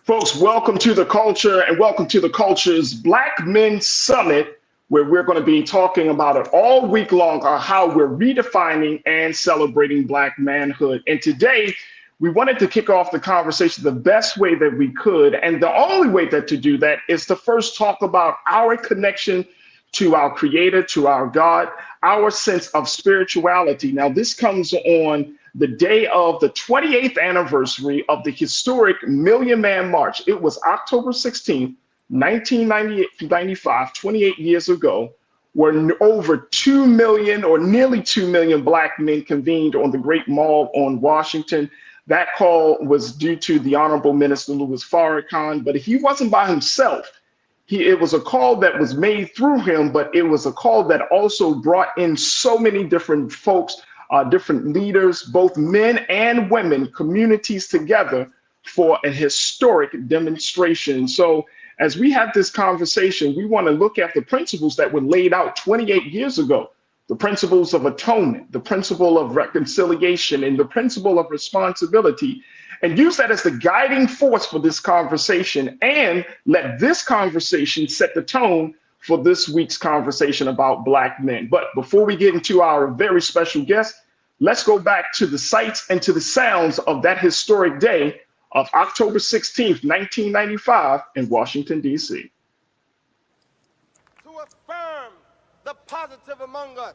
Folks, welcome to the culture and welcome to the culture's Black Men Summit, where we're going to be talking about it all week long on how we're redefining and celebrating Black manhood. And today, we wanted to kick off the conversation the best way that we could. And the only way to do that is to first talk about our connection to our Creator, to our God, our sense of spirituality. Now, this comes on the day of the 28th anniversary of the historic Million Man March. It was October 16th, 1995, 28 years ago, where over 2 million or nearly 2 million Black men convened on the Great Mall on Washington. That call was due to the Honorable Minister Louis Farrakhan, but he wasn't by himself. It was a call that was made through him, but it was a call that also brought in so many different folks, different leaders, both men and women, communities together for a historic demonstration. So as we have this conversation, we want to look at the principles that were laid out 28 years ago, the principles of atonement, the principle of reconciliation, and the principle of responsibility, and use that as the guiding force for this conversation, and let this conversation set the tone for this week's conversation about Black men. But before we get into our very special guest, let's go back to the sights and to the sounds of that historic day of October 16th, 1995 in Washington, D.C. To affirm the positive among us.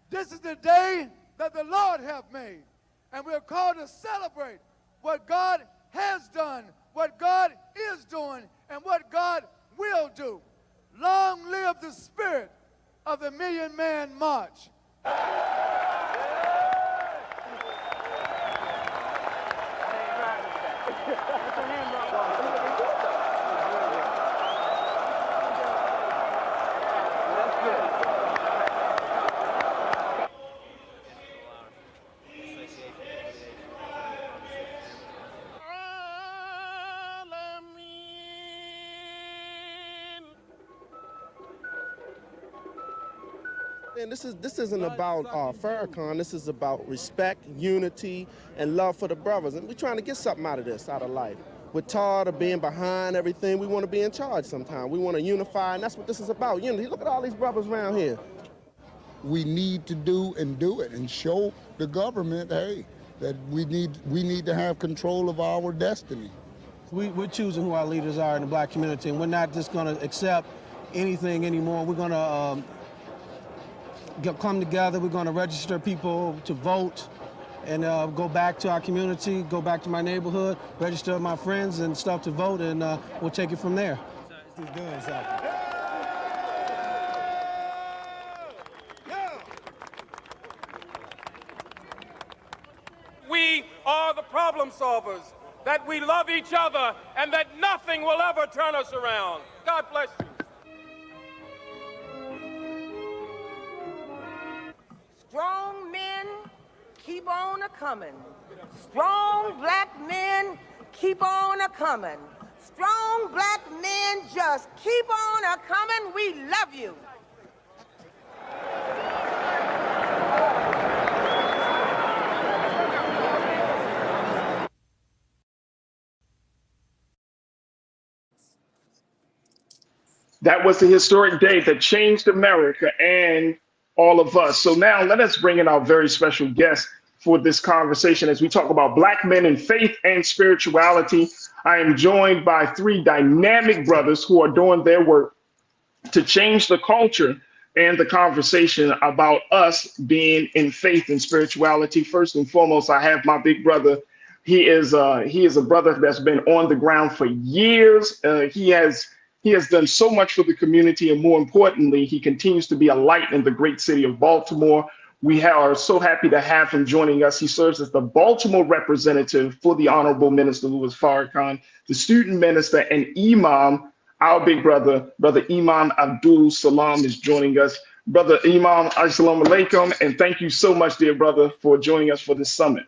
This is the day that the Lord hath made, and we're called to celebrate what God has done, what God is doing, and what God will do. Long live the spirit of the Million Man March. And this isn't about Farrakhan. This is about respect, unity, and love for the brothers. And we're trying to get something out of life. With Todd of being behind everything, we want to be in charge sometime. We want to unify, and that's what this is about, unity. Look at all these brothers around here. We need to do it and show the government, hey, that we need to have control of our destiny. We're choosing who our leaders are in the Black community, and we're not just going to accept anything anymore. We're going to come together. We're going to register people to vote and go back to our community, go back to my neighborhood, register my friends and stuff to vote, and we'll take it from there. He's doing something. We are the problem solvers, that we love each other, and that nothing will ever turn us around. God bless you. Strong men keep on a-coming. Strong Black men keep on a-coming. Strong Black men just keep on a-coming. We love you. That was the historic day that changed America and all of us. So now let us bring in our very special guest for this conversation as we talk about Black men in faith and spirituality. I am joined by three dynamic brothers who are doing their work to change the culture and the conversation about us being in faith and spirituality. First and foremost, I have my big brother. He is a brother that's been on the ground for years. He has done so much for the community, and more importantly, he continues to be a light in the great city of Baltimore, We are so happy to have him joining us. He serves as the Baltimore representative for the Honorable Minister Louis Farrakhan, the student minister, and Imam, our big brother, Brother Imam Abdul Salaam is joining us. Brother Imam, assalamu alaikum, and thank you so much, dear brother, for joining us for this summit.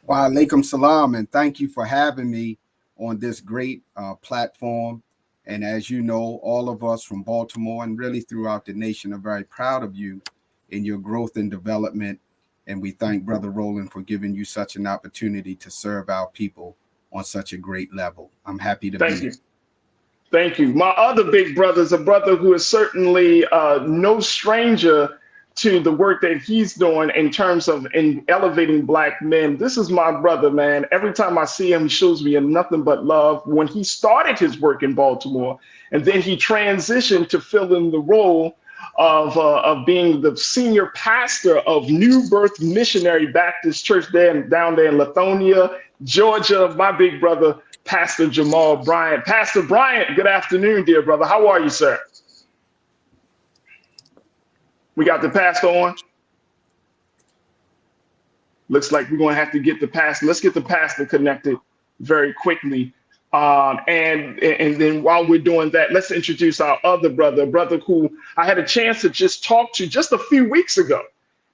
Wa alaikum salam, and thank you for having me on this great platform. And as you know, all of us from Baltimore and really throughout the nation are very proud of you in your growth and development. And we thank Brother Roland for giving you such an opportunity to serve our people on such a great level. I'm happy to be here. Thank you. My other big brother is a brother who is certainly no stranger to the work that he's doing in terms of elevating Black men. This is my brother, man. Every time I see him, he shows me nothing but love. When he started his work in Baltimore, and then he transitioned to fill in the role of being the senior pastor of New Birth Missionary Baptist Church down there in Lithonia, Georgia. My big brother, Pastor Jamal Bryant. Pastor Bryant, good afternoon, dear brother. How are you, sir? We got the pastor on. Looks like we're going to have to get the pastor. Let's get the pastor connected very quickly. And then while we're doing that, let's introduce our other brother, who I had a chance to just talk to just a few weeks ago.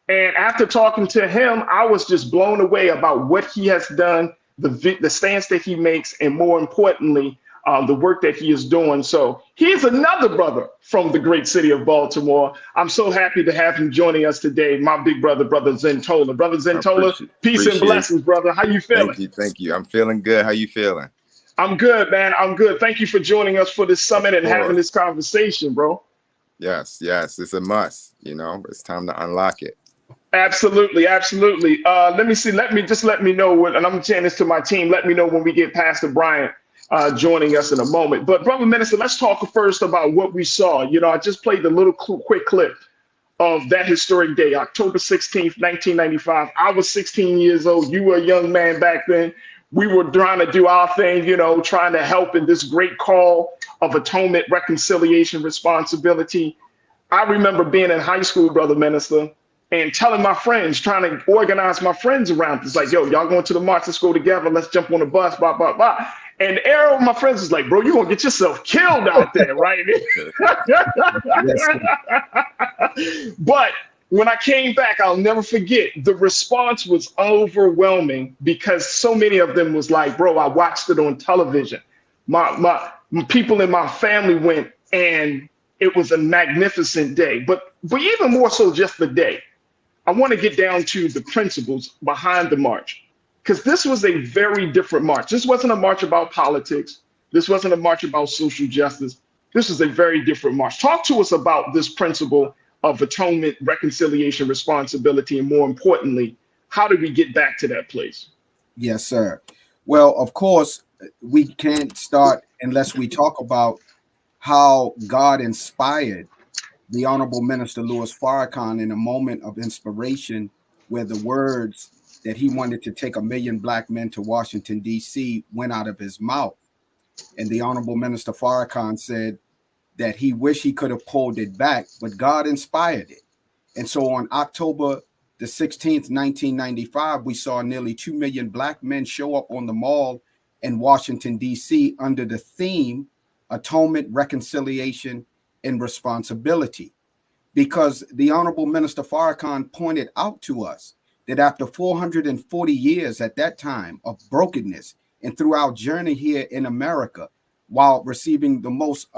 And after talking to him, I was just blown away about what he has done, the stance that he makes, and more importantly, the work that he is doing. So he's another brother from the great city of Baltimore. I'm so happy to have him joining us today, my big brother, Brother Zentola. Brother Zentola, peace and blessings, brother. How you feeling? Thank you. I'm feeling good. How you feeling? I'm good, man. I'm good. Thank you for joining us for this summit and having this conversation, bro. Yes, it's a must. You know, it's time to unlock it. Absolutely. Let me see. Let me know when, and I'm saying this to my team. Let me know when we get Pastor Bryant joining us in a moment. But Brother Minister, let's talk first about what we saw. You know, I just played a little quick clip of that historic day, October 16th, 1995. I was 16 years old. You were a young man back then. We were trying to do our thing, you know, trying to help in this great call of atonement, reconciliation, responsibility. I remember being in high school, Brother Minister, and telling my friends, trying to organize my friends around. It's like, yo, y'all going to the march, let's go together, let's jump on the bus, blah, blah, blah. And Arrow, my friends, is like, bro, you're gonna get yourself killed out there, right? But when I came back, I'll never forget, the response was overwhelming because so many of them was like, bro, I watched it on television. My people in my family went, and it was a magnificent day. But even more so just the day, I want to get down to the principles behind the march. Because this was a very different march. This wasn't a march about politics. This wasn't a march about social justice. This is a very different march. Talk to us about this principle of atonement, reconciliation, responsibility, and more importantly, how do we get back to that place? Yes, sir. Well, of course, we can't start unless we talk about how God inspired the Honorable Minister Louis Farrakhan in a moment of inspiration where the words that he wanted to take 1 million Black men to Washington, D.C. went out of his mouth. And the Honorable Minister Farrakhan said that he wished he could have pulled it back, but God inspired it. And so on October the 16th, 1995, we saw nearly 2 million Black men show up on the mall in Washington, D.C. under the theme Atonement, Reconciliation, and Responsibility. Because the Honorable Minister Farrakhan pointed out to us that after 440 years at that time of brokenness and through our journey here in America, while receiving the most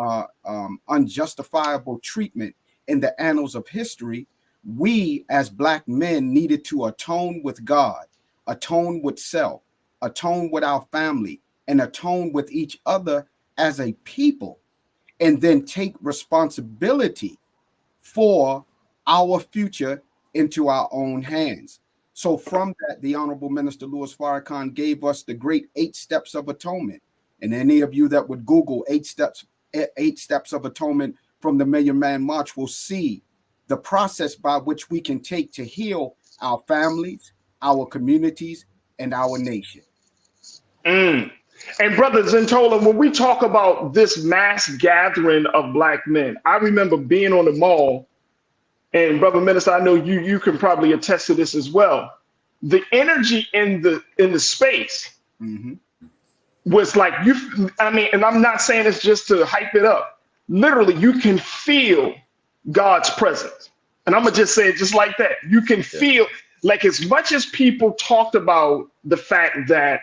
unjustifiable treatment in the annals of history, we as Black men needed to atone with God, atone with self, atone with our family, and atone with each other as a people, and then take responsibility for our future into our own hands. So from that, the Honorable Minister Louis Farrakhan gave us the great 8 steps of atonement. And any of you that would Google 8 steps of atonement from the Million Man March will see the process by which we can take to heal our families, our communities, and our nation. And Brother Zentola, when we talk about this mass gathering of Black men, I remember being on the mall and Brother Minister, I know you can probably attest to this as well. The energy in the space was like and I'm not saying it's just to hype it up. Literally, you can feel God's presence. And I'm gonna just say it just like that. You can feel, like, as much as people talked about the fact that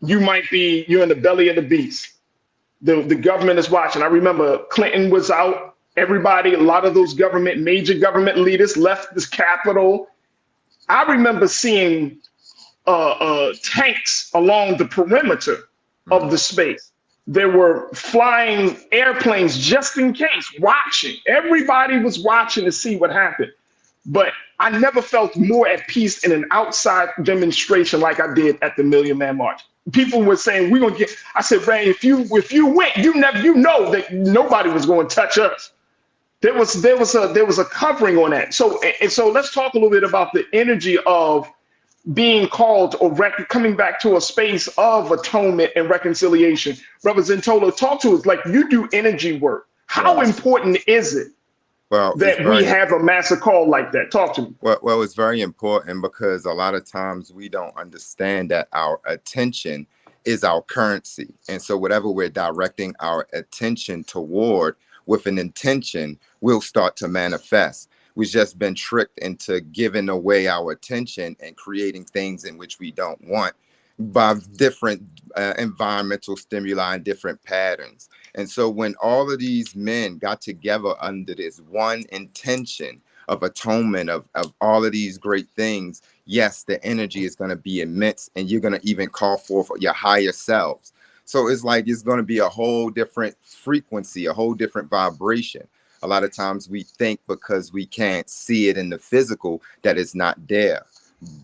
you're in the belly of the beast. The government is watching. I remember Clinton was out. Everybody, a lot of those major government leaders left this Capitol. I remember seeing tanks along the perimeter of the space. There were flying airplanes just in case, watching. Everybody was watching to see what happened. But I never felt more at peace in an outside demonstration like I did at the Million Man March. People were saying, we're gonna get, I said, Ray, if you went, you know that nobody was going to touch us. There was a covering on that. So let's talk a little bit about the energy of being called or coming back to a space of atonement and reconciliation. Brother Zentola, talk to us, like, you do energy work. How important is it that we have a massive call like that? Talk to me. Well, it's very important because a lot of times we don't understand that our attention is our currency. And so whatever we're directing our attention toward with an intention will start to manifest. We've just been tricked into giving away our attention and creating things in which we don't want by different environmental stimuli and different patterns. And so when all of these men got together under this one intention of atonement, of all of these great things, yes, the energy is going to be immense, and you're going to even call forth your higher selves. So it's like it's going to be a whole different frequency, a whole different vibration. A lot of times we think because we can't see it in the physical that it's not there.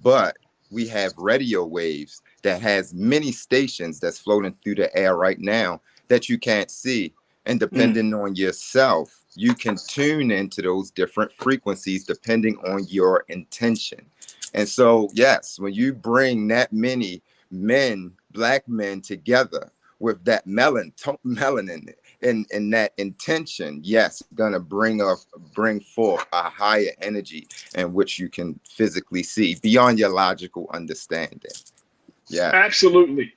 But we have radio waves that has many stations that's floating through the air right now that you can't see. And depending on yourself, you can tune into those different frequencies depending on your intention. And so, yes, when you bring that many men, Black men, together with that melanin and that intention, yes, gonna bring forth a higher energy in which you can physically see beyond your logical understanding. Yeah, absolutely.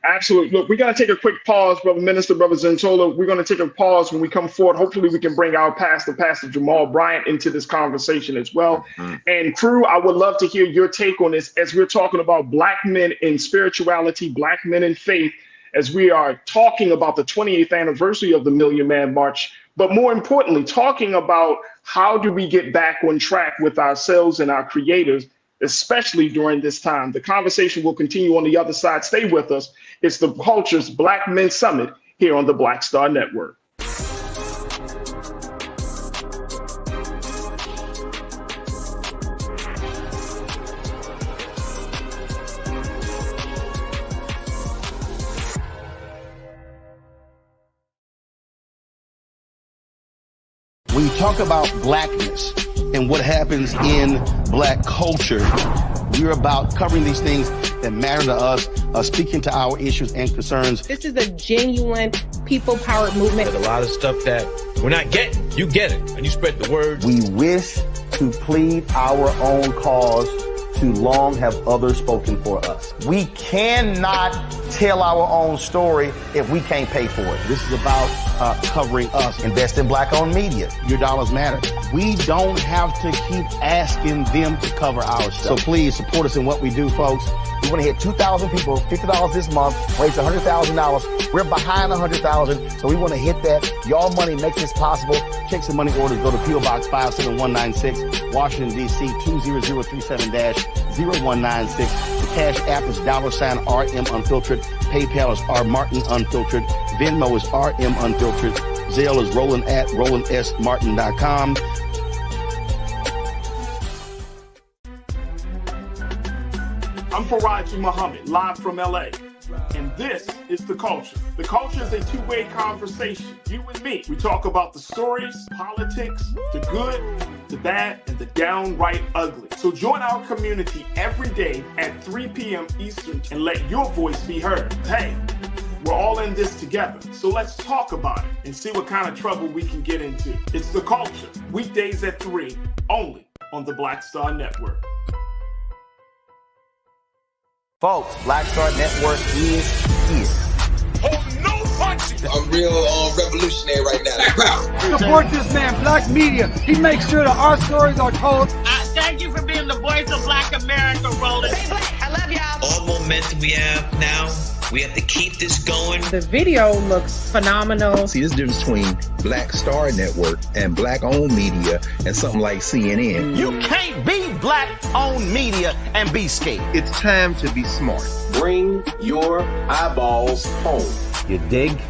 Look, we got to take a quick pause, Brother Minister, Brother Zentola. We're going to take a pause. When we come forward, hopefully we can bring our Pastor Jamal Bryant, into this conversation as well. And crew, I would love to hear your take on this as we're talking about Black men in spirituality, Black men in faith, as we are talking about the 28th anniversary of the Million Man March, but more importantly, talking about how do we get back on track with ourselves and our creators, especially during this time. The conversation will continue on the other side. Stay with us. It's the Culture's Black Men Summit here on the Black Star Network. When you talk about blackness and what happens in Black culture, we're about covering these things that matter to us, speaking to our issues and concerns. This is a genuine people-powered movement. There's a lot of stuff that we're not getting. You get it, and you spread the word. We wish to plead our own cause. Too long have others spoken for us. We cannot tell our own story if we can't pay for it. This is about covering us. Invest in Black-owned media. Your dollars matter. We don't have to keep asking them to cover our stuff. So please support us in what we do, folks. We want to hit 2,000 people, $50 this month, raise $100,000. We're behind 100,000, so we want to hit that. Your money makes this possible. Check some money orders. Go to P.O. Box 57196, Washington, D.C. 20037-0196. The Cash App is $RM Unfiltered. PayPal is R Martin Unfiltered. Venmo is RM Unfiltered. Zelle is Roland at RolandSMartin.com. I'm Farajii Muhammad, live from LA, and this is The Culture. The Culture is a two-way conversation, you and me. We talk about the stories, politics, the good, the bad, and the downright ugly. So join our community every day at 3 p.m. Eastern and let your voice be heard. Hey, We're all in this together. So let's talk about it and see what kind of trouble we can get into. It's The Culture, weekdays at 3, only on the Black Star Network. Folks, Black Star Network is here. Oh, no punches! I'm real revolutionary right now. Black power. Support this man, Black Media. He makes sure that our stories are told. Thank you for being the voice of Black America, Roland. Stay black. I love y'all. All momentum we have now, we have to keep this going. The video looks phenomenal. See, this difference between Black Star Network and Black-owned media and something like CNN. You can't be Black-owned media and be scared. It's time to be smart. Bring your eyeballs home. You dig?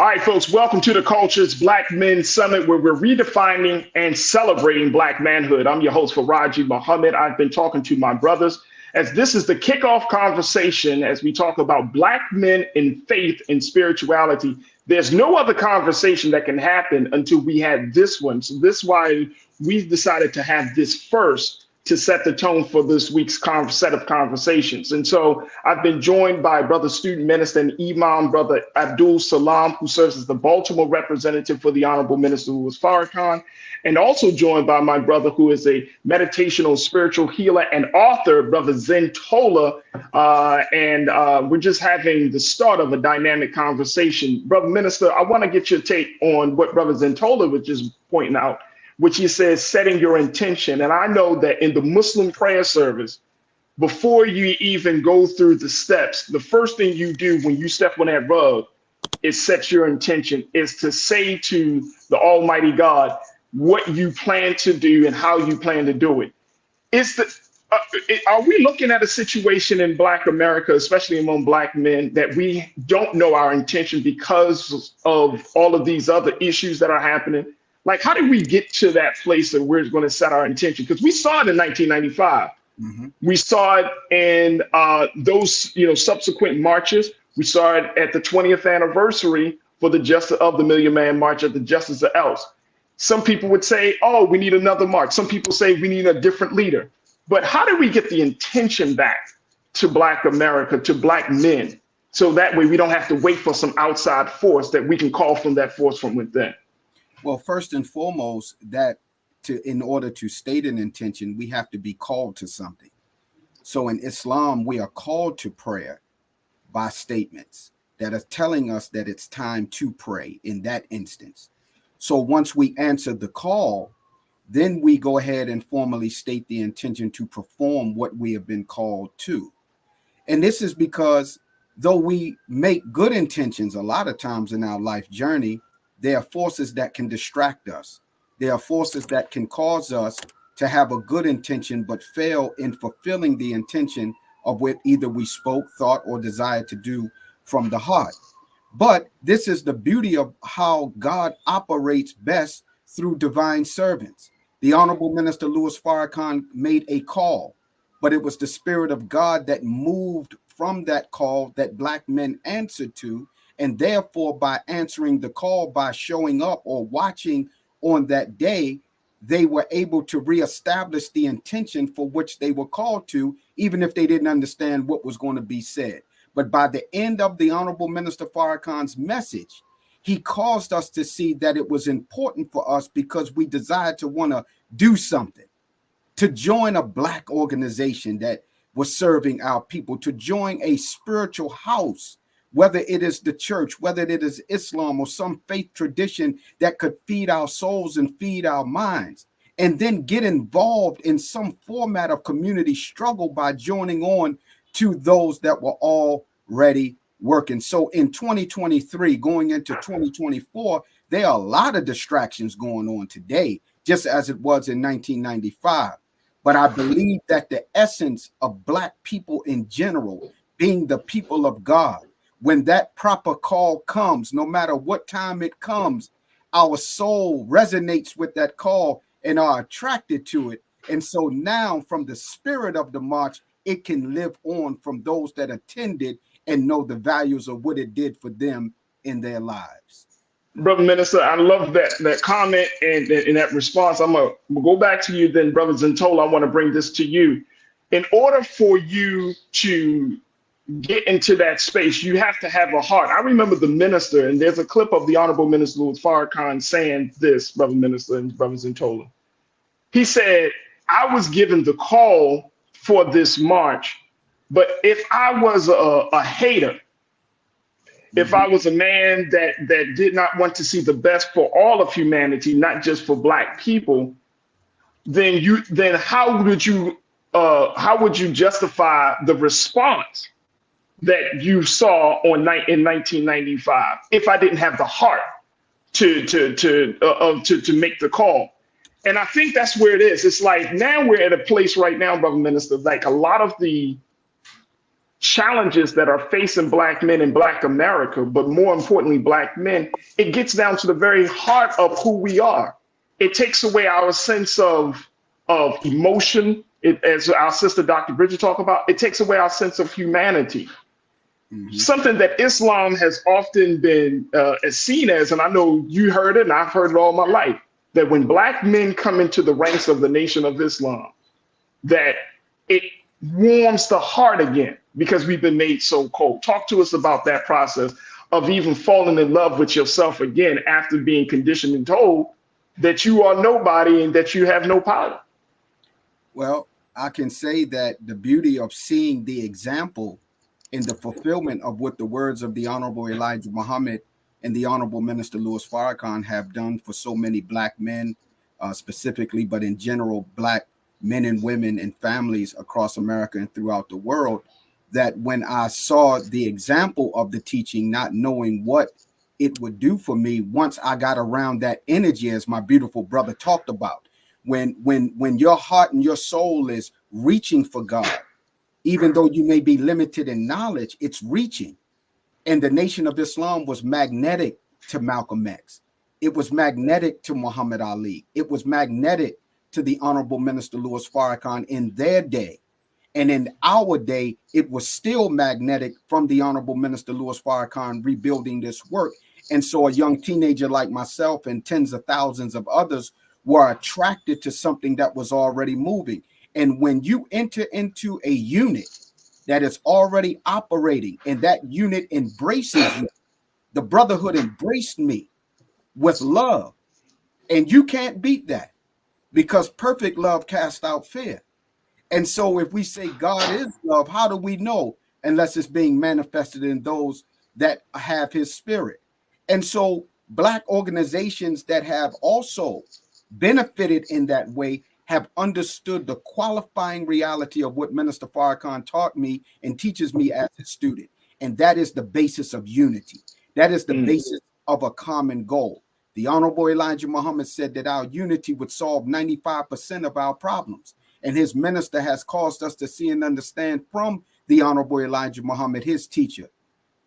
All right, folks, welcome to the Culture's Black Men Summit, where we're redefining and celebrating Black manhood. I'm your host, Farajii Muhammad. I've been talking to my brothers as this is the kickoff conversation as we talk about Black men in faith and spirituality. There's no other conversation that can happen until we have this one. So this is why we've decided to have this first to set the tone for this week's set of conversations. And so I've been joined by brother student minister and Imam, brother Abdul Salaam, who serves as the Baltimore representative for the Honorable Minister Louis Farrakhan, and also joined by my brother who is a meditational spiritual healer and author, brother Zentola. And we're just having the start of a dynamic conversation. Brother Minister, I want to get your take on what brother Zentola was just pointing out, which he says, setting your intention. And I know that in the Muslim prayer service, before you even go through the steps, the first thing you do when you step on that rug is set your intention, is to say to the Almighty God what you plan to do and how you plan to do it. Are we looking at a situation in Black America, especially among Black men, that we don't know our intention because of all of these other issues that are happening? Like, how did we get to that place that we're going to set our intention? Because we saw it in 1995. Mm-hmm. We saw it in those, subsequent marches. We saw it at the 20th anniversary for the Justice of the Million Man March at the Justice of Else. Some people would say, oh, we need another march. Some people say we need a different leader. But how do we get the intention back to Black America, to Black men, so that way we don't have to wait for some outside force, that we can call from that force from within? Well, first and foremost, in order to state an intention, we have to be called to something. So in Islam, we are called to prayer by statements that are telling us that it's time to pray in that instance. So once we answer the call, then we go ahead and formally state the intention to perform what we have been called to. And this is because though we make good intentions a lot of times in our life journey, there are forces that can distract us. There are forces that can cause us to have a good intention, but fail in fulfilling the intention of what either we spoke, thought, or desired to do from the heart. But this is the beauty of how God operates best through divine servants. The Honorable Minister Louis Farrakhan made a call, but it was the Spirit of God that moved from that call that Black men answered to. And therefore, by answering the call, by showing up or watching on that day, they were able to reestablish the intention for which they were called to, even if they didn't understand what was going to be said. But by the end of the Honorable Minister Farrakhan's message, he caused us to see that it was important for us because we desired to want to do something, to join a Black organization that was serving our people, to join a spiritual house, whether it is the church, whether it is Islam or some faith tradition that could feed our souls and feed our minds, and then get involved in some format of community struggle by joining on to those that were already working. So in 2023, going into 2024, There are a lot of distractions going on today, just as it was in 1995. But I believe that the essence of Black people in general, being the people of God, when that proper call comes, no matter what time it comes, our soul resonates with that call and are attracted to it. And so now from the spirit of the march, it can live on from those that attended and know the values of what it did for them in their lives. Brother Minister, I love that comment and that response. I'm going to go back to you then, Brother Zentola. I want to bring this to you. In order for you to get into that space, you have to have a heart. I remember the minister, and there's a clip of the Honorable Minister Louis Farrakhan saying this, Brother Minister and Brother Zentola. He said, I was given the call for this march, but if I was a hater, if I was a man that did not want to see the best for all of humanity, not just for Black people, then how would you justify the response that you saw in 1995 if I didn't have the heart to make the call? And I think that's where it is. It's like now we're at a place right now, Brother Minister, like a lot of the challenges that are facing Black men in Black America, but more importantly, Black men, it gets down to the very heart of who we are. It takes away our sense of emotion. As our sister Dr. Bridget talked about, it takes away our sense of humanity. Something that Islam has often been seen as, and I know you heard it and I've heard it all my life, that when Black men come into the ranks of the Nation of Islam, that it warms the heart again because we've been made so cold. Talk to us about that process of even falling in love with yourself again after being conditioned and told that you are nobody and that you have no power. Well, I can say that the beauty of seeing the example in the fulfillment of what the words of the Honorable Elijah Muhammad and the Honorable Minister Louis Farrakhan have done for so many Black men, specifically, but in general, Black men and women and families across America and throughout the world, that when I saw the example of the teaching, not knowing what it would do for me, once I got around that energy, as my beautiful brother talked about, when your heart and your soul is reaching for God, even though you may be limited in knowledge, it's reaching. And the Nation of Islam was magnetic to Malcolm X. It was magnetic to Muhammad Ali. It was magnetic to the Honorable Minister Louis Farrakhan in their day. And in our day, it was still magnetic from the Honorable Minister Louis Farrakhan rebuilding this work. And so a young teenager like myself and tens of thousands of others were attracted to something that was already moving. And when you enter into a unit that is already operating and that unit embraces you, the brotherhood embraced me with love. And you can't beat that because perfect love casts out fear. And so if we say God is love, how do we know unless it's being manifested in those that have his spirit? And so Black organizations that have also benefited in that way have understood the qualifying reality of what Minister Farrakhan taught me and teaches me as a student. And that is the basis of unity. That is the basis of a common goal. The Honorable Elijah Muhammad said that our unity would solve 95% of our problems. And his minister has caused us to see and understand from the Honorable Elijah Muhammad, his teacher,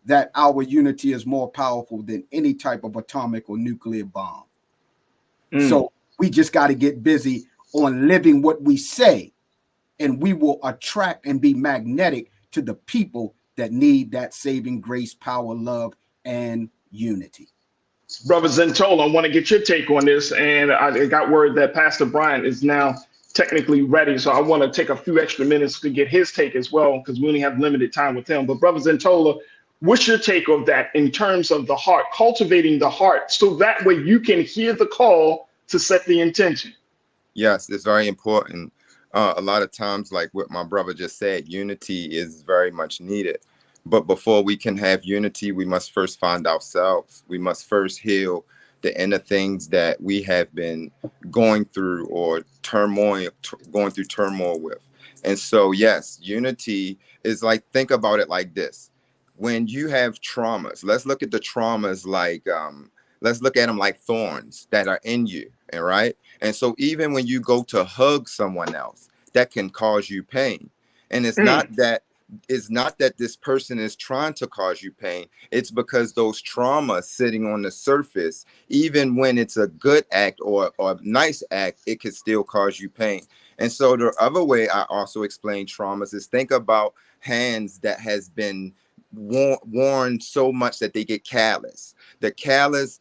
that our unity is more powerful than any type of atomic or nuclear bomb. So we just got to get busy on living what we say, and we will attract and be magnetic to the people that need that saving grace, power, love, and unity. Brother Zentola, I want to get your take on this. And I got word that Pastor Bryant is now technically ready. So I want to take a few extra minutes to get his take as well, because we only have limited time with him. But Brother Zentola, what's your take of that in terms of the heart, cultivating the heart, so that way you can hear the call to set the intention? Yes, it's very important. A lot of times, like what my brother just said, unity is very much needed. But before we can have unity, we must first find ourselves. We must first heal the inner things that we have been going through or going through turmoil with. And so, yes, unity is like, think about it like this. When you have traumas, let's look at the traumas like let's look at them like thorns that are in you. All right. And so even when you go to hug someone else, that can cause you pain. And it's not that this person is trying to cause you pain. It's because those traumas sitting on the surface, even when it's a good act or a nice act, it could still cause you pain. And so the other way I also explain traumas is think about hands that has been worn so much that they get callous. The callus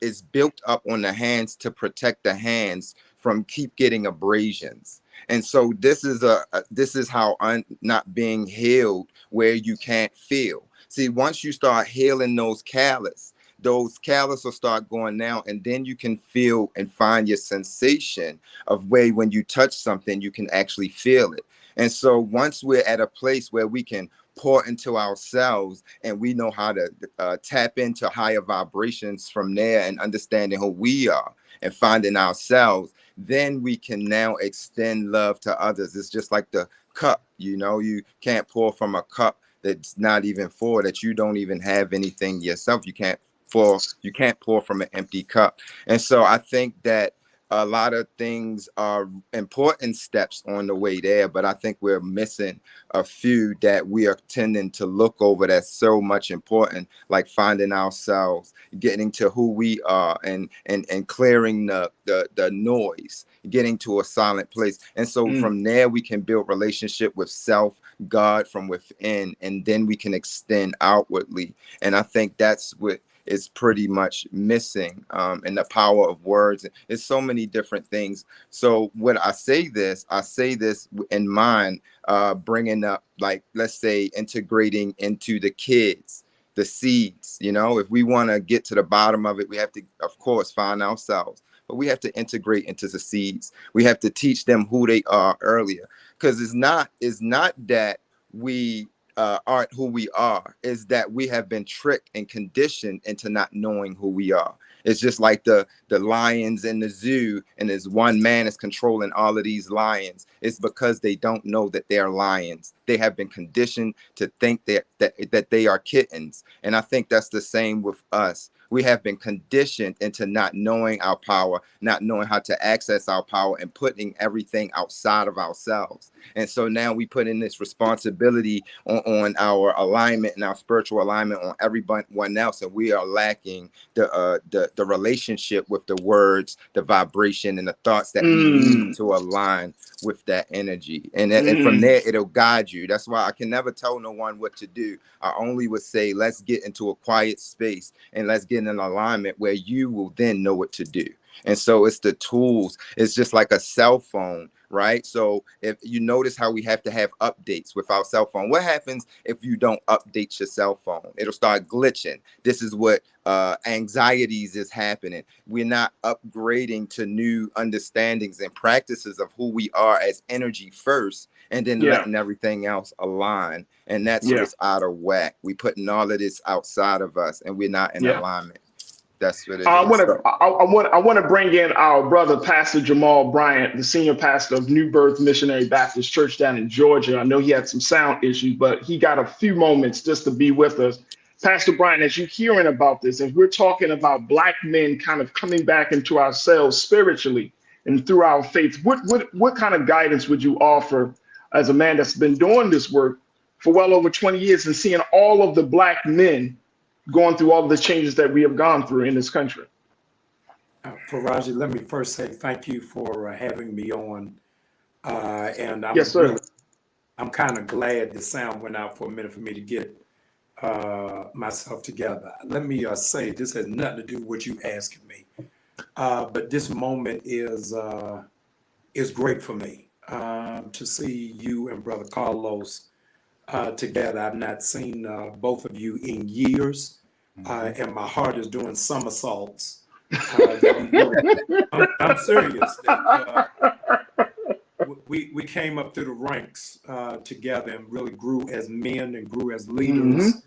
is built up on the hands to protect the hands from keep getting abrasions. And so this is how not being healed, where you can't feel. See, once you start healing those callus will start going down, and then you can feel and find your sensation of way when you touch something, you can actually feel it. And so once we're at a place where we can pour into ourselves and we know how to tap into higher vibrations from there and understanding who we are and finding ourselves, then we can now extend love to others. It's just like the cup, you can't pour from a cup that's not even full, that you don't even have anything yourself. You can't pour from an empty cup. And so I think that a lot of things are important steps on the way there, but I think we're missing a few that we are tending to look over that's so much important, like finding ourselves, getting to who we are, and clearing the noise, getting to a silent place. And so from there, we can build relationship with self, God from within, and then we can extend outwardly. And I think that's what is pretty much missing, and the power of words. It's so many different things. So when I say this in mind, bringing up, like, let's say, integrating into the kids, the seeds. If we want to get to the bottom of it, we have to, of course, find ourselves, but we have to integrate into the seeds. We have to teach them who they are earlier, because it's not that we aren't who we are, is that we have been tricked and conditioned into not knowing who we are. It's just like the lions in the zoo, and there's one man is controlling all of these lions. It's because they don't know that they're lions. They have been conditioned to think that they are kittens. And I think that's the same with us. We have been conditioned into not knowing our power, not knowing how to access our power, and putting everything outside of ourselves. And so now we put in this responsibility on our alignment and our spiritual alignment on everyone else, and we are lacking the relationship with the words, the vibration, and the thoughts that we need to align with that energy. And from there, it'll guide you. That's why I can never tell no one what to do. I only would say, let's get into a quiet space and let's get in an alignment where you will then know what to do. And so it's the tools. It's just like a cell phone, right? So if you notice how we have to have updates with our cell phone, what happens if you don't update your cell phone? It'll start glitching. This is what anxieties is happening. We're not upgrading to new understandings and practices of who we are as energy first, and then letting everything else align. And that's what's out of whack. We putting all of this outside of us, and we're not in alignment. That's what it is. I want to bring in our brother, Pastor Jamal Bryant, the senior pastor of New Birth Missionary Baptist Church down in Georgia. I know he had some sound issues, but he got a few moments just to be with us. Pastor Bryant, as you're hearing about this, as we're talking about Black men kind of coming back into ourselves spiritually and through our faith, what kind of guidance would you offer as a man that's been doing this work for well over 20 years and seeing all of the Black men going through all of the changes that we have gone through in this country? Farajii, let me first say thank you for having me on. And I'm yes, sir. I'm kind of glad the sound went out for a minute for me to get myself together. Let me say this has nothing to do with what you asking me, but this moment is great for me to see you and Brother Carlos together. I've not seen both of you in years, and my heart is doing somersaults. I'm serious. We came up through the ranks together and really grew as men and grew as leaders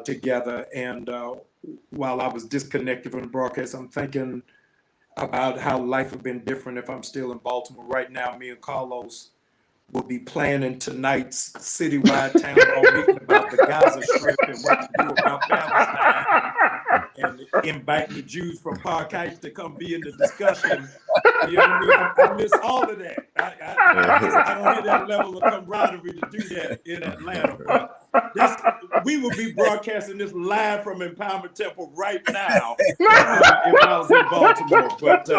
together. And while I was disconnected from the broadcast, I'm thinking about how life would have been different if I'm still in Baltimore. Right now, me and Carlos will be planning tonight's citywide town hall meeting about the Gaza Strip and what to do about Palestine. and inviting the Jews from Farrakhan to come be in the discussion. You know what I mean? I miss all of that. I don't hear that level of camaraderie to do that in Atlanta. But we will be broadcasting this live from Empowerment Temple right now if I was in Baltimore. But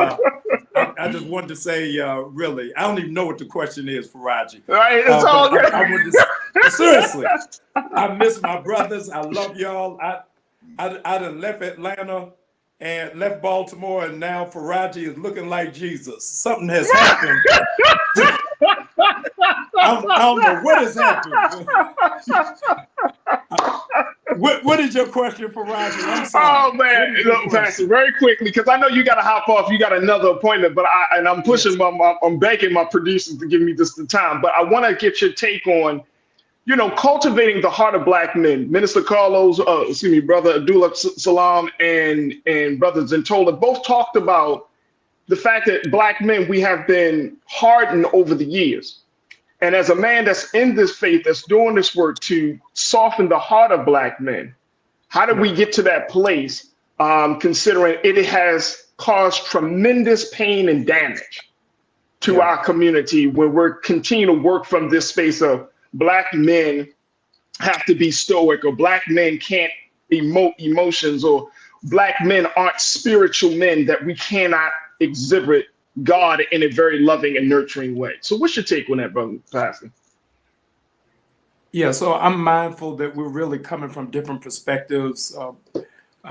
I just wanted to say, really, I don't even know what the question is, Farajii. Right, it's all good. I wanted to, seriously, I miss my brothers. I love y'all. I done left Atlanta and left Baltimore, and now Farajii is looking like Jesus. Something has happened. I don't know what has happened. What is your question, Farajii? I'm sorry. Oh man, look, Pastor, very quickly, because I know you got to hop off. You got another appointment, but I'm pushing I'm begging my producers to give me just the time. But I want to get your take on, cultivating the heart of Black men. Minister Carlos, Brother Abdul, Salaam, and Brother Zentola both talked about the fact that Black men, we have been hardened over the years. And as a man that's in this faith, that's doing this work to soften the heart of Black men, how do we get to that place, considering it has caused tremendous pain and damage to our community when we're continuing to work from this space of Black men have to be stoic, or Black men can't emote emotions, or Black men aren't spiritual men, that we cannot exhibit God in a very loving and nurturing way. So what's your take on that, Brother Pastor? Yeah, so I'm mindful that we're really coming from different perspectives.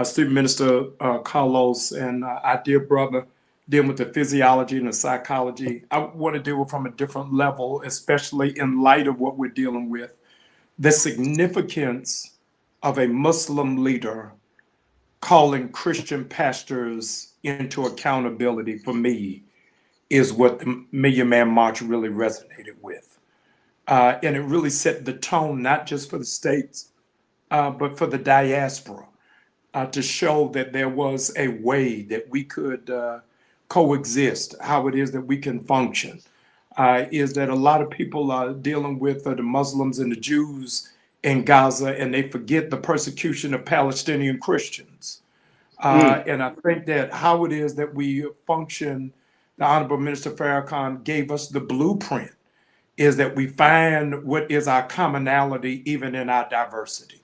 Student Minister Carlos and our dear brother dealing with the physiology and the psychology. I want to deal with from a different level, especially in light of what we're dealing with. The significance of a Muslim leader calling Christian pastors into accountability, for me, is what the Million Man March really resonated with. And it really set the tone, not just for the states, but for the diaspora, to show that there was a way that we could coexist, how it is that we can function. Is that a lot of people are dealing with the Muslims and the Jews in Gaza, and they forget the persecution of Palestinian Christians. And I think that how it is that we function, the Honorable Minister Farrakhan gave us the blueprint, is that we find what is our commonality even in our diversity.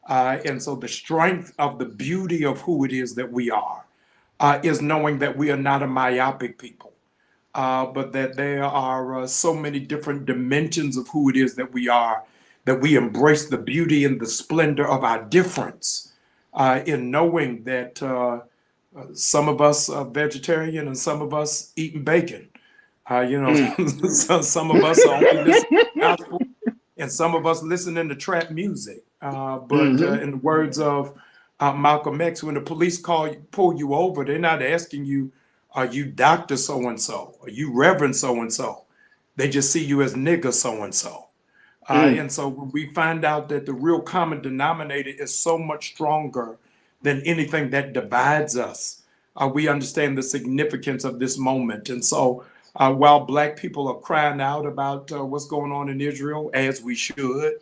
And so the strength of the beauty of who it is that we are is knowing that we are not a myopic people, but that there are so many different dimensions of who it is that we are, that we embrace the beauty and the splendor of our difference, in knowing that some of us are vegetarian and some of us eating bacon. Some of us are only listening to gospel, and some of us listening to trap music. But in the words of Malcolm X, when the police pull you over, they're not asking you, are you Dr. So-and-so? Are you Reverend so-and-so? They just see you as nigger so-and-so. And so when we find out that the real common denominator is so much stronger than anything that divides us, we understand the significance of this moment. And so while Black people are crying out about what's going on in Israel, as we should,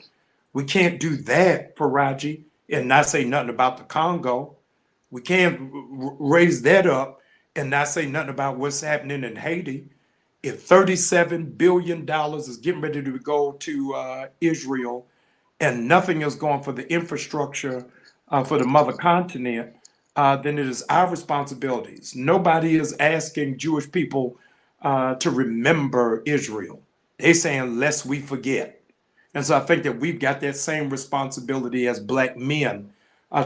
we can't do that, Farajii, and not say nothing about the Congo. We can't raise that up and not say nothing about what's happening in Haiti. If $37 billion is getting ready to go to Israel and nothing is going for the infrastructure for the mother continent, then it is our responsibilities. Nobody is asking Jewish people to remember Israel. They're saying, lest we forget. And so I think that we've got that same responsibility as Black men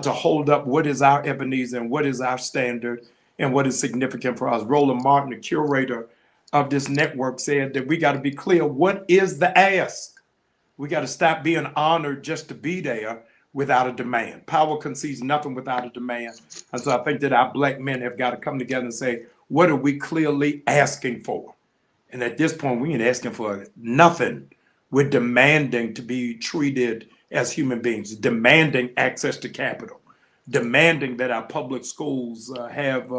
to hold up what is our Ebenezer and what is our standard and what is significant for us. Roland Martin, the curator of this network, said that we got to be clear, what is the ask? We got to stop being honored just to be there without a demand. Power concedes nothing without a demand. And so I think that our Black men have got to come together and say, what are we clearly asking for? And at this point, we ain't asking for nothing. We're demanding to be treated as human beings, demanding access to capital, demanding that our public schools have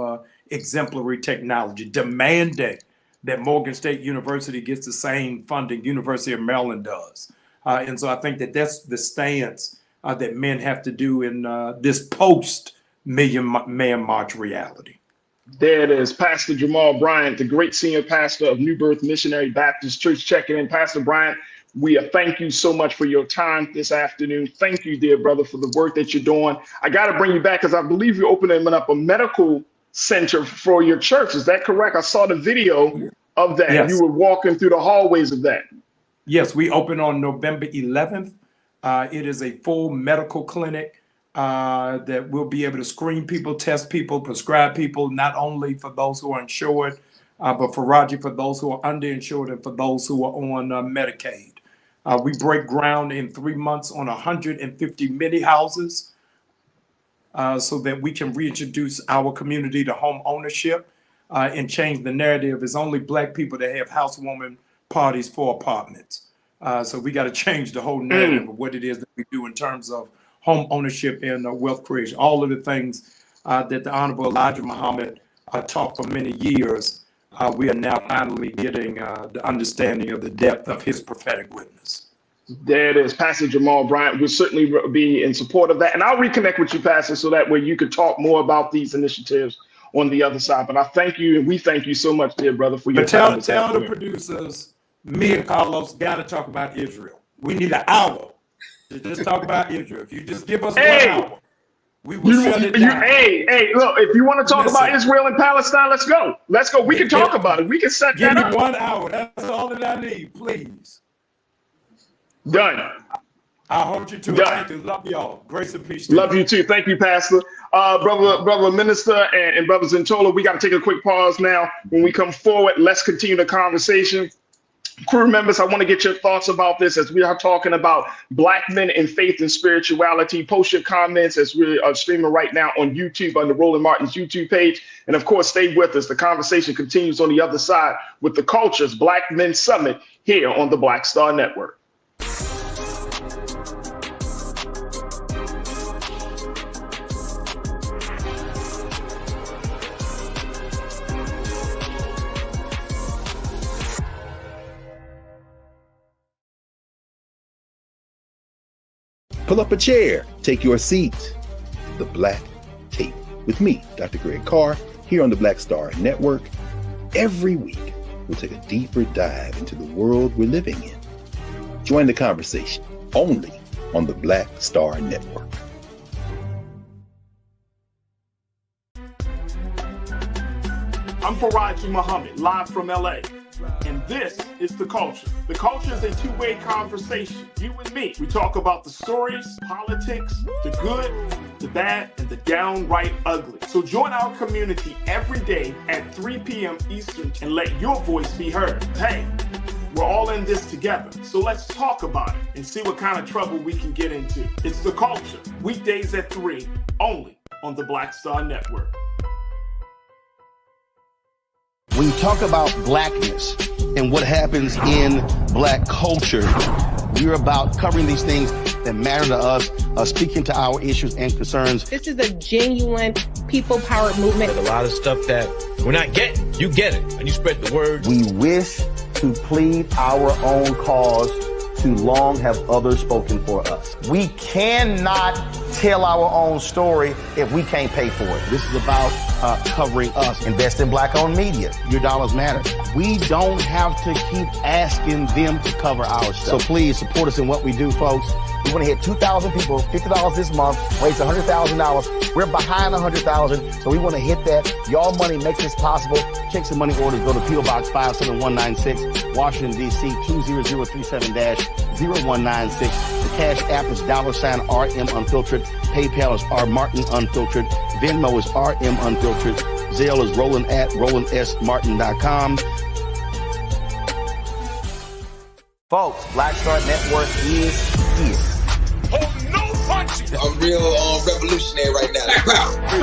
exemplary technology, demanding that Morgan State University gets the same funding University of Maryland does. And so I think that that's the stance that men have to do in this post Million Man March reality. There it is. Pastor Jamal Bryant, the great senior pastor of New Birth Missionary Baptist Church, checking in. Pastor Bryant, we thank you so much for your time this afternoon. Thank you, dear brother, for the work that you're doing. I got to bring you back because I believe you're opening up a medical center for your church. Is that correct? I saw the video of that. Yes. You were walking through the hallways of that. Yes, we open on November 11th. It is a full medical clinic that will be able to screen people, test people, prescribe people, not only for those who are insured, but Farajii for those who are underinsured and for those who are on Medicaid. We break ground in 3 months on 150 mini houses so that we can reintroduce our community to home ownership and change the narrative. It's only Black people that have housewarming parties for apartments. So we got to change the whole narrative of what it is that we do in terms of home ownership and wealth creation. All of the things that the Honorable Elijah Muhammad taught for many years, we are now finally getting the understanding of the depth of his prophetic witness. There it is, Pastor Jamal Bryant. We'll certainly be in support of that. And I'll reconnect with you, Pastor, so that way you could talk more about these initiatives on the other side. But I thank you, and we thank you so much, dear brother, for your time. Tell the producers, me and Carlos got to talk about Israel. We need an hour to just talk about Israel. If you just give us 1 hour, we will shut it down. Hey, look, if you want to talk about Israel and Palestine, let's go. Let's go. We can talk about it. We can set that up. Give me 1 hour. That's all that I need, please. Done. I hold you to it. Thank you. Love y'all. Grace and peace. Love you too. Thank you, Pastor. Brother Minister and Brother Zentola, we got to take a quick pause now. When we come forward, let's continue the conversation. Crew members, I want to get your thoughts about this as we are talking about Black men in faith and spirituality. Post your comments as we are streaming right now on YouTube on the Roland Martin's YouTube page. And of course, stay with us. The conversation continues on the other side with the Culture's Black Men Summit here on the Black Star Network. Pull up a chair, take your seat. The Black Tape with me, Dr. Greg Carr, here on the Black Star Network. Every week, we'll take a deeper dive into the world we're living in. Join the conversation only on the Black Star Network. I'm Farajii Muhammad, live from LA. And this is The Culture. The Culture is a two-way conversation. You and me. We talk about the stories, politics, the good, the bad, and the downright ugly. So join our community every day at 3 p.m. Eastern and let your voice be heard. Hey, we're all in this together. So let's talk about it and see what kind of trouble we can get into. It's The Culture, weekdays at 3, only on the Black Star Network. When you talk about blackness and what happens in Black culture, we're about covering these things that matter to us, speaking to our issues and concerns. This is a genuine people-powered movement. A lot of stuff that we're not getting. You get it, and you spread the word. We wish to plead our own cause. Too long have others spoken for us. We cannot tell our own story if we can't pay for it. This is about covering us. Invest in Black-owned media. Your dollars matter. We don't have to keep asking them to cover our stuff. So please support us in what we do, folks. We want to hit 2,000 people, $50 this month, raise $100,000. We're behind $100,000, so we want to hit that. Y'all money makes this possible. Checks and money orders go to PO Box 57196, Washington, D.C. 20037-0196. The Cash App is $RM Unfiltered. PayPal is R Martin Unfiltered. Venmo is RM Unfiltered. Zelle is Roland at RolandSMartin.com. Folks, Black Star Network is here. Oh, no punches! I'm real revolutionary right now.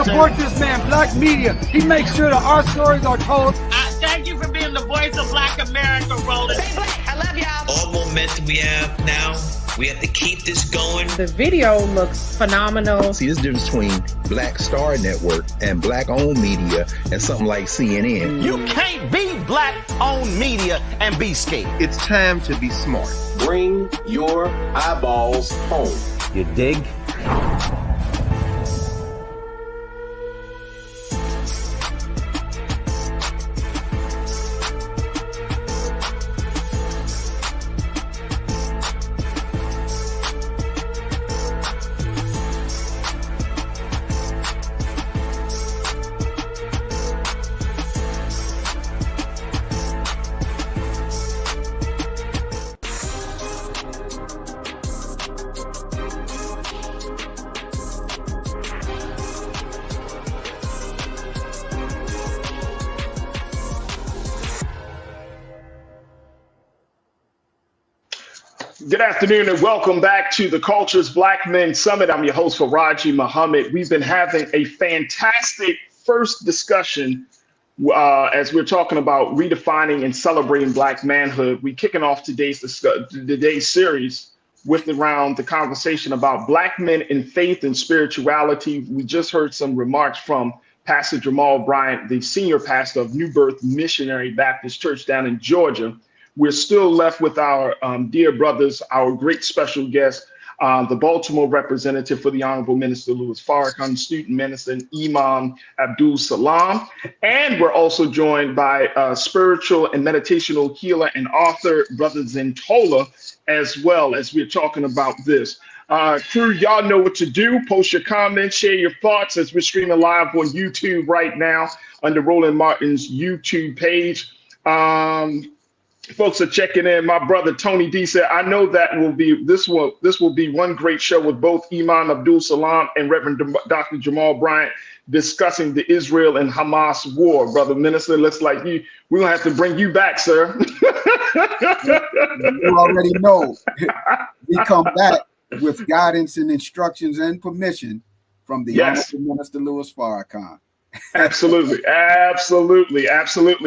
Support this man, Black media. He makes sure that our stories are told. Thank you for being the voice of Black America, Roland. I love y'all. All momentum we have now, we have to keep this going. The video looks phenomenal. See, this difference between Black Star Network and Black-owned media and something like CNN. You can't be Black-owned media and be scared. It's time to be smart. Bring your eyeballs home. You dig? Good afternoon and welcome back to the Culture's Black Men Summit. I'm your host, Farajii Muhammad. We've been having a fantastic first discussion as we're talking about redefining and celebrating Black manhood. We're kicking off today's series with around the conversation about Black men in faith and spirituality. We just heard some remarks from Pastor Jamal Bryant, the senior pastor of New Birth Missionary Baptist Church down in Georgia. We're still left with our dear brothers, our great special guest, the Baltimore representative for the Honorable Minister Louis Farrakhan, student minister, and Imam Abdul Salaam. And we're also joined by spiritual and meditational healer and author, Brother Zentola, as well, as we're talking about this. Crew, y'all know what to do. Post your comments, share your thoughts as we're streaming live on YouTube right now under Roland Martin's YouTube page. Folks are checking in. My brother Tony D said, I know that this will be one great show with both Imam Abdul Salaam and Reverend Dr. Jamal Bryant discussing the Israel and Hamas war. Brother Minister, looks like we're gonna have to bring you back, sir. You already know. We come back with guidance and instructions and permission from the Honorable Minister Louis Farrakhan. Absolutely.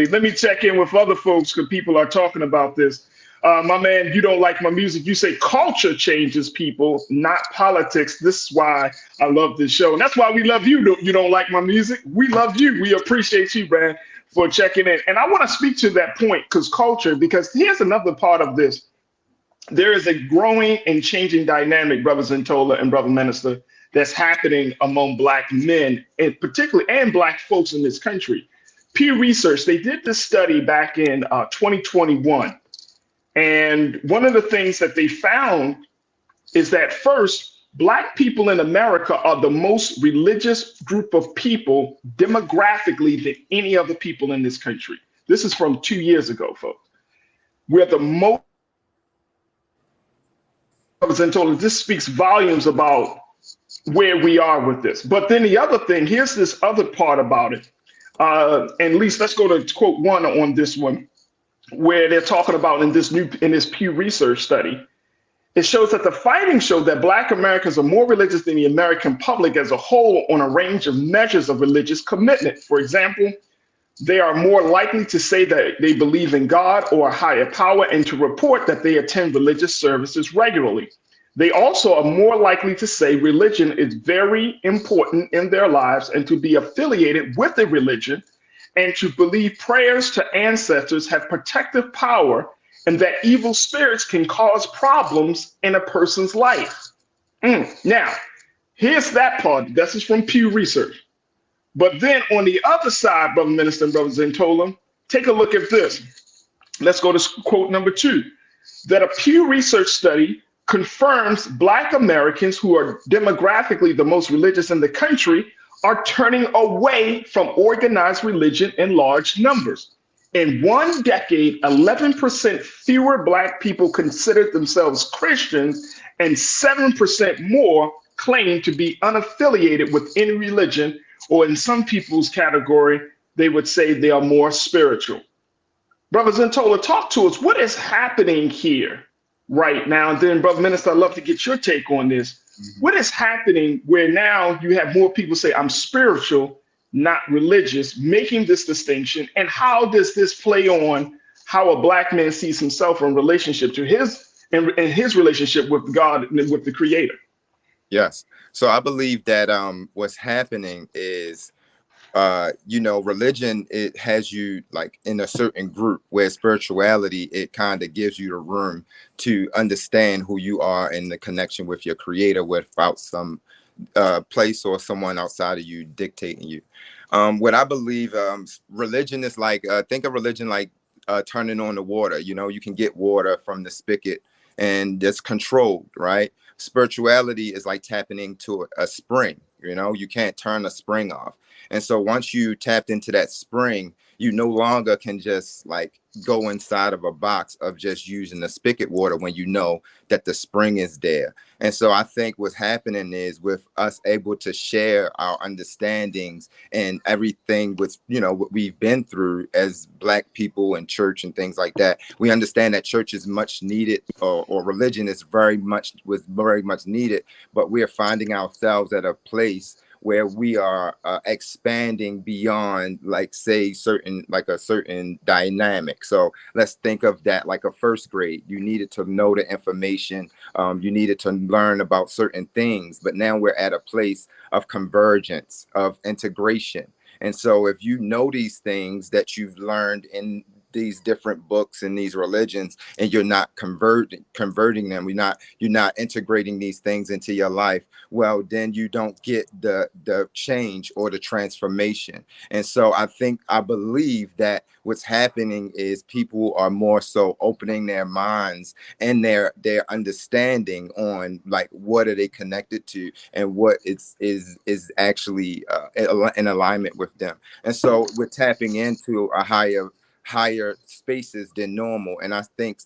Let me check in with other folks because people are talking about this. My man, you don't like my music. You say culture changes people, not politics. This is why I love this show. And that's why we love you. You don't like my music. We love you. We appreciate you, man, for checking in. And I want to speak to that point because here's another part of this. There is a growing and changing dynamic, Brother Zentola and Brother Minister, that's happening among Black men, and particularly and Black folks in this country. Pew Research, they did this study back in 2021. And one of the things that they found is that first, Black people in America are the most religious group of people demographically than any other people in this country. This is from 2 years ago, folks. We're the most, this speaks volumes about where we are with this. But then the other thing, here's this other part about it. And at least let's go to quote one on this one, where they're talking about in this Pew Research study. It shows that the findings show that Black Americans are more religious than the American public as a whole on a range of measures of religious commitment. For example, they are more likely to say that they believe in God or a higher power and to report that they attend religious services regularly. They also are more likely to say religion is very important in their lives and to be affiliated with a religion and to believe prayers to ancestors have protective power and that evil spirits can cause problems in a person's life. Now, here's that part. This is from Pew Research. But then on the other side, Brother Minister and Brother Zentola, take a look at this. Let's go to quote number 2, that a Pew Research study confirms Black Americans, who are demographically the most religious in the country, are turning away from organized religion in large numbers. In 1 decade, 11% fewer Black people considered themselves Christians, and 7% more claim to be unaffiliated with any religion, or in some people's category, they would say they are more spiritual. Brother Zentola, talk to us. What is happening here right now? And then, Brother Minister, I'd love to get your take on this. What is happening where now you have more people say, I'm spiritual, not religious, making this distinction? And how does this play on how a Black man sees himself in relationship to his relationship with God and with the Creator? Yes. So I believe that what's happening is, religion, it has you like in a certain group, where spirituality, it kind of gives you the room to understand who you are and the connection with your Creator without some place or someone outside of you dictating you. What I believe, religion is like, think of religion like turning on the water. You can get water from the spigot and it's controlled, right? Spirituality is like tapping into a spring. You can't turn a spring off. And so once you tapped into that spring, you no longer can just like go inside of a box of just using the spigot water when you know that the spring is there. And so I think what's happening is with us able to share our understandings and everything with, you know, what we've been through as Black people in church and things like that, we understand that church is much needed, or religion is very much needed, but we're finding ourselves at a place where we are expanding beyond, like, say, a certain dynamic. So let's think of that like a first grade. You needed to know the information, you needed to learn about certain things, but now we're at a place of convergence, of integration. And so if you know these things that you've learned in these different books and these religions, and you're not converting them, you're not integrating these things into your life, well, then you don't get the change or the transformation. And so I believe that what's happening is people are more so opening their minds and their understanding on, like, what are they connected to and what is actually in alignment with them. And so we're tapping into a higher spaces than normal. And I think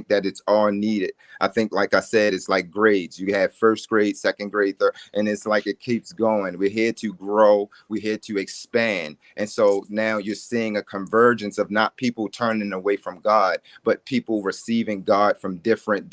that it's all needed. I think, like I said, it's like grades. You have first grade, second grade, third, and it's like it keeps going. We're here to grow. We're here to expand. And so now you're seeing a convergence of not people turning away from God, but people receiving God from different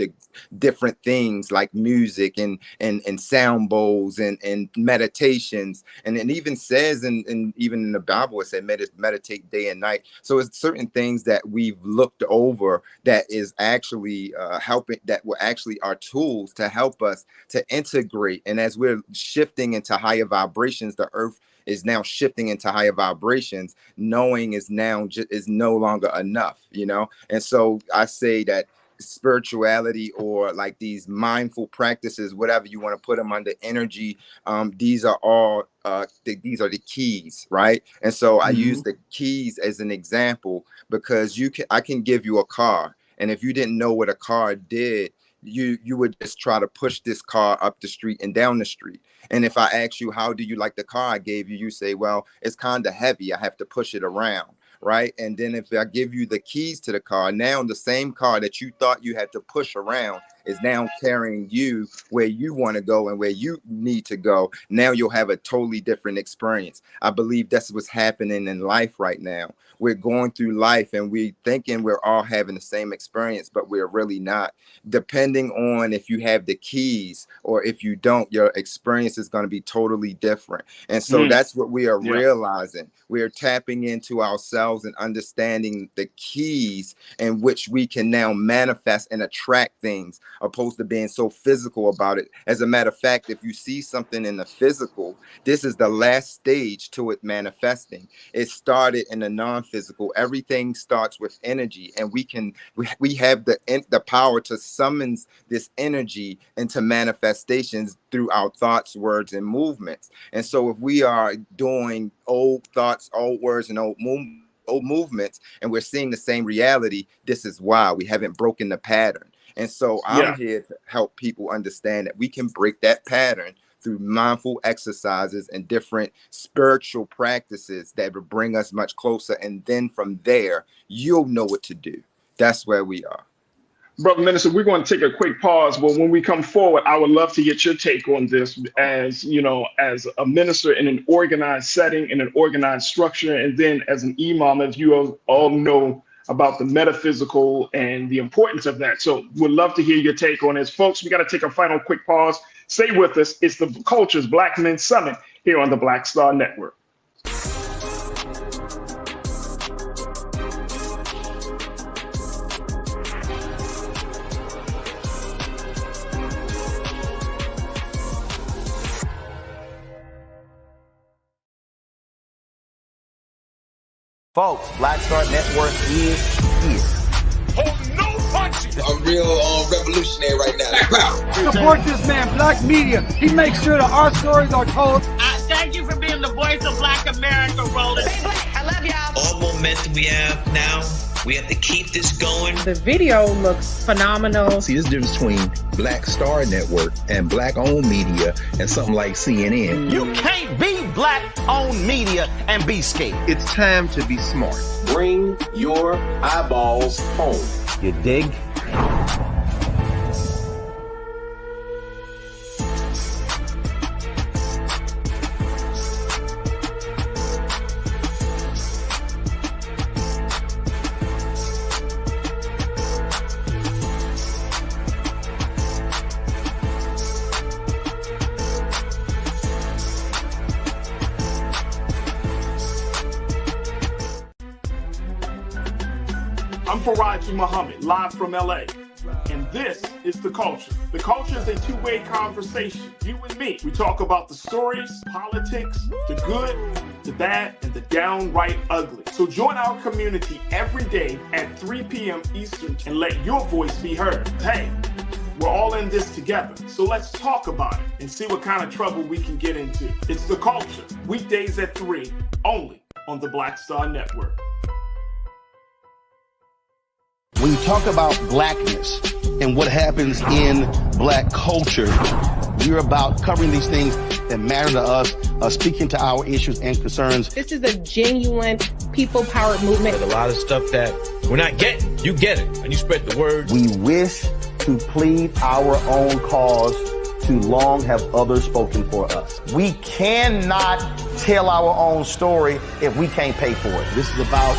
things like music and sound bowls and meditations. And it even says even in the Bible, it said meditate day and night. So it's certain things that we've looked over that is actually helping, that were actually our tools to help us to integrate. And as we're shifting into higher vibrations, the earth is now shifting into higher vibrations. Knowing is now is no longer enough, you know? And so I say that spirituality, or like these mindful practices, whatever you want to put them under, energy, these are all these are the keys, right? And so I use the keys as an example, because I can give you a car, and if you didn't know what a car did, you would just try to push this car up the street and down the street. And if I ask you, how do you like the car I gave you, you say, well, it's kind of heavy, I have to push it around, right? And then if I give you the keys to the car, now the same car that you thought you had to push around is now carrying you where you want to go and where you need to go. Now you'll have a totally different experience. I believe that's what's happening in life right now. We're going through life and we're thinking we're all having the same experience, but we're really not. Depending on if you have the keys or if you don't, your experience is going to be totally different. And so that's what we are realizing. We are tapping into ourselves and understanding the keys in which we can now manifest and attract things, opposed to being so physical about it. As a matter of fact, if you see something in the physical, this is the last stage to it manifesting. It started in the non-physical. Everything starts with energy, and we have the power to summon this energy into manifestations through our thoughts, words, and movements. And so if we are doing old thoughts, old words, and old movements, and we're seeing the same reality, this is why we haven't broken the pattern. And so I'm here to help people understand that we can break that pattern through mindful exercises and different spiritual practices that will bring us much closer. And then from there, you'll know what to do. That's where we are. Brother Minister, we're going to take a quick pause, but when we come forward, I would love to get your take on this, as you know, as a minister in an organized setting, in an organized structure, and then as an imam, as you all know about the metaphysical and the importance of that. So we'd love to hear your take on this. Folks, we got to take a final quick pause. Stay with us. It's the Culture's Black Men Summit here on the Black Star Network. Folks, Black Star Network is here. Oh, no punches! I'm real revolutionary right now. Support this man, Black Media. He makes sure that our stories are told. Thank you for being the voice of Black America, Roland. I love All momentum we have now, we have to keep this going. The video looks phenomenal. See, there's a difference between Black Star Network and Black-owned media and something like CNN. You can't be Black-owned media and be scared. It's time to be smart. Bring your eyeballs home. You dig? I'm Farajii Muhammad, live from LA. And this is The Culture. The Culture is a two-way conversation. You and me. We talk about the stories, politics, the good, the bad, and the downright ugly. So join our community every day at 3 p.m. Eastern and let your voice be heard. Hey, we're all in this together. So let's talk about it and see what kind of trouble we can get into. It's The Culture. Weekdays at 3, only on the Black Star Network. When you talk about blackness and what happens in Black culture, we're about covering these things that matter to us, speaking to our issues and concerns. This is a genuine people-powered movement. A lot of stuff that we're not getting, you get it, and you spread the word. We wish to plead our own cause. Too long have others spoken for us. We cannot tell our own story if we can't pay for it. This is about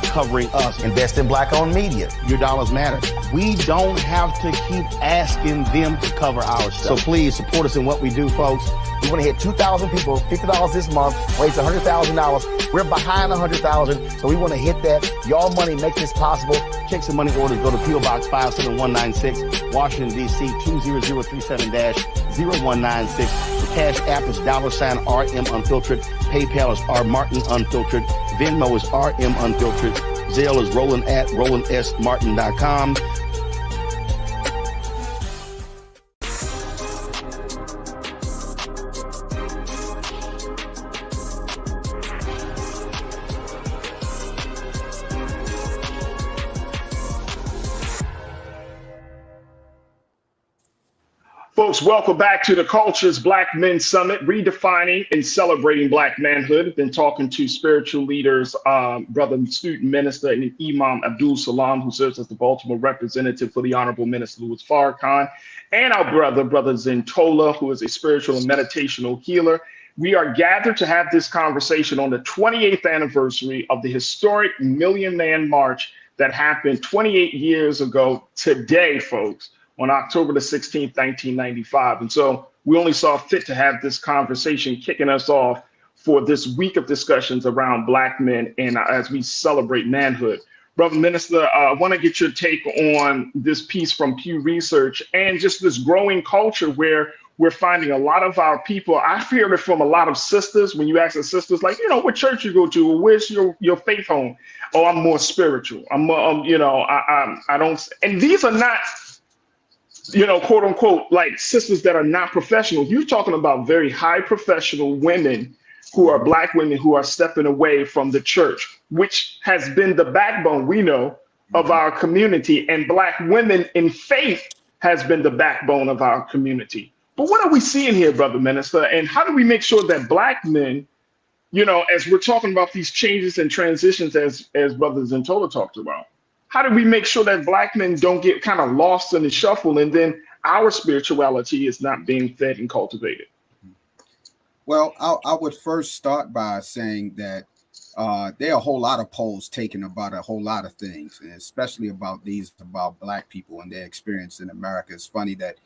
covering us. Invest in Black-owned media. Your dollars matter. We don't have to keep asking them to cover our stuff. So please support us in what we do, folks. We want to hit 2,000 people, $50 this month, raise $100,000. We're behind 100,000, so we want to hit that. Y'all money makes this possible. Check some money orders. Go to P.O. Box 57196, Washington, D.C. 20037-0196. The Cash App is $RM Unfiltered. PayPal is R Martin Unfiltered. Venmo is RM Unfiltered. Zelle is Roland at RolandSMartin.com. Folks, welcome back to the Culture's Black Men Summit, redefining and celebrating Black manhood. Been talking to spiritual leaders, brother student minister and Imam Abdul Salaam, who serves as the Baltimore representative for the Honorable Minister Louis Farrakhan, and our brother Zentola, who is a spiritual and meditational healer. We are gathered to have this conversation on the 28th anniversary of the historic Million Man March that happened 28 years ago today, folks, on October the 16th, 1995. And so we only saw fit to have this conversation kicking us off for this week of discussions around Black men and as we celebrate manhood. Brother Minister, I want to get your take on this piece from Pew Research and just this growing culture where we're finding a lot of our people. I've heard it from a lot of sisters when you ask the sisters, like, you know, what church you go to, or where's your faith home? Oh, I'm more spiritual. I don't, and these are not, quote unquote, like sisters that are not professional. You're talking about very high professional women who are Black women who are stepping away from the church, which has been the backbone, we know, of our community. And Black women in faith has been the backbone of our community. But what are we seeing here, Brother Minister? And how do we make sure that Black men, as we're talking about these changes and transitions, as Brother Zentola talked about, how do we make sure that Black men don't get kind of lost in the shuffle and then our spirituality is not being fed and cultivated? Well, I would first start by saying that there are a whole lot of polls taken about a whole lot of things, and especially about Black people and their experience in America. It's funny that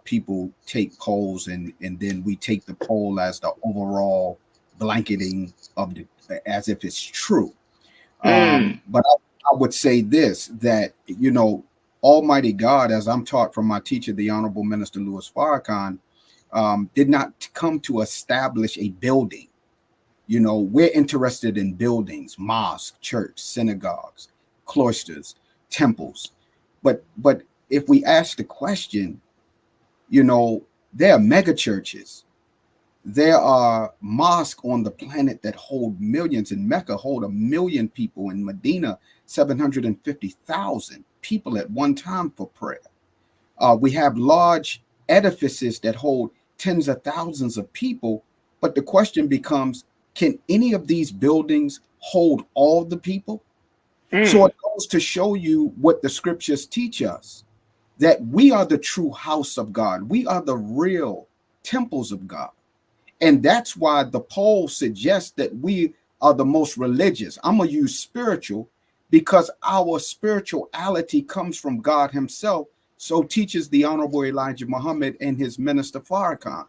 people take polls and then we take the poll as the overall blanketing of as if it's true. But I would say this, that, Almighty God, as I'm taught from my teacher, the Honorable Minister Louis Farrakhan, did not come to establish a building. We're interested in buildings, mosques, church, synagogues, cloisters, temples. But if we ask the question, there are mega churches There are mosques on the planet that hold millions. In Mecca, hold 1 million people. In Medina, 750,000 people at one time for prayer. We have large edifices that hold tens of thousands of people. But the question becomes, can any of these buildings hold all the people? So it goes to show you what the scriptures teach us, that we are the true house of God. We are the real temples of God. And that's why the poll suggests that we are the most religious. I'm going to use spiritual because our spirituality comes from God himself. So teaches the Honorable Elijah Muhammad and his minister Farrakhan.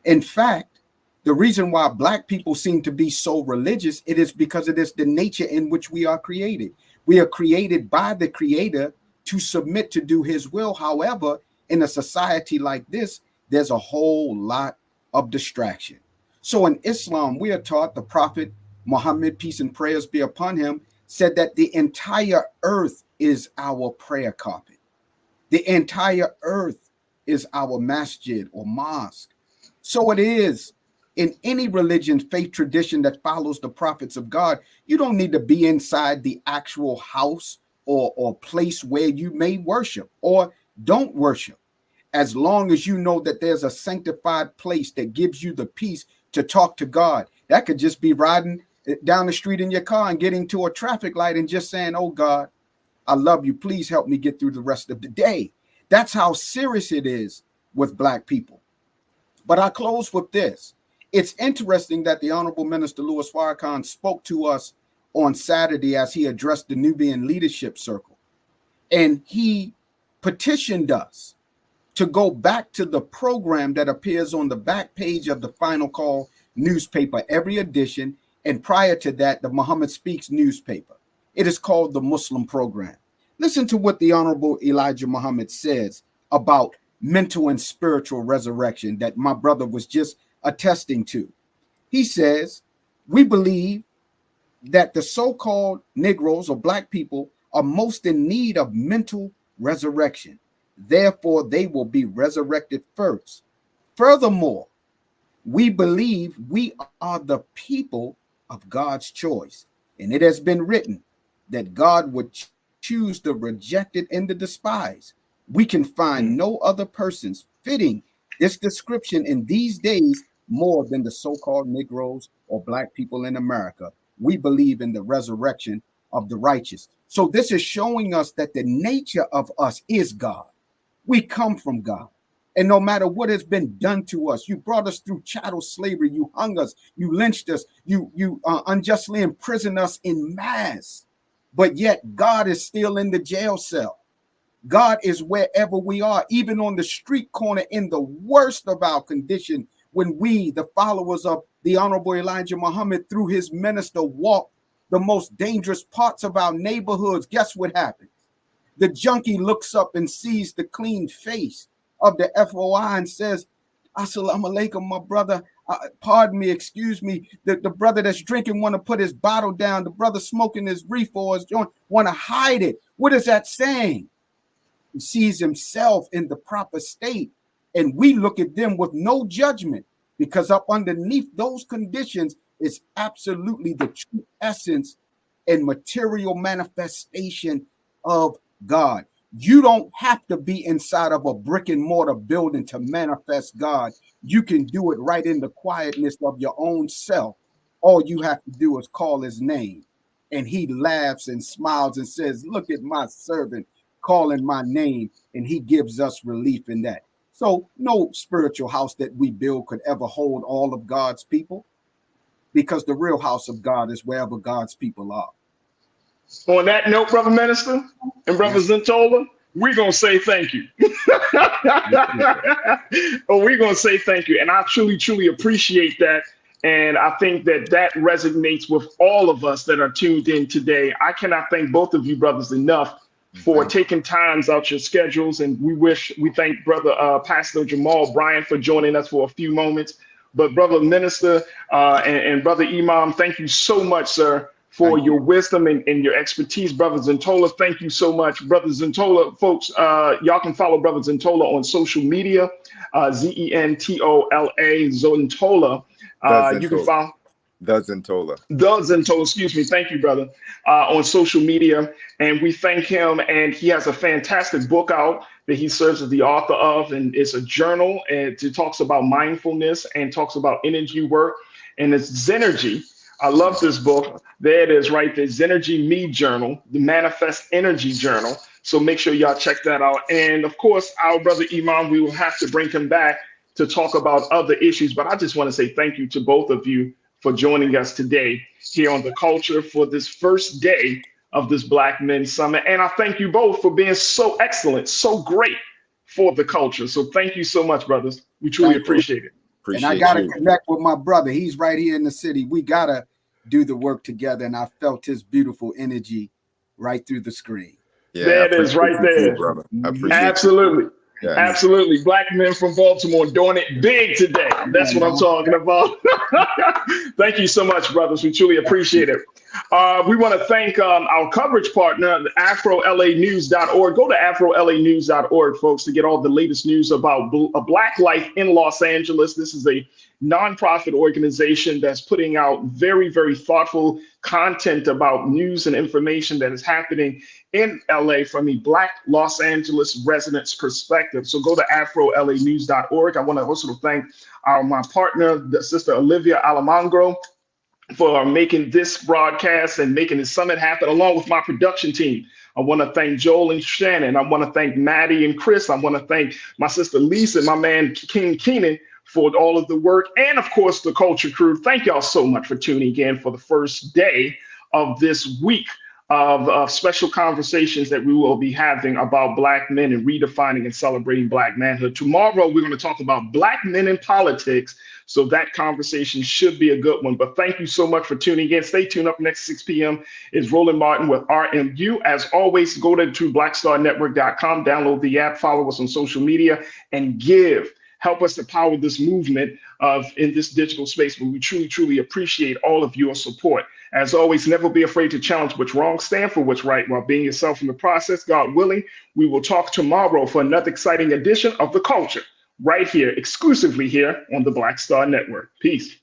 In fact, the reason why Black people seem to be so religious, it is because it is the nature in which we are created. We are created by the Creator to submit to do his will. However, in a society like this, there's a whole lot of distraction. So in Islam, we are taught the Prophet Muhammad, peace and prayers be upon him, said that the entire earth is our prayer carpet. The entire earth is our masjid or mosque. So it is in any religion, faith, tradition that follows the prophets of God. You don't need to be inside the actual house or place where you may worship or don't worship. As long as you know that there's a sanctified place that gives you the peace to talk to God. That could just be riding down the street in your car and getting to a traffic light and just saying, oh God, I love you. Please help me get through the rest of the day. That's how serious it is with Black people. But I close with this. It's interesting that the Honorable Minister Louis Farrakhan spoke to us on Saturday as he addressed the Nubian Leadership Circle. And he petitioned us to go back to the program that appears on the back page of the Final Call newspaper, every edition, and prior to that, the Muhammad Speaks newspaper. It is called the Muslim Program. Listen to what the Honorable Elijah Muhammad says about mental and spiritual resurrection that my brother was just attesting to. He says, we believe that the so-called Negroes or Black people are most in need of mental resurrection. Therefore, they will be resurrected first. Furthermore, we believe we are the people of God's choice. And it has been written that God would choose the rejected and the despised. We can find no other persons fitting this description in these days more than the so-called Negroes or Black people in America. We believe in the resurrection of the righteous. So this is showing us that the nature of us is God. We come from God. And no matter what has been done to us, you brought us through chattel slavery, you hung us, you lynched us, you unjustly imprisoned us in mass. But yet God is still in the jail cell. God is wherever we are, even on the street corner in the worst of our condition. When we, the followers of the Honorable Elijah Muhammad, through his minister, walk the most dangerous parts of our neighborhoods, guess what happens? The junkie looks up and sees the clean face of the FOI and says, Assalamu alaikum, my brother. Pardon me, excuse me. The brother that's drinking want to put his bottle down. The brother smoking his reefer or his joint want to hide it. What is that saying? He sees himself in the proper state. And we look at them with no judgment, because up underneath those conditions is absolutely the true essence and material manifestation of God. You don't have to be inside of a brick and mortar building to manifest God. You can do it right in the quietness of your own self. All you have to do is call his name. And he laughs and smiles and says, look at my servant calling my name. And he gives us relief in that. So no spiritual house that we build could ever hold all of God's people, because the real house of God is wherever God's people are. On that note, Brother Minister and Brother Zentola, we're going to say thank you. We're going to say thank you. And I truly, truly appreciate that. And I think that that resonates with all of us that are tuned in today. I cannot thank both of you brothers enough for taking times out your schedules. And we thank Brother Pastor Jamal Bryant for joining us for a few moments. But Brother Minister and Brother Imam, thank you so much, sir, for your wisdom and your expertise, Brother Zentola. Thank you so much, Brother Zentola. Folks, y'all can follow Brother Zentola on social media, Zentola, Zentola. You can follow Zentola, excuse me. Thank you, brother, on social media. And we thank him. And he has a fantastic book out that he serves as the author of. And it's a journal, and it talks about mindfulness and talks about energy work. And it's Zenergy. I love this book. There it is right there. Zenergy Me Journal, the Manifest Energy Journal. So make sure y'all check that out. And of course, our brother Imam, we will have to bring him back to talk about other issues. But I just want to say thank you to both of you for joining us today here on The Culture for this first day of this Black Men Summit. And I thank you both for being so excellent, so great for The Culture. So thank you so much, brothers. We truly appreciate it. And I got to connect with my brother. He's right here in the city. We got to do the work together. And I felt his beautiful energy right through the screen. Yeah, there it is right there. Brother. I appreciate Absolutely. Yes. Absolutely. Black men from Baltimore doing it big today. That's what I'm talking about. Thank you so much, brothers. We truly appreciate it. We want to thank our coverage partner, AfroLAnews.org. Go to AfroLAnews.org, folks, to get all the latest news about Black life in Los Angeles. This is a nonprofit organization that's putting out very, very thoughtful content about news and information that is happening in LA from a Black Los Angeles resident's perspective. So go to AfroLAnews.org. I want to also thank my partner, Sister Olivia Alamangro, for making this broadcast and making the summit happen, along with my production team. I want to thank Joel and Shannon. I want to thank Maddie and Chris. I want to thank my sister Lisa and my man King Keenan for all of the work. And of course, the Culture Crew. Thank y'all so much for tuning in for the first day of this week of special conversations that we will be having about Black men and redefining and celebrating Black manhood. Tomorrow, we're going to talk about Black men in politics. So that conversation should be a good one. But thank you so much for tuning in. Stay tuned. Up next 6 p.m. is Roland Martin with RMU. As always, go to blackstarnetwork.com, download the app, follow us on social media, and give. Help us to power this movement in this digital space. But we truly, truly appreciate all of your support. As always, never be afraid to challenge what's wrong, stand for what's right while being yourself in the process. God willing, we will talk tomorrow for another exciting edition of The Culture, right here, exclusively here on the Black Star Network. Peace.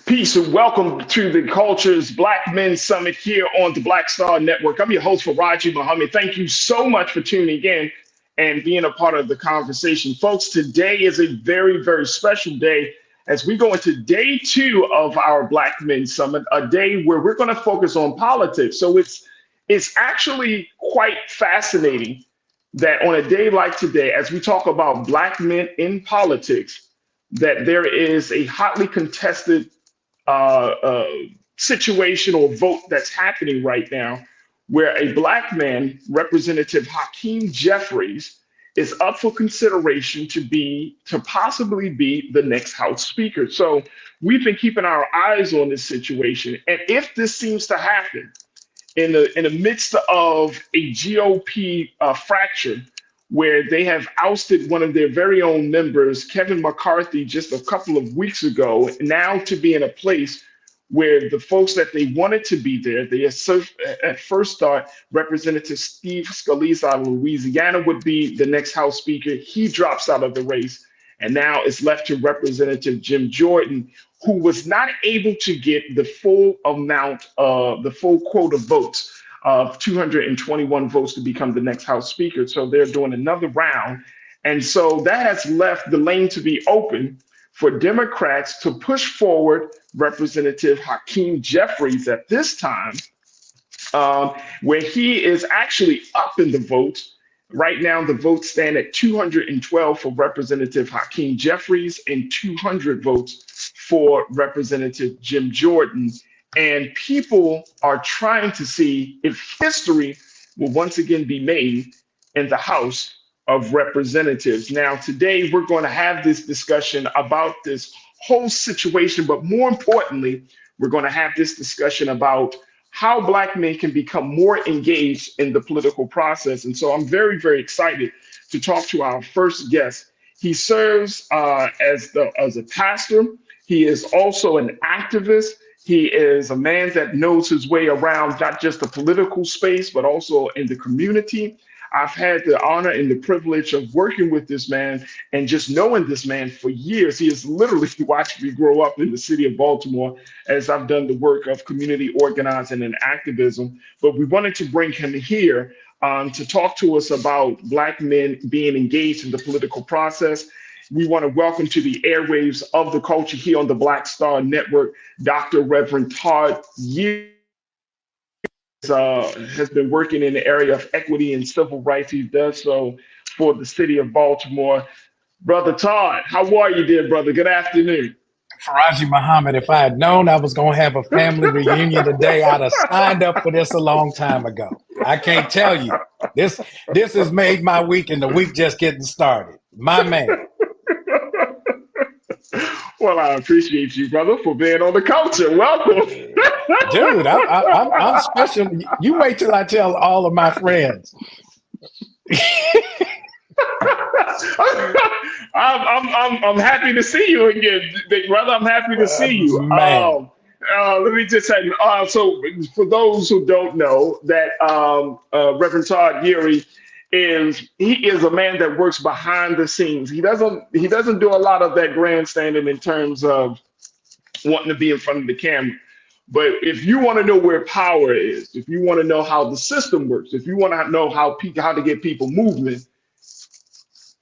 Peace and welcome to the Culture's Black Men Summit here on the Black Star Network. I'm your host, Farajii Muhammad. Thank you so much for tuning in and being a part of the conversation. Folks, today is a very, very special day as we go into day 2 of our Black Men Summit, a day where we're going to focus on politics. So it's actually quite fascinating that on a day like today, as we talk about Black men in politics, that there is a hotly contested situation or vote that's happening right now where a Black man, Representative Hakeem Jeffries, is up for consideration to possibly be the next House Speaker. So we've been keeping our eyes on this situation. And if this seems to happen in the midst of a GOP fracture, where they have ousted one of their very own members, Kevin McCarthy, just a couple of weeks ago, now to be in a place where the folks that they wanted to be there, they at first thought Representative Steve Scalise out of Louisiana would be the next House Speaker. He drops out of the race, and now it's left to Representative Jim Jordan, who was not able to get the full amount of the full quota votes of 221 votes to become the next House Speaker. So they're doing another round. And so that has left the lane to be open for Democrats to push forward Representative Hakeem Jeffries at this time, where he is actually up in the votes. Right now, the votes stand at 212 for Representative Hakeem Jeffries and 200 votes for Representative Jim Jordan. And people are trying to see if history will once again be made in the House of Representatives. Now, today, we're going to have this discussion about this whole situation, but more importantly, we're going to have this discussion about how Black men can become more engaged in the political process. And so I'm very, very excited to talk to our first guest. He serves as a pastor. He is also an activist. He is a man that knows his way around not just the political space, but also in the community. I've had the honor and the privilege of working with this man and just knowing this man for years. He has literally watched me grow up in the city of Baltimore as I've done the work of community organizing and activism. But we wanted to bring him here to talk to us about Black men being engaged in the political process. We want to welcome to the airwaves of the culture here on the Black Star Network, Dr. Reverend Todd Yeary. Has been working in the area of equity and civil rights. He does so for the city of Baltimore. Brother Todd, how are you, dear brother? Good afternoon. Farajii Muhammad, if I had known I was going to have a family reunion today, I'd have signed up for this a long time ago. I can't tell you. This has made my week and the week just getting started. My man. Well, I appreciate you, brother, for being on the culture. Welcome. Dude, I'm special. You wait till I tell all of my friends. I'm happy to see you again, big brother. I'm happy to see you. Let me just say, so for those who don't know, that Reverend Todd Yeary is a man that works behind the scenes. He doesn't do a lot of that grandstanding in terms of wanting to be in front of the camera. But if you want to know where power is, if you want to know how the system works, if you want to know how to get people moving,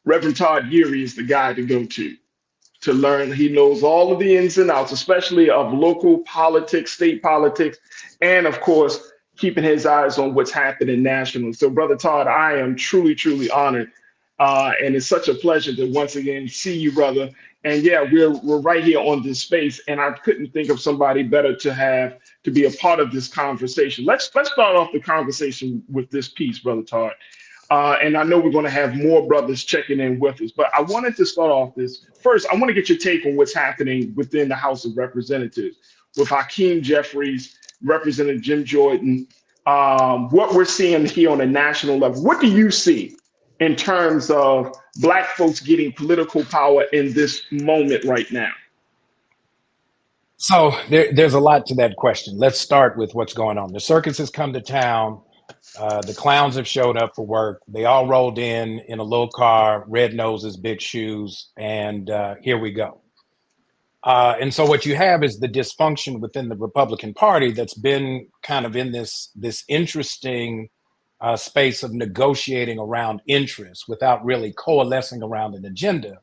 Reverend Todd Yeary is the guy to go to learn. He knows all of the ins and outs, especially of local politics, state politics, and of course, keeping his eyes on what's happening nationally. So, Brother Todd, I am truly, truly honored. And it's such a pleasure to once again see you, brother. And yeah, we're right here on this space, and I couldn't think of somebody better to be a part of this conversation. Let's start off the conversation with this piece, Brother Todd. And I know we're going to have more brothers checking in with us, but I wanted to start off this. First, I want to get your take on what's happening within the House of Representatives with Hakeem Jeffries, Representative Jim Jordan, what we're seeing here on a national level. What do you see in terms of Black folks getting political power in this moment right now? So there's a lot to that question. Let's start with what's going on. The circus has come to town. The clowns have showed up for work. They all rolled in a little car, red noses, big shoes, and here we go. And so what you have is the dysfunction within the Republican Party that's been kind of in this interesting space of negotiating around interests without really coalescing around an agenda.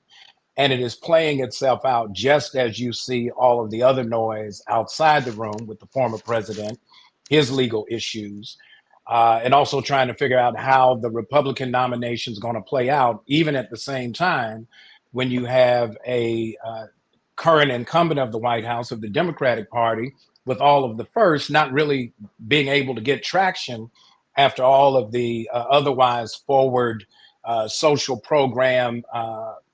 And it is playing itself out just as you see all of the other noise outside the room with the former president, his legal issues, and also trying to figure out how the Republican nomination is going to play out, even at the same time when you have a current incumbent of the White House of the Democratic Party with all of the first not really being able to get traction after all of the otherwise forward social program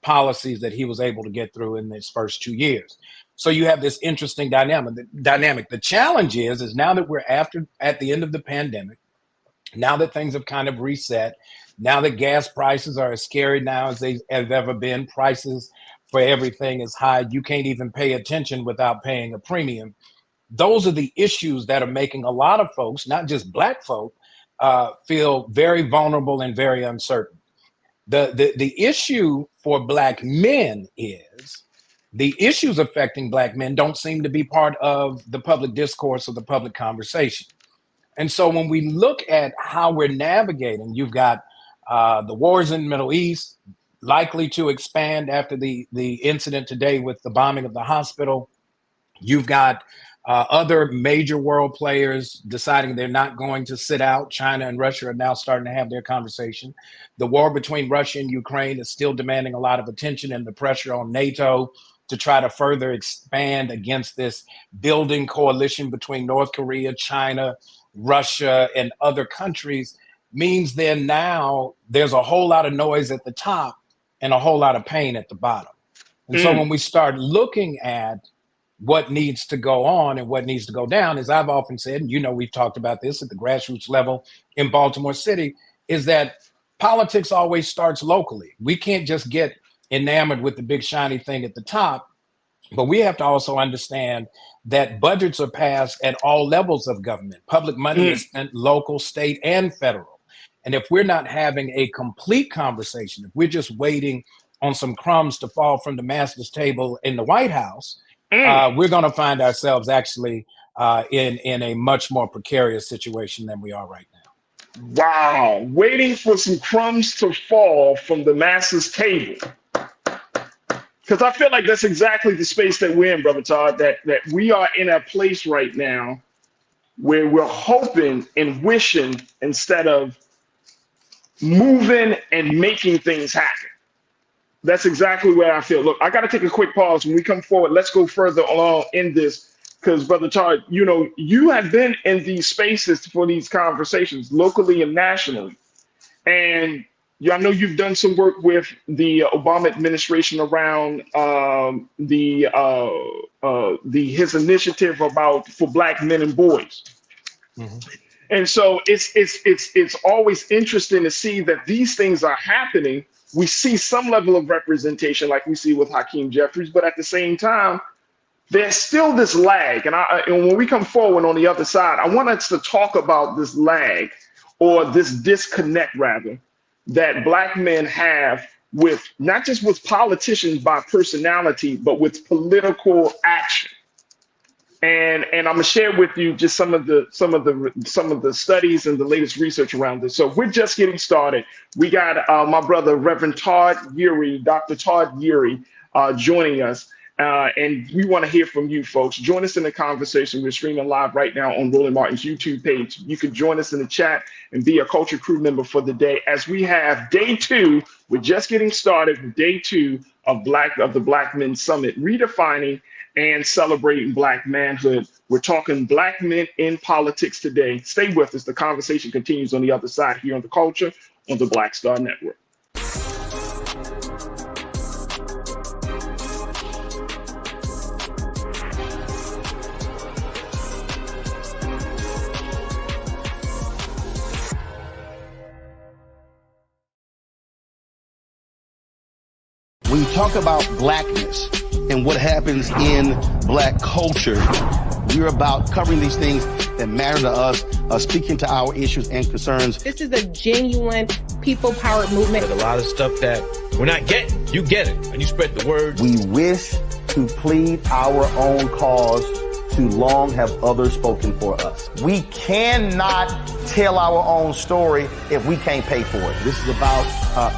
policies that he was able to get through in his first 2 years. So you have this interesting dynamic. The challenge is now that we're at the end of the pandemic, now that things have kind of reset, now that gas prices are as scary now as they have ever been, prices for everything is high, you can't even pay attention without paying a premium. Those are the issues that are making a lot of folks, not just Black folk, feel very vulnerable and very uncertain. The issue for Black men is the issues affecting Black men don't seem to be part of the public discourse or the public conversation. And so when we look at how we're navigating, you've got the wars in the Middle East, likely to expand after the incident today with the bombing of the hospital. You've got other major world players deciding they're not going to sit out. China and Russia are now starting to have their conversation. The war between Russia and Ukraine is still demanding a lot of attention, and the pressure on NATO to try to further expand against this building coalition between North Korea, China, Russia, and other countries means then now there's a whole lot of noise at the top and a whole lot of pain at the bottom. And so when we start looking at what needs to go on and what needs to go down, as I've often said, and you know we've talked about this at the grassroots level in Baltimore City, is that politics always starts locally. We can't just get enamored with the big shiny thing at the top, but we have to also understand that budgets are passed at all levels of government. Public money is spent local, state, and federal. And if we're not having a complete conversation, if we're just waiting on some crumbs to fall from the master's table in the White House, we're going to find ourselves actually in a much more precarious situation than we are right now. Wow. Waiting for some crumbs to fall from the master's table. Because I feel like that's exactly the space that we're in, Brother Todd, that we are in a place right now where we're hoping and wishing instead of moving and making things happen. That's exactly where I feel. Look, I got to take a quick pause. When we come forward, let's go further along in this, because Brother Todd, you know, you have been in these spaces for these conversations locally and nationally. And I know you've done some work with the Obama administration around his initiative for Black men and boys. And so it's always interesting to see that these things are happening. We see some level of representation like we see with Hakeem Jeffries, but at the same time, there's still this lag. And when we come forward on the other side, I want us to talk about this lag, or this disconnect rather, that Black men have with not just with politicians by personality, but with political action. And I'm gonna share with you just some of the studies and the latest research around this. So we're just getting started. We got my brother Reverend Todd Yeary, Dr. Todd Yeary, joining us, and we want to hear from you folks. Join us in the conversation. We're streaming live right now on Roland Martin's YouTube page. You can join us in the chat and be a Culture Crew member for the day, as we have day 2. We're just getting started with day 2 of the Black Men Summit, redefining and celebrating Black manhood. We're talking Black men in politics today. Stay with us. The conversation continues on the other side here on The Culture on the Black Star Network. When you talk about blackness and what happens in Black culture, we're about covering these things that matter to us, speaking to our issues and concerns. This is a genuine people-powered movement. There's a lot of stuff that we're not getting. You get it, and you spread the word. We wish to plead our own cause. Too long have others spoken for us. We cannot tell our own story if we can't pay for it. This is about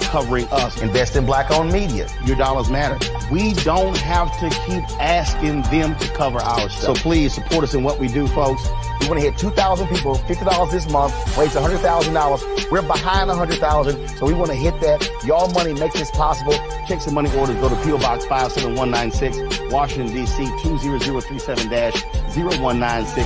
covering us. Invest in Black-owned media. Your dollars matter. We don't have to keep asking them to cover our stuff. So please support us in what we do, folks. We want to hit 2,000 people, $50 this month, raise $100,000. We're behind 100,000, so we want to hit that. Y'all money makes this possible. Check some money orders. Go to P.O. Box 57196, Washington, D.C. 20037-0196. The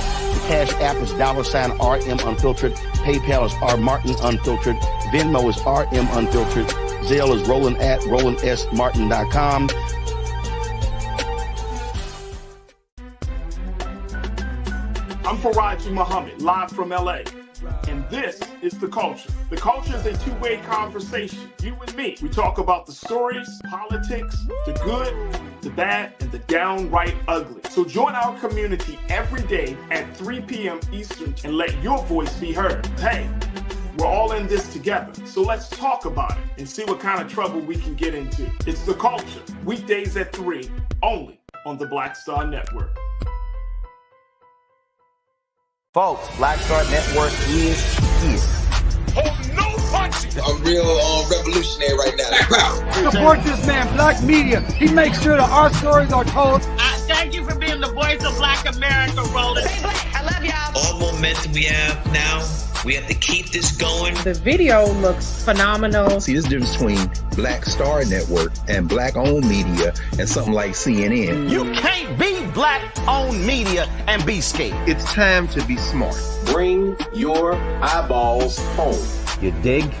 Cash App is $RM Unfiltered. PayPal is R Martin Unfiltered. Venmo is RM Unfiltered. Zelle is Roland at RolandSMartin.com. I'm Farajii Muhammad, live from LA. And this is The Culture. The Culture is a two-way conversation. You and me. We talk about the stories, politics, the good, the bad, and the downright ugly. So join our community every day at 3 p.m. Eastern and let your voice be heard. Hey, we're all in this together. So let's talk about it and see what kind of trouble we can get into. It's The Culture, weekdays at 3, only on the Black Star Network. Folks, Black Star Network is here. Oh, no punching! I'm real revolutionary right now. support this man, Black Media. He makes sure that our stories are told. Thank you for being the voice of Black America, Roland. Stay black. I love y'all. All momentum we have now, we have to keep this going. The video looks phenomenal. See, this difference between Black Star Network and Black-owned media and something like CNN. You can't be Black-owned media and be scared. It's time to be smart. Bring your eyeballs home. You dig?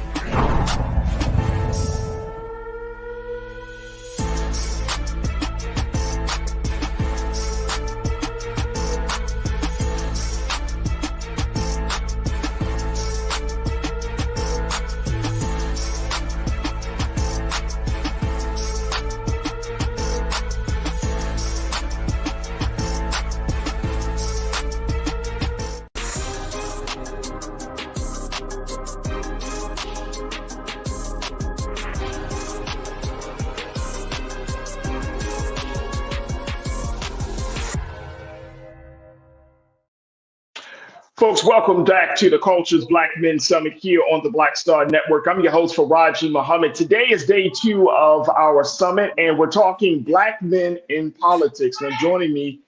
Folks, welcome back to the Culture's Black Men Summit here on the Black Star Network. I'm your host, Farajii Muhammad. Today is day 2 of our summit, and we're talking Black men in politics. Now, joining me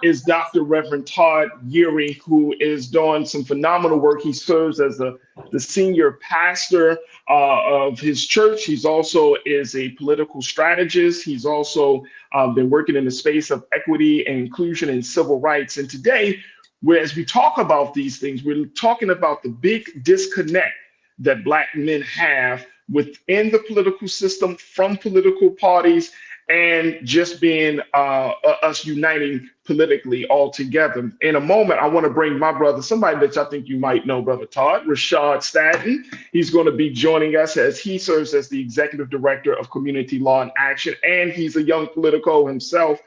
is Dr. Reverend Todd Yeary, who is doing some phenomenal work. He serves as the senior pastor of his church. He's also is a political strategist. He's also been working in the space of equity and inclusion and civil rights. And today, as we talk about these things, we're talking about the big disconnect that Black men have within the political system, from political parties, and just being us uniting politically all together. In a moment, I want to bring my brother, somebody that I think you might know, Brother Todd, Rashad Staton. He's going to be joining us as he serves as the Executive Director of Community Law and Action, and he's a young politico himself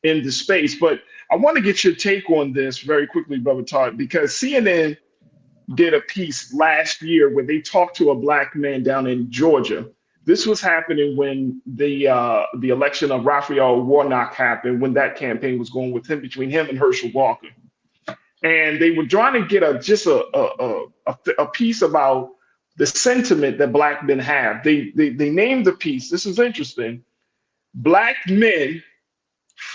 in the space. But I want to get your take on this very quickly, Brother Todd, because CNN did a piece last year where they talked to a Black man down in Georgia. This was happening when the election of Raphael Warnock happened, when that campaign was going with him, between him and Herschel Walker. And they were trying to get a piece about the sentiment that Black men have. They named the piece, this is interesting, Black men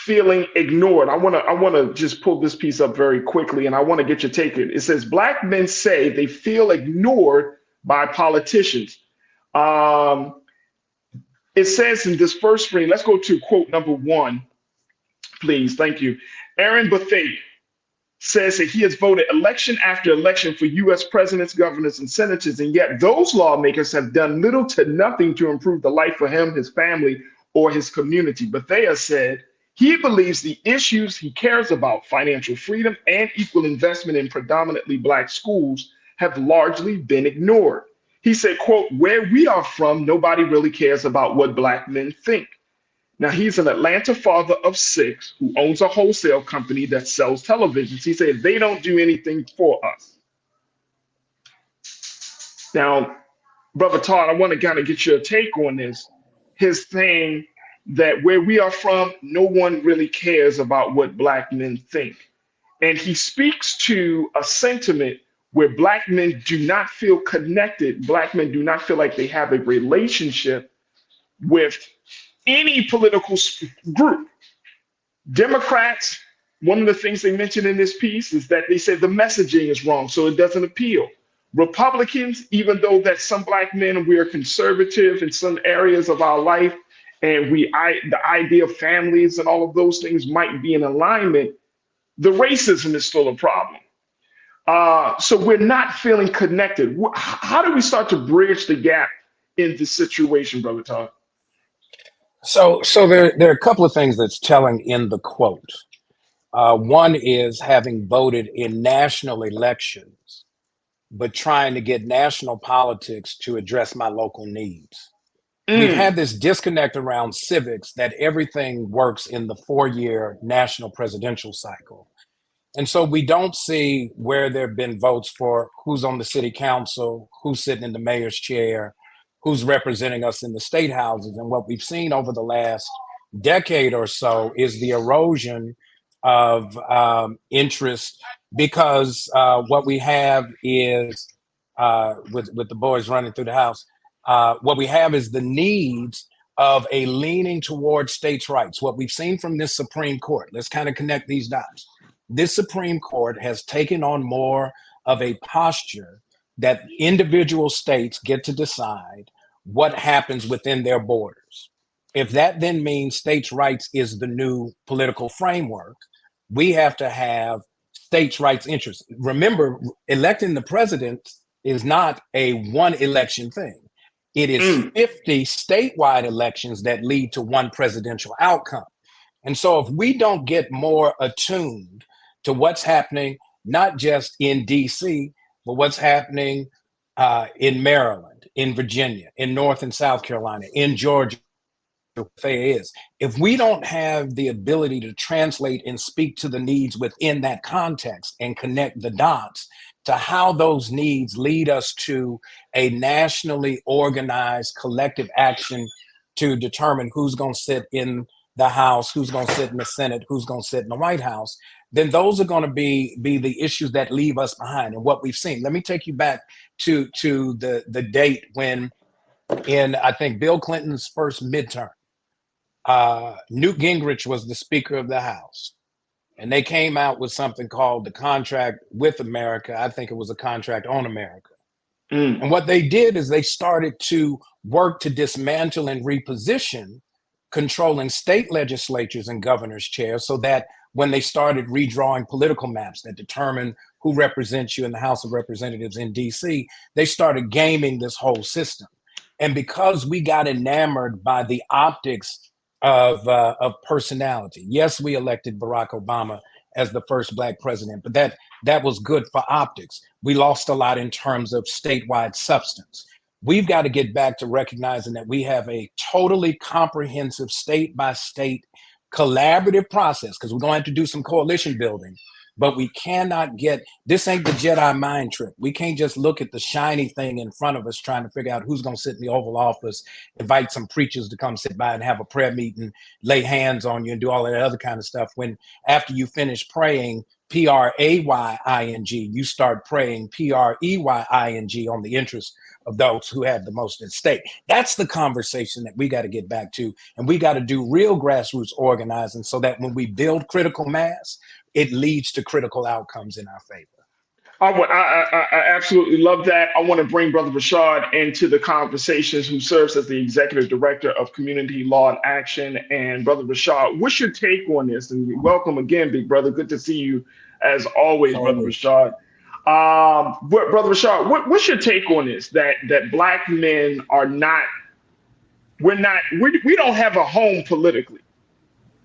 feeling ignored. I want to just pull this piece up very quickly, and I want to get your take on it. It says, Black men say they feel ignored by politicians. It says in this first screen, let's go to quote number 1, please. Thank you. Aaron Bethea says that he has voted election after election for U.S. presidents, governors, and senators, and yet those lawmakers have done little to nothing to improve the life for him, his family, or his community. Bethea said he believes the issues he cares about, financial freedom and equal investment in predominantly Black schools, have largely been ignored. He said, quote, where we are from, nobody really cares about what Black men think. Now, he's an Atlanta father of 6 who owns a wholesale company that sells televisions. He said, they don't do anything for us. Now, Brother Todd, I want to kind of get your take on this. His thing that where we are from, no one really cares about what Black men think. And he speaks to a sentiment where Black men do not feel connected. Black men do not feel like they have a relationship with any political group. Democrats, one of the things they mentioned in this piece is that they said the messaging is wrong, so it doesn't appeal. Republicans, even though that some Black men, we are conservative in some areas of our life, and the idea of families and all of those things might be in alignment, the racism is still a problem. So we're not feeling connected. How do we start to bridge the gap in this situation, Brother Todd? So there are a couple of things that's telling in the quote. One is having voted in national elections, but trying to get national politics to address my local needs. We've had this disconnect around civics that everything works in the 4-year national presidential cycle. And so we don't see where there have been votes for who's on the city council, who's sitting in the mayor's chair, who's representing us in the state houses. And what we've seen over the last decade or so is the erosion of interest, because what we have is, with the boys running through the house, What we have is the needs of a leaning towards states' rights. What we've seen from this Supreme Court, let's kind of connect these dots. This Supreme Court has taken on more of a posture that individual states get to decide what happens within their borders. If that then means states' rights is the new political framework, we have to have states' rights interests. Remember, electing the president is not a one election thing. It is 50 statewide elections that lead to one presidential outcome. And so if we don't get more attuned to what's happening, not just in DC, but what's happening in Maryland, in Virginia, in North and South Carolina, in Georgia, if we don't have the ability to translate and speak to the needs within that context and connect the dots to how those needs lead us to a nationally organized collective action to determine who's going to sit in the House, who's going to sit in the Senate, who's going to sit in the White House, then those are going to be the issues that leave us behind and what we've seen. Let me take you back to the date when, in I think Bill Clinton's first midterm, Newt Gingrich was the Speaker of the House. And they came out with something called the Contract with America. I think it was a Contract on America. And what they did is they started to work to dismantle and reposition controlling state legislatures and governors' chairs, so that when they started redrawing political maps that determine who represents you in the House of Representatives in DC, they started gaming this whole system. And because we got enamored by the optics of personality, yes, we elected Barack Obama as the first Black president, but that was good for optics. We lost a lot in terms of statewide substance. We've got to get back to recognizing that we have a totally comprehensive state by state collaborative process, because we're going to have to do some coalition building, but we cannot this ain't the Jedi mind trick. We can't just look at the shiny thing in front of us trying to figure out who's going to sit in the Oval Office, invite some preachers to come sit by and have a prayer meeting, lay hands on you and do all that other kind of stuff. When after you finish praying PRAYING, you start praying PREYING on the interest of those who have the most at stake. That's the conversation that we got to get back to. And we got to do real grassroots organizing so that when we build critical mass, it leads to critical outcomes in our favor. I absolutely love that. I want to bring Brother Rashad into the conversations, who serves as the Executive Director of Community Law and Action. And Brother Rashad, what's your take on this? And welcome again, big brother. Good to see you as always, Brother Rashad. Brother Rashad, what's your take on this? That Black men are not, we don't have a home politically.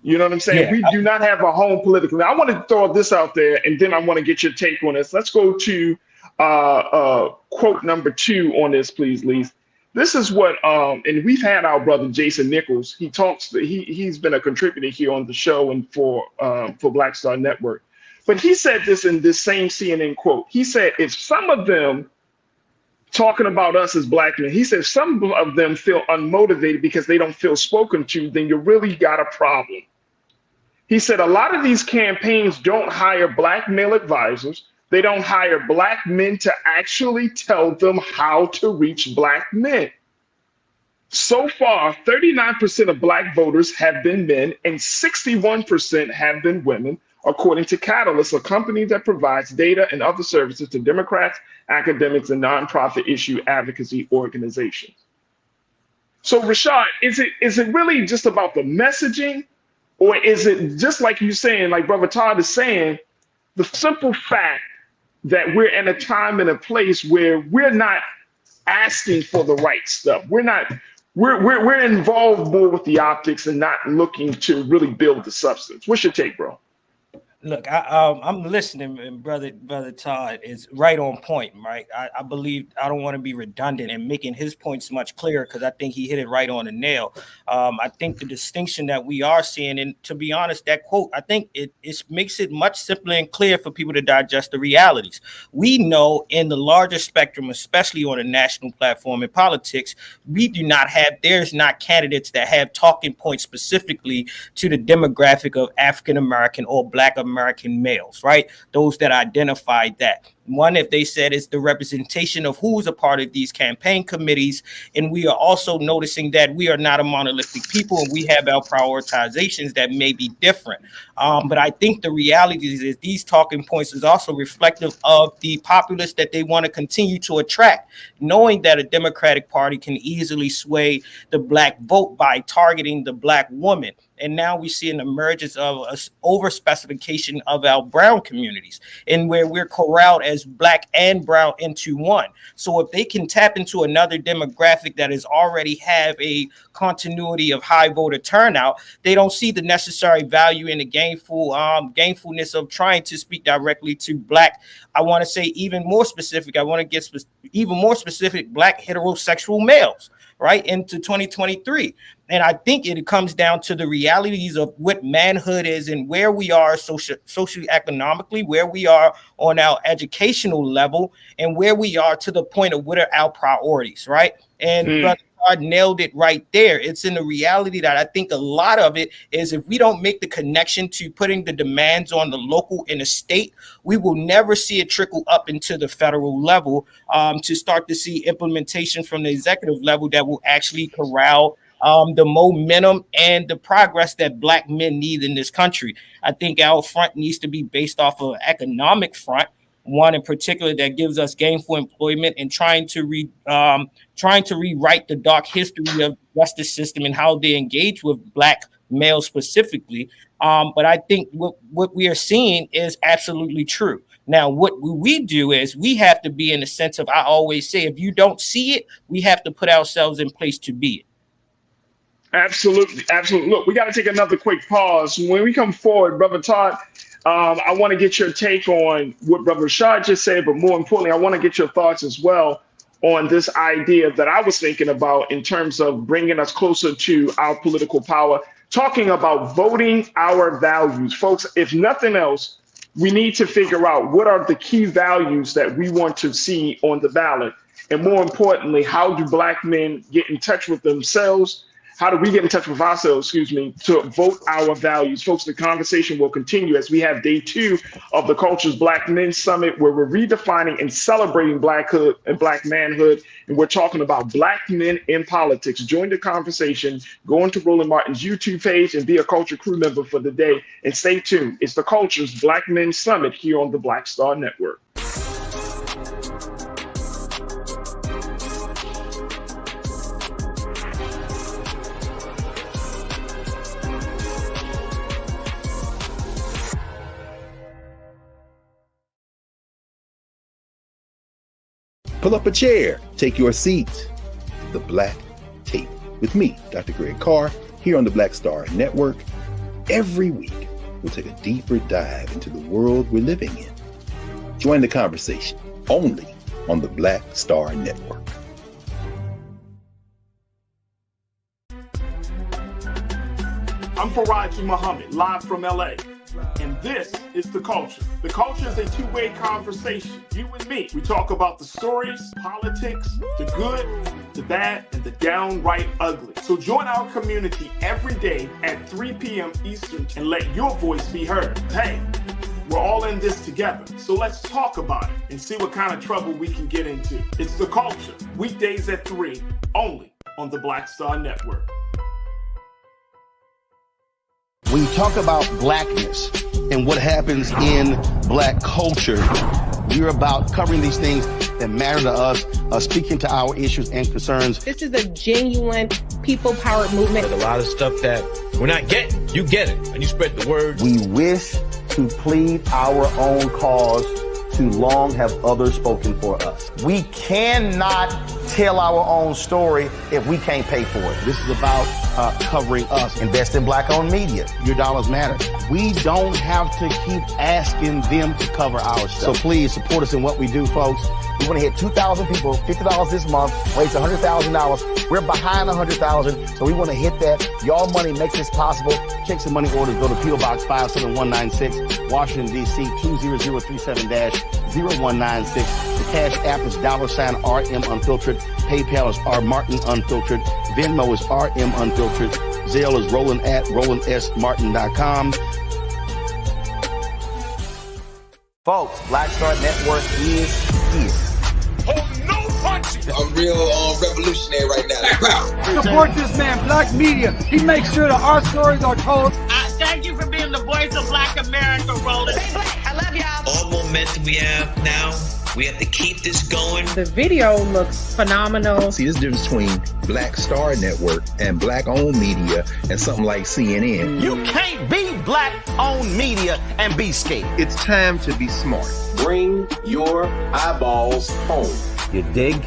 You know what I'm saying? Yeah. We do not have a home politically. Now, I want to throw this out there, and then I want to get your take on this. Let's go to quote number 2 on this, please, Lise. This is what, and we've had our brother Jason Nichols. He talks. He's been a contributor here on the show and for Black Star Network. But he said this in this same CNN quote. He said, if some of them, talking about us as Black men, he said, some of them feel unmotivated because they don't feel spoken to, then you really got a problem. He said, a lot of these campaigns don't hire Black male advisors. They don't hire Black men to actually tell them how to reach Black men. So far, 39% of Black voters have been men and 61% have been women, according to Catalyst, a company that provides data and other services to Democrats, academics, and nonprofit issue advocacy organizations. So Rashad, is it really just about the messaging, or is it just like you're saying, like Brother Todd is saying, the simple fact that we're in a time and a place where we're not asking for the right stuff? We're involved more with the optics and not looking to really build the substance. What's your take, bro? Look, I'm listening, and brother Todd is right on point, right? I believe, I don't want to be redundant and making his points much clearer, because I think he hit it right on the nail. I think the distinction that we are seeing, and to be honest, that quote, I think it makes it much simpler and clear for people to digest the realities. We know in the larger spectrum, especially on a national platform in politics, there's not candidates that have talking points specifically to the demographic of African American or Black American males, right? Those that identify that. One, if they said it's the representation of who's a part of these campaign committees. And we are also noticing that we are not a monolithic people and we have our prioritizations that may be different. But I think the reality is these talking points is also reflective of the populace that they want to continue to attract, knowing that a Democratic Party can easily sway the Black vote by targeting the Black woman. And now we see an emergence of an over-specification of our brown communities, and where we're corralled as Black and brown into one. So if they can tap into another demographic that is already have a continuity of high voter turnout, they don't see the necessary value in the gainfulness of trying to speak directly to Black. I want to say even more specific. I want to get even more specific, Black heterosexual males, right, into 2023. And I think it comes down to the realities of what manhood is and where we are socially, economically, where we are on our educational level, and where we are to the point of what are our priorities, right? And Brother Todd nailed it right there. It's in the reality that I think a lot of it is if we don't make the connection to putting the demands on the local and the state, we will never see it trickle up into the federal level to start to see implementation from the executive level that will actually corral the momentum and the progress that Black men need in this country. I think our front needs to be based off of an economic front, one in particular that gives us gainful employment and trying to rewrite the dark history of the justice system and how they engage with Black males specifically. But I think what we are seeing is absolutely true. Now, what we do is we have to be in the sense of, I always say, if you don't see it, we have to put ourselves in place to be it. Absolutely. Absolutely. Look, we got to take another quick pause. When we come forward, Brother Todd, I want to get your take on what Brother Rashad just said, but more importantly, I want to get your thoughts as well on this idea that I was thinking about in terms of bringing us closer to our political power, talking about voting our values. Folks, if nothing else, we need to figure out what are the key values that we want to see on the ballot. And more importantly, how do Black men get in touch with themselves? How do we get in touch with ourselves, to vote our values? Folks, the conversation will continue as we have day 2 of the Culture's Black Men Summit, where we're redefining and celebrating Blackhood and Black manhood. And we're talking about Black men in politics. Join the conversation, go into Roland Martin's YouTube page and be a Culture crew member for the day. And stay tuned. It's the Culture's Black Men Summit here on the Black Star Network. Pull up a chair, take your seat. The Black Tape with me, Dr. Greg Carr, here on the Black Star Network. Every week, we'll take a deeper dive into the world we're living in. Join the conversation only on the Black Star Network. I'm Farajii Muhammad, live from LA. And this is The Culture. The Culture is a two-way conversation. You and me. We talk about the stories, politics, the good, the bad, and the downright ugly. So join our community every day at 3 p.m. Eastern and let your voice be heard. Hey, we're all in this together. So let's talk about it and see what kind of trouble we can get into. It's The Culture. Weekdays at 3, only on the Black Star Network. When you talk about blackness and what happens in Black culture, we're about covering these things that matter to us, speaking to our issues and concerns. This is a genuine people-powered movement. There's a lot of stuff that we're not getting. You get it, and you spread the word. We wish to plead our own cause. Too long have others spoken for us. We cannot tell our own story if we can't pay for it. This is about covering us. Invest in Black-owned media. Your dollars matter. We don't have to keep asking them to cover our stuff. So please support us in what we do, folks. We want to hit 2,000 people, $50 this month, raise $100,000. We're behind 100,000, so we want to hit that. Y'all money makes this possible. Check some money orders. Go to P.O. Box 57196, Washington, D.C. 20037-0196. The Cash App is $RM Unfiltered. PayPal is R Martin Unfiltered. Venmo is RM Unfiltered. Zelle is Roland at RolandSMartin.com. Folks, Black Star Network is here. I'm real revolutionary right now. Support this man, Black Media. He makes sure that our stories are told. Thank you for being the voice of Black America, Roland. Stay black. I love y'all. All momentum we have now, we have to keep this going. The video looks phenomenal. See, there's a difference between Black Star Network and Black-owned media and something like CNN. You can't be Black-owned media and be scared. It's time to be smart. Bring your eyeballs home. You dig?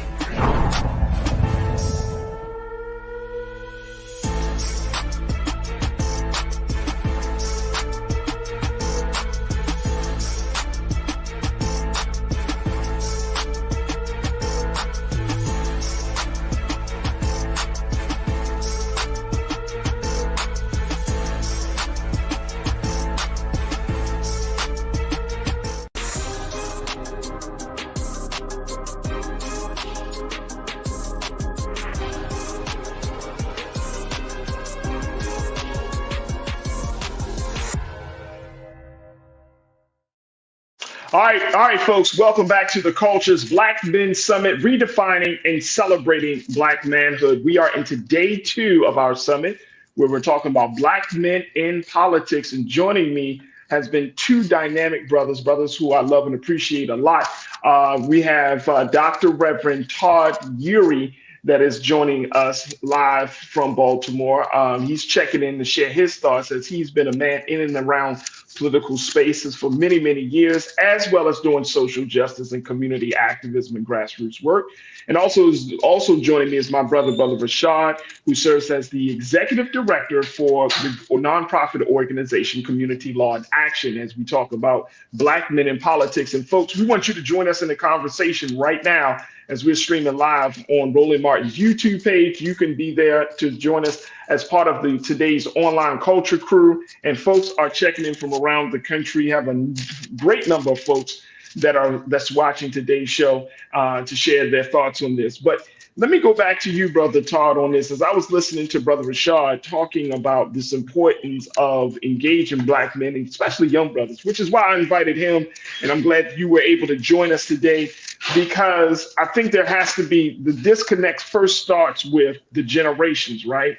All right, folks, welcome back to the Culture's Black Men Summit, redefining and celebrating Black manhood. We are into day 2 of our summit, where we're talking about Black men in politics. And joining me has been 2 dynamic brothers who I love and appreciate a lot. We have Dr. Reverend Todd Yeary that is joining us live from Baltimore. He's checking in to share his thoughts, as he's been a man in and around political spaces for many, many years, as well as doing social justice and community activism and grassroots work. And also joining me is my brother Rashad, who serves as the executive director for the nonprofit organization Community Law in Action, as we talk about Black men in politics. And folks, we want you to join us in the conversation right now as we're streaming live on Roland Martin's YouTube page. You can be there to join us as part of today's online culture crew. And folks are checking in from around the country. Have a great number of folks that's watching today's show to share their thoughts on this. But let me go back to you, Brother Todd, on this. As I was listening to Brother Rashad talking about this importance of engaging Black men, especially young brothers, which is why I invited him. And I'm glad you were able to join us today, because I think there has to be, the disconnect first starts with the generations, right?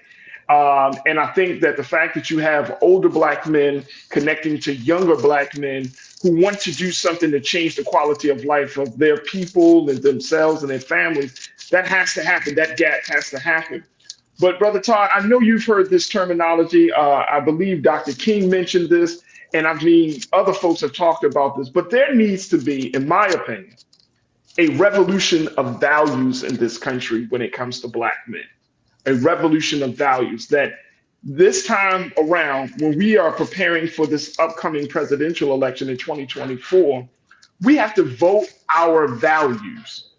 And I think that the fact that you have older Black men connecting to younger Black men who want to do something to change the quality of life of their people and themselves and their families, that has to happen. That gap has to happen. But Brother Todd, I know you've heard this terminology. I believe Dr. King mentioned this, and I mean, other folks have talked about this, but there needs to be, in my opinion, a revolution of values in this country when it comes to Black men. A revolution of values that this time around, when we are preparing for this upcoming presidential election in 2024, we have to vote our values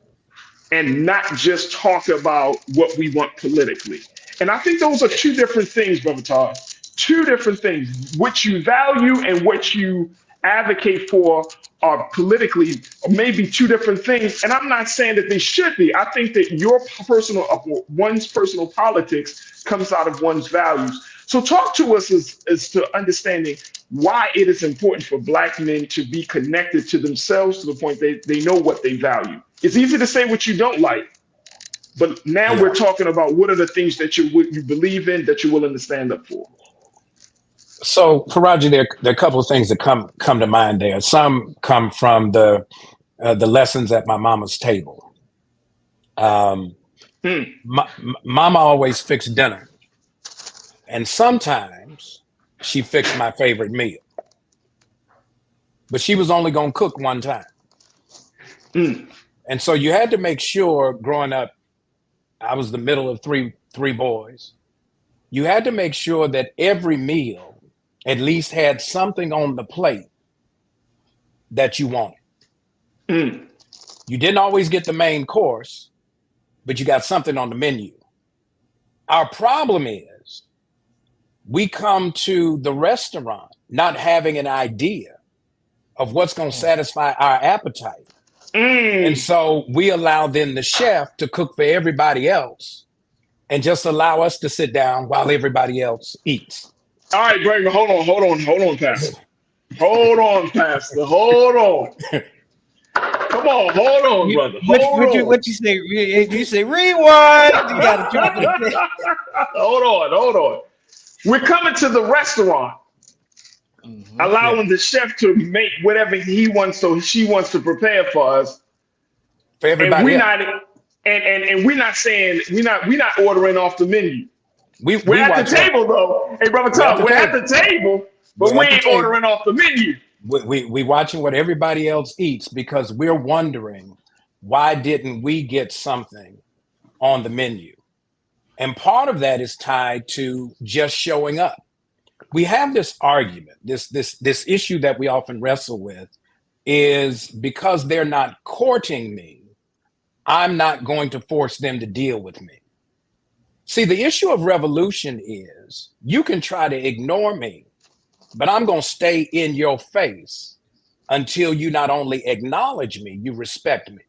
and not just talk about what we want politically. And I think those are 2 different things, Brother Todd. 2 different things. What you value and what you advocate for are politically maybe 2 different things. And I'm not saying that they should be. I think that one's personal politics comes out of one's values. So talk to us as to understanding why it is important for Black men to be connected to themselves to the point they know what they value. It's easy to say what you don't like, but now we're talking about what are the things that you believe in, that you're willing to stand up for. So, Farajii, there are a couple of things that come to mind there. Some come from the lessons at my mama's table. Mama always fixed dinner, and sometimes she fixed my favorite meal, but she was only going to cook one time. And so you had to make sure, growing up, I was the middle of three boys. You had to make sure that every meal at least had something on the plate that you wanted. You didn't always get the main course, but you got something on the menu. Our problem is we come to the restaurant not having an idea of what's going to satisfy our appetite. And so we allow then the chef to cook for everybody else and just allow us to sit down while everybody else eats. All right, Greg, hold on, Pastor. Hold on, Pastor. Hold on. Come on, hold on, brother. What you say? You say rewind. You gotta drop it again. Hold on. We're coming to the restaurant, allowing the chef to make whatever he wants, so she wants to prepare for us. For everybody, and we're not saying we're not ordering off the menu. We're at the table though. Hey, brother Todd, we're at the table, but we ain't ordering off the menu. We watching what everybody else eats because we're wondering why didn't we get something on the menu? And part of that is tied to just showing up. We have this argument, this issue that we often wrestle with is because they're not courting me, I'm not going to force them to deal with me. See, the issue of revolution is you can try to ignore me, but I'm going to stay in your face until you not only acknowledge me, you respect me.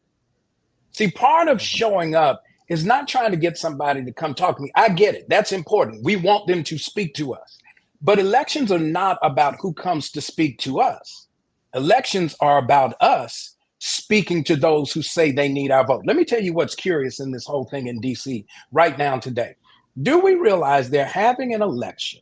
See, part of showing up is not trying to get somebody to come talk to me. I get it. That's important. We want them to speak to us. But elections are not about who comes to speak to us. Elections are about us speaking to those who say they need our vote. Let me tell you what's curious in this whole thing in DC right now today. Do we realize they're having an election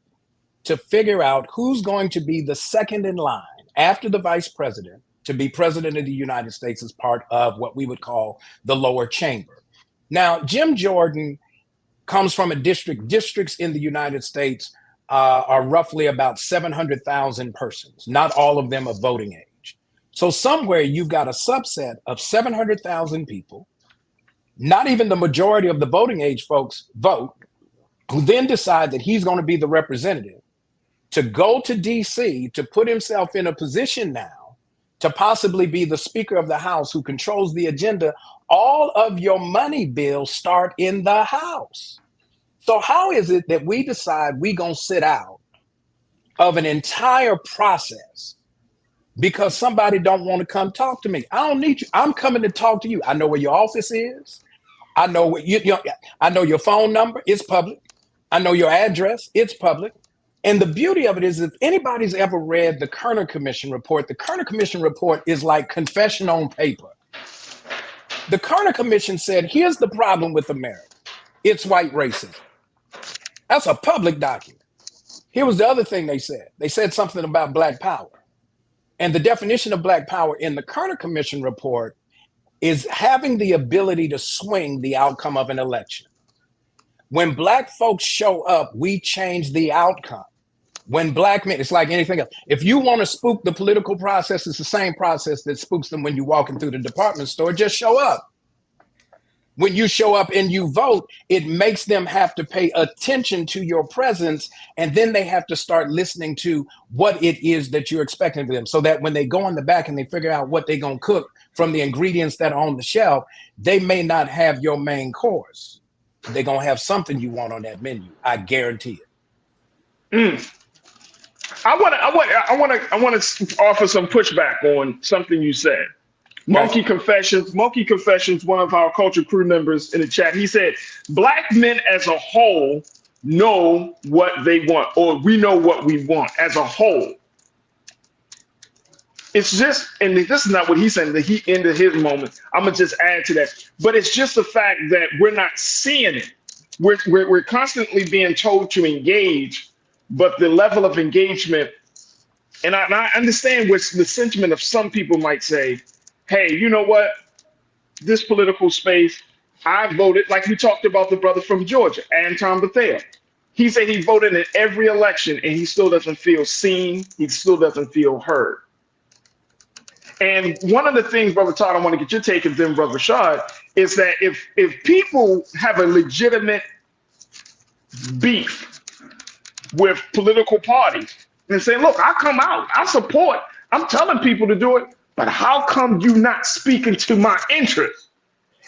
to figure out who's going to be the second in line after the vice president to be president of the United States as part of what we would call the lower chamber? Now, Jim Jordan comes from a districts in the United States are roughly about 700,000 persons, not all of them of voting age. So somewhere you've got a subset of 700,000 people, not even the majority of the voting age folks vote, who then decide that he's going to be the representative to go to DC to put himself in a position now to possibly be the Speaker of the House who controls the agenda. All of your money bills start in the House. So how is it that we decide we're going to sit out of an entire process because somebody don't want to come talk to me? I don't need you. I'm coming to talk to you. I know where your office is. I know what I know your phone number. It's public. I know your address. It's public. And the beauty of it is, if anybody's ever read the Kerner Commission report, the Kerner Commission report is like confession on paper. The Kerner Commission said, here's the problem with America. It's white racism. That's a public document. Here was the other thing they said. They said something about Black power. And the definition of Black power in the Kerner Commission report is having the ability to swing the outcome of an election. When Black folks show up, we change the outcome. When Black men, it's like anything else. If you want to spook the political process, it's the same process that spooks them when you're walking through the department store. Just show up. When you show up and you vote, it makes them have to pay attention to your presence, and then they have to start listening to what it is that you're expecting of them, so that when they go in the back and they figure out what they're going to cook from the ingredients that are on the shelf, they may not have your main course. They're going to have something you want on that menu. I guarantee it. I want to offer some pushback on something you said. Monkey Confessions, one of our culture crew members in the chat, he said, Black men as a whole know what they want, or we know what we want as a whole. It's just, and this is not what he said, that he ended his moment. I'm going to just add to that. But it's just the fact that we're not seeing it. We're constantly being told to engage, but the level of engagement, and I understand what the sentiment of some people might say, hey, you know what? This political space, I voted, like we talked about the brother from Georgia, Anton Bethea. He said he voted in every election and he still doesn't feel seen. He still doesn't feel heard. And one of the things, Brother Todd, I want to get your take, and then Brother Rashad, is that if people have a legitimate beef with political parties and say, look, I come out, I support, I'm telling people to do it, but how come you not speaking to my interests?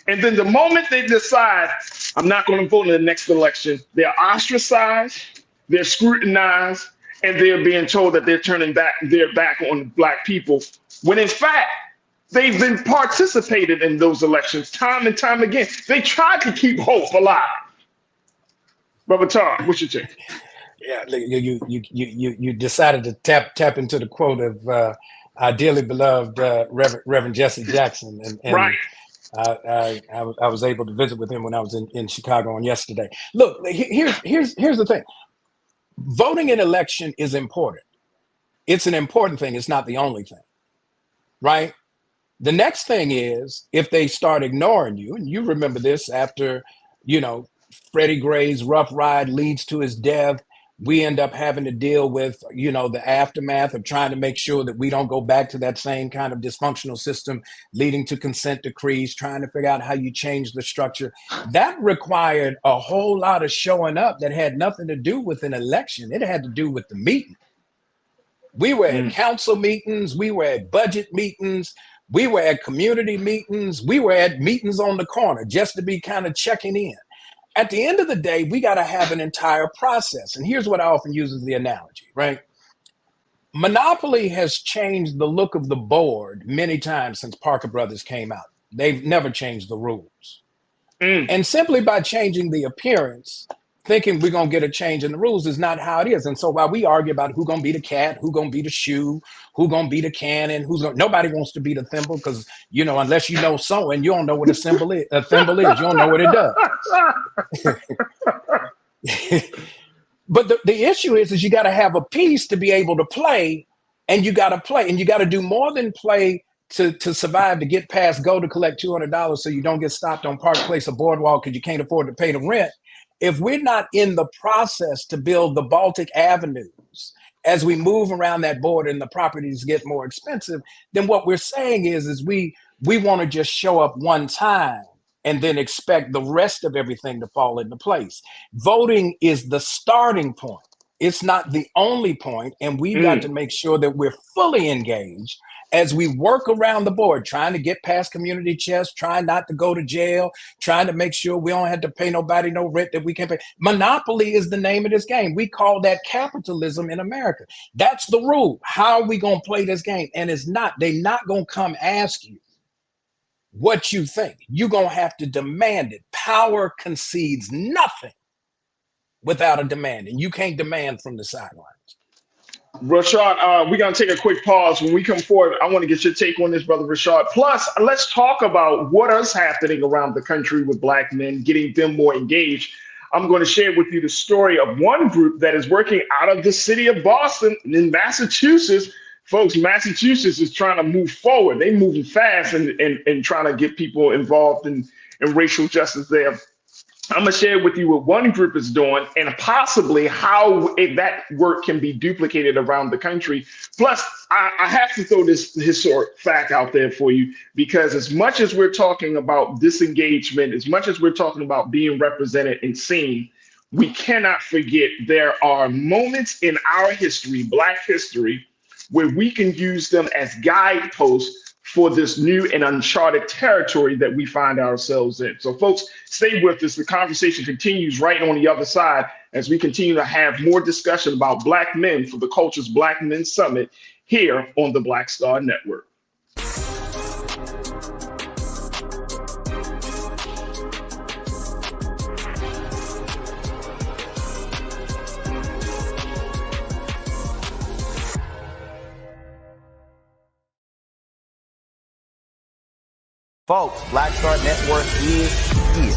And then the moment they decide, I'm not going to vote in the next election, they're ostracized, they're scrutinized, and they're being told that they're turning their back on Black people, when in fact, they've been participated in those elections time and time again. They tried to keep hope alive. Brother Todd, what's your take? Yeah, you decided to tap into the quote of our dearly beloved Reverend Jesse Jackson, and Right. I was able to visit with him when I was in Chicago on yesterday. Look, here's the thing. Voting in election is important. It's an important thing. It's not the only thing, right? The next thing is if they start ignoring you, and you remember this after, Freddie Gray's rough ride leads to his death. We end up having to deal with, the aftermath of trying to make sure that we don't go back to that same kind of dysfunctional system leading to consent decrees, trying to figure out how you change the structure. That required a whole lot of showing up that had nothing to do with an election. It had to do with the meeting. We were at council meetings. We were at budget meetings. We were at community meetings. We were at meetings on the corner just to be kind of checking in. At the end of the day, we got to have an entire process. And here's what I often use as the analogy, right? Monopoly has changed the look of the board many times since Parker Brothers came out. They've never changed the rules. And simply by changing the appearance, thinking we're going to get a change in the rules is not how it is. And so while we argue about who's going to be the cat, who's going to be the shoe, who's going to be the cannon, nobody wants to be the thimble because, unless you know sewing, you don't know what a thimble is. You don't know what it does. But the issue is you got to have a piece to be able to play, and you got to play, and you got to do more than play to survive, to get past go to collect $200 so you don't get stopped on Park Place or Boardwalk because you can't afford to pay the rent. If we're not in the process to build the Baltic avenues as we move around that border and the properties get more expensive, then what we're saying is we want to just show up one time and then expect the rest of everything to fall into place. Voting is the starting point. It's not the only point, and we've got to make sure that we're fully engaged as we work around the board, trying to get past community chest, trying not to go to jail, trying to make sure we don't have to pay nobody no rent that we can't pay. Monopoly is the name of this game. We call that capitalism in America. That's the rule. How are we going to play this game? And they're not going to come ask you what you think. You're going to have to demand it. Power concedes nothing without a demand, and you can't demand from the sidelines. Rashad, we're going to take a quick pause. When we come forward, I want to get your take on this, Brother Rashad. Plus, let's talk about what is happening around the country with Black men, getting them more engaged. I'm going to share with you the story of one group that is working out of the city of Boston in Massachusetts. Folks, Massachusetts is trying to move forward. They're moving fast and trying to get people involved in racial justice there. I'm going to share with you what one group is doing and possibly how that work can be duplicated around the country. Plus, I have to throw this historic fact out there for you, because as much as we're talking about disengagement, as much as we're talking about being represented and seen, we cannot forget there are moments in our history, Black history, where we can use them as guideposts for this new and uncharted territory that we find ourselves in. So folks, stay with us. The conversation continues right on the other side as we continue to have more discussion about Black men for the Culture's Black Men Summit here on the Black Star Network. Folks, Black Star Network is here.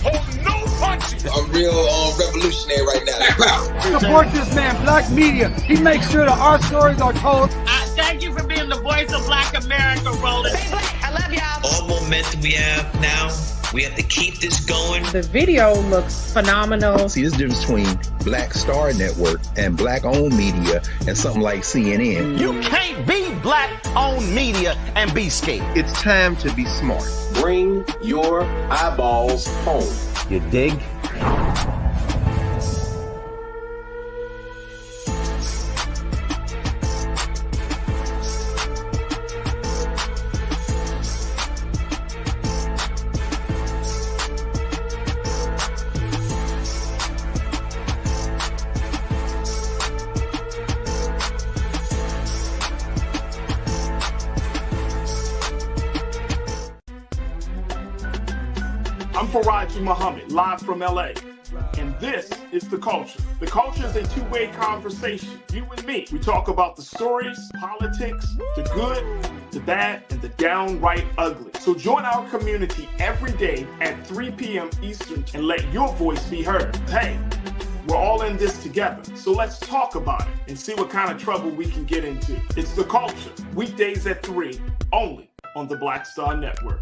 Hold no punches. I'm real revolutionary right now. Support this man, Black media. He makes sure that our stories are told. Thank you for being the voice of Black America, Roland. Stay Black. I love y'all. All momentum we have now, we have to keep this going. The video looks phenomenal. See, this difference between Black Star Network and Black-owned media and something like CNN. You can't be Black-owned media and be scared. It's time to be smart. Bring your eyeballs home. You dig? I'm Farajii Muhammad, live from LA. And This is The Culture. The Culture is a two-way conversation. You and me. We talk about the stories, politics, the good, the bad, and the downright ugly. So join our community every day at 3 p.m. Eastern and let your voice be heard. Hey, we're all in this together. So let's talk about it and see what kind of trouble we can get into. It's The Culture. Weekdays at 3, only on the Black Star Network.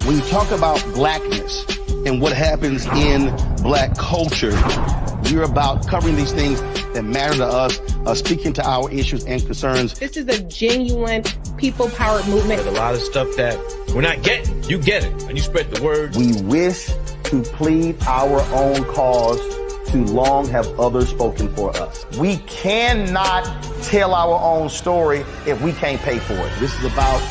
When you talk about blackness and what happens in black culture, we're about covering these things that matter to us, speaking to our issues and concerns. This is a genuine people-powered movement. There's a lot of stuff that we're not getting. You get it, and you spread the word. We wish to plead our own cause. Too long have others spoken for us. We cannot tell our own story if we can't pay for it. This is about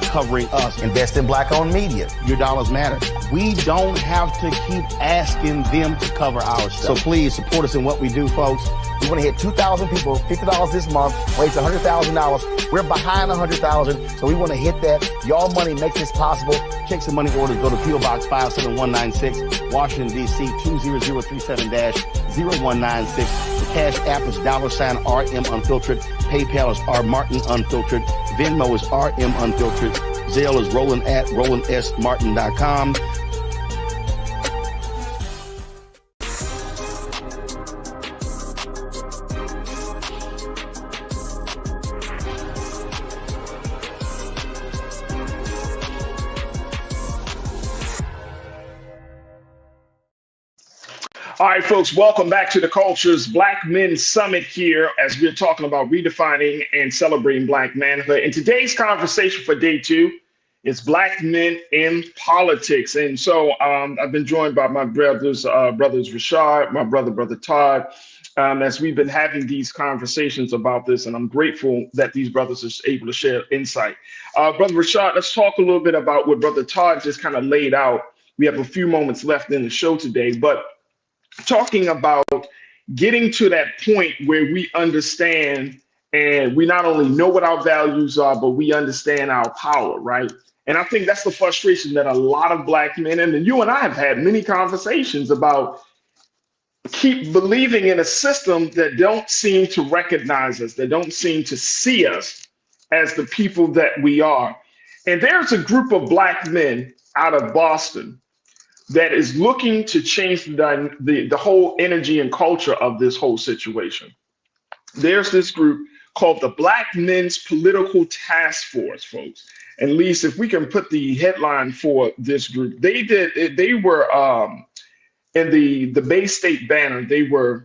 covering us. Invest in black-owned media. Your dollars matter. We don't have to keep asking them to cover our stuff. So please support us in what we do, folks. We want to hit 2,000 people, $50 this month, raise $100,000. We're behind 100,000, so we want to hit that. Y'all money makes this possible. Check some money orders. Go to P.O. Box 57196, Washington, D.C. 20037-0196. The Cash App is $RM Unfiltered. PayPal is R Martin Unfiltered. Venmo is RM Unfiltered. Zelle is roland@rolandsmartin.com. All right, folks, welcome back to the Culture's Black Men Summit here as we're talking about redefining and celebrating Black manhood. And today's conversation for day 2 is Black men in politics. And so I've been joined by my brothers Rashad, my brother Todd, as we've been having these conversations about this. And I'm grateful that these brothers are able to share insight. Brother Rashad, let's talk a little bit about what Brother Todd just kind of laid out. We have a few moments left in the show today, but talking about getting to that point where we understand and we not only know what our values are, but we understand our power, right? And I think that's the frustration that a lot of Black men, and you and I have had many conversations about, keep believing in a system that don't seem to recognize us, that don't seem to see us as the people that we are. And there's a group of Black men out of Boston that is looking to change the whole energy and culture of this whole situation. There's this group called the Black Men's Political Task Force, folks. And Lisa, if we can put the headline for this group, they were in the Bay State Banner. They were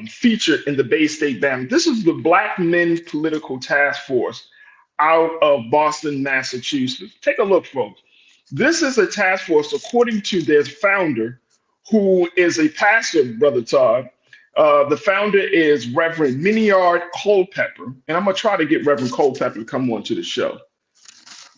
featured in the Bay State Banner. This is the Black Men's Political Task Force out of Boston, Massachusetts. Take a look, folks. This is a task force, according to their founder, who is a pastor, Brother Todd. The founder is Reverend Minyard Culpepper, and I'm going to try to get Reverend Culpepper to come on to the show.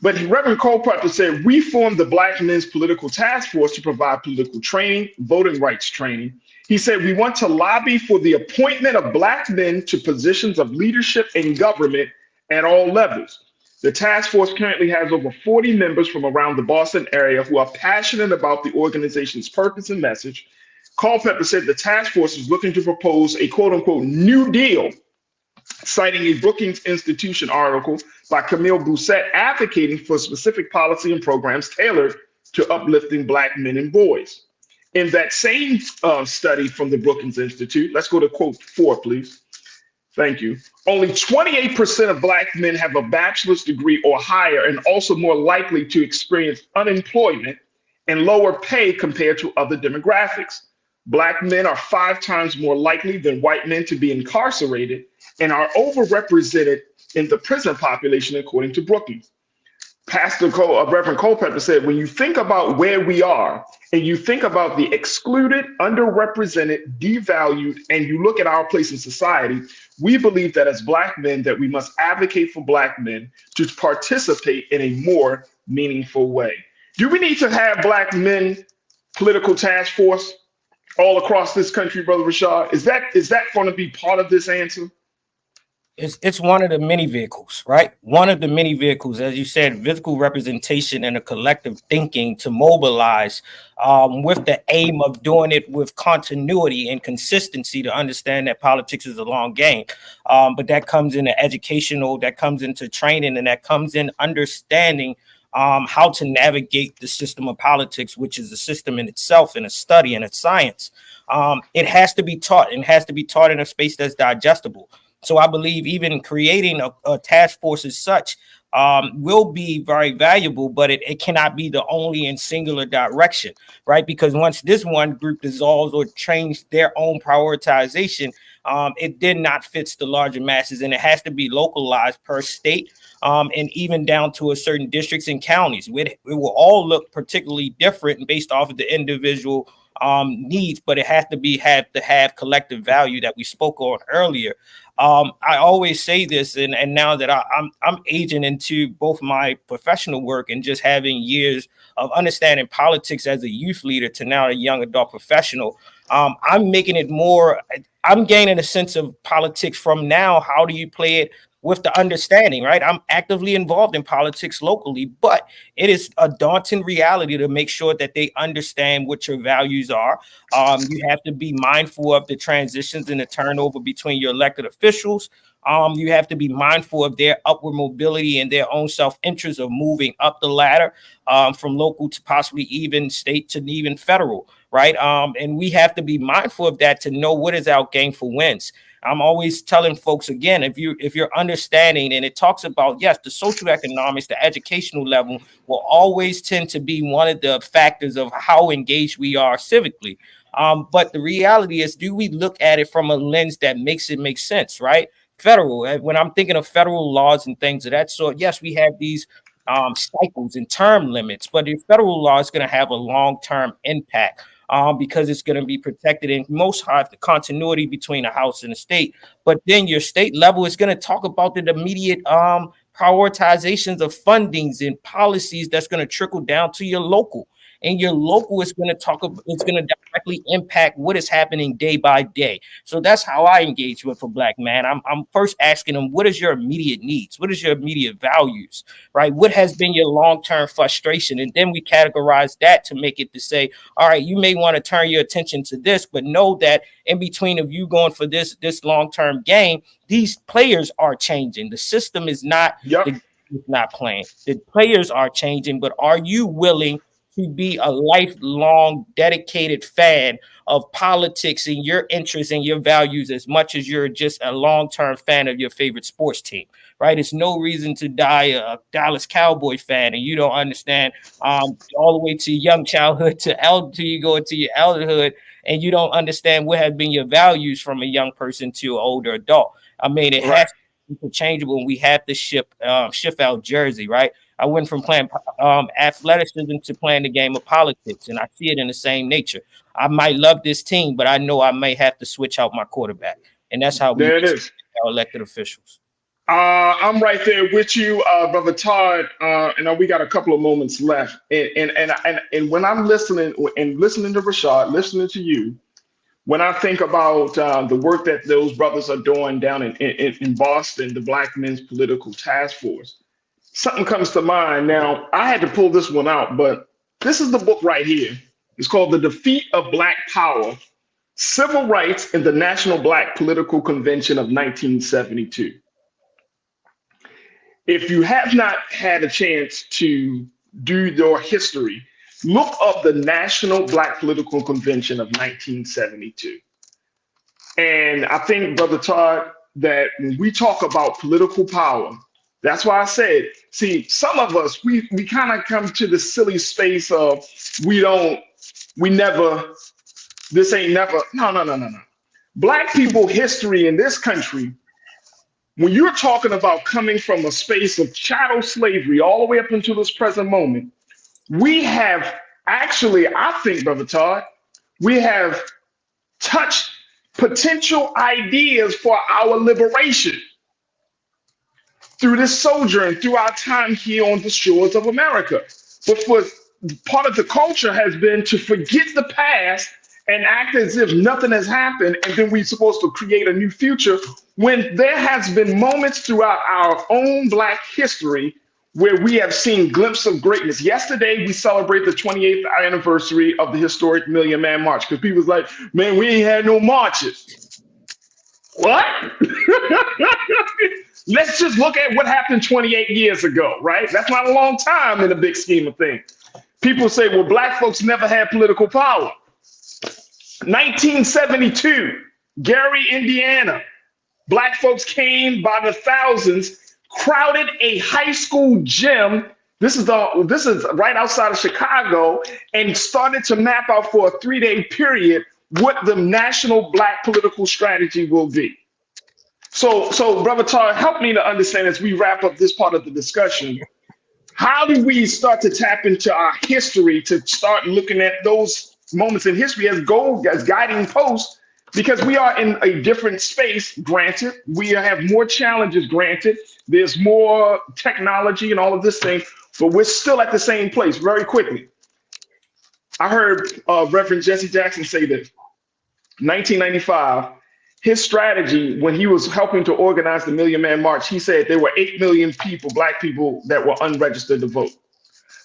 But Reverend Culpepper said, we formed the Black Men's Political Task Force to provide political training, voting rights training. He said, we want to lobby for the appointment of Black men to positions of leadership in government at all levels. The task force currently has over 40 members from around the Boston area who are passionate about the organization's purpose and message. Culpepper said the task force is looking to propose a quote-unquote New Deal, citing a Brookings Institution article by Camille Bousset advocating for specific policy and programs tailored to uplifting Black men and boys. In that same study from the Brookings Institute, let's go to quote 4, please. Thank you. Only 28% of Black men have a bachelor's degree or higher and also more likely to experience unemployment and lower pay compared to other demographics. Black men are 5 times more likely than white men to be incarcerated and are overrepresented in the prison population, according to Brookings. Reverend Culpepper said, when you think about where we are and you think about the excluded, underrepresented, devalued, and you look at our place in society, we believe that as Black men that we must advocate for Black men to participate in a more meaningful way. Do we need to have Black men political task force all across this country, Brother Rashad? Is that going to be part of this answer? It's one of the many vehicles, right? One of the many vehicles, as you said, physical representation and a collective thinking to mobilize with the aim of doing it with continuity and consistency to understand that politics is a long game. But that comes into educational, that comes into training, and that comes in understanding how to navigate the system of politics, which is a system in itself and a study and a science. It has to be taught and has to be taught in a space that's digestible. So I believe even creating a task force as such will be very valuable, but it cannot be the only and singular direction, right? Because once this one group dissolves or change their own prioritization, it then not fits the larger masses, and it has to be localized per state, and even down to a certain districts and counties. It will all look particularly different based off of the individual needs, but it has to have collective value that we spoke on earlier. I always say this, and now that I'm aging into both my professional work and just having years of understanding politics as a youth leader to now a young adult professional, I'm making it more. I'm gaining a sense of politics from now. How do you play it with the understanding, right? I'm actively involved in politics locally, but it is a daunting reality to make sure that they understand what your values are. You have to be mindful of the transitions and the turnover between your elected officials. You have to be mindful of their upward mobility and their own self-interest of moving up the ladder from local to possibly even state to even federal, right? And we have to be mindful of that to know what is our game for wins. I'm always telling folks again, if you're understanding, and it talks about, yes, the social economics, the educational level will always tend to be one of the factors of how engaged we are civically. But the reality is, do we look at it from a lens that makes it make sense, right? Federal, when I'm thinking of federal laws and things of that sort, yes, we have these cycles and term limits, but the federal law is going to have a long-term impact. Because it's going to be protected in most have the continuity between the House and the state. But then your state level is going to talk about the immediate prioritizations of fundings and policies that's going to trickle down to your local. And your local is going to it's going to directly impact what is happening day by day. So that's how I engage with a Black man. I'm first asking them, what is your immediate needs? What is your immediate values, right? What has been your long-term frustration? And then we categorize that to make it to say, all right, you may want to turn your attention to this, but know that in between of you going for this long-term game, these players are changing. The system is not, not playing. The players are changing, but are you willing to be a lifelong dedicated fan of politics and your interests and your values as much as you're just a long-term fan of your favorite sports team, right? It's no reason to die a Dallas Cowboy fan and you don't understand all the way to young childhood to you go into your elderhood and you don't understand what have been your values from a young person to an older adult. I mean, it has to be interchangeable, and we have to shift our jersey, right? I went from playing athleticism to playing the game of politics, and I see it in the same nature. I might love this team, but I know I may have to switch out my quarterback, and that's how we our elected officials. I'm right there with you, Brother Todd, and we got a couple of moments left. And when I'm listening to Rashad, listening to you, when I think about the work that those brothers are doing down in Boston, the Black Men's Political Task Force, something comes to mind. Now, I had to pull this one out, but this is the book right here. It's called The Defeat of Black Power, Civil Rights in the National Black Political Convention of 1972. If you have not had a chance to do your history, look up the National Black Political Convention of 1972. And I think, Brother Todd, that when we talk about political power, that's why I said, see, some of us, we kind of come to the silly space of this ain't never, no. Black people history in this country, when you're talking about coming from a space of chattel slavery all the way up into this present moment, we have actually, I think, Brother Todd, we have touched potential ideas for our liberation through this sojourn, through our time here on the shores of America. But for part of the culture has been to forget the past and act as if nothing has happened, and then we're supposed to create a new future when there has been moments throughout our own Black history where we have seen glimpses of greatness. Yesterday, we celebrate the 28th anniversary of the historic Million Man March, because people was like, man, we ain't had no marches. What? Let's just look at what happened 28 years ago, right? That's not a long time in the big scheme of things. People say, well, Black folks never had political power. 1972, Gary, Indiana. Black folks came by the thousands, crowded a high school gym. This is right outside of Chicago, and started to map out for a 3-day period what the national Black political strategy will be. So Brother Todd, help me to understand as we wrap up this part of the discussion. How do we start to tap into our history to start looking at those moments in history as guiding posts? Because we are in a different space, granted. We have more challenges, granted. There's more technology and all of this thing, but we're still at the same place. Very quickly, I heard Reverend Jesse Jackson say this. 1995, his strategy when he was helping to organize the Million Man March, he said there were 8 million people, Black people, that were unregistered to vote.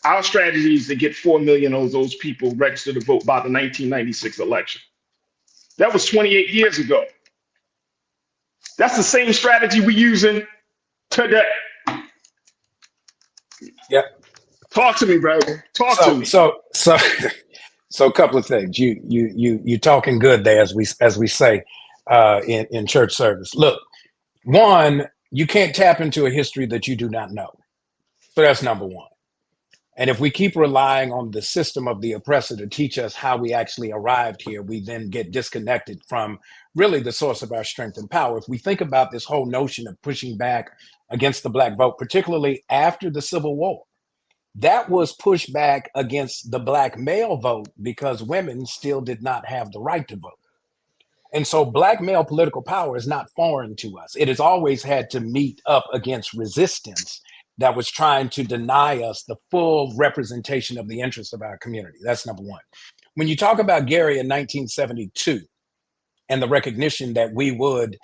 Our strategy is to get 4 million of those people registered to vote by the 1996 election. That was 28 years ago. That's the same strategy we're using today. Yep. Talk to me, brother. Talk to me. So a couple of things. You talking good there, as we say in church service. Look, one, you can't tap into a history that you do not know. So that's number one. And if we keep relying on the system of the oppressor to teach us how we actually arrived here, we then get disconnected from really the source of our strength and power. If we think about this whole notion of pushing back against the Black vote, particularly after the Civil War, that was pushed back against the Black male vote because women still did not have the right to vote. And so Black male political power is not foreign to us. It has always had to meet up against resistance that was trying to deny us the full representation of the interests of our community. That's number one. When you talk about Gary in 1972 and the recognition that we would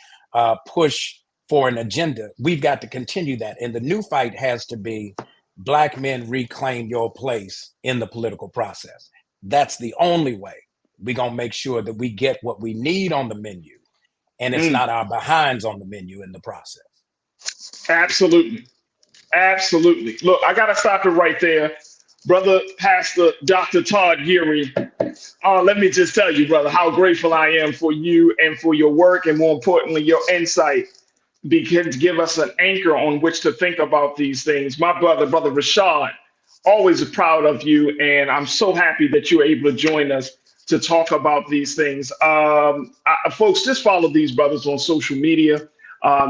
push for an agenda, we've got to continue that. And the new fight has to be Black men reclaim your place in the political process. That's the only way we're going to make sure that we get what we need on the menu, and it's not our behinds on the menu in the process. Absolutely. Absolutely. Look, I got to stop it right there. Brother Pastor Dr. Todd Yeary, let me just tell you, brother, how grateful I am for you and for your work, and more importantly, your insight, because to give us an anchor on which to think about these things. My brother Rashad, always proud of you, and I'm so happy that you're able to join us to talk about these things. Folks, just follow these brothers on social media.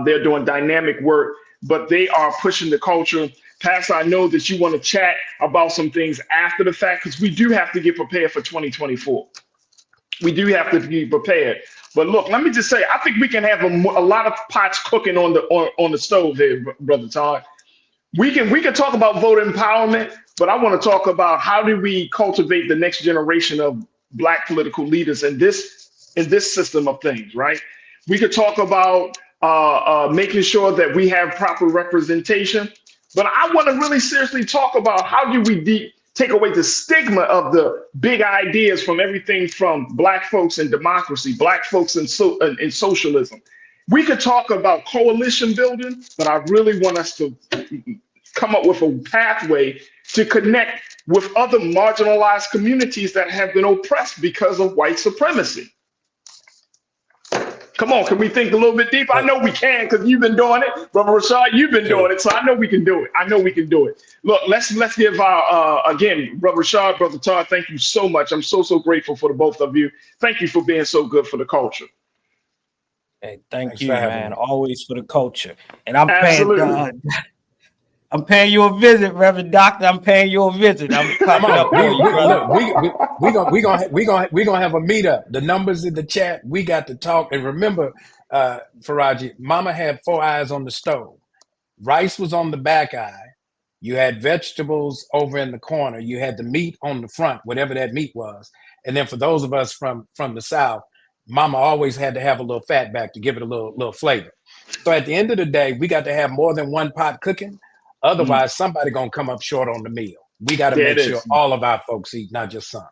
They're doing dynamic work, but they are pushing the culture. Pastor, I know that you want to chat about some things after the fact, because we do have to get prepared for 2024. We do have to be prepared. But look, let me just say, I think we can have a lot of pots cooking on the stove here, Brother Todd. We can talk about voter empowerment, but I want to talk about how do we cultivate the next generation of Black political leaders in this system of things, right? We could talk about making sure that we have proper representation. But I want to really seriously talk about how do we take away the stigma of the big ideas from everything from Black folks and democracy, Black folks and socialism. We could talk about coalition building, but I really want us to come up with a pathway to connect with other marginalized communities that have been oppressed because of white supremacy. Come on, can we think a little bit deeper? I know we can, because you've been doing it. Brother Rashad, you've been doing it, so I know we can do it. I know we can do it. Look, let's give our, again, Brother Rashad, Brother Todd, thank you so much. I'm so grateful for the both of you. Thank you for being so good for the culture. Hey, thank you, man. Always for the culture. And I'm paying you a visit, Reverend Doctor. I'm paying you a visit. I'm coming up for you, brother. We're gonna have a meetup. The numbers in the chat. We got to talk. And remember, Farajii, Mama had 4 eyes on the stove. Rice was on the back eye. You had vegetables over in the corner. You had the meat on the front, whatever that meat was. And then for those of us from the South, mama always had to have a little fat back to give it a little flavor. So at the end of the day, we got to have more than one pot cooking. Otherwise, somebody gonna come up short on the meal. We got to make sure all of our folks eat, not just some.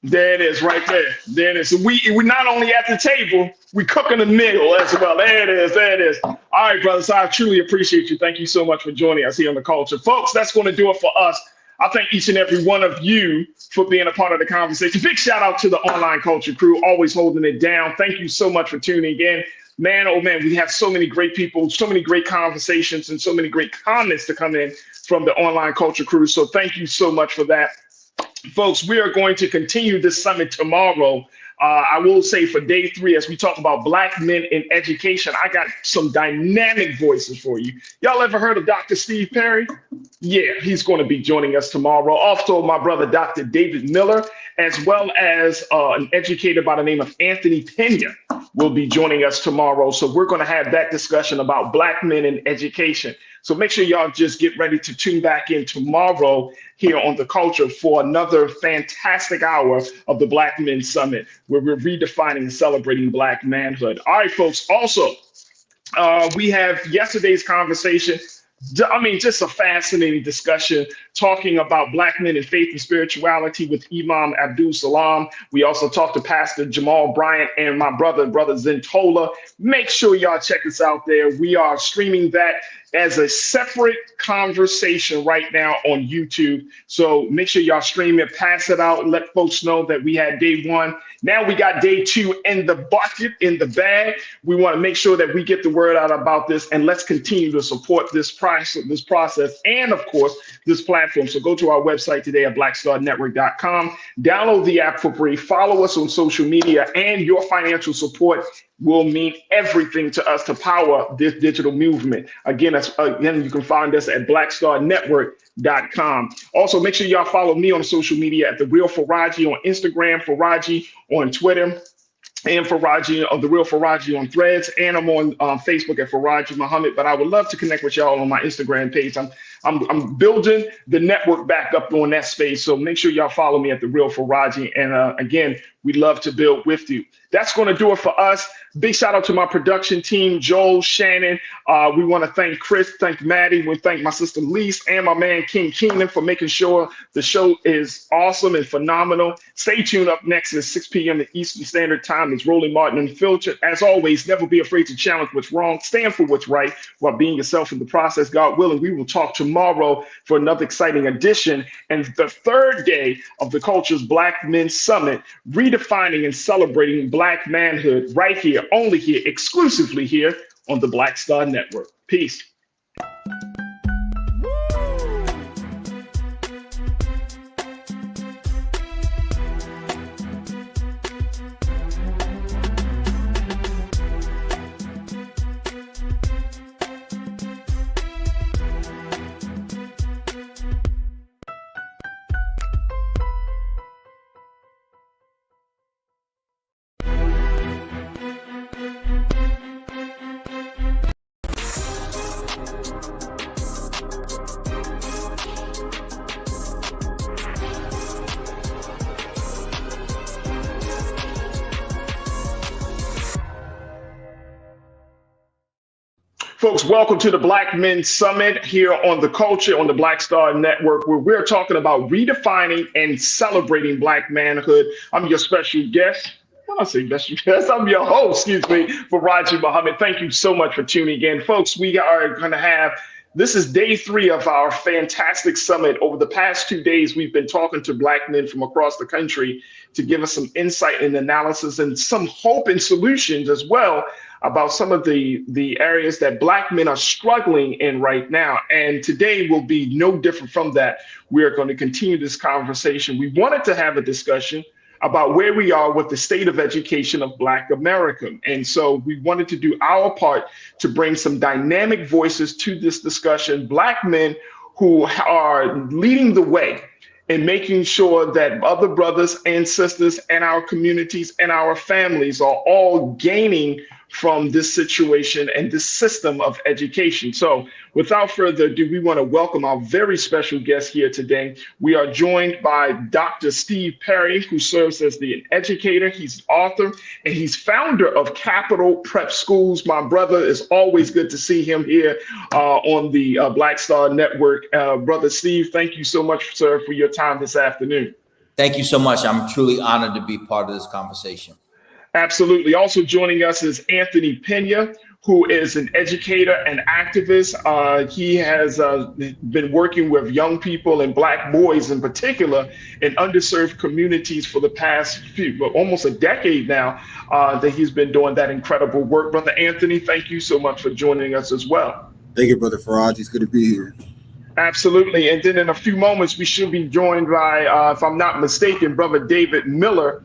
There it is, right there. There it is. So we're not only at the table, we cooking a meal as well. There it is. There it is. All right, brothers. So I truly appreciate you. Thank you so much for joining us here on The Culture. Folks, that's going to do it for us. I thank each and every one of you for being a part of the conversation. Big shout out to the Online Culture crew, always holding it down. Thank you so much for tuning in. Man, oh man, we have so many great people, so many great conversations, and so many great comments to come in from the Online Culture crew. So thank you so much for that. Folks, we are going to continue this summit tomorrow. I will say for day 3, as we talk about Black men in education, I got some dynamic voices for you. Y'all ever heard of Dr. Steve Perry? Yeah, he's going to be joining us tomorrow. Also, my brother, Dr. David Miller, as well as an educator by the name of Anthony Peña will be joining us tomorrow. So we're going to have that discussion about Black men in education. So make sure y'all just get ready to tune back in tomorrow here on The Culture for another fantastic hour of the Black Men Summit, where we're redefining and celebrating Black manhood. All right, folks. Also, we have yesterday's conversation. I mean, just a fascinating discussion talking about Black men in faith and spirituality with Imam Abdul Salaam. We also talked to Pastor Jamal Bryant and my brother Zentola. Make sure y'all check us out there. We are streaming that as a separate conversation right now on YouTube. So make sure y'all stream it, pass it out, let folks know that we had day 1. Now we got day 2 in the bucket, in the bag. We want to make sure that we get the word out about this, and let's continue to support this process and, of course, this platform. So go to our website today at blackstarnetwork.com. Download the app for free. Follow us on social media, and your financial support will mean everything to us to power this digital movement. Again, you can find us at blackstarnetwork.com. Also, make sure y'all follow me on social media at The Real Farajii on Instagram, Farajii on Twitter, and Farajii of The Real Farajii on Threads, and I'm on Facebook at Farajii Muhammad. But I would love to connect with y'all on my Instagram page. I'm building the network back up on that space, so make sure y'all follow me at The Real Farajii. And again, we'd love to build with you. That's going to do it for us. Big shout out to my production team, Joel, Shannon. We want to thank Chris, thank Maddie, we thank my sister Lise and my man King Keenan for making sure the show is awesome and phenomenal. Stay tuned. Up next at 6 p.m. Eastern Standard Time is Rolling Martin Unfiltered. As always, never be afraid to challenge what's wrong. Stand for what's right while being yourself in the process. God willing, we will talk tomorrow for another exciting edition and the 3rd day of the Culture's Black Men Summit, redefining and celebrating Black manhood right here, only here, exclusively here on the Black Star Network. Peace. Folks, welcome to the Black Men Summit here on The Culture on the Black Star Network, where we're talking about redefining and celebrating Black manhood. I'm your special guest. When I say special guest, I'm your host, Farajii Muhammad. Thank you so much for tuning in. Folks, we are going to have, this is day 3 of our fantastic summit. Over the past 2 days, we've been talking to Black men from across the country to give us some insight and analysis and some hope and solutions as well about some of the areas that Black men are struggling in right now. And today will be no different from that. We're going to continue this conversation. We wanted to have a discussion about where we are with the state of education of Black America. And so we wanted to do our part to bring some dynamic voices to this discussion, Black men who are leading the way in making sure that other brothers and sisters and our communities and our families are all gaining from this situation and this system of education. So without further ado, we want to welcome our very special guest here today. We are joined by Dr. Steve Perry, who serves as the educator. He's author and he's founder of Capital Prep Schools. My brother, is always good to see him here on the Black Star Network. Brother Steve, thank you so much, sir, for your time this afternoon. Thank you so much. I'm truly honored to be part of this conversation. Absolutely. Also joining us is Anthony Peña, who is an educator and activist. He has been working with young people and Black boys in particular in underserved communities for the past almost a decade now that he's been doing that incredible work. Brother Anthony, thank you so much for joining us as well. Thank you, Brother Farajii. It's good to be here. Absolutely. And then in a few moments, we should be joined by, if I'm not mistaken, Brother David Miller.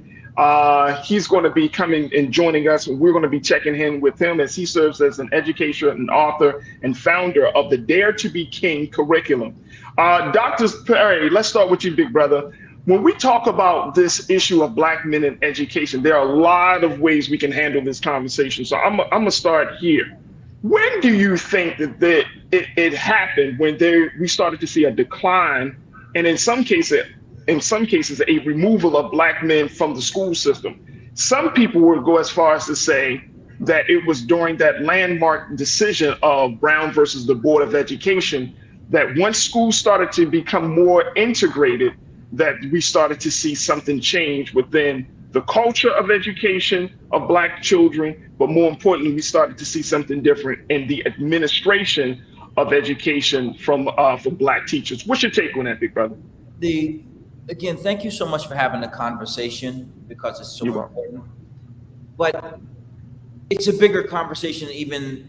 He's going to be coming and joining us. We're going to be checking in with him as he serves as an educator and author and founder of the Dare to Be King curriculum. Dr. Perry, let's start with you, big brother. When we talk about this issue of Black men in education, there are a lot of ways we can handle this conversation. So I'm going to start here. When do you think that it happened when we started to see a decline, and in some cases, a removal of Black men from the school system? Some people would go as far as to say that it was during that landmark decision of Brown versus the Board of Education that once schools started to become more integrated, that we started to see something change within the culture of education of Black children, but more importantly, we started to see something different in the administration of education from for Black teachers. What's your take on that, big brother? Again, thank you so much for having the conversation, because it's so important. But it's a bigger conversation than even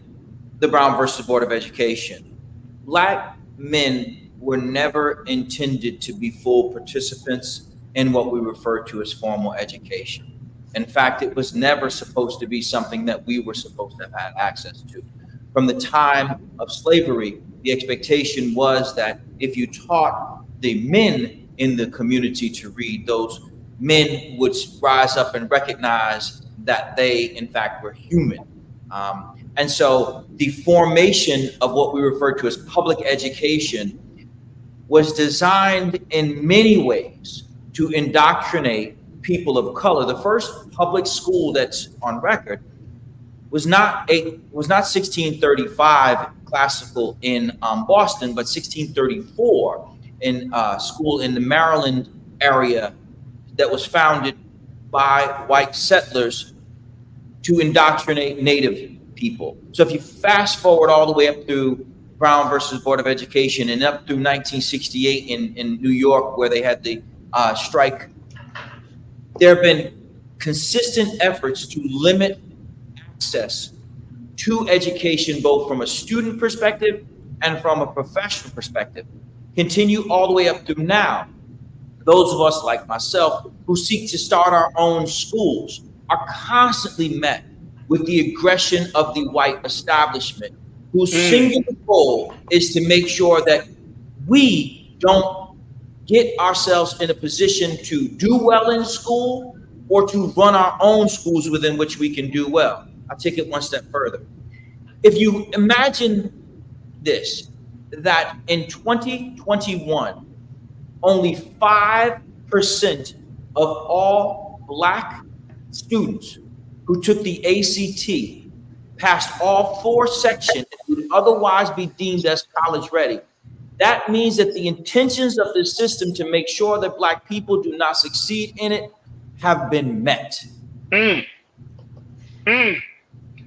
the Brown versus Board of Education. Black men were never intended to be full participants in what we refer to as formal education. In fact, it was never supposed to be something that we were supposed to have had access to. From the time of slavery, the expectation was that if you taught the men in the community to read, those men would rise up and recognize that they, in fact, were human. And so the formation of what we refer to as public education was designed in many ways to indoctrinate people of color. The first public school that's on record was not 1635 classical in Boston, but 1634 in a school in the Maryland area that was founded by white settlers to indoctrinate Native people. So if you fast forward all the way up through Brown versus Board of Education and up through 1968 in New York, where they had the strike, there have been consistent efforts to limit access to education, both from a student perspective and from a professional perspective. Continue all the way up through now. Those of us like myself who seek to start our own schools are constantly met with the aggression of the white establishment, whose singular goal is to make sure that we don't get ourselves in a position to do well in school or to run our own schools within which we can do well. I'll take it one step further. If you imagine this, that in 2021, only 5% of all Black students who took the ACT passed all 4 sections and would otherwise be deemed as college ready. That means that the intentions of the system to make sure that Black people do not succeed in it have been met.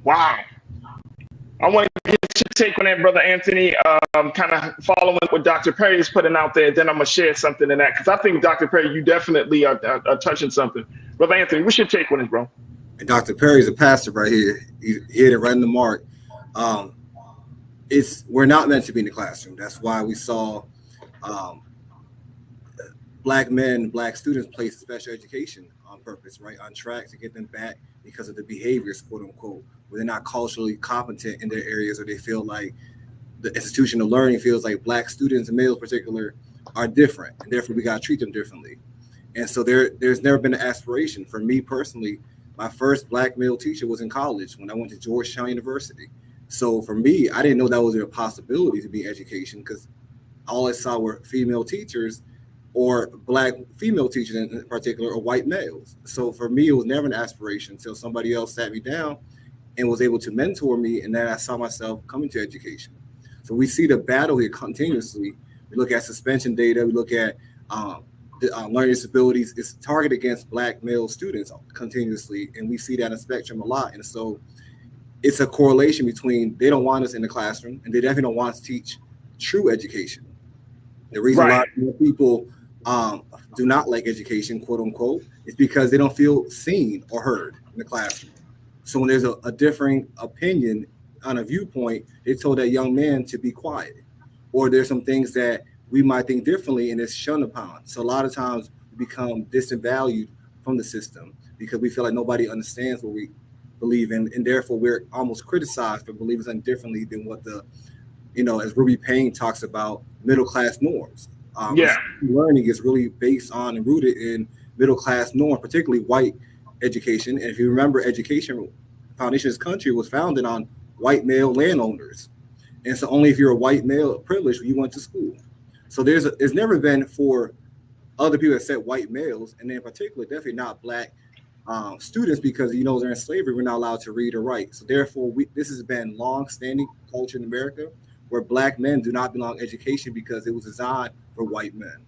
Wow. I want to get your take on that, Brother Anthony, kind of following what Dr. Perry is putting out there. Then I'm going to share something in that, because I think, Dr. Perry, you definitely are touching something. Brother Anthony, what's your take on it, bro? And Dr. Perry's a pastor right here. He hit it right in the mark. We're not meant to be in the classroom. That's why we saw Black men, Black students place special education on purpose, right, on track to get them back because of the behaviors, quote unquote, where they're not culturally competent in their areas, or they feel like the institution of learning feels like Black students, and males in particular, are different, and therefore we got to treat them differently. And so there's never been an aspiration for me personally, My first black male teacher was in college when I went to Georgetown University. So for me, I didn't know that was a possibility to be education, because all I saw were female teachers, or black female teachers in particular, or white males. So for me, it was never an aspiration until somebody else sat me down and was able to mentor me, and then I saw myself coming to education. So we see the battle here continuously. We look at suspension data, we look at learning disabilities. It's targeted against black male students continuously, and we see that in the spectrum a lot. And so it's a correlation between they don't want us in the classroom, and they definitely don't want us to teach true education. The reason a lot of people do not like education, quote unquote, is because they don't feel seen or heard in the classroom. So when there's a differing opinion on a viewpoint, they told that young man to be quiet, or there's some things that we might think differently and it's shunned upon. So a lot of times we become disvalued from the system because we feel like nobody understands what we believe in, and therefore we're almost criticized for believing something differently than what the, as Ruby Payne talks about, middle class norms. Learning is really based on and rooted in middle class norms, particularly white education. And if you remember, education foundation of this country was founded on white male landowners, and so only if you're a white male privileged, you went to school. So there's never been for other people that said white males, and then in particular definitely not black students, because they're in slavery, we're not allowed to read or write. So therefore this has been long-standing culture in America, where black men do not belong in education because it was designed for white men.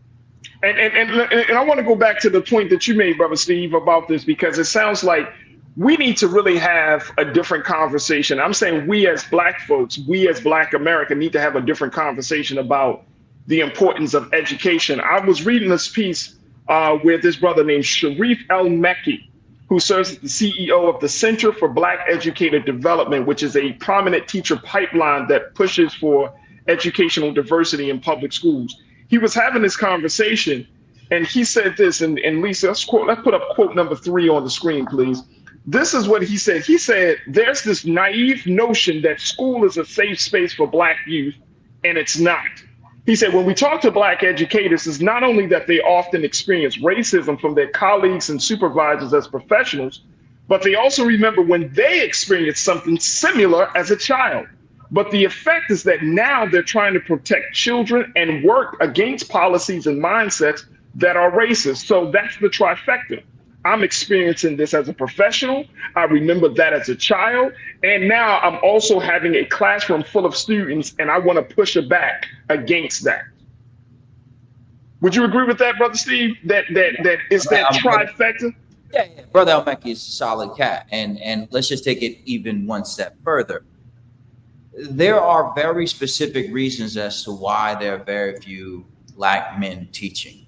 And I want to go back to the point that you made, Brother Steve, about this, because it sounds like we need to really have a different conversation. I'm saying we as black folks, we as Black America need to have a different conversation about the importance of education. I was reading this piece with this brother named Sharif El-Mekki, who serves as the CEO of the Center for Black Educator Development, which is a prominent teacher pipeline that pushes for educational diversity in public schools. He was having this conversation, and he said this, and Lisa, let's put up quote number 3 on the screen, please. This is what he said. He said, there's this naive notion that school is a safe space for Black youth, and it's not. He said, when we talk to Black educators, it's not only that they often experience racism from their colleagues and supervisors as professionals, but they also remember when they experienced something similar as a child. But the effect is that now they're trying to protect children and work against policies and mindsets that are racist. So that's the trifecta. I'm experiencing this as a professional. I remember that as a child. And now I'm also having a classroom full of students, and I want to push back against that. Would you agree with that, Brother Steve? That is that trifecta? Yeah, Brother El-Mekki is a solid cat. And let's just take it even one step further. There are very specific reasons as to why there are very few Black men teaching.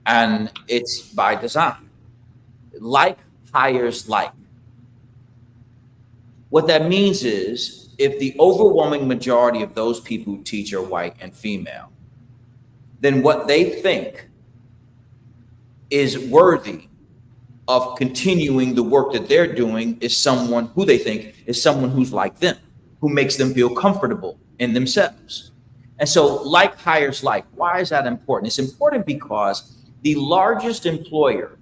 And it's by design. Like hires like. What that means is, if the overwhelming majority of those people who teach are white and female, then what they think is worthy of continuing the work that they're doing is someone who they think is someone who's like them, who makes them feel comfortable in themselves. And so like hires like. Why is that important? It's important because the largest employer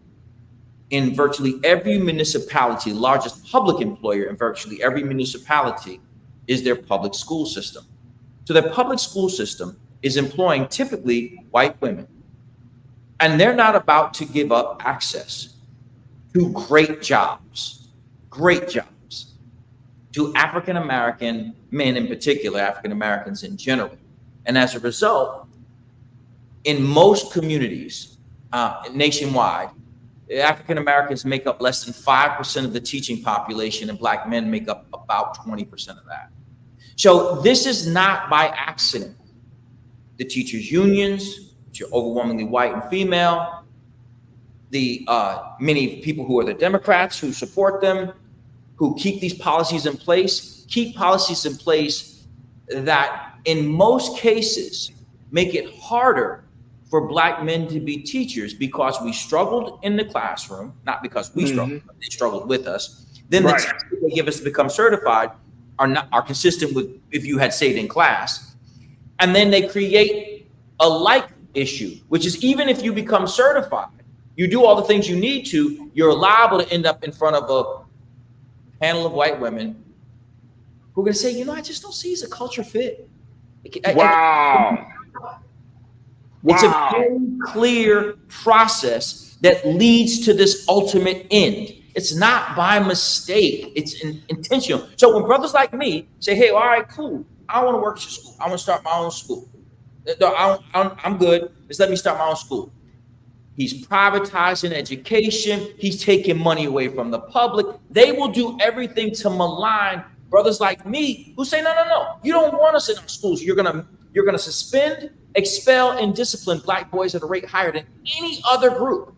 in virtually every municipality, largest public employer in virtually every municipality, is their public school system. So their public school system is employing typically white women, and they're not about to give up access to great jobs, to African-American men in particular, African-Americans in general. And as a result, in most communities nationwide, African-Americans make up less than 5% of the teaching population, and Black men make up about 20% of that. So this is not by accident. The teachers' unions, which are overwhelmingly white and female, the many people who are the Democrats who support them, who keep these policies in place, that in most cases make it harder for Black men to be teachers because we struggled in the classroom, not because we struggled, but they struggled with us. Then the tests they give us to become certified are consistent with if you had stayed in class. And then they create a like issue, which is even if you become certified, you do all the things you need to, you're liable to end up in front of a panel of white women who are going to say, you know, I just don't see as a culture fit. Wow. It's a very clear process that leads to this ultimate end. It's not by mistake. It's intentional. So when brothers like me say, hey, all right, cool. I want to work at your school. I want to start my own school. I'm good. Just let me start my own school. He's privatizing education. He's taking money away from the public. They will do everything to malign brothers like me who say, no. You don't want us in our schools. You're gonna suspend, expel, and discipline black boys at a rate higher than any other group.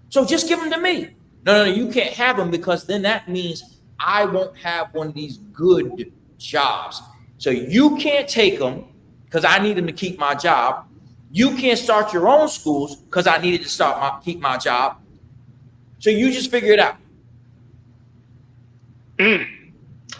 So just give them to me. No, you can't have them, because then that means I won't have one of these good jobs. So you can't take them because I need them to keep my job. You can't start your own schools because I needed to keep my job. So you just figure it out.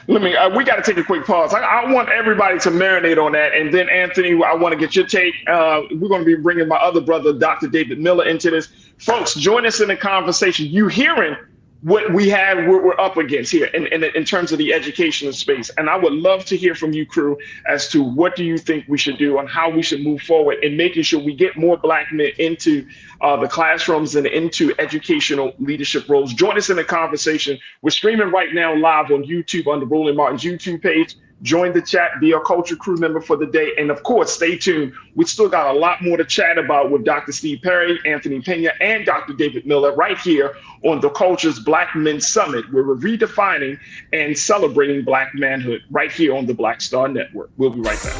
We got to take a quick pause. I want everybody to marinate on that. And then, Anthony, I want to get your take. We're going to be bringing my other brother, Dr. David Miller, into this. Folks, join us in the conversation. You hearing what we're up against here in terms of the educational space. And I would love to hear from you, crew, as to what do you think we should do and how we should move forward in making sure we get more black men into the classrooms and into educational leadership roles. Join us in the conversation. We're streaming right now live on YouTube on the Roland Martin's YouTube page. Join the chat, be a Culture Crew member for the day. And of course, stay tuned. We still got a lot more to chat about with Dr. Steve Perry, Anthony Peña, and Dr. David Miller right here on the Culture's Black Men Summit, where we're redefining and celebrating Black manhood right here on the Black Star Network. We'll be right back.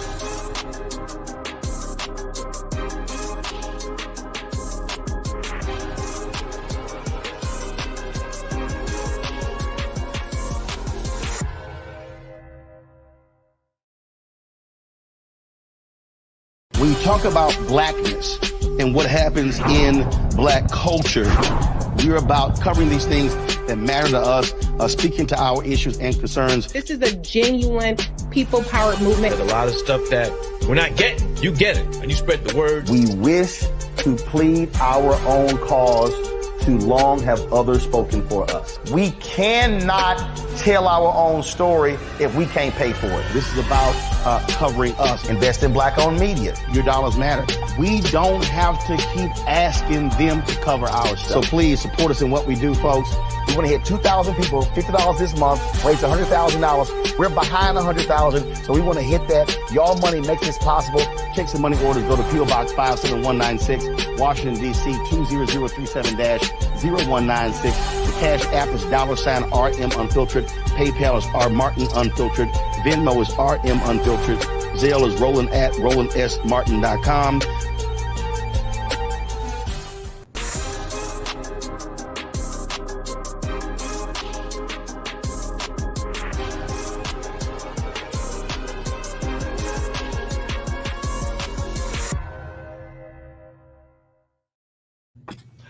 When you talk about blackness and what happens in black culture, we're about covering these things that matter to us, speaking to our issues and concerns. This is a genuine people-powered movement. There's a lot of stuff that we're not getting. You get it, and you spread the word. We wish to plead our own cause. Too long have others spoken for us. We cannot tell our own story if we can't pay for it. This is about covering us. Invest in black-owned media. Your dollars matter. We don't have to keep asking them to cover our stuff. So please support us in what we do, folks. We want to hit 2,000 people, $50 this month, raise $100,000. We're behind 100,000, so we want to hit that. Y'all money makes this possible. Check some money orders. Go to P.O. Box 57196, Washington, D.C. 20037-0196. The Cash App is $RM Unfiltered. PayPal is R Martin Unfiltered. Venmo is RM Unfiltered. Zelle is Roland at RolandSMartin.com.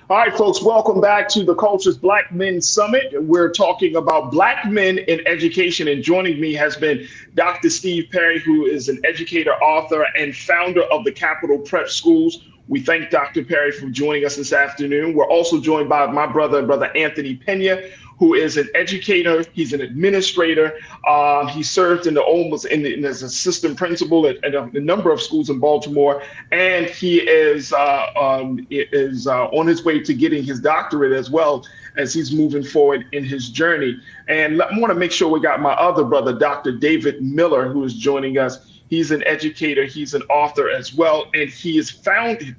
All right, folks, welcome back to the Culture's Black Men Summit. We're talking about black men in education, and joining me has been Dr. Steve Perry, who is an educator, author, and founder of the Capital Prep Schools. We thank Dr. Perry for joining us this afternoon. We're also joined by my brother Anthony Peña, who is an educator. He's an administrator. He served as assistant principal at a number of schools in Baltimore, and he is on his way to getting his doctorate as well as he's moving forward in his journey. And I want to make sure we got my other brother, Dr. David Miller, who is joining us. He's an educator, he's an author as well, and he has founded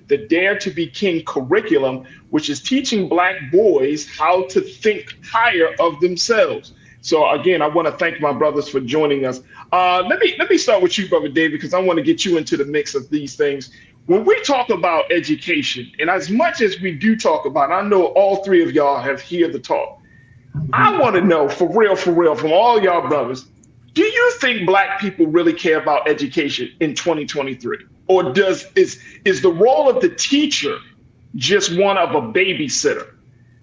the Dare to Be King curriculum, which is teaching black boys how to think higher of themselves. So again, I want to thank my brothers for joining us. Let me start with you, Brother David, because I want to get you into the mix of these things. When we talk about education, and as much as we do talk about, I know all three of y'all have heard the talk. I want to know for real, from all y'all brothers, do you think black people really care about education in 2023? Or is the role of the teacher just one of a babysitter?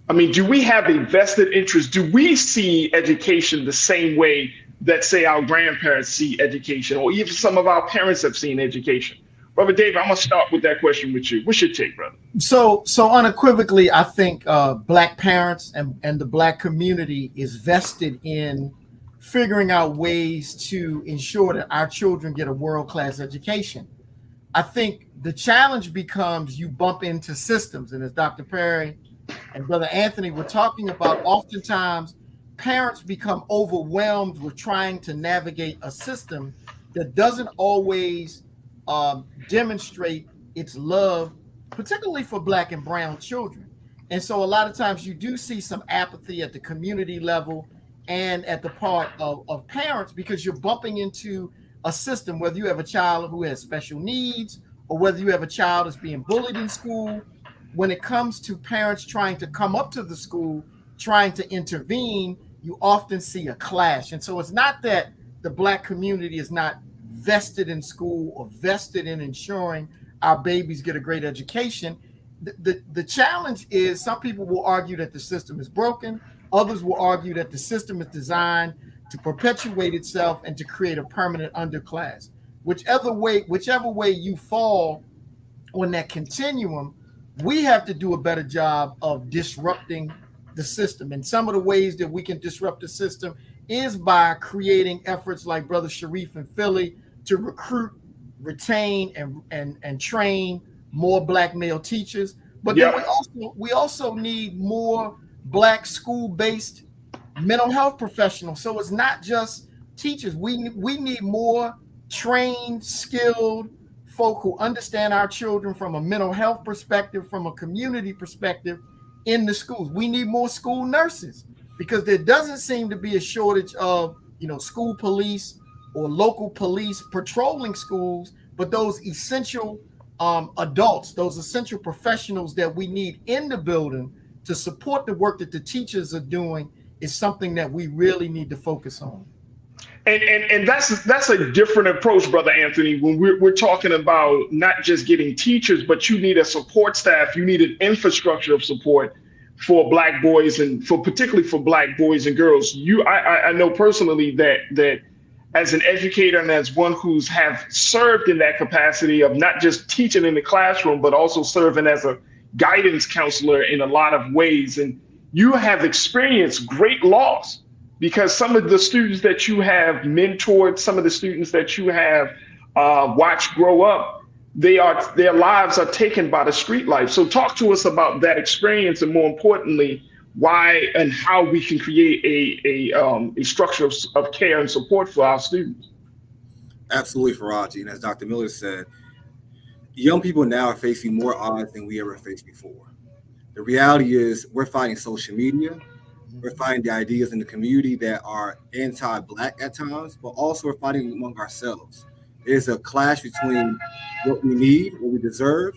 I mean, do we have a vested interest? Do we see education the same way that, say, our grandparents see education, or even some of our parents have seen education? Brother David, I'm gonna start with that question with you. What's your take, brother? So unequivocally, I think Black parents and the Black community is vested in figuring out ways to ensure that our children get a world-class education. I think the challenge becomes you bump into systems, and as Dr. Perry and Brother Anthony were talking about, oftentimes parents become overwhelmed with trying to navigate a system that doesn't always demonstrate its love, particularly for Black and brown children. And so a lot of times you do see some apathy at the community level and at the part of parents, because you're bumping into a system, whether you have a child who has special needs or whether you have a child that's being bullied in school. When it comes to parents trying to come up to the school, trying to intervene, you often see a clash. And so it's not that the Black community is not vested in school or vested in ensuring our babies get a great education. The challenge is some people will argue that the system is broken. Others will argue that the system is designed to perpetuate itself and to create a permanent underclass. Whichever way you fall on that continuum, we have to do a better job of disrupting the system. And some of the ways that we can disrupt the system is by creating efforts like Brother Sharif in Philly to recruit, retain, and train more Black male teachers. But then we also need more Black school-based mental health professionals. So it's not just teachers. We need more trained, skilled folk who understand our children from a mental health perspective, from a community perspective in the schools. We need more school nurses, because there doesn't seem to be a shortage of, school police or local police patrolling schools, but those essential adults, those essential professionals that we need in the building to support the work that the teachers are doing is something that we really need to focus on. And that's a different approach, Brother Anthony, when we're talking about not just getting teachers, but you need a support staff. You need an infrastructure of support for Black boys, and particularly for Black boys and girls. I know personally that as an educator and as one who's have served in that capacity of not just teaching in the classroom, but also serving as a guidance counselor in a lot of ways. And you have experienced great loss, because some of the students that you have mentored, some of the students that you have watched grow up, their lives are taken by the street life. So talk to us about that experience, and more importantly, why and how we can create a structure of care and support for our students. Absolutely, Farajii. And as Dr. Miller said, young people now are facing more odds than we ever faced before. The reality is we're fighting social media. We're fighting the ideas in the community that are anti-Black at times, but also we're fighting among ourselves. There's a clash between what we need, what we deserve,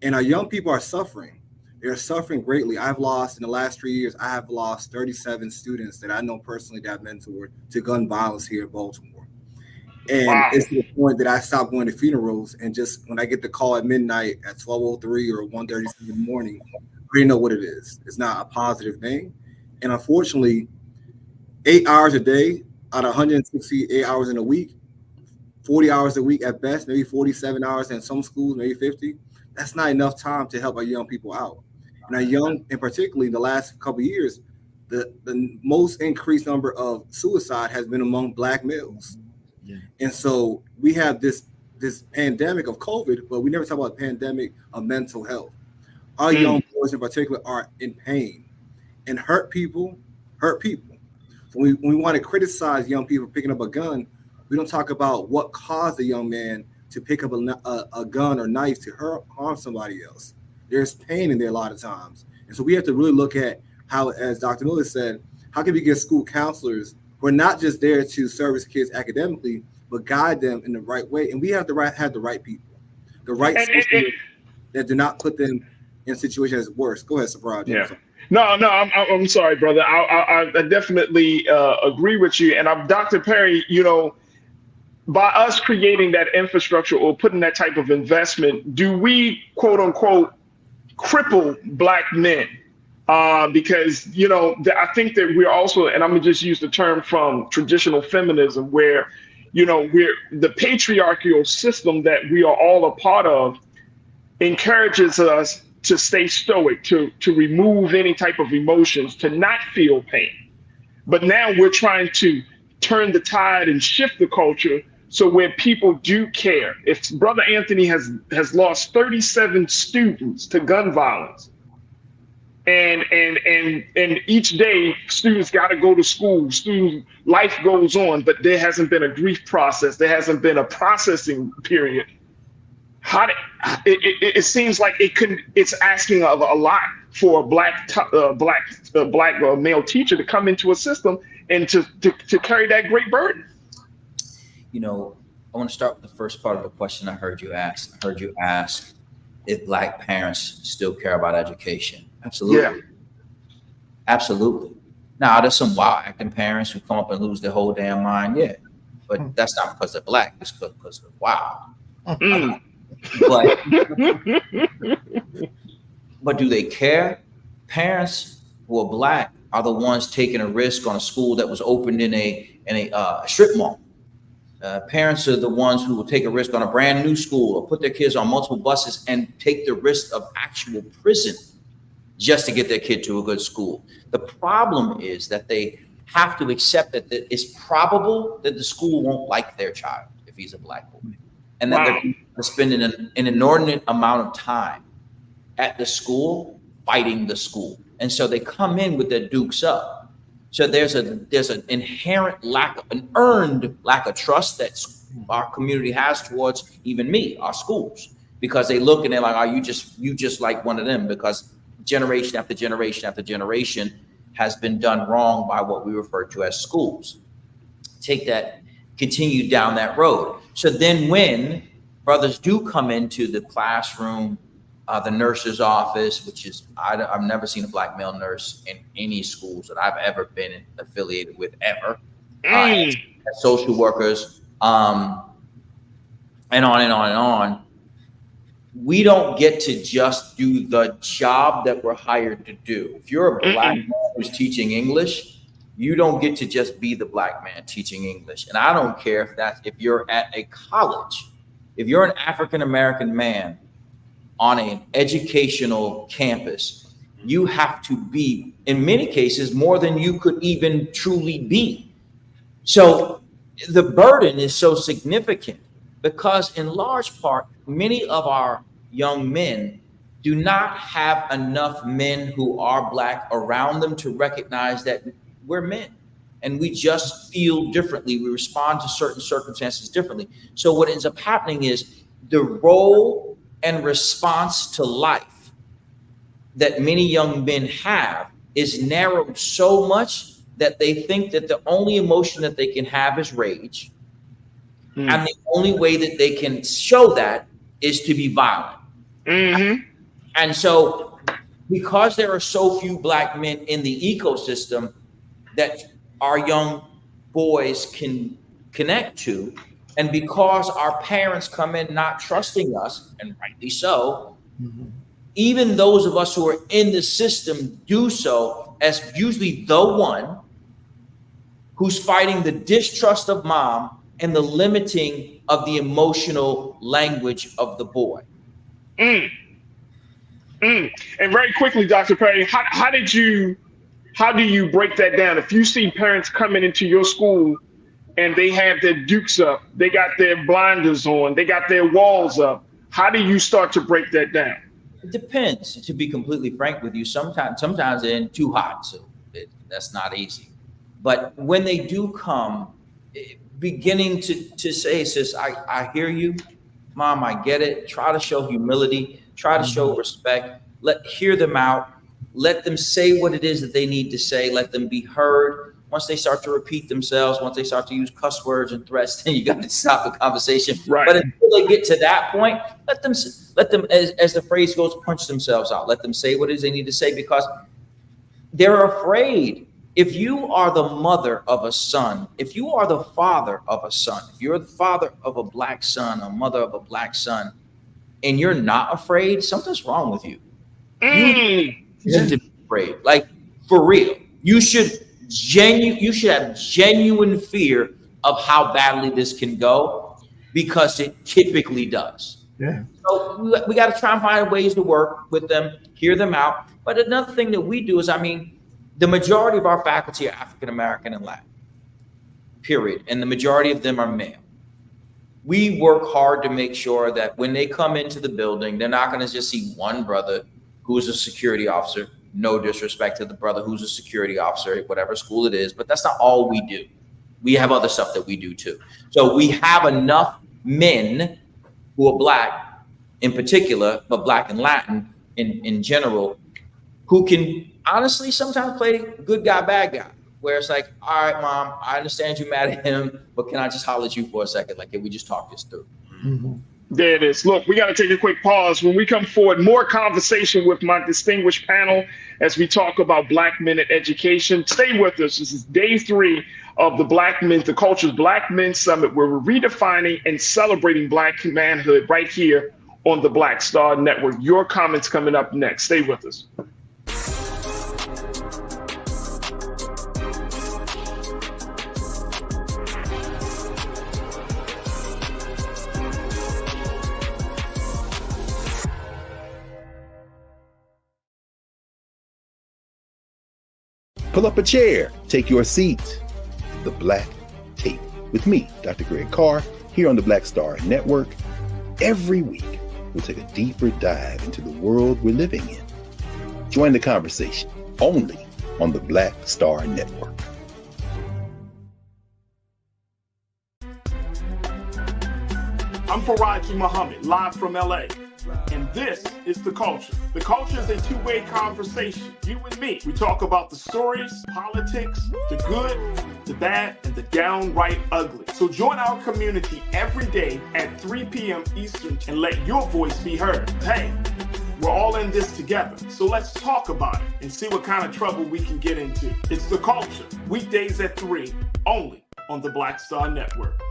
and our young people are suffering. They're suffering greatly. In the last 3 years, I have lost 37 students that I know personally that I've mentored to gun violence here in Baltimore. And it's to the point that I stopped going to funerals, and just when I get the call at midnight at 12:03 or 1:30 in the morning, I already know what it is. It's not a positive thing. And unfortunately, 8 hours a day out of 168 hours in a week, 40 hours a week at best, maybe 47 hours in some schools, maybe 50. That's not enough time to help our young people out. And our young, and particularly the last couple of years, the most increased number of suicide has been among Black males. Yeah. And so we have this pandemic of COVID, but we never talk about pandemic of mental health. Our young boys in particular are in pain, and hurt people. So when we want to criticize young people picking up a gun, we don't talk about what caused a young man to pick up a gun or knife to harm somebody else. There's pain in there a lot of times. And so we have to really look at how, as Dr. Miller said, how can we get school counselors who are not just there to service kids academically, but guide them in the right way. And we have to have the right people, the right that do not put them in situations worse. Go ahead, Farajii. Yeah. No, I'm sorry, brother. I definitely agree with you. And Dr. Perry, by us creating that infrastructure or putting that type of investment, do we, quote unquote, cripple Black men? Because, I think that we're also, and I'm gonna just use the term from traditional feminism, where, You know, we're the patriarchal system that we are all a part of encourages us to stay stoic, to remove any type of emotions, to not feel pain. But now we're trying to turn the tide and shift the culture so where people do care. If Brother Anthony has lost 37 students to gun violence, and each day students got to go to school, student life goes on, but there hasn't been a grief process, there hasn't been a processing period. It seems like it's asking a lot for a black male teacher to come into a system and to carry that great burden. You know, I want to start with the first part of the question I heard you ask. I heard you ask if Black parents still care about education. Absolutely. Yeah. Absolutely. Now, there's some wild acting parents who come up and lose their whole damn mind. Yeah. But that's not because they're Black. It's because they're wild. But do they care? Parents who are Black are the ones taking a risk on a school that was opened in a strip mall. Parents are the ones who will take a risk on a brand new school or put their kids on multiple buses and take the risk of actual prison just to get their kid to a good school. The problem is that they have to accept that it's probable that the school won't like their child if he's a Black boy, and that they're spending an inordinate amount of time at the school fighting the school. And so they come in with their dukes up. So there's an inherent an earned lack of trust that our community has towards even me, our schools, because they look and they're like, you just like one of them, because generation after generation after generation has been done wrong by what we refer to as schools. Continue down that road. So then when brothers do come into the classroom, the nurse's office, which is, I've never seen a Black male nurse in any schools that I've ever been affiliated with ever. Social workers, and on and on and on. We don't get to just do the job that we're hired to do. If you're a Black man who's teaching English, you don't get to just be the Black man teaching English. And I don't care if you're at a college, if you're an African-American man on an educational campus, you have to be, in many cases, more than you could even truly be. So the burden is so significant because in large part, many of our young men do not have enough men who are Black around them to recognize that we're men and we just feel differently. We respond to certain circumstances differently. So what ends up happening is the role and response to life that many young men have is narrowed so much that they think that the only emotion that they can have is rage. And the only way that they can show that is to be violent. And so because there are so few Black men in the ecosystem that our young boys can connect to, and because our parents come in not trusting us, and rightly so, even those of us who are in the system do so as usually the one who's fighting the distrust of mom and the limiting of the emotional language of the boy. And very quickly, Dr. Perry, how do you break that down? If you see parents coming into your school and they have their dukes up, they got their blinders on, they got their walls up, how do you start to break that down? It depends, to be completely frank with you. Sometimes they're in too hot, so that's not easy. But when they do come, beginning to say, sis, I hear you, mom, I get it. Try to show humility, try to show respect, hear them out, let them say what it is that they need to say, let them be heard. Once they start to repeat themselves, once they start to use cuss words and threats, then you got to stop the conversation. Right. But until they get to that point, let them, as the phrase goes, punch themselves out. Let them say what it is they need to say, because they're afraid. If you are the mother of a son, if you are the father of a son, if you're the father of a Black son, a mother of a Black son, and you're not afraid, something's wrong with you. You need to be afraid, like for real. You should have genuine fear of how badly this can go, because it typically does. Yeah. So we got to try and find ways to work with them, hear them out. But another thing that we do is, I mean, the majority of our faculty are African American and Latin, period. And the majority of them are male. We work hard to make sure that when they come into the building, they're not going to just see one brother who is a security officer. No disrespect to the brother who's a security officer at whatever school it is, but that's not all we do. We have other stuff that we do too. So we have enough men who are Black in particular, but Black and Latin in general, who can honestly sometimes play good guy, bad guy, where it's like, all right, Mom, I understand you mad at him, but can I just holler at you for a second? Like, can we just talk this through? Mm-hmm. There it is. Look, we got to take a quick pause. When we come forward, more conversation with my distinguished panel as we talk about Black men in education. Stay with us. This is day 3 of the Culture's Black Men Summit, where we're redefining and celebrating Black manhood right here on the Black Star Network. Your comments coming up next. Stay with us. Pull up a chair, take your seat. The Black Tape with me, Dr. Greg Carr, here on the Black Star Network. Every week, we'll take a deeper dive into the world we're living in. Join the conversation only on the Black Star Network. I'm Farajii Muhammad, live from LA. And this is The Culture. The Culture is a two-way conversation. You and me. We talk about the stories, politics, the good, the bad, and the downright ugly. So join our community every day at 3 p.m. Eastern and let your voice be heard. Hey, we're all in this together. So let's talk about it and see what kind of trouble we can get into. It's The Culture, weekdays at 3, only on the Black Star Network.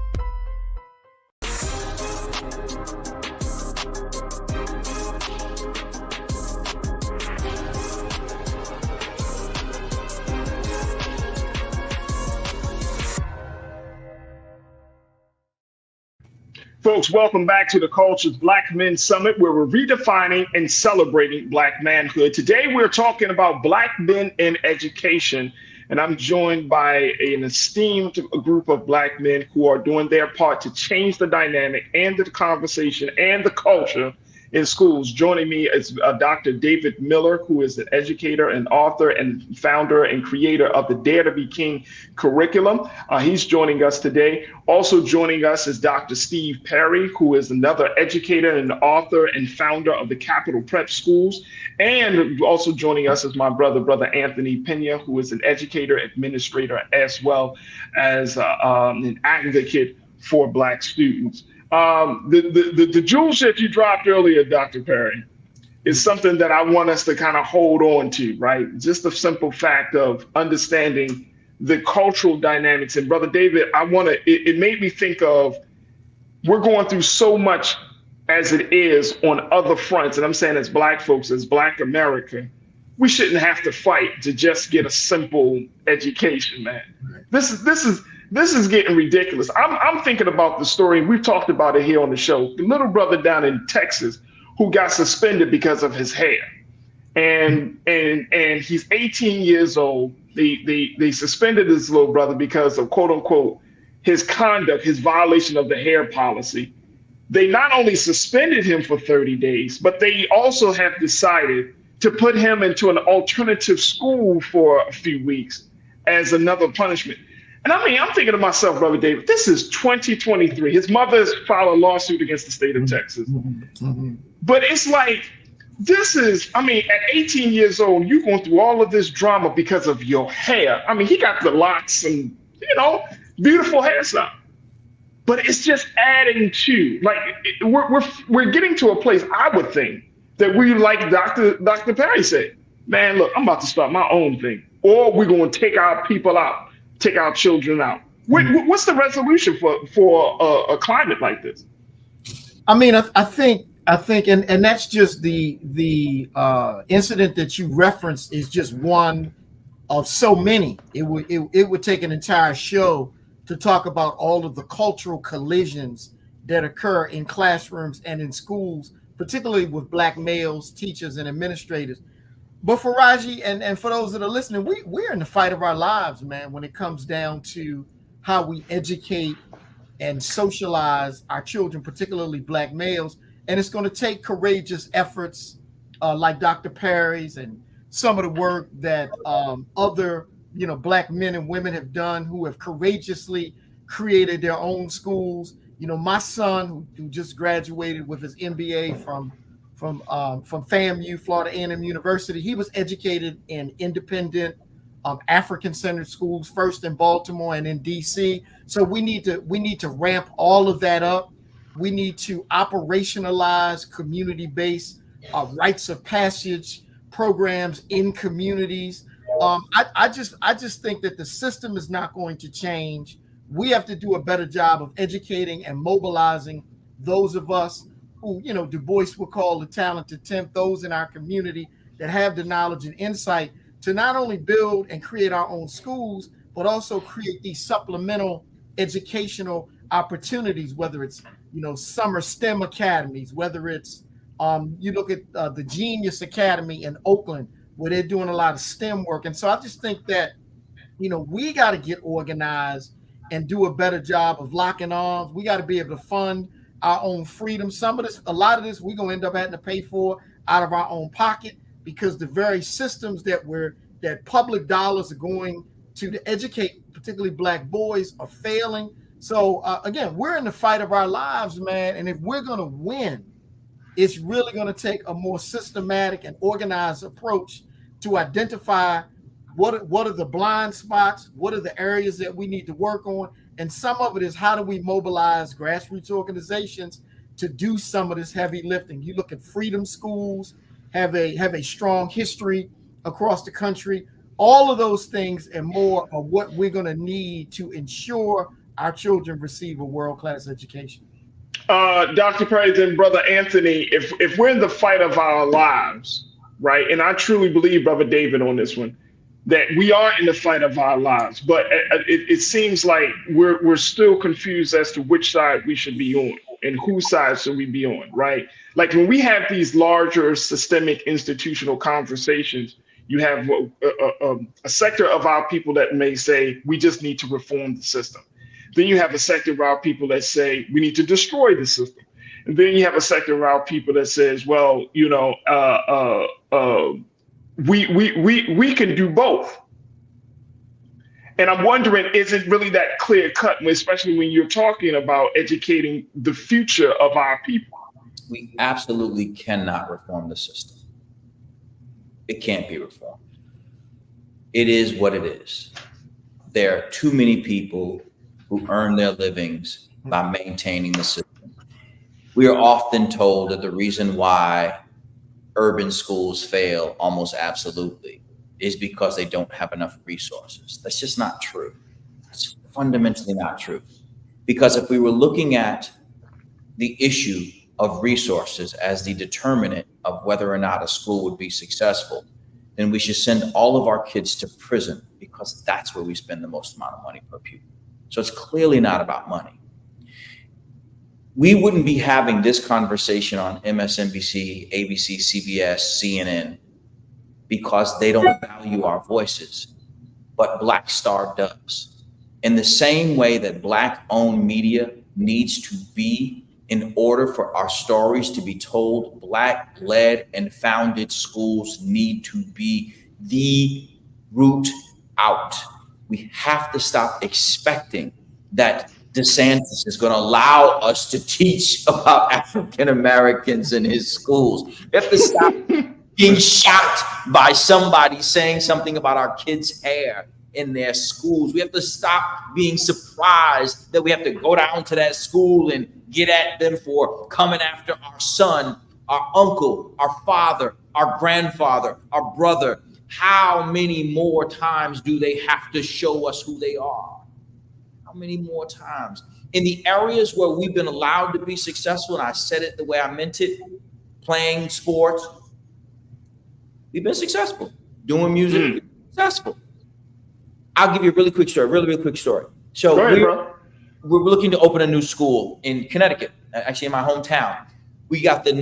Folks, welcome back to the Culture's Black Men Summit, where we're redefining and celebrating Black manhood. Today, we're talking about Black men in education, and I'm joined by an esteemed group of Black men who are doing their part to change the dynamic and the conversation and the culture in schools. Joining me is Dr. David Miller, who is an educator and author and founder and creator of the Dare to Be King curriculum. He's joining us today. Also joining us is Dr. Steve Perry, who is another educator and author and founder of the Capital Prep Schools. And also joining us is my brother Anthony Peña, who is an educator, administrator, as well as an advocate for Black students. The jewels that you dropped earlier, Dr. Perry, is something that I want us to kind of hold on to, right? Just the simple fact of understanding the cultural dynamics. And Brother David, it made me think of, we're going through so much as it is on other fronts. And I'm saying as Black folks, as Black America, we shouldn't have to fight to just get a simple education, man. This is getting ridiculous. I'm thinking about the story. We've talked about it here on the show. The little brother down in Texas who got suspended because of his hair, and he's 18 years old. They suspended his little brother because of, quote unquote, his conduct, his violation of the hair policy. They not only suspended him for 30 days, but they also have decided to put him into an alternative school for a few weeks as another punishment. And I mean, I'm thinking to myself, Brother David, this is 2023. His mother has filed a lawsuit against the state of Texas. Mm-hmm. But it's like, at 18 years old, you're going through all of this drama because of your hair. I mean, he got the locks and, beautiful hairstyle. But it's just adding to, like, we're getting to a place, I would think, that we, like Dr. Perry said, man, look, I'm about to start my own thing. Or we're going to take our people out. Take our children out. What's the resolution for a climate like this? I mean, I think, and that's just the incident that you referenced is just one of so many. It would take an entire show to talk about all of the cultural collisions that occur in classrooms and in schools, particularly with Black males, teachers, and administrators. But Farajii, and for those that are listening, we're in the fight of our lives, man, when it comes down to how we educate and socialize our children, particularly Black males. And it's going to take courageous efforts like Dr. Perry's and some of the work that other Black men and women have done who have courageously created their own schools. My son who just graduated with his MBA from FAMU, Florida A&M University, he was educated in independent African-centered schools, first in Baltimore and in DC. So we need to ramp all of that up. We need to operationalize community-based rites of passage programs in communities. I just think that the system is not going to change. We have to do a better job of educating and mobilizing those of us who, Du Bois would call the talented 10th, those in our community that have the knowledge and insight to not only build and create our own schools, but also create these supplemental educational opportunities, whether it's, summer STEM academies, whether it's, you look at the Genius Academy in Oakland, where they're doing a lot of STEM work. And so I just think that, we got to get organized and do a better job of locking arms. We got to be able to fund our own freedom. A lot of this, we're going to end up having to pay for out of our own pocket, because the very systems that public dollars are going to educate, particularly Black boys, are failing. So again, we're in the fight of our lives, man. And if we're going to win, it's really going to take a more systematic and organized approach to identify what are the blind spots, what are the areas that we need to work on. And some of it is, how do we mobilize grassroots organizations to do some of this heavy lifting? You look at freedom schools, have a strong history across the country. All of those things and more are what we're going to need to ensure our children receive a world-class education. Dr. Perry and Brother Anthony, if we're in the fight of our lives, right, and I truly believe, Brother David, on this one, that we are in the fight of our lives, but it seems like we're still confused as to which side we should be on and whose side should we be on, right? Like when we have these larger systemic institutional conversations, you have a sector of our people that may say we just need to reform the system. Then you have a sector of our people that say we need to destroy the system. And then you have a sector of our people that says, well, we can do both. And I'm wondering, is it really that clear cut, especially when you're talking about educating the future of our people? We absolutely cannot reform the system. It can't be reformed. It is what it is. There are too many people who earn their livings by maintaining the system. We are often told that the reason why urban schools fail almost absolutely is because they don't have enough resources. That's just not true. It's fundamentally not true. Because if we were looking at the issue of resources as the determinant of whether or not a school would be successful, then we should send all of our kids to prison, because that's where we spend the most amount of money per pupil. So it's clearly not about money. We wouldn't be having this conversation on MSNBC, ABC, CBS, CNN, because they don't value our voices, but Black Star does. In the same way that Black-owned media needs to be in order for our stories to be told, Black-led and founded schools need to be the route out. We have to stop expecting that DeSantis is going to allow us to teach about African Americans in his schools. We have to stop being shocked by somebody saying something about our kids' hair in their schools. We have to stop being surprised that we have to go down to that school and get at them for coming after our son, our uncle, our father, our grandfather, our brother. How many more times do they have to show us who they are? How many more times? In the areas where we've been allowed to be successful, and I said it the way I meant it, playing sports, we've been successful. Doing music, we've been successful. I'll give you a really quick story, really quick story. So Go ahead, bro. we're looking to open a new school in Connecticut, actually in my hometown. We got the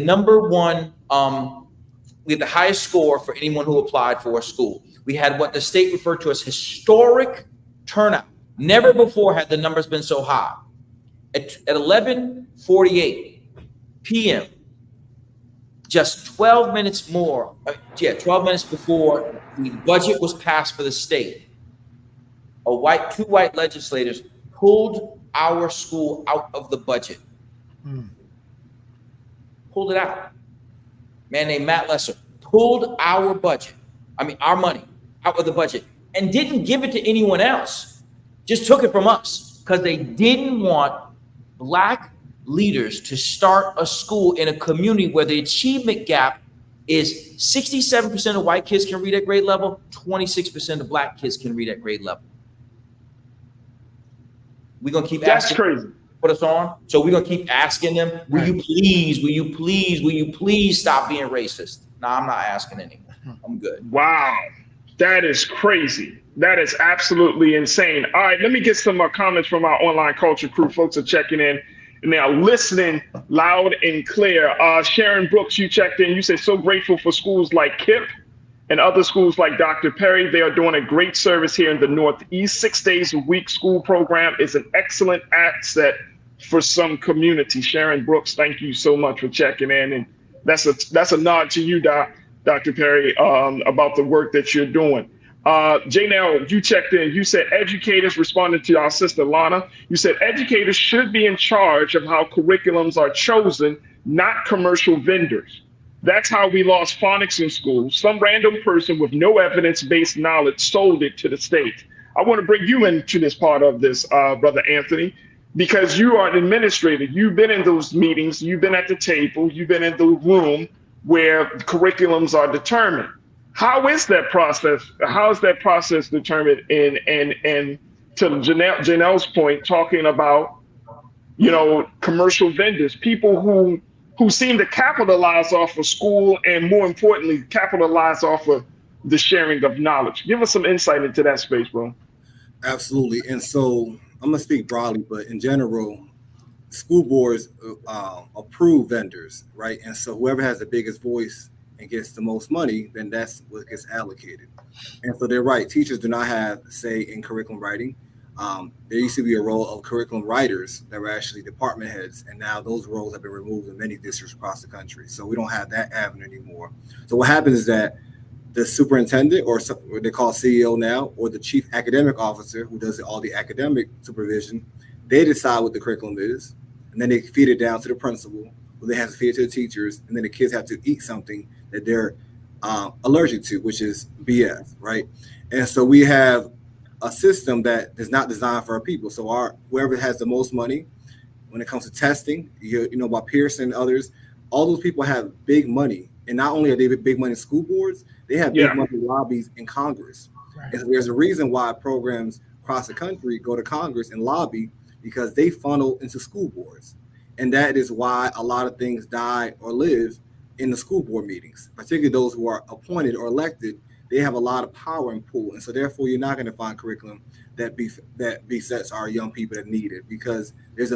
we had the highest score for anyone who applied for a school. We had what the state referred to as historic turnout. Never before had the numbers been so high. At 11:48 p.m., just 12 minutes before the budget was passed for the state, two white legislators pulled our school out of the budget. Pulled it out. Man named Matt Lesser pulled our money out of the budget and didn't give it to anyone else. Just took it from us because they didn't want Black leaders to start a school in a community where the achievement gap is 67% of white kids can read at grade level, 26% of Black kids can read at grade level. We're going to keep asking. That's crazy. Put us on. So we're going to keep asking them, will you please stop being racist? No, I'm not asking anymore. I'm good. Wow. That is crazy. That is absolutely insane. All right, let me get some comments from our online culture crew. Folks are checking in and they are listening loud and clear. Sharon Brooks, you checked in. You said, so grateful for schools like KIPP and other schools like Dr. Perry. They are doing a great service here in the Northeast. 6 days a week school program is an excellent asset for some community. Sharon Brooks, thank you so much for checking in. And that's a nod to you, Dr. Perry, about the work that you're doing. Janelle, you checked in. You said educators, responding to our sister Lana, you said educators should be in charge of how curriculums are chosen, not commercial vendors. That's how we lost phonics in schools. Some random person with no evidence-based knowledge sold it to the state. I want to bring you into this part of this, Brother Anthony, because you are an administrator. You've been in those meetings, you've been at the table, you've been in the room where curriculums are determined. How is that process? How is that process determined? And to Janelle's point, talking about, commercial vendors, people who seem to capitalize off of school and, more importantly, capitalize off of the sharing of knowledge. Give us some insight into that space, bro. Absolutely. And so I'm going to speak broadly, but in general, school boards approve vendors, right? And so whoever has the biggest voice and gets the most money, then that's what gets allocated. And so they're right. Teachers do not have say in curriculum writing. There used to be a role of curriculum writers that were actually department heads, and now those roles have been removed in many districts across the country. So we don't have that avenue anymore. So what happens is that the superintendent, or what they call CEO now, or the chief academic officer, who does all the academic supervision, they decide what the curriculum is, and then they feed it down to the principal, who then has to feed it to the teachers, and then the kids have to eat something that they're allergic to, which is BS, right? And so we have a system that is not designed for our people. So whoever has the most money, when it comes to testing, by Pearson and others, all those people have big money. And not only are they big money school boards, they have big money lobbies in Congress. Right. And so there's a reason why programs across the country go to Congress and lobby, because they funnel into school boards. And that is why a lot of things die or live in the school board meetings, particularly those who are appointed or elected. They have a lot of power and pull. And so therefore you're not going to find curriculum that besets our young people that need it, because there's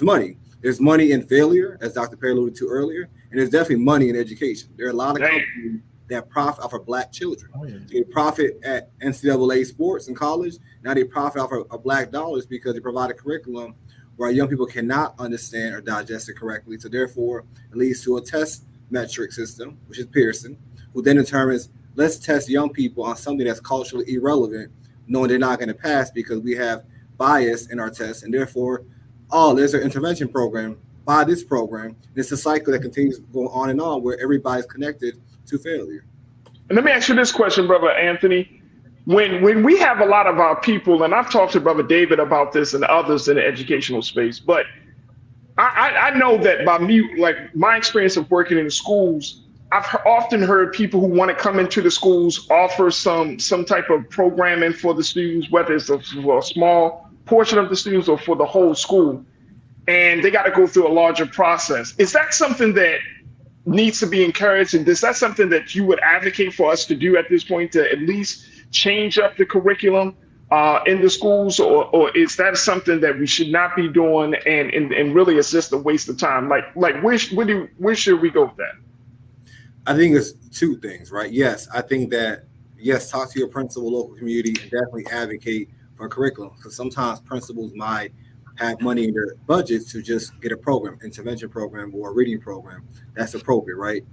money. There's money in failure, as Dr. Perry alluded to earlier, and there's definitely money in education. There are a lot of companies that profit off of Black children. Oh, yeah. They profit at NCAA sports in college. Now they profit off of Black dollars because they provide a curriculum where young people cannot understand or digest it correctly. So therefore, it leads to a test metric system, which is Pearson, who then determines, let's test young people on something that's culturally irrelevant, knowing they're not going to pass because we have bias in our tests. And therefore, there's an intervention program by this program. It's a cycle that continues going on and on, where everybody's connected to failure. And let me ask you this question, Brother Anthony. When we have a lot of our people, and I've talked to Brother David about this and others in the educational space, but I know that by me, like my experience of working in the schools, I've often heard people who want to come into the schools offer some type of programming for the students, whether it's for a small portion of the students or for the whole school, and they got to go through a larger process. Is that something that needs to be encouraged? And is that something that you would advocate for us to do at this point, to at least change up the curriculum in the schools, or is that something that we should not be doing, and really it's just a waste of time? Like where should we go with that? I think it's two things, right? Yes, I think that, yes, talk to your principal, local community, and definitely advocate for a curriculum, because sometimes principals might have money in their budgets to just get a program, intervention program or a reading program that's appropriate, right?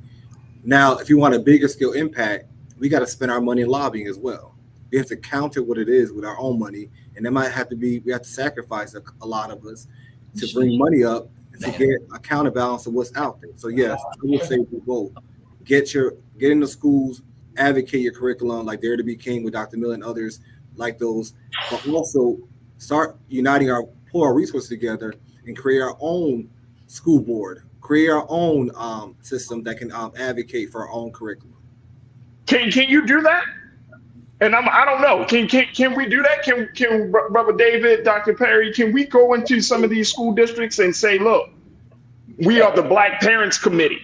Now, if you want a bigger scale impact, we got to spend our money in lobbying as well. We have to counter what it is with our own money, and it might have to be, we have to sacrifice a lot of us to bring money up to get a counterbalance of what's out there. So yes, I will say for both. Get in the schools, advocate your curriculum like Dare to Be King with Dr. Miller and others like those, but also start uniting pull our resources together and create our own school board, create our own system that can advocate for our own curriculum. Can you do that? And I don't know. Can we do that? Can Brother David, Dr. Perry, can we go into some of these school districts and say, look, we are the Black Parents Committee?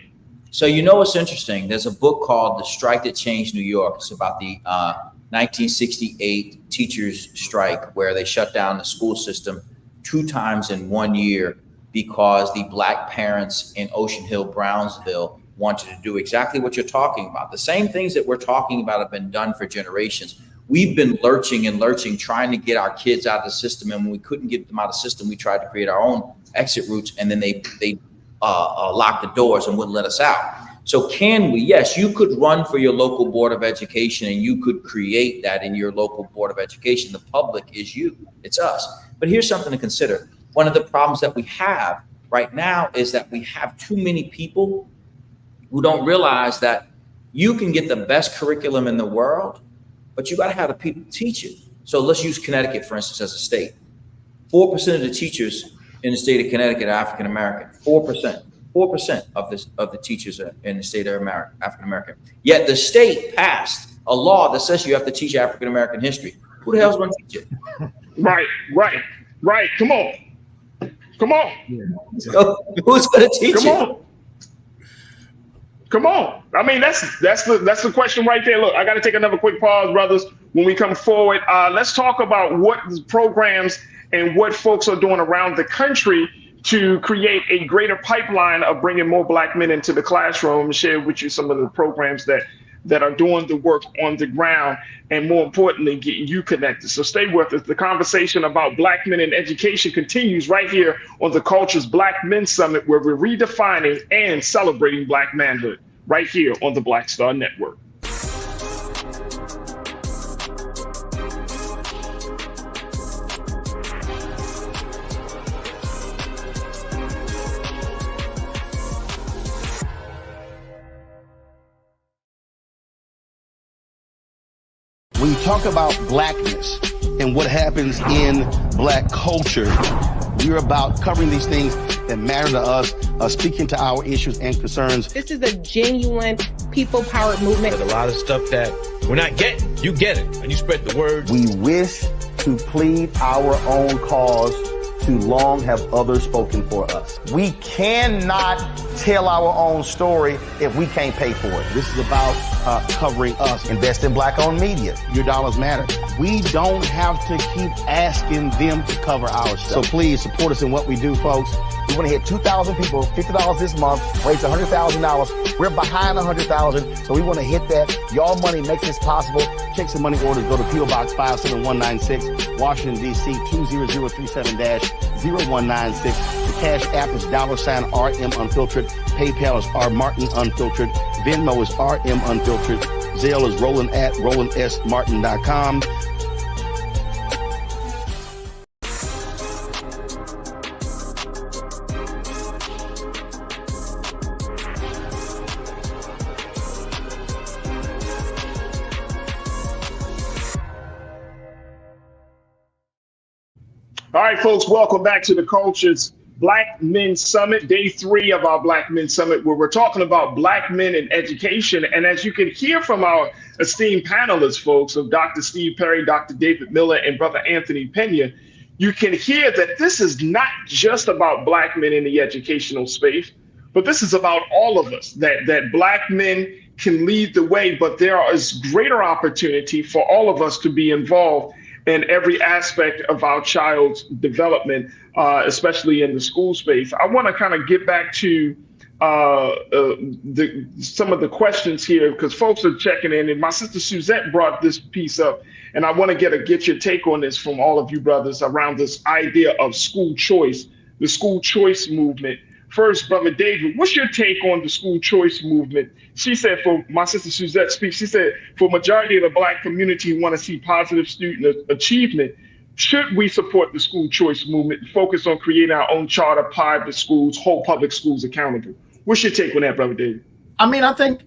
So you know what's interesting? There's a book called The Strike That Changed New York. It's about the 1968 teachers strike, where they shut down the school system 2 times in 1 year because the Black parents in Ocean Hill, Brownsville wanted to do exactly what you're talking about. The same things that we're talking about have been done for generations. We've been lurching, trying to get our kids out of the system. And when we couldn't get them out of the system, we tried to create our own exit routes. And then they locked the doors and wouldn't let us out. So can we? Yes, you could run for your local board of education, and you could create that in your local board of education. The public is you, it's us. But here's something to consider. One of the problems that we have right now is that we have too many people who don't realize that you can get the best curriculum in the world, but you got to have the people teach it. So let's use Connecticut, for instance, as a state. 4% of the teachers in the state of Connecticut are African American. 4% of the teachers are in the state of African American. Yet the state passed a law that says you have to teach African American history. Who the hell's going to teach it? Right. Come on. So who's going to teach it? Come on. I mean, that's the question right there. Look, I got to take another quick pause, brothers. When we come forward, let's talk about what programs and what folks are doing around the country to create a greater pipeline of bringing more Black men into the classroom, and share with you some of the programs that are doing the work on the ground, and more importantly, getting you connected. So stay with us. The conversation about Black men in education continues right here on the Culture's Black Men Summit, where we're redefining and celebrating Black manhood, right here on the Black Star Network. When you talk about Blackness and what happens in Black culture, we're about covering these things that matter to us, speaking to our issues and concerns. This is a genuine people-powered movement. There's a lot of stuff that we're not getting. You get it, and you spread the word. We wish to plead our own cause. Too long have others spoken for us. We cannot tell our own story if we can't pay for it. This is about covering us. Invest in Black-owned media. Your dollars matter. We don't have to keep asking them to cover our stuff. So please support us in what we do, folks. We want to hit 2,000 people, $50 this month, raise $100,000. We're behind 100,000, so we want to hit that. Your money makes this possible. Check some money orders. Go to P.O. Box 57196, Washington, D.C. 20037-0196. The Cash App is $RM Unfiltered. PayPal is R Martin Unfiltered. Venmo is RM Unfiltered. Zelle is Roland at RolandSMartin.com. All right, folks, welcome back to the Culture's Black Men Summit, day 3 of our Black Men Summit, where we're talking about Black men in education. And as you can hear from our esteemed panelists, folks, of Dr. Steve Perry, Dr. David Miller, and Brother Anthony Peña, you can hear that this is not just about Black men in the educational space, but this is about all of us, that Black men can lead the way, but there is greater opportunity for all of us to be involved in every aspect of our child's development, especially in the school space. I want to kind of get back to some of the questions here, because folks are checking in, and my sister Suzette brought this piece up, and I want to get your take on this from all of you brothers around this idea of school choice, the school choice movement. First, Brother David, what's your take on the school choice movement? She said, for my sister Suzette speaks, she said, for majority of the Black community who want to see positive student achievement, should we support the school choice movement and focus on creating our own charter, private schools, hold public schools accountable? What's your take on that, Brother David? I mean, I think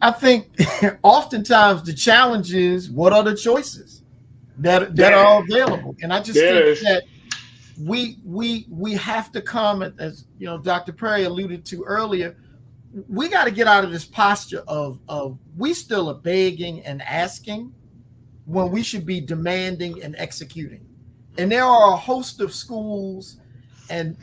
oftentimes the challenge is, what are the choices that are available? And I just think that we have to come, as you know, Dr. Perry alluded to earlier, we got to get out of this posture of we still are begging and asking when we should be demanding and executing. And there are a host of schools and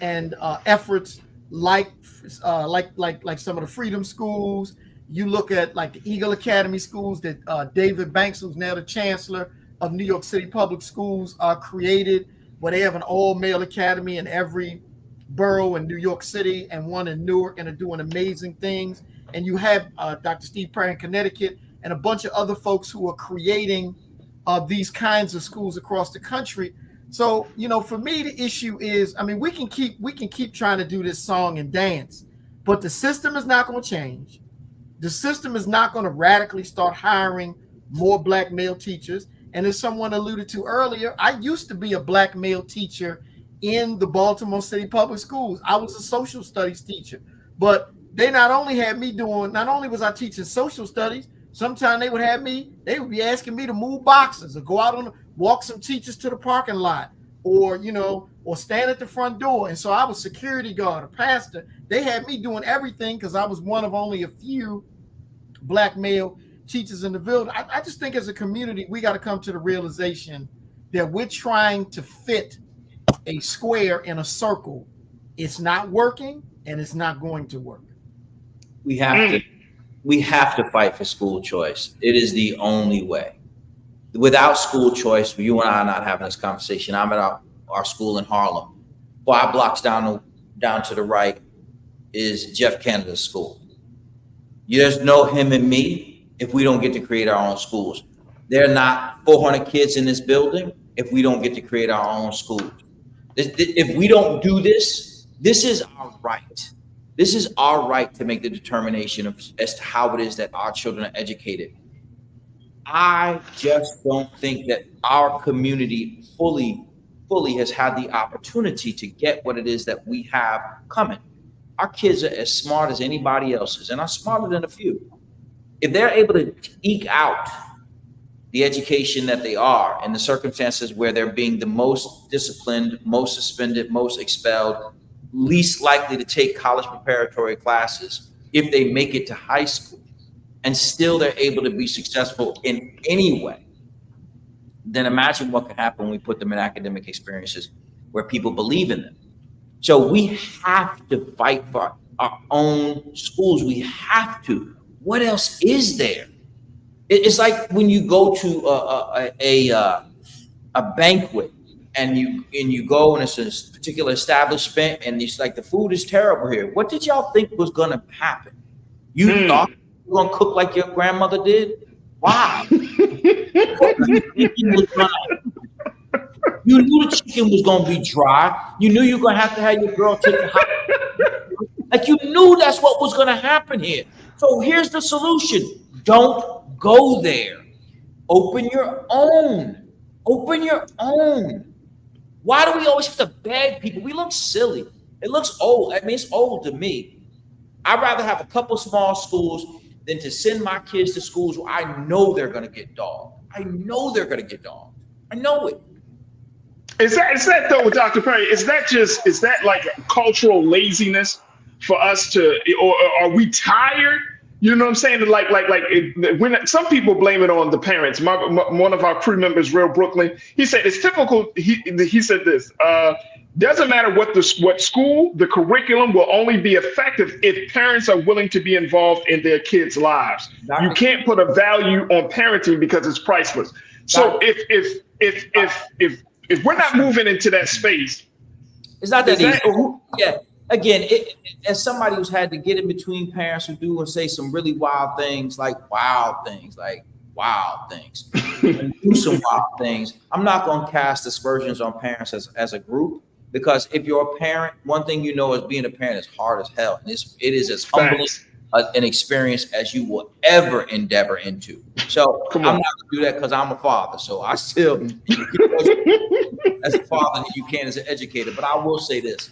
efforts like some of the freedom schools. You look at like the Eagle Academy schools that David Banks, who's now the chancellor of New York City Public Schools, created, where they have an all-male academy in every borough in New York City and one in Newark, and are doing amazing things. And you have Dr. Steve Perry in Connecticut and a bunch of other folks who are creating these kinds of schools across the country. So, you know, for me, the issue is, I mean, we can keep trying to do this song and dance, but the system is not going to change. The system is not going to radically start hiring more Black male teachers. And as someone alluded to earlier, I used to be a Black male teacher in the Baltimore City Public Schools. I was a social studies teacher, but they not only was I teaching social studies, sometimes they would be asking me to move boxes or go out walk some teachers to the parking lot, or stand at the front door. And so I was security guard, a pastor. They had me doing everything because I was one of only a few Black male teachers in the building. I just think as a community, we got to come to the realization that we're trying to fit a square in a circle. It's not working, and it's not going to work. We have to fight for school choice. It is the only way. Without school choice, you and I are not having this conversation. I'm at our school in Harlem. 5 blocks down to the right is Jeff Canada's school. There's no him and me if we don't get to create our own schools. There are not 400 kids in this building if we don't get to create our own schools. If we don't do this, this is our right. This is our right to make the determination as to how it is that our children are educated. I just don't think that our community fully has had the opportunity to get what it is that we have coming. Our kids are as smart as anybody else's, and are smarter than a few. If they're able to eke out the education that they are in the circumstances where they're being the most disciplined, most suspended, most expelled, least likely to take college preparatory classes, if they make it to high school, and still they're able to be successful in any way, then imagine what can happen when we put them in academic experiences where people believe in them. So we have to fight for our own schools. We have to. What else is there? It's like when you go to a banquet and you go and it's a particular establishment and it's like, the food is terrible here. What did y'all think was going to happen? You thought you were going to cook like your grandmother did? Wow. You knew the chicken was going to be dry. You knew you were going to have your girl take the hot. Like, you knew that's what was going to happen here. So here's the solution. Don't go there. Open your own. Open your own. Why do we always have to beg people? We look silly. It looks old. I mean, it's old to me. I'd rather have a couple small schools than to send my kids to schools where I know they're going to get dogged. I know they're going to get dogged. I know it. Is that though, Dr. Perry? Is that like cultural laziness for us to, or are we tired? You know what I'm saying? Like when some people blame it on the parents. One of our crew members, Real Brooklyn, he said it's typical. He said this. Doesn't matter what school, the curriculum will only be effective if parents are willing to be involved in their kids' lives. You can't put a value on parenting because it's priceless. So if we're not moving into that space, it's not that easy. Yeah. Again, as somebody who's had to get in between parents who do and say some really wild things, and do some wild things. I'm not going to cast aspersions on parents as a group, because if you're a parent, one thing you know is being a parent is hard as hell. And it is as humbling an experience as you will ever endeavor into. So I'm not going to do that because I'm a father. So I still, as a father, you can as an educator. But I will say this.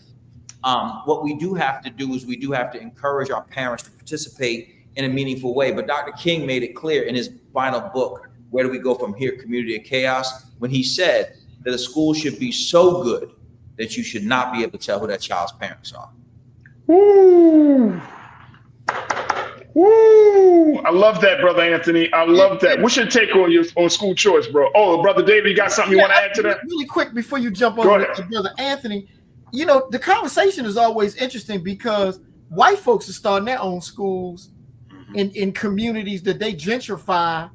What we do have to do is we do have to encourage our parents to participate in a meaningful way. But Dr. King made it clear in his final book, Where Do We Go From Here, Community of Chaos, when he said that a school should be so good that you should not be able to tell who that child's parents are. Woo! Woo! I love that, Brother Anthony. I love that. What's your take on school choice, bro? Oh, Brother David, you got something you want to add to that? Really quick before you jump over to Brother Anthony. You know, the conversation is always interesting because white folks are starting their own schools in communities that they gentrify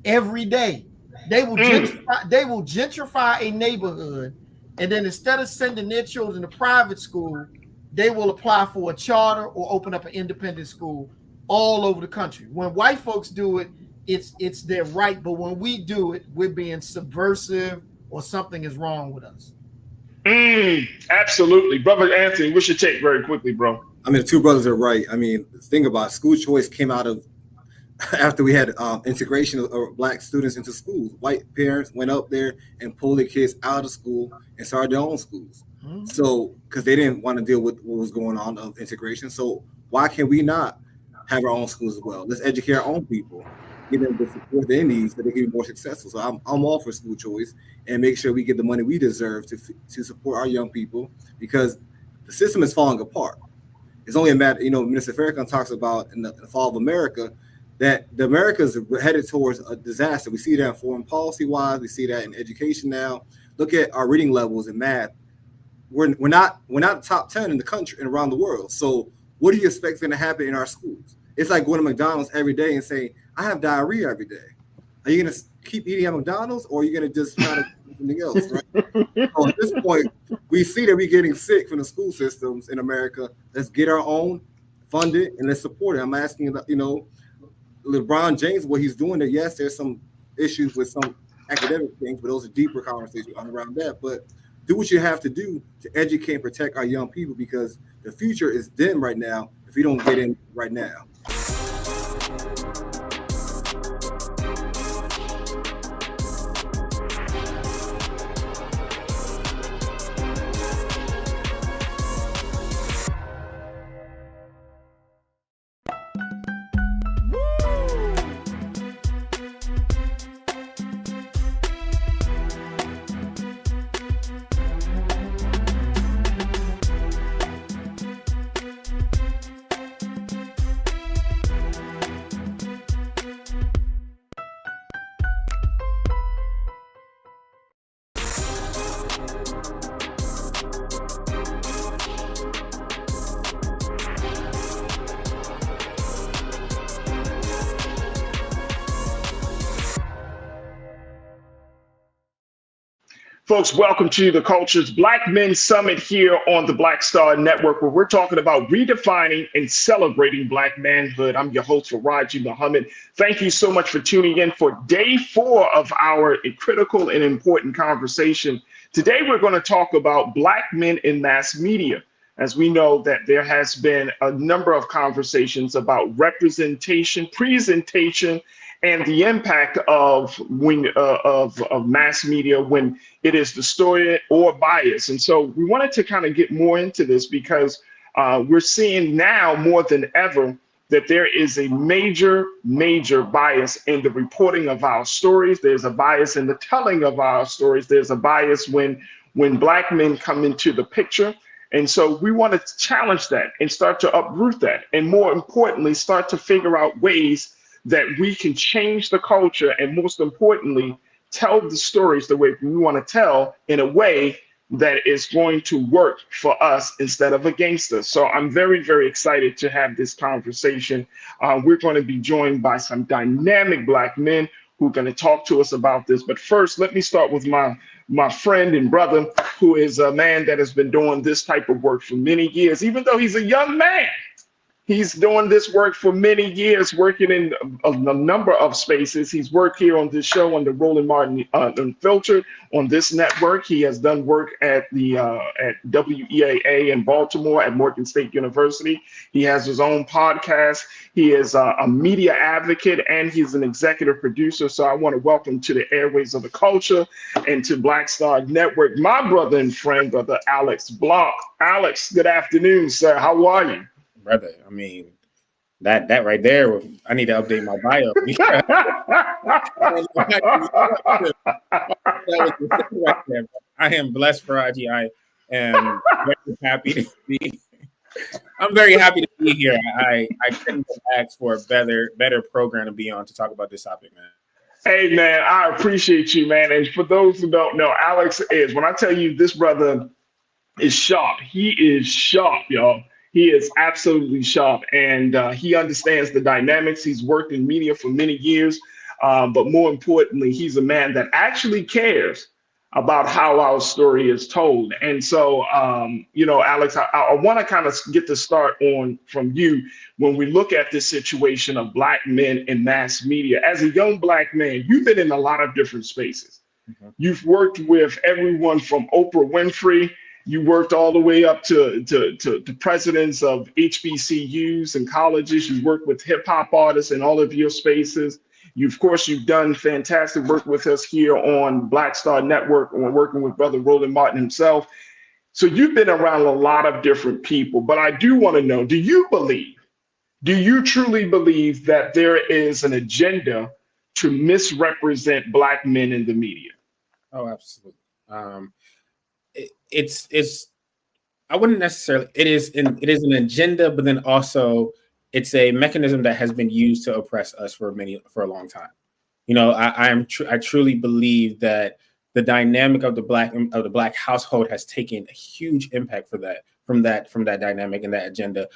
every day. They will gentrify a neighborhood, and then instead of sending their children to private school, they will apply for a charter or open up an independent school all over the country. When white folks do it, it's their right, but when we do it, we're being subversive or something is wrong with us. Absolutely. Brother Anthony, what's your take very quickly, bro? I mean, the two brothers are right. I mean, the thing about school choice came out of after we had integration of Black students into schools. White parents went up there and pulled their kids out of school and started their own schools. So, because they didn't want to deal with what was going on of integration. So why can we not have our own schools as well? Let's educate our own people, give them the support they need so they can be more successful. So I'm all for school choice and make sure we get the money we deserve to support our young people, because the system is falling apart. It's only a matter, Minister Farrakhan talks about in the fall of America, that the America's headed towards a disaster. We see that in foreign policy wise, we see that in education now. Look at our reading levels in math. We're not the top 10 in the country and around the world. So what do you expect is going to happen in our schools? It's like going to McDonald's every day and saying, I have diarrhea every day. Are you going to keep eating at McDonald's, or are you going to just try to do something else, right? So at this point, we see that we're getting sick from the school systems in America. Let's get our own, fund it, and let's support it. I'm asking, LeBron James, what he's doing there. Yes, there's some issues with some academic things, but those are deeper conversations around that. But do what you have to do to educate and protect our young people, because the future is dim right now if we don't get in right now. Folks, welcome to the Culture's Black Men Summit here on the Black Star Network, where we're talking about redefining and celebrating Black manhood. I'm your host, Farajii Muhammad. Thank you so much for tuning in for day 4 of our critical and important conversation. Today, we're going to talk about Black men in mass media. As we know that there has been a number of conversations about representation, presentation, and the impact of mass media when it is distorted or biased. And so we wanted to kind of get more into this because we're seeing now more than ever that there is a major bias in the reporting of our stories. There's a bias in the telling of our stories. There's a bias when Black men come into the picture. And so we want to challenge that and start to uproot that. And more importantly, start to figure out ways that we can change the culture, and most importantly, tell the stories the way we want to tell in a way that is going to work for us instead of against us. So I'm very, very excited to have this conversation. We're going to be joined by some dynamic Black men who are going to talk to us about this. But first, let me start with my friend and brother, who is a man that has been doing this type of work for many years, even though he's a young man. He's doing this work for many years, working in a number of spaces. He's worked here on this show on the Roland Martin Unfiltered on this network. He has done work at the at WEAA in Baltimore at Morgan State University. He has his own podcast. He is a media advocate and he's an executive producer. So I want to welcome to the airways of the culture and to Black Star Network, my brother and friend, Brother Alex Blanc. Alex, good afternoon, sir. How are you? Brother, I mean, that right there, I need to update my bio. I am blessed, Farajii. I am very happy to be. I'm very happy to be here. I couldn't ask for a better program to be on to talk about this topic, man. Hey, man, I appreciate you, man. And for those who don't know, Alex is, when I tell you this brother is sharp, he is sharp, y'all. He is absolutely sharp, and he understands the dynamics. He's worked in media for many years, but more importantly, he's a man that actually cares about how our story is told. And so, Alex, I want to kind of get the start on from you when we look at this situation of Black men in mass media. As a young Black man, you've been in a lot of different spaces. Mm-hmm. You've worked with everyone from Oprah Winfrey. You worked all the way up to presidents of HBCUs and colleges. You worked with hip hop artists in all of your spaces. Of course, you've done fantastic work with us here on Black Star Network, and we're working with Brother Roland Martin himself. So you've been around a lot of different people, but I do want to know, do you truly believe that there is an agenda to misrepresent Black men in the media? Oh, absolutely. It's I wouldn't necessarily, it is an agenda, but then also it's a mechanism that has been used to oppress us for a long time. You know, I truly believe that the dynamic of the black household has taken a huge impact from that dynamic and that agenda.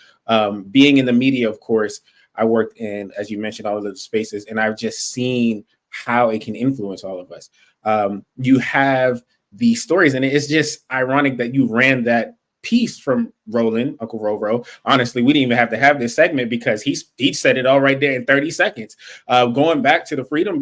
Being in the media, of course, I worked in, as you mentioned, all of the spaces, and I've just seen how it can influence all of us. You have these stories, and it's just ironic that you ran that piece from Roland, Uncle Roro. Honestly, we didn't even have to have this segment because he said it all right there in 30 seconds. Going back to the Freedom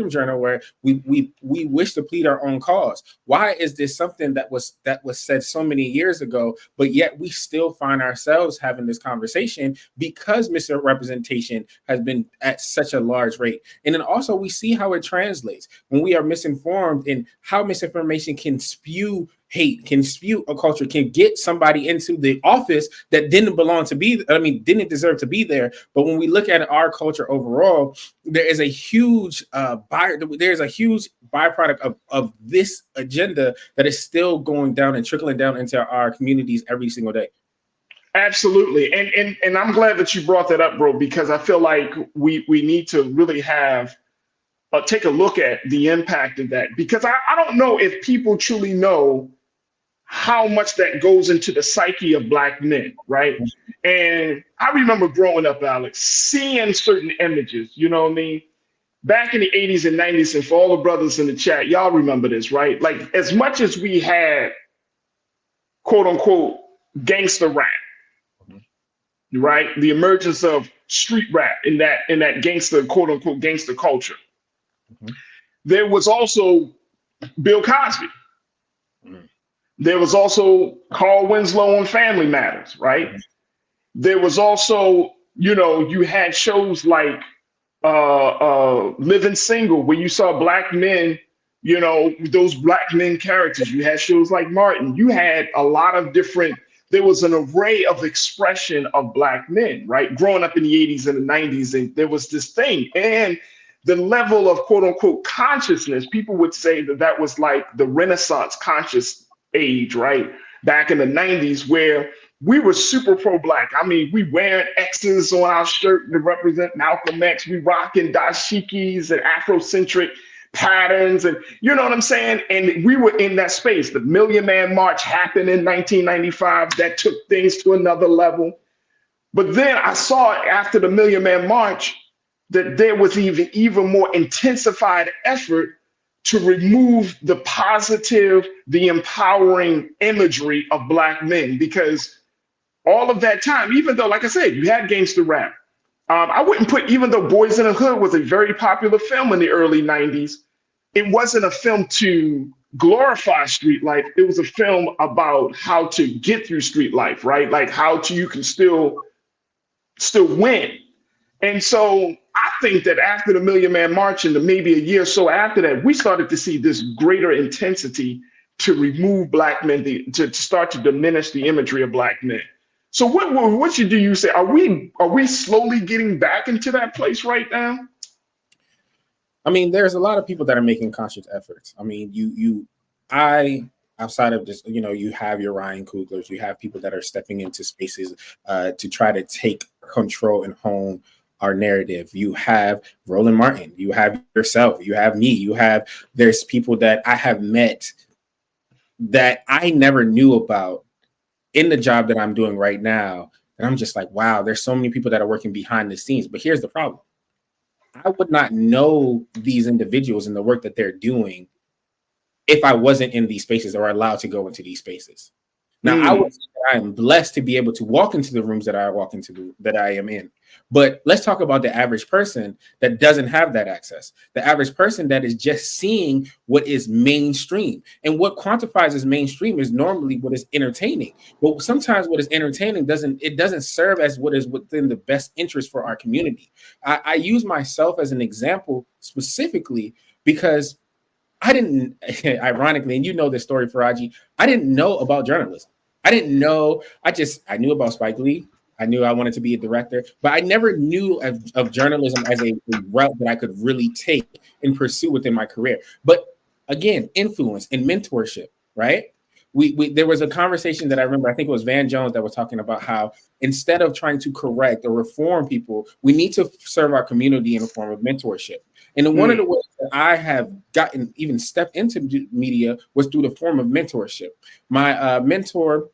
Journal, where we wish to plead our own cause. Why is this something that was said so many years ago, but yet we still find ourselves having this conversation because misrepresentation has been at such a large rate? And then also we see how it translates when we are misinformed and how misinformation can spew hate, can spew a culture, can get somebody into the office that didn't deserve to be there. But when we look at our culture overall, there is a huge byproduct of this agenda that is still going down and trickling down into our communities every single day. Absolutely. And I'm glad that you brought that up, bro, because I feel like we need to really take a look at the impact of that, because I don't know if people truly know how much that goes into the psyche of Black men, right? And I remember growing up, Alex, seeing certain images, you know what I mean? Back in the 80s and 90s, and for all the brothers in the chat, y'all remember this, right? Like, as much as we had, quote unquote, gangster rap, right? The emergence of street rap in that gangster, quote unquote, gangster culture. There was also Bill Cosby. There was also Carl Winslow on Family Matters, right? There was also, you had shows like Living Single, where you saw Black men, those Black men characters. You had shows like Martin. You had a lot of there was an array of expression of Black men, right? Growing up in the 80s and the 90s, and there was this thing. And the level of quote unquote consciousness, people would say that was like the Renaissance conscious age, right? Back in the 90s, where we were super pro-Black. I mean, we wearing X's on our shirt to represent Malcolm X. We rocking dashikis and Afrocentric patterns, and you know what I'm saying? And we were in that space. The Million Man March happened in 1995. That took things to another level. But then I saw after the Million Man March, that there was even more intensified effort to remove the positive, the empowering imagery of Black men, because all of that time, even though, like I said, you had gangster rap, I wouldn't put, even though Boys in the Hood was a very popular film in the early 90s, it wasn't a film to glorify street life. It was a film about how to get through street life, right? Like how to, you can still win. And so I think that after the Million Man March and maybe a year or so after that, we started to see this greater intensity to remove Black men, to start to diminish the imagery of Black men. So what should you say? Are we slowly getting back into that place right now? I mean, there's a lot of people that are making conscious efforts. I mean, outside of this, you know, you have your Ryan Cooglers, you have people that are stepping into spaces to try to take control and hone our narrative. You have Roland Martin, you have yourself, you have me, there's people that I have met that I never knew about in the job that I'm doing right now. And I'm just like, wow, there's so many people that are working behind the scenes. But here's the problem. I would not know these individuals and the work that they're doing if I wasn't in these spaces or allowed to go into these spaces. Now, I would say that I am blessed to be able to walk into the rooms that I walk into, that I am in. But let's talk about the average person that doesn't have that access. The average person that is just seeing what is mainstream. And what quantifies as mainstream is normally what is entertaining. But sometimes what is entertaining doesn't serve as what is within the best interest for our community. I use myself as an example specifically because I didn't, ironically, and you know this story, Farajii, I didn't know about journalism. I didn't know, I knew about Spike Lee. I knew I wanted to be a director, but I never knew of journalism as a route that I could really take and pursue within my career. But again, influence and mentorship, right? There was a conversation that I remember, I think it was Van Jones that was talking about how instead of trying to correct or reform people, we need to serve our community in a form of mentorship. And one of the ways that I have gotten even stepped into media was through the form of mentorship. My mentor,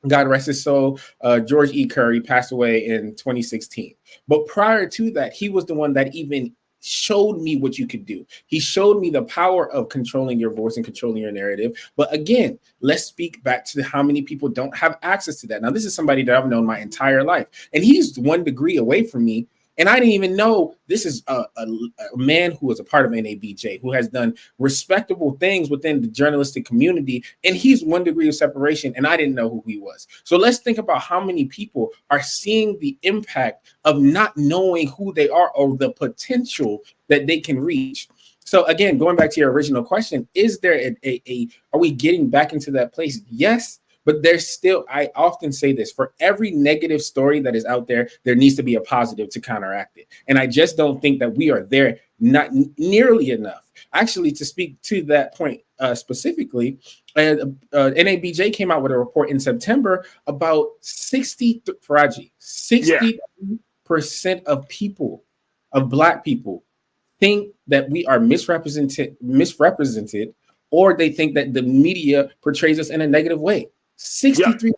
God rest his soul, George E. Curry, passed away in 2016. But prior to that, he was the one that even showed me what you could do. He showed me the power of controlling your voice and controlling your narrative. But again, let's speak back to how many people don't have access to that. Now, this is somebody that I've known my entire life, and he's 1 degree away from me. And I didn't even know this is a man who was a part of NABJ, who has done respectable things within the journalistic community. And he's 1 degree of separation, and I didn't know who he was. So let's think about how many people are seeing the impact of not knowing who they are or the potential that they can reach. So again, going back to your original question, is there are we getting back into that place? Yes. But there's still, I often say this, for every negative story that is out there, there needs to be a positive to counteract it. And I just don't think that we are there, not nearly enough. Actually, to speak to that point specifically, NABJ came out with a report in September about 60% of people, of Black people, think that we are misrepresented, or they think that the media portrays us in a negative way. 63%.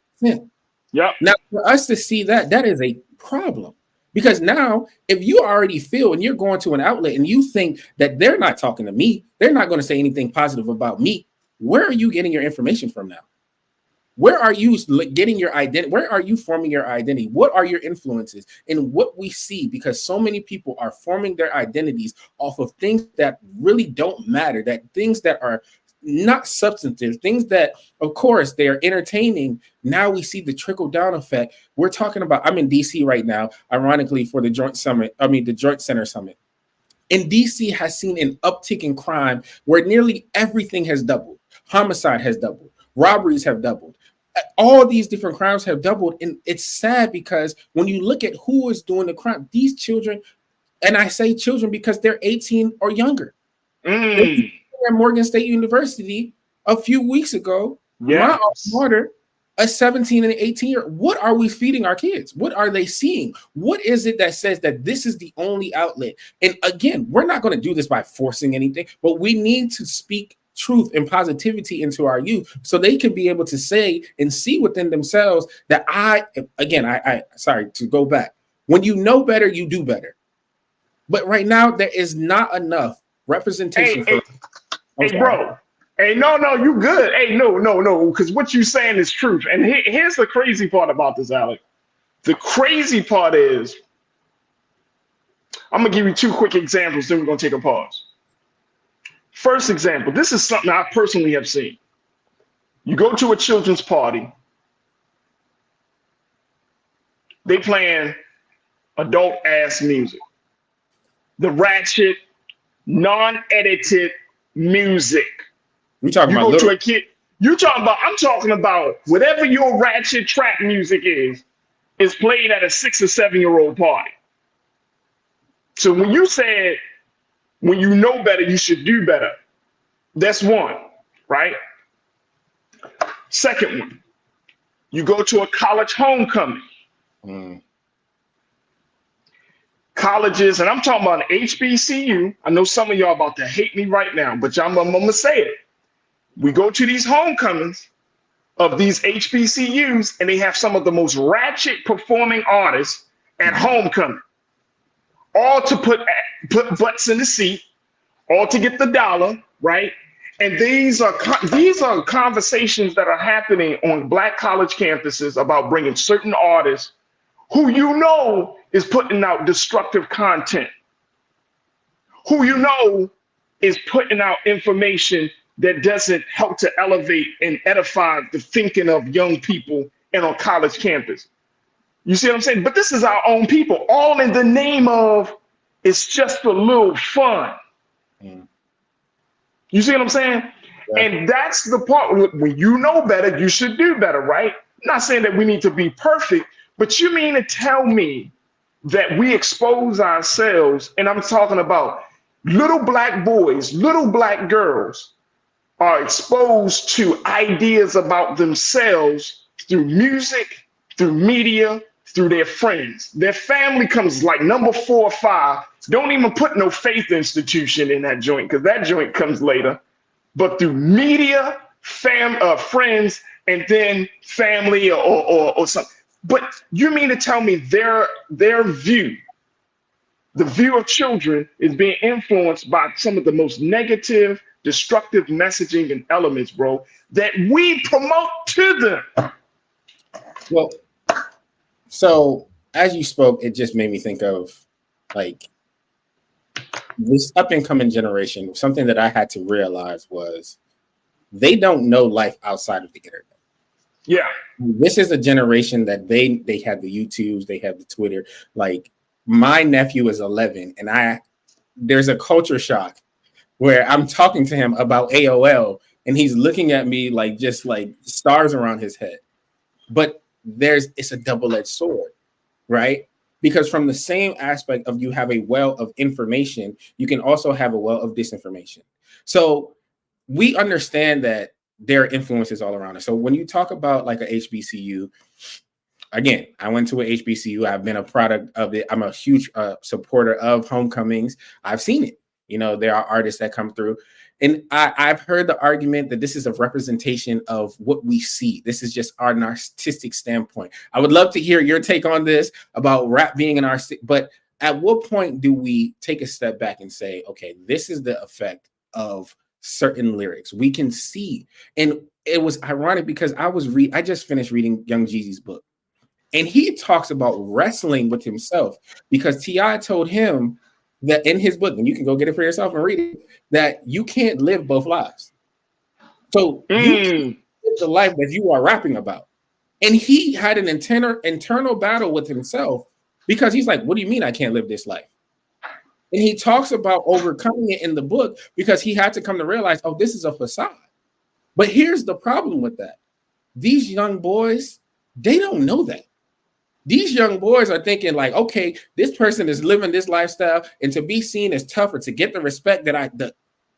Yeah. Now, for us to see that is a problem, because now if you already feel and you're going to an outlet and you think that they're not talking to me, they're not going to say anything positive about me, where are you getting your information from now? Where are you getting your identity? Where are you forming your identity? What are your influences? And what we see, because so many people are forming their identities off of things that really don't matter, that things that are not substantive, things that, of course, they are entertaining. Now we see the trickle down effect. We're talking about, I'm in DC right now, ironically, for the Joint Center Summit. And DC has seen an uptick in crime where nearly everything has doubled. Homicide has doubled. Robberies have doubled. All these different crimes have doubled. And it's sad because when you look at who is doing the crime, these children, and I say children because they're 18 or younger. At Morgan State University a few weeks ago, my daughter, a 17 and 18-year, what are we feeding our kids? What are they seeing? What is it that says that this is the only outlet? And again, we're not going to do this by forcing anything, but we need to speak truth and positivity into our youth so they can be able to say and see within themselves that sorry to go back. When you know better, you do better. But right now, there is not enough representation. Hey, bro. Hey, no, you good. Hey, no, because what you saying is truth. And here's the crazy part about this, Alex. The crazy part is, I'm going to give you 2 quick examples, then we're going to take a pause. First example, this is something I personally have seen. You go to a children's party, they playing adult-ass music. The ratchet, non-edited music. You talking you about go to a kid, I'm talking about whatever your ratchet trap music is played at a 6 or 7-year-old party. So when you said, when you know better, you should do better, that's one, right? Second one, you go to a college homecoming. Colleges, and I'm talking about an HBCU. I know some of y'all about to hate me right now, but I'm gonna say it. We go to these homecomings of these HBCUs, and they have some of the most ratchet performing artists at homecoming, all to put butts in the seat, all to get the dollar, right? And these are conversations that are happening on Black college campuses about bringing certain artists who you know is putting out destructive content, who you know is putting out information that doesn't help to elevate and edify the thinking of young people and on college campus. You see what I'm saying? But this is our own people, all in the name of it's just a little fun. You see what I'm saying? Yeah. And that's the part, when you know better, you should do better, right? I'm not saying that we need to be perfect, but you mean to tell me that we expose ourselves, and I'm talking about little Black boys, little Black girls are exposed to ideas about themselves through music, through media, through their friends. Their family comes like number 4 or 5. Don't even put no faith institution in that joint, because that joint comes later. But through media, friends, and then family or something. But you mean to tell me their view, the view of children, is being influenced by some of the most negative, destructive messaging and elements, bro, that we promote to them? Well, so as you spoke, it just made me think of like this up and coming generation. Something that I had to realize was they don't know life outside of the internet. Yeah. This is a generation that they have the YouTubes, they have the Twitter. Like my nephew is 11 and there's a culture shock where I'm talking to him about AOL and he's looking at me like just like stars around his head. But it's a double-edged sword, right? Because from the same aspect of you have a well of information, you can also have a well of disinformation. So we understand that there are influences all around us. So when you talk about like a HBCU, again, I went to a HBCU. I've been a product of it. I'm a huge supporter of homecomings. I've seen it. You know, there are artists that come through. And I've heard the argument that this is a representation of what we see. This is just our narcissistic standpoint. I would love to hear your take on this about rap being an artistic, but at what point do we take a step back and say, okay, this is the effect of certain lyrics? We can see. And it was ironic because I just finished reading Young Jeezy's book. And he talks about wrestling with himself because T.I. told him that in his book, and you can go get it for yourself and read it, that you can't live both lives. So you can't live the life that you are rapping about. And he had an internal battle with himself because he's like, what do you mean I can't live this life? And he talks about overcoming it in the book because he had to come to realize, oh, this is a facade. But here's the problem with that. These young boys, they don't know that. These young boys are thinking like, okay, this person is living this lifestyle, and to be seen as tough or to get the respect that the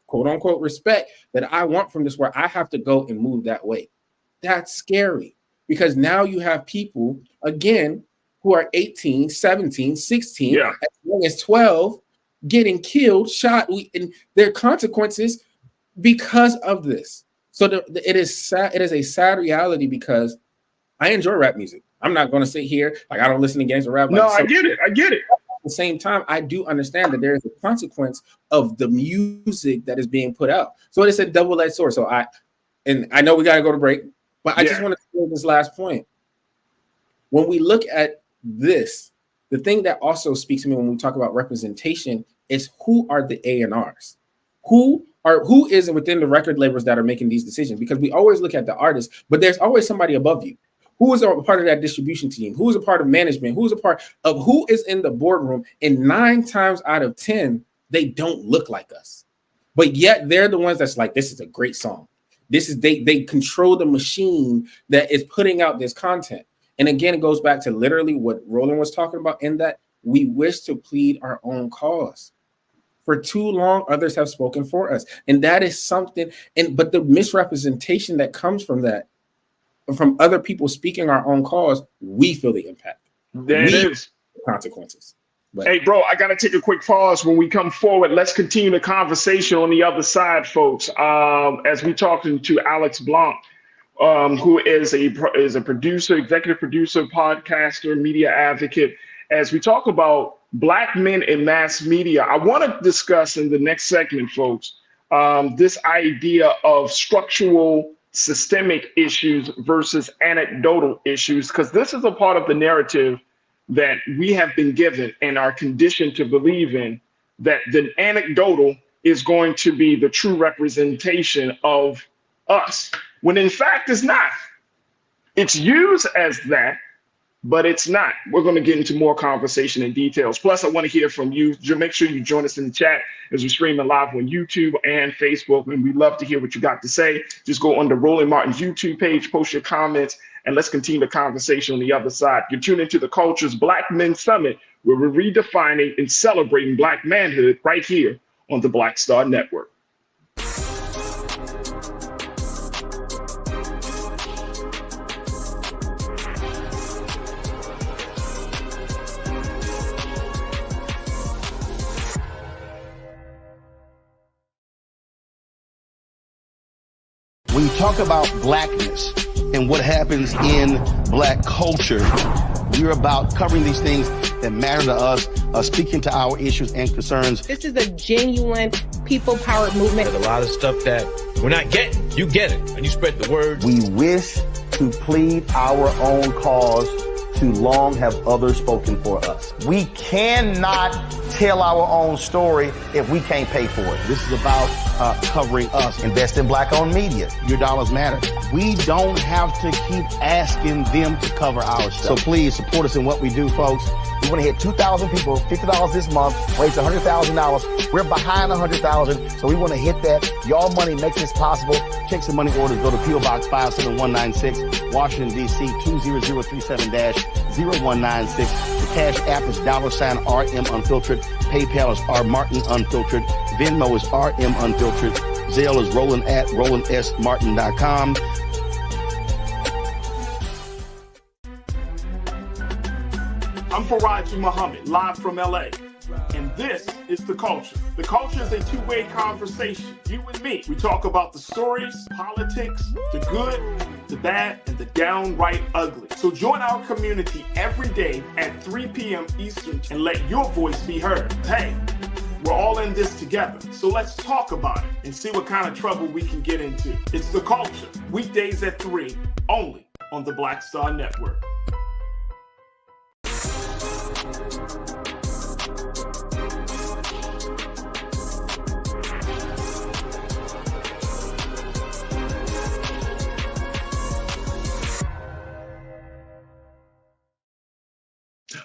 quote unquote respect that I want from this world, I have to go and move that way. That's scary because now you have people, again, who are 18, 17, 16, as young as 12, getting killed, shot, and there are consequences because of this. So it is sad. It is a sad reality because I enjoy rap music. I'm not going to sit here like I don't listen to gangster rap. No, I get it. the same time, I do understand that there is a consequence of the music that is being put out. So it's a double-edged sword. So I know we got to go to break, but I just want to say this last point. When we look at this, the thing that also speaks to me when we talk about representation is who are the A&Rs? Who is within the record labels that are making these decisions? Because we always look at the artist, but there's always somebody above you. Who is a part of that distribution team? Who is a part of management? Who is a part of who is in the boardroom? And 9 times out of 10, they don't look like us. But yet they're the ones that's like, this is a great song. This is they control the machine that is putting out this content. And again, it goes back to literally what Roland was talking about, in that we wish to plead our own cause. For too long, others have spoken for us. And that is something, but the misrepresentation that comes from that, from other people speaking our own cause, we feel the impact. There it is. The consequences. But, hey, bro, I got to take a quick pause. When we come forward, let's continue the conversation on the other side, folks. As we talking to Alex Blanc, who is a producer, executive producer, podcaster, media advocate. As we talk about Black men in mass media, I want to discuss in the next segment, folks, this idea of structural systemic issues versus anecdotal issues, because this is a part of the narrative that we have been given and are conditioned to believe in, that the anecdotal is going to be the true representation of us, when in fact it's not. It's used as that, but it's not. We're going to get into more conversation and details. Plus, I want to hear from you. Make sure you join us in the chat as we're streaming live on YouTube and Facebook. And we love to hear what you got to say. Just go on to Roland Martin's YouTube page, post your comments, and let's continue the conversation on the other side. You're tuned into the Culture's Black Men Summit, where we're redefining and celebrating Black manhood right here on the Black Star Network. When you talk about blackness and what happens in Black culture, we're about covering these things that matter to us, speaking to our issues and concerns. This is a genuine people-powered movement. There's a lot of stuff that we're not getting. You get it, and you spread the word. We wish to plead our own cause. Too long have others spoken for us. We cannot tell our own story if we can't pay for it. This is about covering us. Invest in Black-owned media. Your dollars matter. We don't have to keep asking them to cover our stuff. So please support us in what we do, folks. We want to hit 2,000 people, $50 this month, raise $100,000. We're behind 100,000, so we want to hit that. Your money makes this possible. Check some money orders. Go to P.O. Box 57196, Washington, D.C. 20037-0196. The Cash App is $RM Unfiltered. PayPal is R Martin Unfiltered. Venmo is RM Unfiltered. Zelle is Roland at RolandSMartin.com. I'm Farajii Muhammad, live from LA, and this is The Culture. The Culture is a two-way conversation, you and me. We talk about the stories, politics, the good, the bad, and the downright ugly. So join our community every day at 3 p.m. Eastern and let your voice be heard. Hey, we're all in this together, so let's talk about it and see what kind of trouble we can get into. It's The Culture, weekdays at 3, only on the Black Star Network.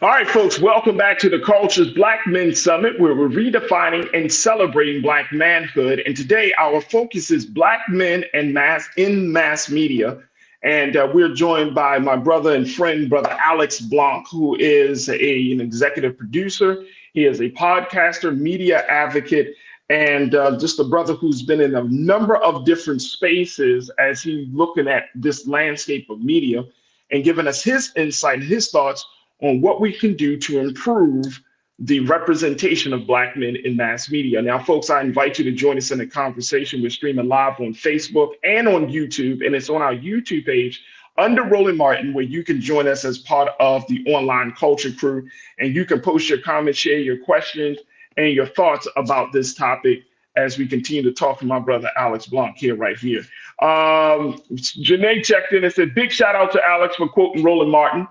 All right, folks, welcome back to the Culture's Black Men Summit, where we're redefining and celebrating Black manhood. And today, our focus is Black men and in mass media. And we're joined by my brother and friend, Brother Alex Blanc, who is an executive producer. He is a podcaster, media advocate, and just a brother who's been in a number of different spaces as he's looking at this landscape of media and giving us his insight and his thoughts on what we can do to improve the representation of Black men in mass media. Now, folks, I invite you to join us in the conversation. We're streaming live on Facebook and on YouTube, and it's on our YouTube page. under Roland Martin, where you can join us as part of the online culture crew, and you can post your comments, share your questions and your thoughts about this topic as we continue to talk to my brother Alex Blanc here, right here. Janae checked in and said, big shout out to Alex for quoting Roland Martin.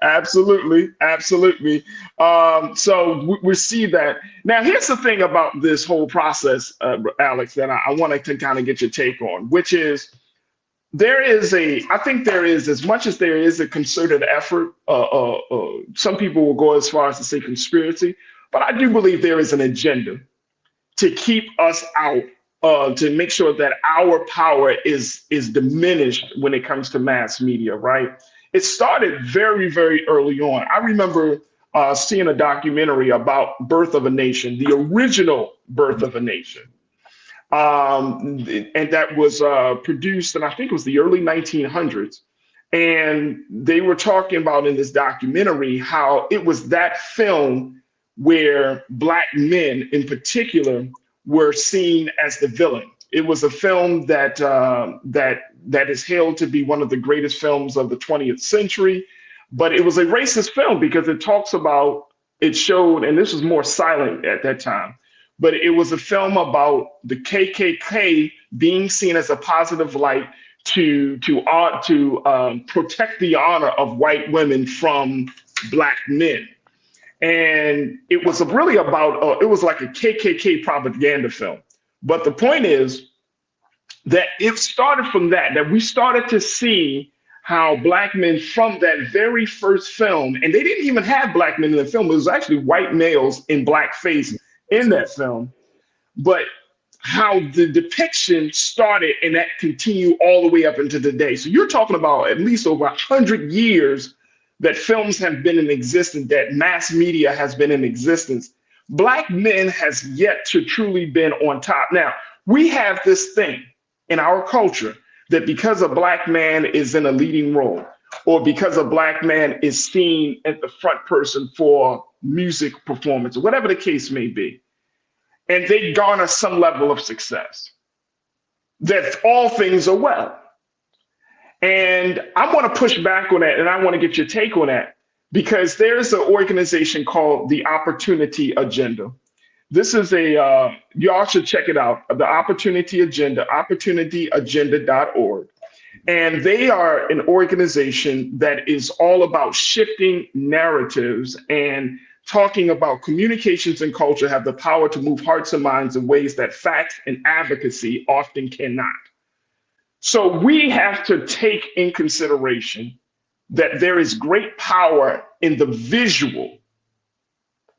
Absolutely. So we see that. Now, here's the thing about this whole process, Alex, that I wanted to kind of get your take on, which is I think there is, as much as there is a concerted effort, some people will go as far as to say conspiracy, but I do believe there is an agenda to keep us out, to make sure that our power is diminished when it comes to mass media, right? It started very, very early on. I remember seeing a documentary about Birth of a Nation, the original Birth of a Nation. And that was produced, and I think it was the early 1900s. And they were talking about in this documentary how it was that film where Black men in particular were seen as the villain. It was a film that is hailed to be one of the greatest films of the 20th century, but it was a racist film because it showed, and this was more silent at that time, but it was a film about the KKK being seen as a positive light to protect the honor of white women from Black men. And it was really about, it was like a KKK propaganda film. But the point is that it started from that we started to see how Black men from that very first film, and they didn't even have Black men in the film, it was actually white males in blackface in that film, but how the depiction started and that continued all the way up into today. So you're talking about at least over 100 years that films have been in existence, that mass media has been in existence. Black men has yet to truly been on top. Now, we have this thing in our culture that because a Black man is in a leading role, or because a Black man is seen at the front person for music performance, or whatever the case may be, and they garner some level of success, that all things are well. And I want to push back on that, and I want to get your take on that, because there's an organization called the Opportunity Agenda. This is y'all should check it out, the Opportunity Agenda, opportunityagenda.org. And they are an organization that is all about shifting narratives and talking about communications and culture have the power to move hearts and minds in ways that facts and advocacy often cannot. So we have to take in consideration that there is great power in the visual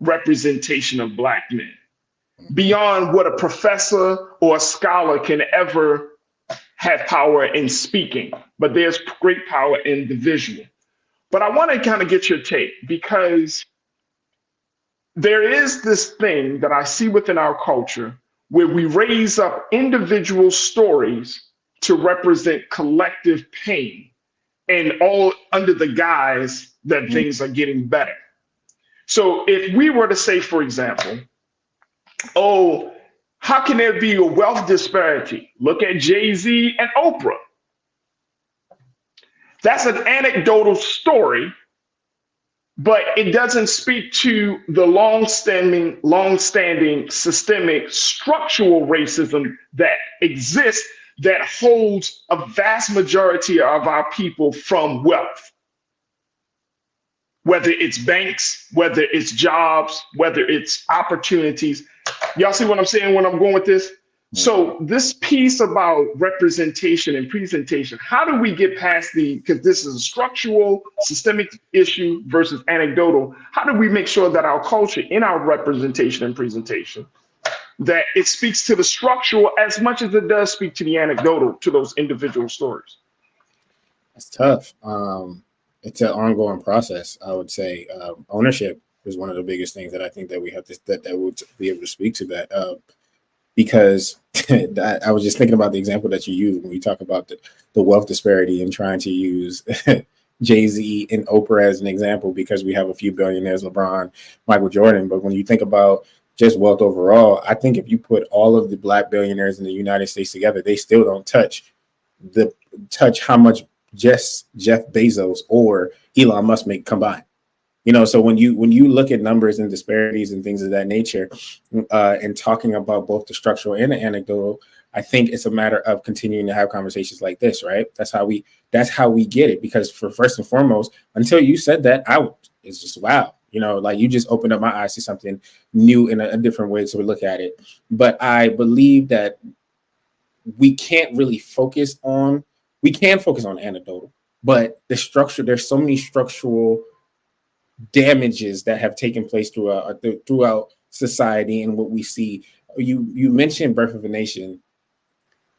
representation of Black men, beyond what a professor or a scholar can ever have power in speaking, but there's great power in the visual. But I want to kind of get your take, because there is this thing that I see within our culture where we raise up individual stories to represent collective pain, and all under the guise that things are getting better. So if we were to say, for example, oh, how can there be a wealth disparity? Look at Jay-Z and Oprah. That's an anecdotal story, but it doesn't speak to the long-standing systemic structural racism that exists, that holds a vast majority of our people from wealth. Whether it's banks, whether it's jobs, whether it's opportunities. Y'all see what I'm saying when I'm going with this? So this piece about representation and presentation, how do we get past because this is a structural, systemic issue versus anecdotal, how do we make sure that our culture in our representation and presentation, that it speaks to the structural as much as it does speak to the anecdotal, to those individual stories? It's tough. It's an ongoing process, I would say. Ownership is one of the biggest things that I think that we have to, that we'll be able to speak to that. Because I was just thinking about the example that you used when you talk about the wealth disparity and trying to use Jay-Z and Oprah as an example, because we have a few billionaires, LeBron, Michael Jordan. But when you think about just wealth overall. I think if you put all of the Black billionaires in the United States together, they still don't touch how much just Jeff Bezos or Elon Musk make combined. You know, so when you look at numbers and disparities and things of that nature, and talking about both the structural and the anecdotal, I think it's a matter of continuing to have conversations like this, right? That's how we get it. Because for first and foremost, until you said that, it's just wow. You know, like you just opened up my eyes to something new in a different way to look at it. But I believe that we can focus on anecdotal, but the structure, there's so many structural damages that have taken place throughout society and what we see. You mentioned Birth of a Nation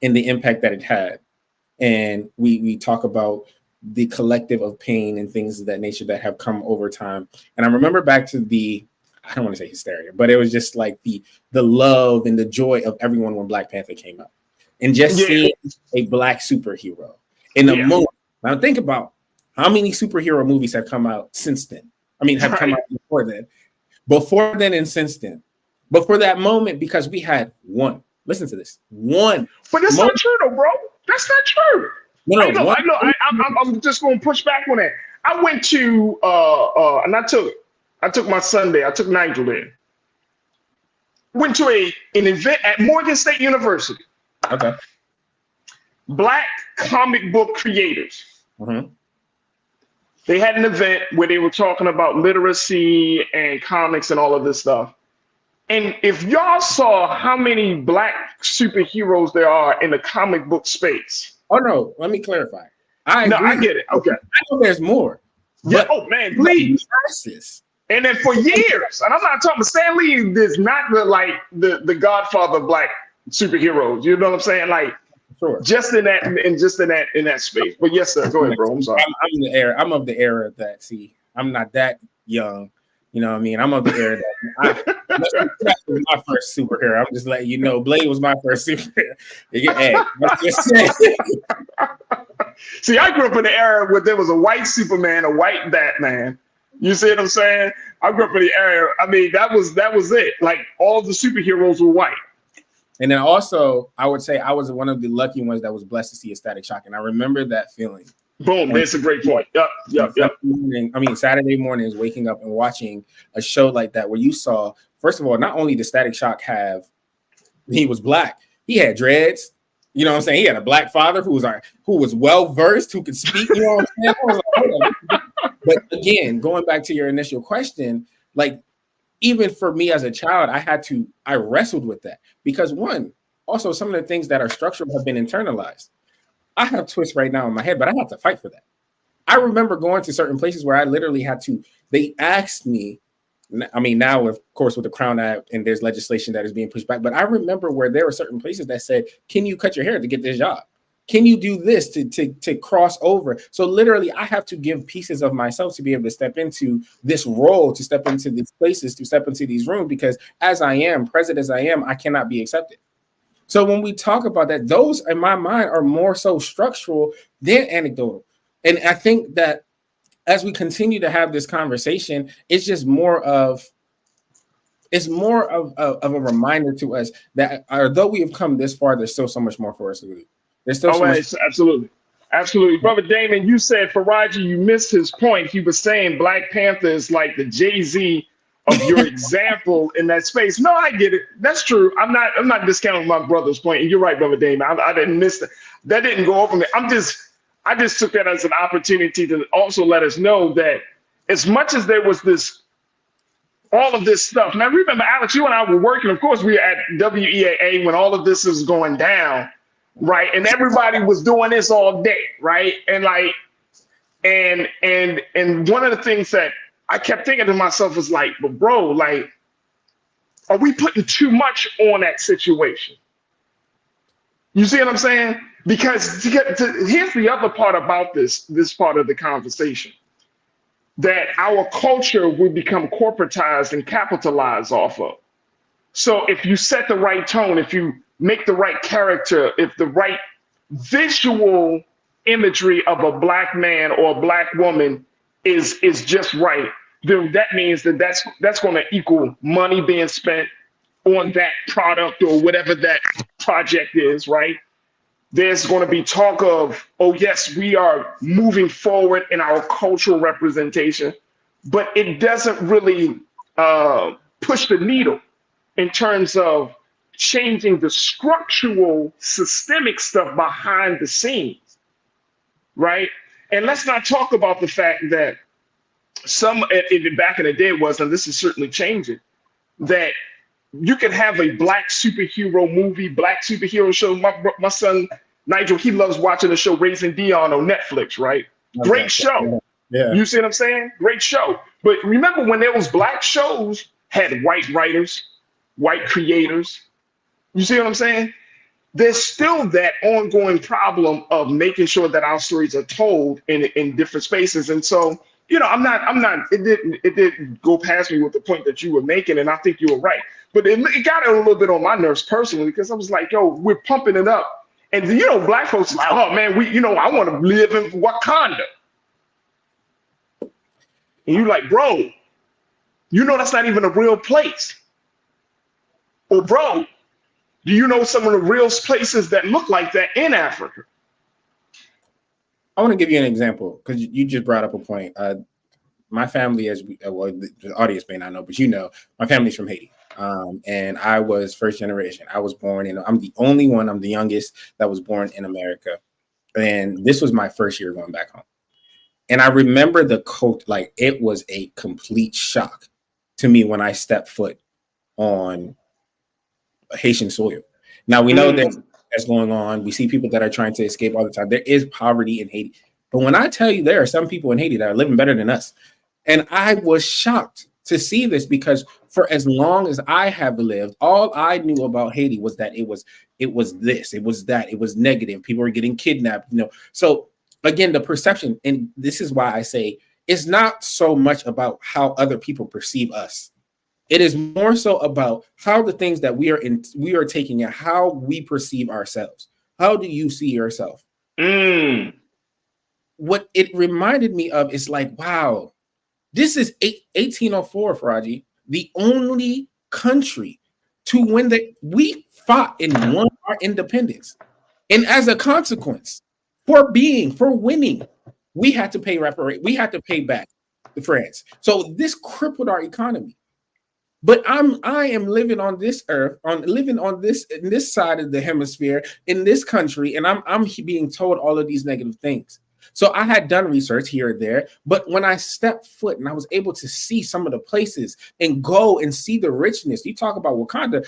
and the impact that it had. And we talk about the collective of pain and things of that nature that have come over time. And I remember back to I don't want to say hysteria, but it was just like the love and the joy of everyone when Black Panther came out. And just seeing a Black superhero in a moment. Now think about how many superhero movies have come out since then. I mean, have come out before then and since then. But for that moment, because we had one. Listen to this. One. But that's not true, though, bro. That's not true. No, I'm just going to push back on that. I went to and I took my Sunday. I took Nigel there. Went to an event at Morgan State University. Okay. Black comic book creators. Mm-hmm. They had an event where they were talking about literacy and comics and all of this stuff. And if y'all saw how many Black superheroes there are in the comic book space. Oh, no, let me clarify. I get it. Okay. I know there's more. Yeah. Oh, man, please. And then for years, and I'm not talking, Stan Lee is not the godfather of Black superheroes. You know what I'm saying? Like, sure. Just in that space. But yes, sir. Go ahead, bro. I'm sorry. I'm of the era that, I'm not that young. You know what I mean? I'm of the era that that was my first superhero. I'm just letting you know, Blade was my first superhero. See, I grew up in the era where there was a white Superman, a white Batman. You see what I'm saying? I grew up in the era. I mean, that was it. Like all the superheroes were white. And then also, I would say I was one of the lucky ones that was blessed to see a Static Shock, and I remember that feeling. Boom, that's a great point. Yep. Saturday mornings, waking up and watching a show like that where you saw, first of all, not only did Static Shock he was Black, he had dreads. You know what I'm saying? He had a Black father who was well versed, who could speak. You know what I'm saying? I was like, but again, going back to your initial question, like even for me as a child, I wrestled with that because also some of the things that are structural have been internalized. I have twists right now in my head, but I have to fight for that. I remember going to certain places where I literally they asked me, I mean, now, of course, with the Crown Act and there's legislation that is being pushed back, but I remember where there were certain places that said, can you cut your hair to get this job? Can you do this to cross over? So literally, I have to give pieces of myself to be able to step into this role, to step into these places, to step into these rooms, because as I am, present as I am, I cannot be accepted. So when we talk about that, those in my mind are more so structural than anecdotal. And I think that as we continue to have this conversation, it's just more of a reminder to us that although we have come this far, there's still so much more for us to do. There's still Absolutely. Brother Damon, you said Farajii, you missed his point. He was saying Black Panther is like the Jay-Z of your example in that space. No, I get it. That's true. I'm not discounting my brother's point. And you're right, Brother Damon. I didn't miss that. That didn't go over me. I just took that as an opportunity to also let us know that as much as there was all of this stuff. Now, remember, Alex, you and I were working. Of course, we were at WEAA when all of this was going down, right? And everybody was doing this all day, right? And and one of the things that I kept thinking to myself was like, but bro, like, are we putting too much on that situation? You see what I'm saying? Because here's the other part about this part of the conversation, that our culture will become corporatized and capitalized off of. So if you set the right tone, if you make the right character, if the right visual imagery of a Black man or a Black woman is just right, then that means that's going to equal money being spent, on that product or whatever that project is, right? There's going to be talk of, oh, yes, we are moving forward in our cultural representation, but it doesn't really push the needle in terms of changing the structural, systemic stuff behind the scenes, right? And let's not talk about the fact that back in the day it was, and this is certainly changing, that you can have a black superhero movie, black superhero show. My son Nigel, he loves watching the show Raising Dion on Netflix, right? Okay. Great show. Yeah. You see what I'm saying? Great show. But remember when those black shows had white writers, white creators? You see what I'm saying? There's still that ongoing problem of making sure that our stories are told in different spaces. And so, you know, it didn't go past me with the point that you were making, and I think you were right. But it got a little bit on my nerves personally, because I was like, yo, we're pumping it up. And you know, black folks are like, oh man, I want to live in Wakanda. And you're like, bro, you know that's not even a real place. Or bro, do you know some of the real places that look like that in Africa? I want to give you an example, because you just brought up a point. My family, well, the audience may not know, but you know, my family's from Haiti. And I was first generation. I was born I'm the only one, I'm the youngest that was born in America. And this was my first year going back home. And I remember the coat, like it was a complete shock to me when I stepped foot on Haitian soil. Now we know that's going on. We see people that are trying to escape all the time. There is poverty in Haiti. But when I tell you there are some people in Haiti that are living better than us, and I was shocked to see this, because for as long as I have lived, all I knew about Haiti was that it was this, it was that, it was negative. People were getting kidnapped, you know. So again, the perception, and this is why I say it's not so much about how other people perceive us. It is more so about how the things that we are taking and how we perceive ourselves. How do you see yourself? What it reminded me of is like, wow, this is 1804, Farajii, the only country to win we fought and won our independence. And as a consequence, for winning, we had to pay we had to pay back to France. So this crippled our economy. But I am living on this earth, in this side of the hemisphere, in this country, and I'm being told all of these negative things. So I had done research here or there, but when I stepped foot and I was able to see some of the places and go and see the richness, you talk about Wakanda,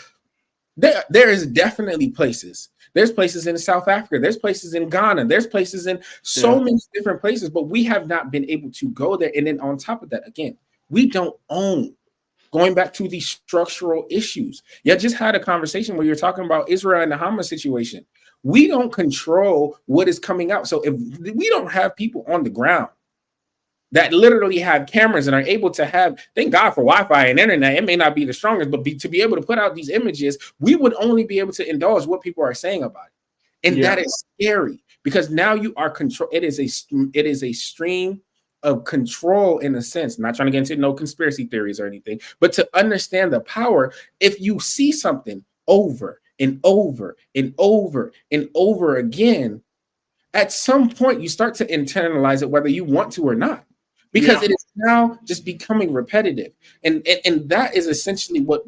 there is definitely places. There's places in South Africa, there's places in Ghana, there's places in so many different places, but we have not been able to go there. And then on top of that, again, we don't own. Going back to these structural issues. You just had a conversation where you're talking about Israel and the Hamas situation. We don't control what is coming out. So if we don't have people on the ground that literally have cameras and are able to have, thank God for Wi-Fi and internet, it may not be the strongest, but to be able to put out these images, we would only be able to indulge what people are saying about it. And that is scary, because now you are control. It is a stream of control, in a sense. I'm not trying to get into no conspiracy theories or anything, but to understand the power. If you see something over and over and over and over again, at some point you start to internalize it, whether you want to or not, because it is now just becoming repetitive. And that is essentially what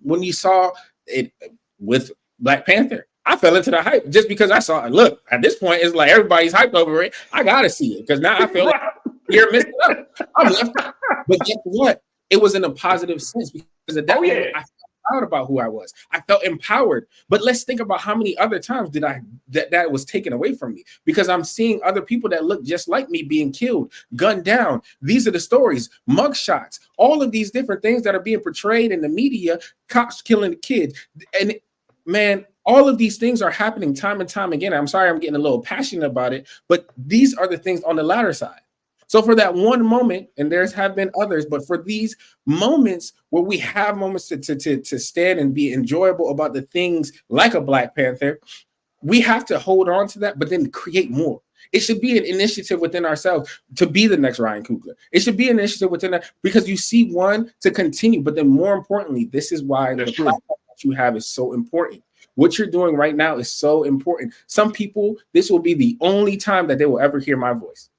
when you saw it with Black Panther, I fell into the hype just because I saw it. Look, at this point, it's like everybody's hyped over it. I gotta see it, because now I feel like you're missing up. I'm left. But guess what? It was in a positive sense, because at that moment, I felt proud about who I was. I felt empowered. But let's think about how many other times did that was taken away from me, because I'm seeing other people that look just like me being killed, gunned down. These are the stories, mugshots, all of these different things that are being portrayed in the media, cops killing the kids. And man, all of these things are happening time and time again. I'm sorry I'm getting a little passionate about it, but these are the things on the latter side. So for that one moment, and there's have been others, but for these moments where we have moments to stand and be enjoyable about the things like a Black Panther, we have to hold on to that, but then create more. It should be an initiative within ourselves to be the next Ryan Coogler. It should be an initiative within that, because you see one to continue. But then more importantly, this is why the platform that you have is so important. What you're doing right now is so important. Some people, this will be the only time that they will ever hear my voice.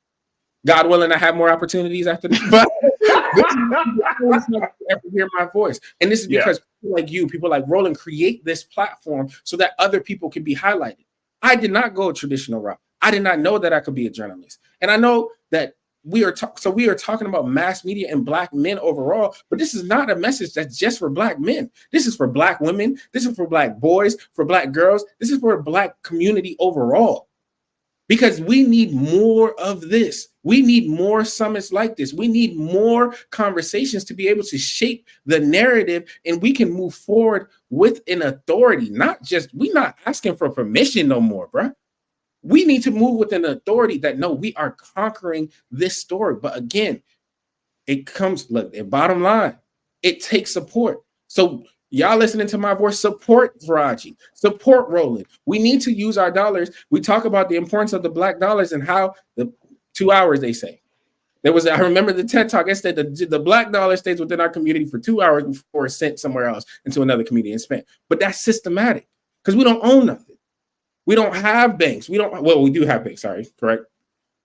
God willing, I have more opportunities after this, but this is the only time I ever hear my voice. And this is because people like you, people like Roland, create this platform so that other people can be highlighted. I did not go a traditional route. I did not know that I could be a journalist. And I know that we are talking about mass media and Black men overall, but this is not a message that's just for Black men. This is for Black women. This is for Black boys, for Black girls. This is for the Black community overall. Because we need more of this. We need more summits like this. We need more conversations to be able to shape the narrative, and we can move forward with an authority. We're not asking for permission no more, bro. We need to move with an authority that, no, we are conquering this story. But again, it comes, look, the bottom line, it takes support. So y'all listening to my voice, support Farajii, support Roland. We need to use our dollars. We talk about the importance of the Black dollars and how the 2 hours, they say. I remember the TED Talk, it said the Black dollar stays within our community for 2 hours before it's sent somewhere else into another community and spent. But that's systematic because we don't own nothing. We don't have banks. We do have banks, correct?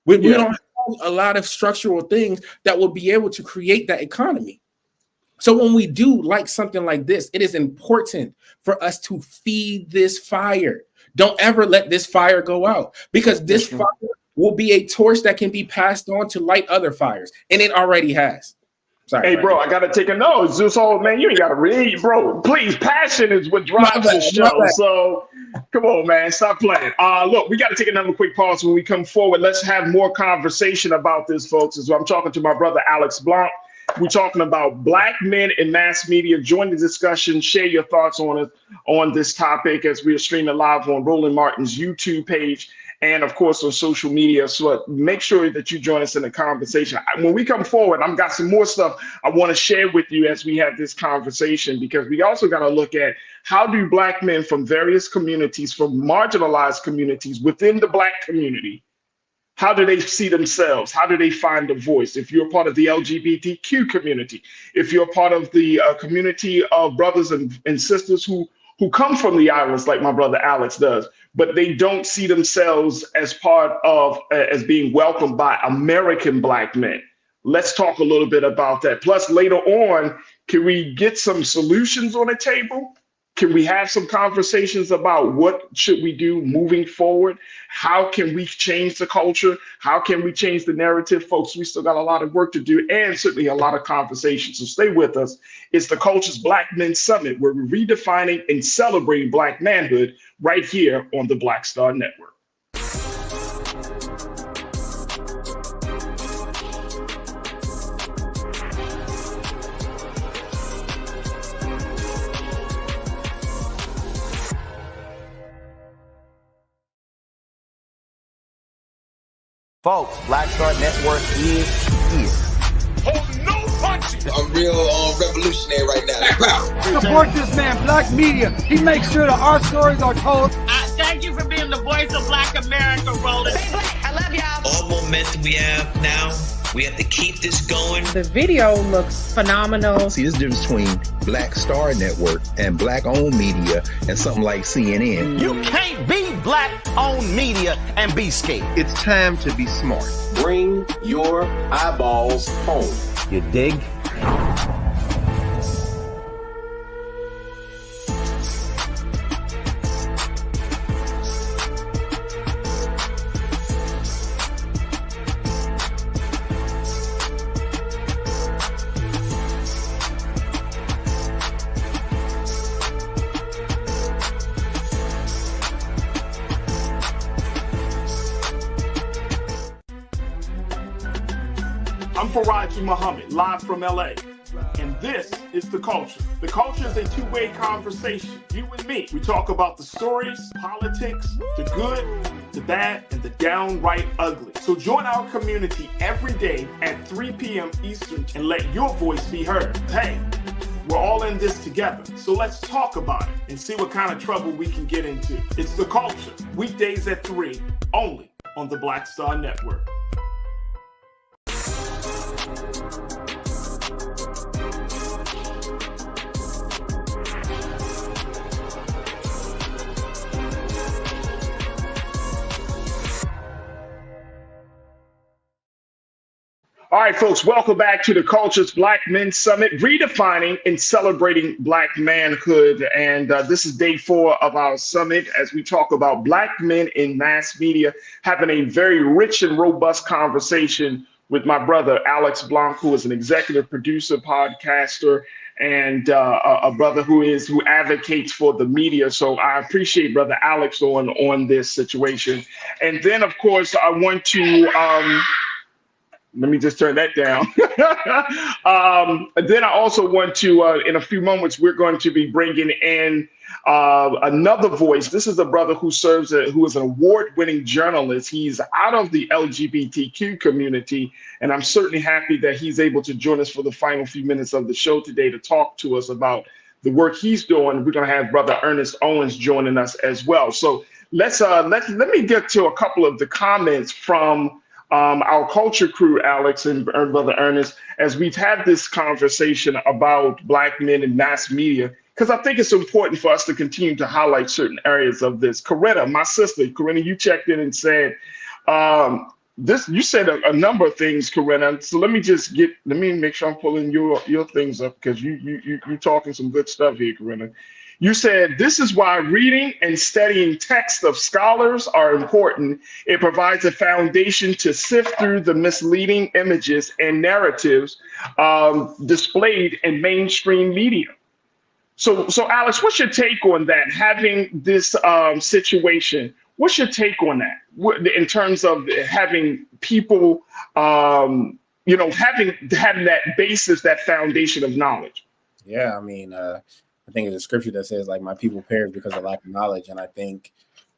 We don't have a lot of structural things that will be able to create that economy. So when we do like something like this, it is important for us to feed this fire. Don't ever let this fire go out, because this fire will be a torch that can be passed on to light other fires. And it already has. Sorry, hey, bro, I got to take a note. It's just all, man, you ain't got to read, bro. Please, passion is what drives the show. So come on, man, stop playing. Look, we got to take another quick pause. When we come forward, let's have more conversation about this, folks. As I'm talking to my brother, Alex Blanc. We're talking about Black men in mass media. Join the discussion. Share your thoughts on this topic as we are streaming live on Roland Martin's YouTube page and, of course, on social media. So make sure that you join us in the conversation. When we come forward, I've got some more stuff I want to share with you as we have this conversation, because we also got to look at how do Black men from various communities, from marginalized communities within the Black community, how do they see themselves? How do they find a voice? If you're part of the LGBTQ community, if you're part of the community of brothers and sisters who come from the islands like my brother Alex does, but they don't see themselves as part of, as being welcomed by American Black men. Let's talk a little bit about that. Plus, later on, can we get some solutions on the table? Can we have some conversations about what should we do moving forward? How can we change the culture? How can we change the narrative? Folks, we still got a lot of work to do, and certainly a lot of conversation. So stay with us. It's the Culture's Black Men Summit, where we're redefining and celebrating Black manhood right here on the Black Star Network. Folks, Black Star Network is here. Oh, no punches! I'm real revolutionary right now. Support this man, Black media. He makes sure that our stories are told. Thank you for being the voice of Black America, Roland. I love y'all. All momentum we have now, we have to keep this going. The video looks phenomenal. See, this difference between Black Star Network and Black-owned media and something like CNN. You can't be Black-owned media and be scared. It's time to be smart. Bring your eyeballs home. You dig? I'm Farajii Muhammad, live from LA. And this is The Culture. The Culture is a two-way conversation. You and me. We talk about the stories, politics, the good, the bad, and the downright ugly. So join our community every day at 3 p.m. Eastern and let your voice be heard. Hey, we're all in this together. So let's talk about it and see what kind of trouble we can get into. It's The Culture. Weekdays at 3 only on the Black Star Network. All right, folks, welcome back to the Culture's Black Men Summit, redefining and celebrating Black manhood. And this is day 4 of our summit as we talk about Black men in mass media, having a very rich and robust conversation with my brother, Alex Blanc, who is an executive producer, podcaster, and a brother who advocates for the media. So I appreciate Brother Alex on this situation. And then, of course, I want to... let me just turn that down. Then I also want to, in a few moments, we're going to be bringing in another voice. This is a brother who who is an award-winning journalist. He's out of the LGBTQ community, and I'm certainly happy that he's able to join us for the final few minutes of the show today to talk to us about the work he's doing. We're going to have Brother Ernest Owens joining us as well. So let me get to a couple of the comments from our culture crew, Alex and Brother Ernest, as we've had this conversation about Black men in mass media, because I think it's important for us to continue to highlight certain areas of this. Corinna, my sister, Corinna, you checked in and said, you said a number of things, Corinna. So let me make sure I'm pulling your things up, because you're talking some good stuff here, Corinna. You said, this is why reading and studying texts of scholars are important. It provides a foundation to sift through the misleading images and narratives displayed in mainstream media. So Alex, what's your take on that? Having this situation, what's your take on that in terms of having people, having that basis, that foundation of knowledge? Yeah, I mean, I think there's a scripture that says, like, my people perish because of lack of knowledge. And I think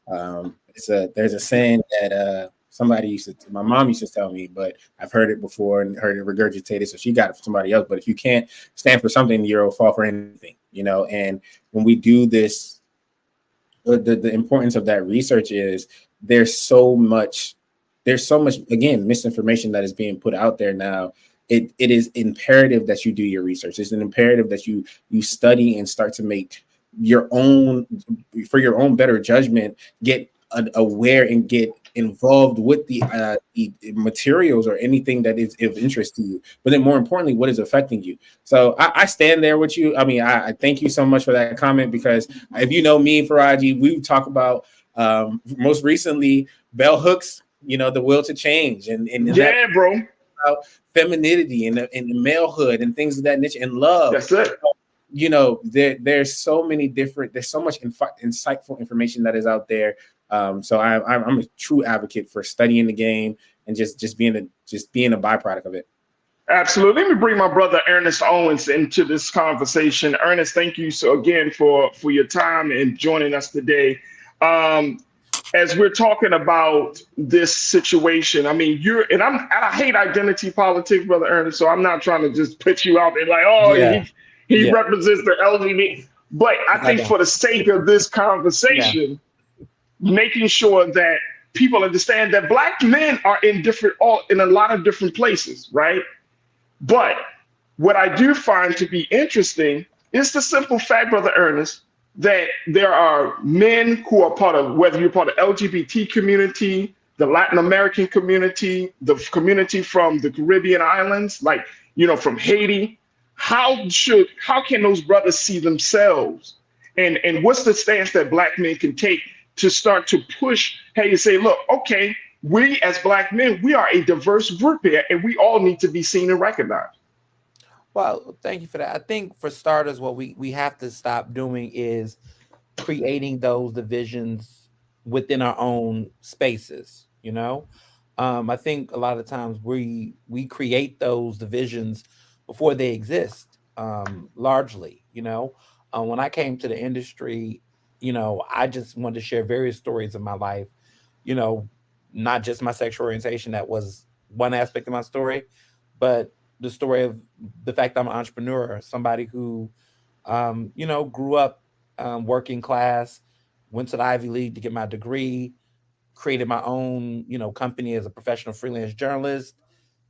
there's a saying that my mom used to tell me, but I've heard it before and heard it regurgitated. So she got it from somebody else. But if you can't stand for something, you'll fall for anything, And when we do this, the importance of that research is there's so much, again, misinformation that is being put out there now. It is imperative that you do your research. It's an imperative that you study and start to make your own better judgment, get aware and get involved with the materials or anything that is of interest to you. But then more importantly, what is affecting you. So I stand there with you. I mean, I thank you so much for that comment, because if you know me, Farajii, we talk about most recently bell hooks, the will to change. And yeah, bro. About femininity and malehood and things of that nature and love. That's it. There's so much insightful information that is out there. So I'm a true advocate for studying the game and just being a byproduct of it. Absolutely. Let me bring my brother Ernest Owens into this conversation. Ernest, thank you so again for your time and joining us today. As we're talking about this situation, I mean, I hate identity politics, Brother Ernest, so I'm not trying to just put you out there like, he represents the LGBT. But I think for the sake of this conversation, making sure that people understand that Black men are in a lot of different places, right? But what I do find to be interesting is the simple fact, Brother Ernest, that there are men who are part of, whether you're part of LGBT community, the Latin American community, the community from the Caribbean islands, like, from Haiti. How can those brothers see themselves? And what's the stance that Black men can take to start to push, you say, look, okay, we as Black men, we are a diverse group here, and we all need to be seen and recognized. Well, thank you for that. I think for starters, what we have to stop doing is creating those divisions within our own spaces. I think a lot of times we create those divisions before they exist. Largely, when I came to the industry, I just wanted to share various stories of my life. Not just my sexual orientation, that was one aspect of my story, but the story of the fact I'm an entrepreneur, somebody who, grew up working class, went to the Ivy League to get my degree, created my own, company as a professional freelance journalist,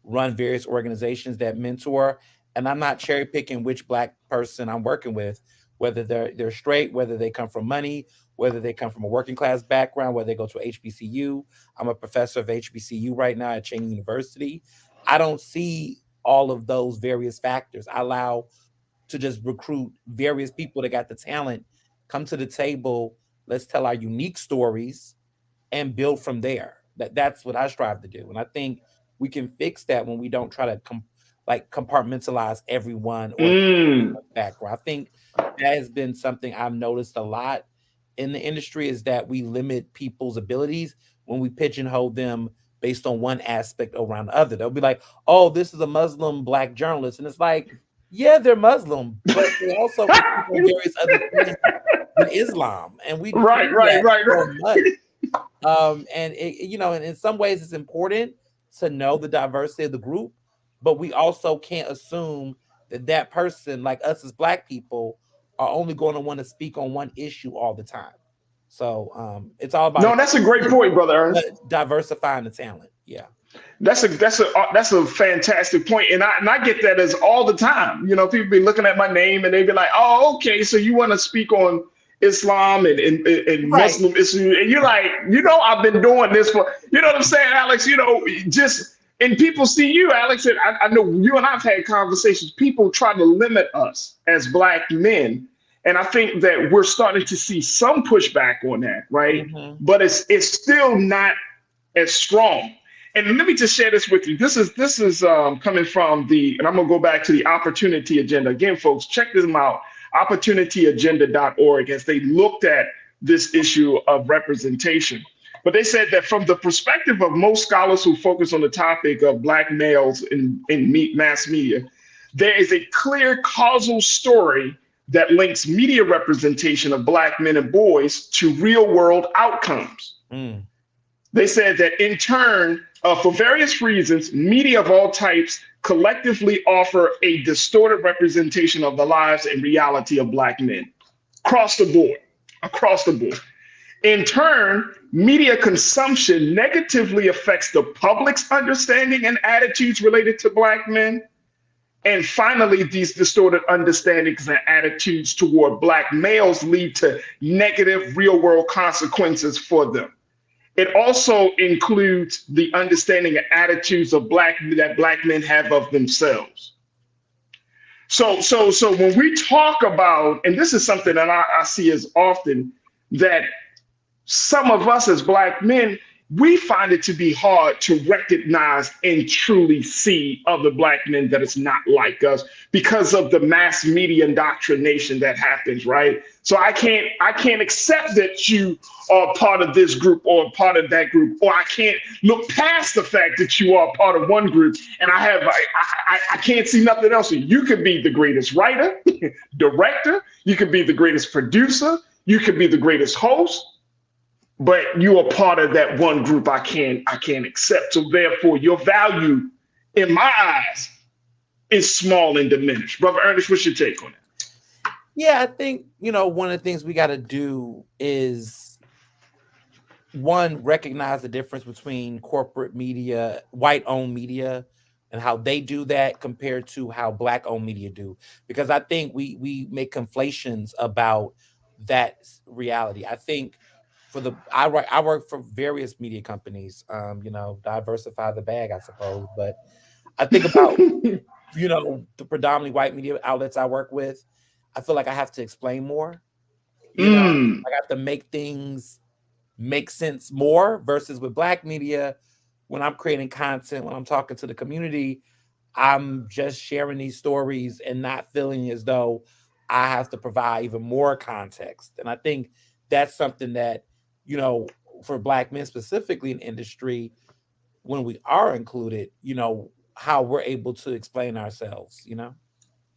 run various organizations that mentor, and I'm not cherry picking which Black person I'm working with, whether they're straight, whether they come from money, whether they come from a working class background, whether they go to HBCU. I'm a professor of HBCU right now at Cheney University. I don't see all of those various factors. I allow to just recruit various people that got the talent, come to the table, let's tell our unique stories and build from there. That's what I strive to do. And I think we can fix that when we don't try to compartmentalize everyone or background. I think that has been something I've noticed a lot in the industry, is that we limit people's abilities when we pigeonhole them based on one aspect around the other. They'll be like, oh, this is a Muslim Black journalist. And it's like, yeah, they're Muslim, but they also various other things in Islam. And we right. And and in some ways it's important to know the diversity of the group, but we also can't assume that person, like us as Black people, are only going to want to speak on one issue all the time. So it's all about that's a great point, brother Ernest. Diversifying the talent. Yeah. That's a fantastic point. And I get that as all the time. People be looking at my name and they be like, oh, okay, so you want to speak on Islam and right. Muslim Islam, and you're like, I've been doing this for, what I'm saying, Alex, and people see you, Alex, and I know you and I've had conversations. People try to limit us as Black men. And I think that we're starting to see some pushback on that, right? Mm-hmm. But it's still not as strong. And let me just share this with you. This is coming from and I'm gonna go back to the Opportunity Agenda. Again, folks, check them out, opportunityagenda.org, as they looked at this issue of representation. But they said that from the perspective of most scholars who focus on the topic of Black males in mass media, there is a clear causal story that links media representation of Black men and boys to real world outcomes. They said that in turn, for various reasons, media of all types collectively offer a distorted representation of the lives and reality of Black men across the board. In turn, media consumption negatively affects the public's understanding and attitudes related to Black men. And finally, these distorted understandings and attitudes toward Black males lead to negative real-world consequences for them. It also includes the understanding and attitudes of that Black men have of themselves. So when we talk about, and this is something that I see as often, that some of us as Black men, we find it to be hard to recognize and truly see other Black men that is not like us because of the mass media indoctrination that happens, right? So I can't accept that you are part of this group or part of that group, or I can't look past the fact that you are part of one group and I can't see nothing else. You could be the greatest writer, director, you could be the greatest producer, you could be the greatest host, but you are part of that one group I can't accept. So therefore, your value in my eyes is small and diminished. Brother Ernest, what's your take on that? Yeah, I think, one of the things we got to do is, one, recognize the difference between corporate media, white-owned media, and how they do that compared to how Black-owned media do. Because I think we make conflations about that reality. I think I work for various media companies, diversify the bag, I suppose. But I think about, the predominantly white media outlets I work with, I feel like I have to explain more. I have to make things make sense more, versus with Black media, when I'm creating content, when I'm talking to the community, I'm just sharing these stories and not feeling as though I have to provide even more context. And I think that's something that, for Black men specifically in industry, when we are included, how we're able to explain ourselves,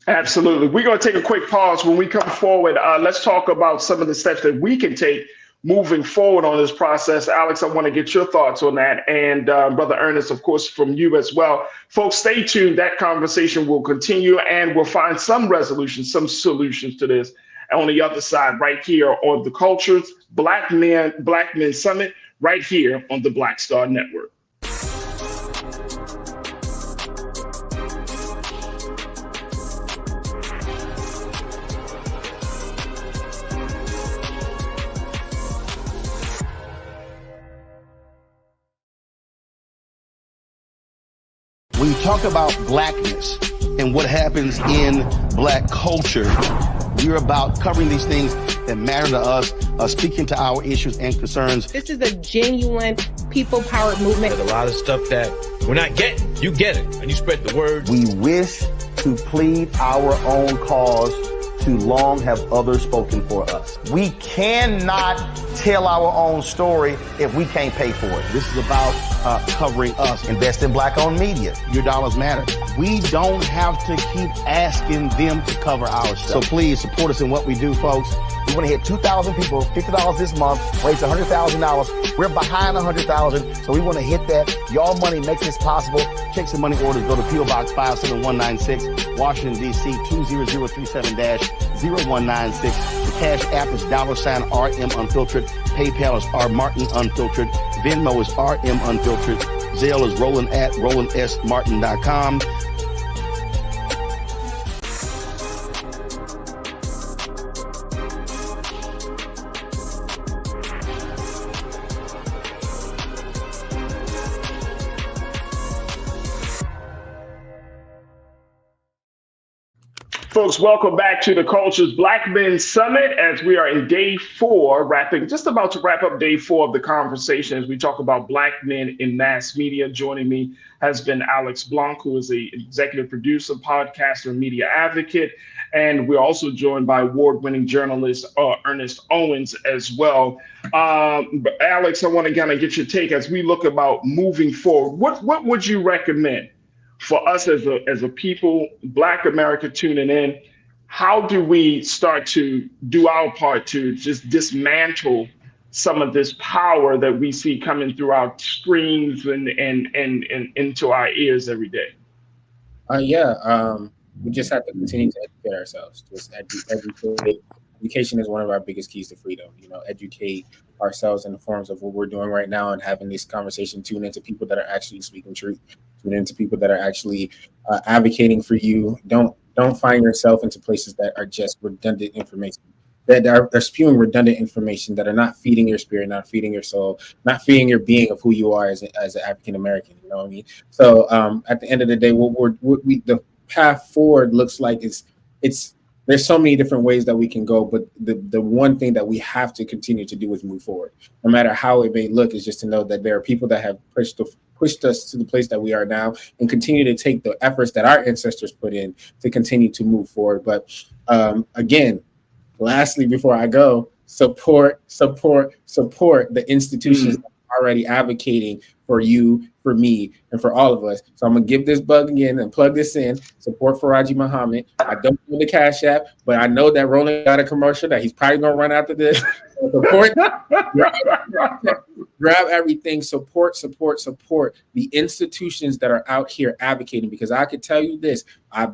Absolutely. We're going to take a quick pause. When we come forward, let's talk about some of the steps that we can take moving forward on this process. Alex, I want to get your thoughts on that. And Brother Ernest, of course, from you as well. Folks, stay tuned. That conversation will continue and we'll find some resolutions, some solutions to this on the other side right here on the Cultures Black Men Summit, right here on the Black Star Network. When you talk about blackness and what happens in black culture, we're about covering these things that matter to us, speaking to our issues and concerns. This is a genuine people-powered movement. There's a lot of stuff that we're not getting. You get it, and you spread the word. We wish to plead our own cause. Too long have others spoken for us. We cannot tell our own story if we can't pay for it. This is about covering us. Invest in black-owned media. Your dollars matter. We don't have to keep asking them to cover our stuff. So please support us in what we do, folks. We want to hit 2,000 people, $50 this month, raise $100,000. We're behind 100,000, so we want to hit that. Y'all money makes this possible. Check some money orders. Go to P.O. Box 57196, Washington, D.C. 20037-0196. The Cash App is $RM Unfiltered. PayPal is R Martin Unfiltered. Venmo is RM Unfiltered. Zelle is Roland at RolandSMartin.com. Folks, welcome back to the Culture's Black Men Summit as we are in day 4, just about to wrap up day 4 of the conversation as we talk about black men in mass media. Joining me has been Alex Blanc, who is the executive producer, podcaster, and media advocate. And we're also joined by award-winning journalist Ernest Owens as well. Alex, I want to kind of get your take as we look about moving forward. What would you recommend for us as a people, Black America tuning in? How do we start to do our part to just dismantle some of this power that we see coming through our screens and into our ears every day? We just have to continue to educate ourselves. Just educate. Education is one of our biggest keys to freedom. Educate ourselves in the forms of what we're doing right now and having this conversation. Tune into people that are actually speaking truth. Tune into people that are actually advocating for you. Don't find yourself into places that are just redundant information. That are spewing redundant information that are not feeding your spirit, not feeding your soul, not feeding your being of who you are as an African American. You know what I mean? So at the end of the day, the path forward looks like there's so many different ways that we can go, but the one thing that we have to continue to do is move forward. No matter how it may look, is just to know that there are people that have pushed us to the place that we are now and continue to take the efforts that our ancestors put in to continue to move forward. But again, lastly, before I go, support the institutions that are already advocating for you, for me, and for all of us. So I'm gonna give this bug again and plug this in. Support Farajii Muhammad. I don't know the Cash App, but I know that Roland got a commercial that he's probably gonna run after this. So support, grab everything. Support the institutions that are out here advocating. Because I could tell you this,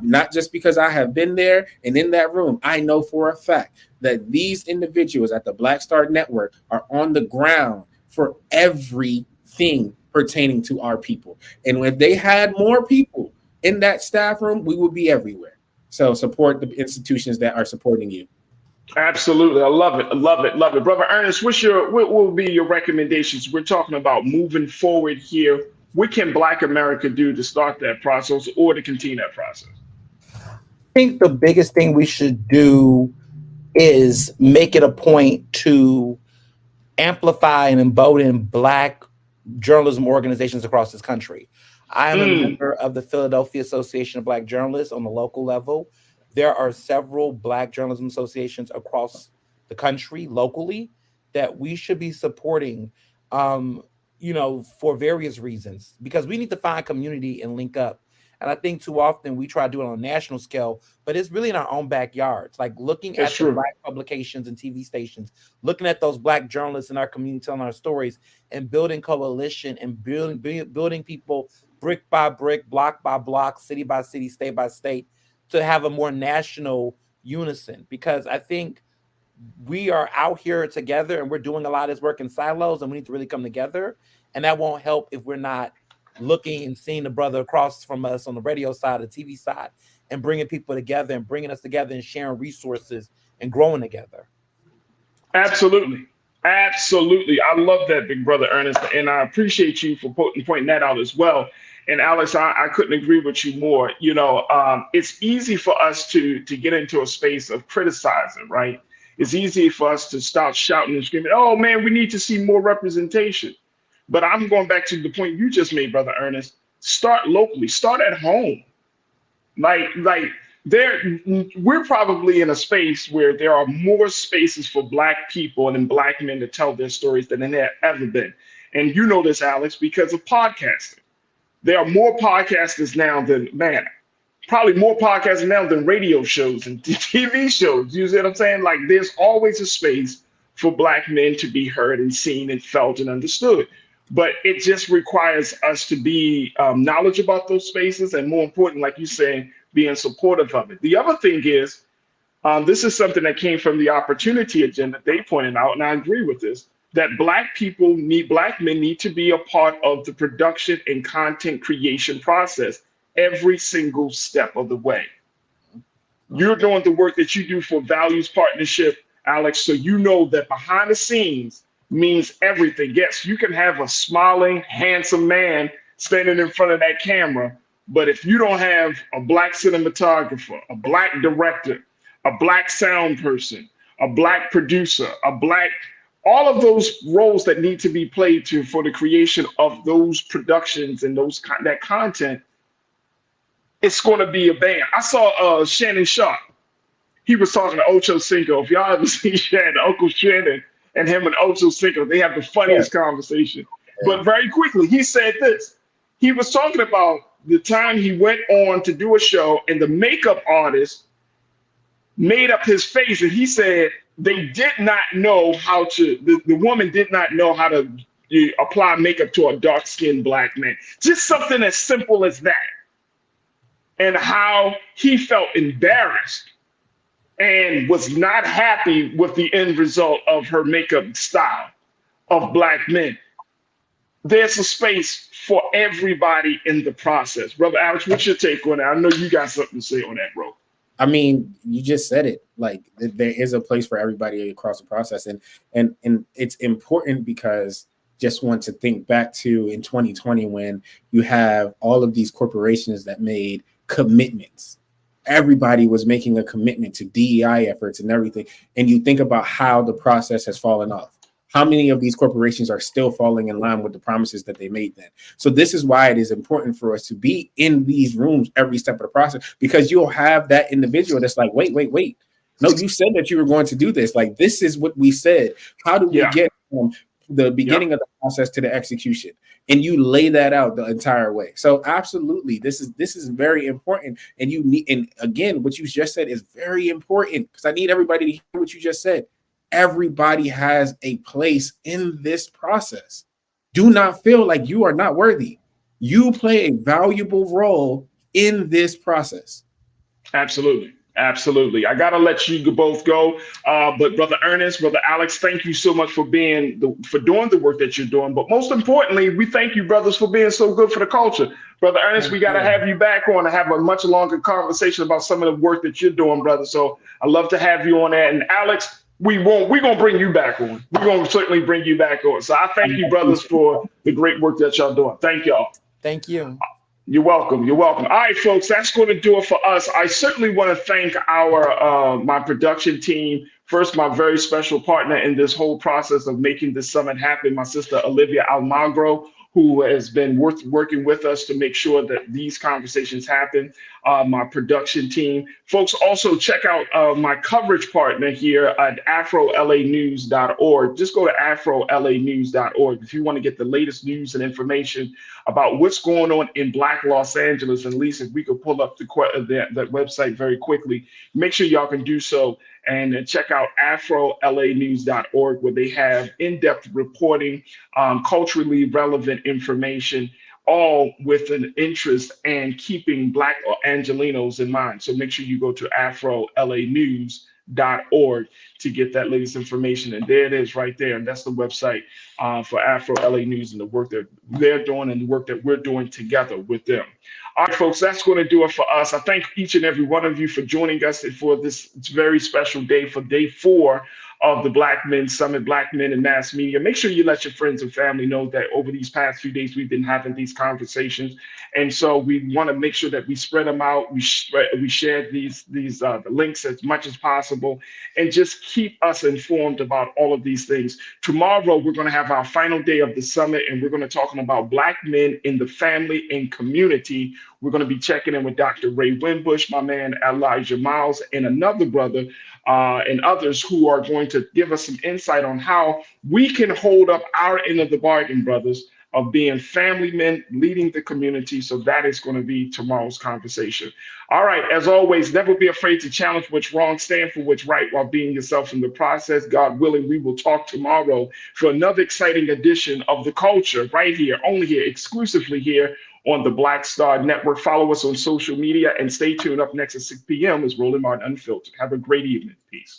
not just because I have been there and in that room, I know for a fact that these individuals at the Black Star Network are on the ground for everything pertaining to our people. And if they had more people in that staff room, we would be everywhere. So support the institutions that are supporting you. Absolutely. I love it. Brother Ernest, what will be your recommendations? We're talking about moving forward here. What can Black America do to start that process or to continue that process? I think the biggest thing we should do is make it a point to amplify and embolden Black journalism organizations across this country. I am a member of the Philadelphia Association of Black Journalists on the local level. There are several Black journalism associations across the country locally that we should be supporting, for various reasons, because we need to find community and link up. And I think too often we try to do it on a national scale, but it's really in our own backyards, like looking at the Black publications and TV stations, looking at those Black journalists in our community telling our stories and building coalition and building people brick by brick, block by block, city by city, state by state, to have a more national unison. Because I think we are out here together and we're doing a lot of this work in silos, and we need to really come together. And that won't help if we're not looking and seeing the brother across from us on the radio side, the TV side, and bringing people together and bringing us together and sharing resources and growing together. Absolutely. Absolutely. I love that, big brother Ernest. And I appreciate you for pointing that out as well. And Alex, I couldn't agree with you more. It's easy for us to get into a space of criticizing, right? It's easy for us to start shouting and screaming, oh man, we need to see more representation. But I'm going back to the point you just made, brother Ernest. Start locally, start at home. We're probably in a space where there are more spaces for Black people and Black men to tell their stories than there ever been. And you know this, Alex, because of podcasting. There are more podcasters now than, probably more podcasters now than radio shows and TV shows. You see what I'm saying? Like, there's always a space for Black men to be heard and seen and felt and understood. But it just requires us to be knowledgeable about those spaces, and more important, like you say, being supportive of it. The other thing is, this is something that came from the opportunity agenda they pointed out, and I agree with this, that Black men need to be a part of the production and content creation process every single step of the way. You're doing the work that you do for Values Partnership, Alex, so you know that behind the scenes means everything. Yes, you can have a smiling, handsome man standing in front of that camera, but if you don't have a Black cinematographer, a Black director, a Black sound person, a Black producer, all of those roles that need to be played for the creation of those productions and that content, it's going to be a band. I saw Shannon Sharp. He was talking to Ocho Cinco. If y'all ever see Shannon, Uncle Shannon, and him and Ocho Cinco, they have the funniest conversation. But very quickly, he said this. He was talking about the time he went on to do a show and the makeup artist made up his face, and he said they did not know how to, the woman did not know how to apply makeup to a dark-skinned Black man. Just something as simple as that. And how he felt embarrassed and was not happy with the end result of her makeup style of Black men. There's a space for everybody in the process. Brother Alex, what's your take on that? I know you got something to say on that, bro. I mean, you just said it. Like, there is a place for everybody across the process. And it's important because just want to think back to in 2020 when you have all of these corporations that made commitments. Everybody was making a commitment to DEI efforts and everything. And you think about how the process has fallen off. How many of these corporations are still falling in line with the promises that they made then? So this is why it is important for us to be in these rooms every step of the process, because you'll have that individual that's like, wait. No, you said that you were going to do this. Like, this is what we said. How do we get from the beginning of the process to the execution? And you lay that out the entire way. So absolutely, this is very important. And you need, and again, what you just said is very important, because I need everybody to hear what you just said. Everybody has a place in this process. Do not feel like you are not worthy. You play a valuable role in this process. Absolutely. Absolutely. I got to let you both go. But Brother Ernest, Brother Alex, thank you so much for doing the work that you're doing. But most importantly, we thank you, brothers, for being so good for the culture. Brother Ernest, we got to have you back on to have a much longer conversation about some of the work that you're doing, brother. So I'd love to have you on that. And Alex, we're going to bring you back on. We're going to certainly bring you back on. So I thank you, brothers, for the great work that y'all doing. Thank y'all. Thank you. You're welcome. You're welcome. All right, folks, that's going to do it for us. I certainly want to thank my production team. First, my very special partner in this whole process of making this summit happen, my sister Olivia Almagro, who has been working with us to make sure that these conversations happen. My production team. Folks, also check out my coverage partner here at afrolanews.org. Just go to afrolanews.org if you want to get the latest news and information about what's going on in Black Los Angeles. And Lisa, if we could pull up that website very quickly, make sure y'all can do so. And check out afrolanews.org, where they have in-depth reporting, culturally relevant information, all with an interest in keeping Black Angelenos in mind. So make sure you go to afrolanews.org. blackmensummit.org to get that latest information. And there it is right there. And that's the website for Afro LA News and the work that they're doing and the work that we're doing together with them. All right, folks, that's going to do it for us. I thank each and every one of you for joining us for this very special day, for day 4 of the Black Men Summit, Black Men in Mass Media. Make sure you let your friends and family know that over these past few days, we've been having these conversations. And so we want to make sure that we spread them out. We share the links as much as possible and just keep us informed about all of these things. Tomorrow, we're going to have our final day of the summit, and we're going to talk about Black men in the family and community. We're going to be checking in with Dr. Ray Winbush, my man Elijah Miles, and another brother and others who are going to give us some insight on how we can hold up our end of the bargain, brothers, of being family men, leading the community. So that is going to be tomorrow's conversation. All right, as always, never be afraid to challenge what's wrong, stand for what's right while being yourself in the process. God willing, we will talk tomorrow for another exciting edition of The Culture right here, only here, exclusively here on the Black Star Network. Follow us on social media and stay tuned. Up next at 6 p.m. is Roland Martin Unfiltered. Have a great evening. Peace.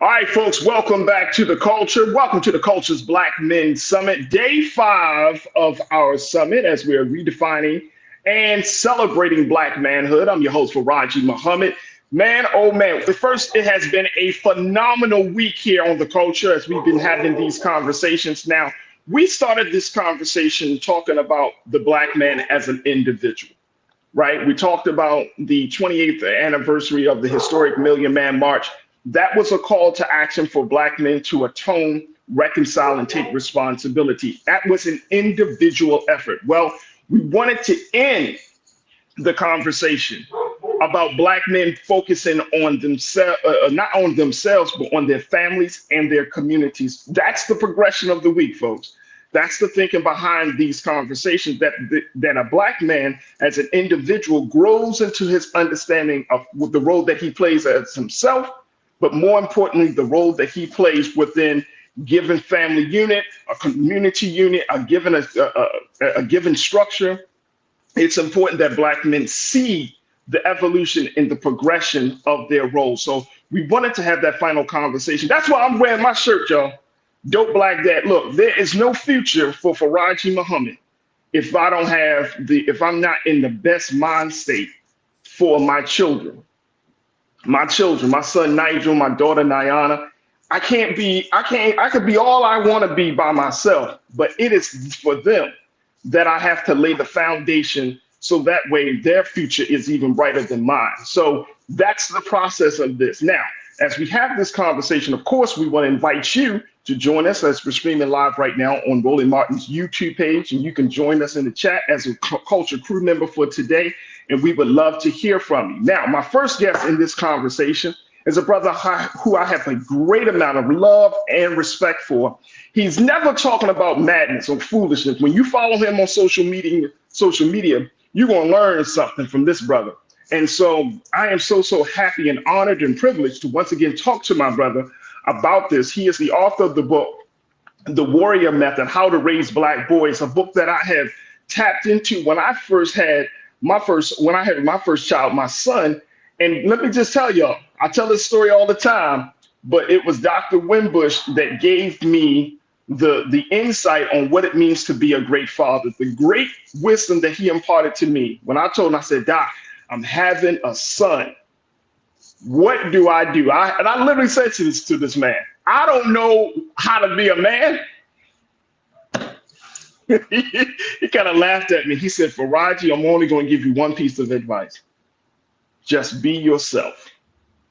All right, folks, welcome back to The Culture. Welcome to The Culture's Black Men Summit, day 5 of our summit as we are redefining and celebrating Black manhood. I'm your host, Farajii Muhammad. Man, oh man, first, it has been a phenomenal week here on The Culture as we've been having these conversations. Now, we started this conversation talking about the Black man as an individual, right? We talked about the 28th anniversary of the historic Million Man March. That was a call to action for Black men to atone, reconcile, and take responsibility. That was an individual effort. Well, we wanted to end the conversation about Black men focusing on themselves, not on themselves, but on their families and their communities. That's the progression of the week, folks. That's the thinking behind these conversations, that a Black man as an individual grows into his understanding of the role that he plays as himself, but more importantly, the role that he plays within given family unit, a community unit, a given structure. It's important that Black men see the evolution in the progression of their role. So we wanted to have that final conversation. That's why I'm wearing my shirt, y'all. Dope Black Dad. Look, there is no future for Farajii Muhammad if I'm not in the best mind state for my children. My son Nigel, my daughter Nyana. I could be all I want to be by myself, but it is for them that I have to lay the foundation so that way their future is even brighter than mine. So that's the process of this. Now, as we have this conversation, of course, we want to invite you to join us as we're streaming live right now on Roland Martin's YouTube page, and you can join us in the chat as a Culture crew member for today. And we would love to hear from you. Now, my first guest in this conversation is a brother who I have a great amount of love and respect for. He's never talking about madness or foolishness. When you follow him on social media, you're going to learn something from this brother. And so I am so happy and honored and privileged to once again talk to my brother about this. He is the author of the book, The Warrior Method, How to Raise Black Boys, a book that I have tapped into when I had my first child, my son. And let me just tell y'all, I tell this story all the time, but it was Dr. Winbush that gave me the insight on what it means to be a great father, the great wisdom that he imparted to me. When I told him, I said, Doc, I'm having a son. What do I do? And I literally said to this man, I don't know how to be a man. He kind of laughed at me. He said, Farajii, I'm only going to give you one piece of advice. Just be yourself.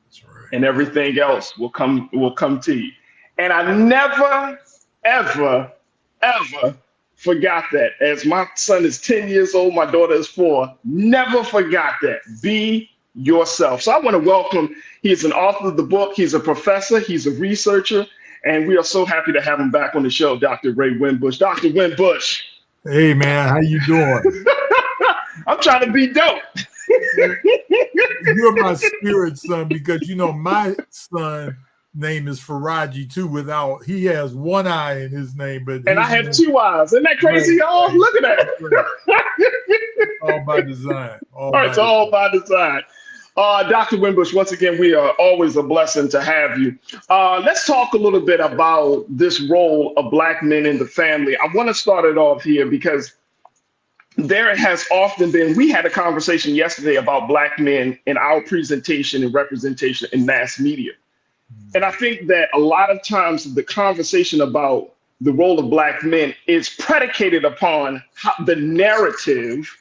That's right. And everything else will come to you. And I never, ever, ever forgot that. As my son is 10 years old, my daughter is 4. Never forgot that. Be yourself. So I want to welcome, he's an author of the book, he's a professor, he's a researcher, and we are so happy to have him back on the show, Dr. Ray Winbush. Dr. Winbush. Hey, man, how you doing? I'm trying to be dope. You're my spirit son, because, you know, my son name is Farajii too. He has one eye in his name, but I have 2 eyes. Isn't that crazy, y'all? Look at that. All by design. All by design. Dr. Winbush, once again, we are always a blessing to have you. Let's talk a little bit about this role of Black men in the family. I want to start it off here because there has often been, we had a conversation yesterday about Black men in our presentation and representation in mass media. And I think that a lot of times the conversation about the role of Black men is predicated upon the narrative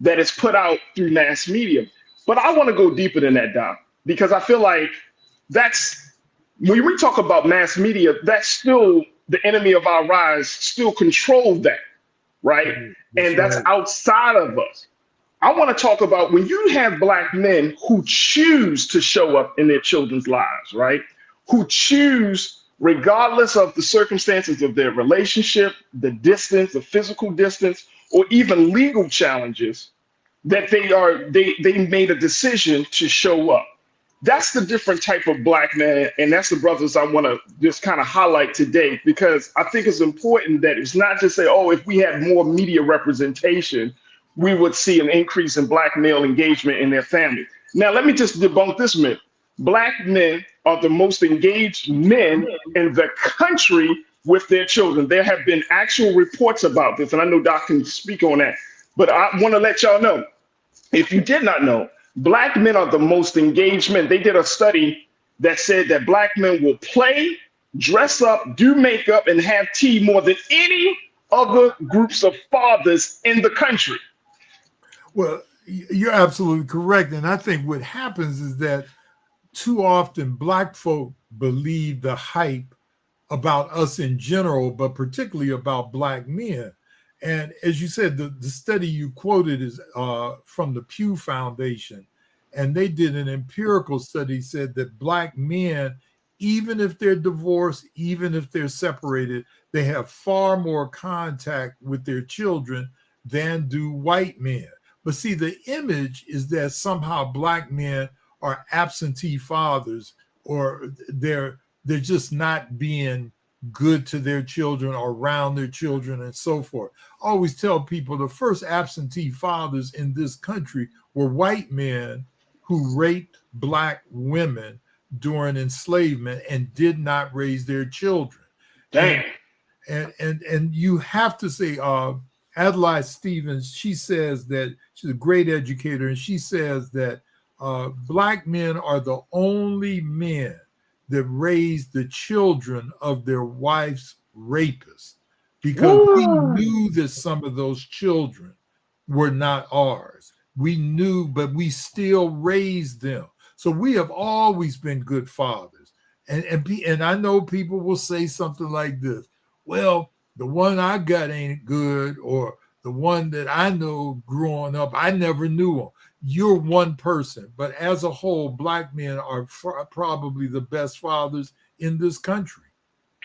that is put out through mass media. But I want to go deeper than that, Doc, because I feel like when we talk about mass media, that's still the enemy of our rise, still control that, right? And that's outside of us. I want to talk about when you have Black men who choose to show up in their children's lives, right? Who choose, regardless of the circumstances of their relationship, the distance, the physical distance, or even legal challenges, that they made a decision to show up. That's the different type of Black man, and that's the brothers I want to just kind of highlight today, because I think it's important that it's not just say, oh, if we had more media representation, we would see an increase in Black male engagement in their family. Now, let me just debunk this myth. Black men are the most engaged men in the country with their children. There have been actual reports about this, and I know Doc can speak on that. But I want to let y'all know, if you did not know, Black men are the most engaged men. They did a study that said that Black men will play, dress up, do makeup, and have tea more than any other groups of fathers in the country. Well, you're absolutely correct. And I think what happens is that too often Black folk believe the hype about us in general, but particularly about Black men. And as you said, the study you quoted is from the Pew Foundation. And they did an empirical study, said that Black men, even if they're divorced, even if they're separated, they have far more contact with their children than do white men. But see, the image is that somehow Black men are absentee fathers, or they're just not being good to their children or around their children and so forth. I always tell people the first absentee fathers in this country were white men who raped Black women during enslavement and did not raise their children. Damn. And you have to say, Adlai Stevens, she says that she's a great educator, and she says that Black men are the only men that raised the children of their wife's rapists, because we knew that some of those children were not ours. We knew, but we still raised them. So we have always been good fathers. And I know people will say something like this: well, the one I got ain't good, or the one that I know growing up, I never knew him. You're one person, but as a whole, Black men are probably the best fathers in this country.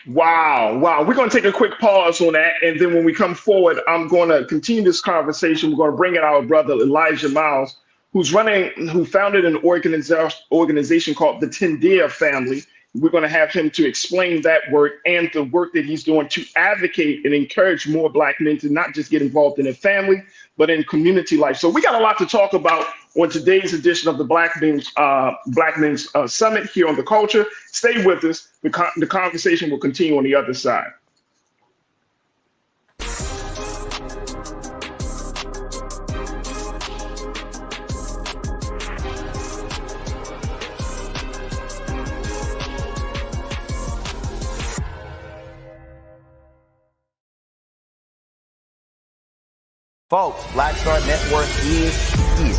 Wow. We're going to take a quick pause on that. And then when we come forward, I'm going to continue this conversation. We're going to bring in our brother, Elijah Miles, who founded an organization called the Tendia Family. We're going to have him to explain that work and the work that he's doing to advocate and encourage more Black men to not just get involved in their family, but in community life. So we got a lot to talk about on today's edition of the Black Men's Summit here on The Culture. Stay with us. The conversation will continue on the other side. Folks, Black Star Network is here.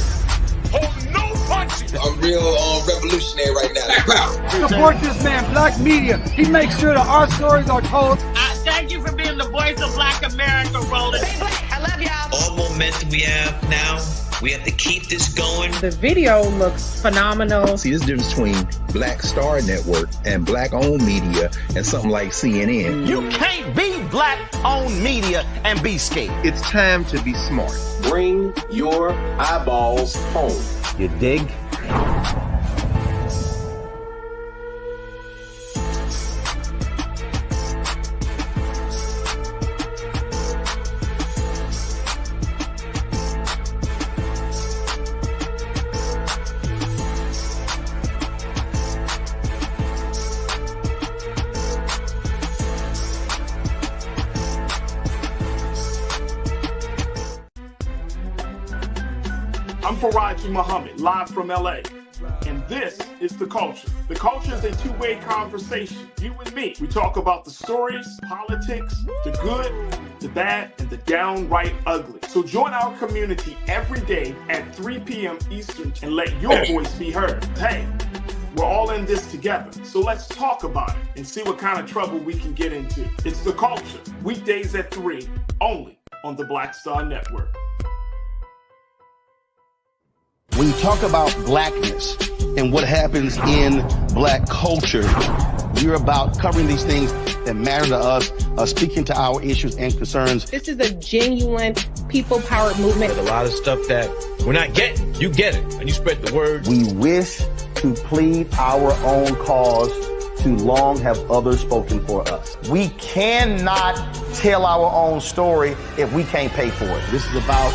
Hold no punches. I'm real revolutionary right now. Support this man, Black Media. He makes sure that our stories are told. Thank you for being the voice of Black America rolling. I love y'all. All momentum we have now, we have to keep this going. The video looks phenomenal. See, this difference between Black Star Network and Black-owned media and something like CNN. You can't be Black-owned media and be scared. It's time to be smart. Bring your eyeballs home. You dig? I'm Farajii Muhammad, live from LA. And this is The Culture. The Culture is a two-way conversation, you and me. We talk about the stories, politics, the good, the bad, and the downright ugly. So join our community every day at 3 p.m. Eastern and let your voice be heard. Hey, we're all in this together. So let's talk about it and see what kind of trouble we can get into. It's The Culture, weekdays at 3, only on the Black Star Network. When you talk about blackness and what happens in Black culture, we're about covering these things that matter to us, speaking to our issues and concerns. This is a genuine people-powered movement. There's a lot of stuff that we're not getting. You get it, and you spread the word. We wish to plead our own cause. Too long have others spoken for us. We cannot tell our own story if we can't pay for it. This is about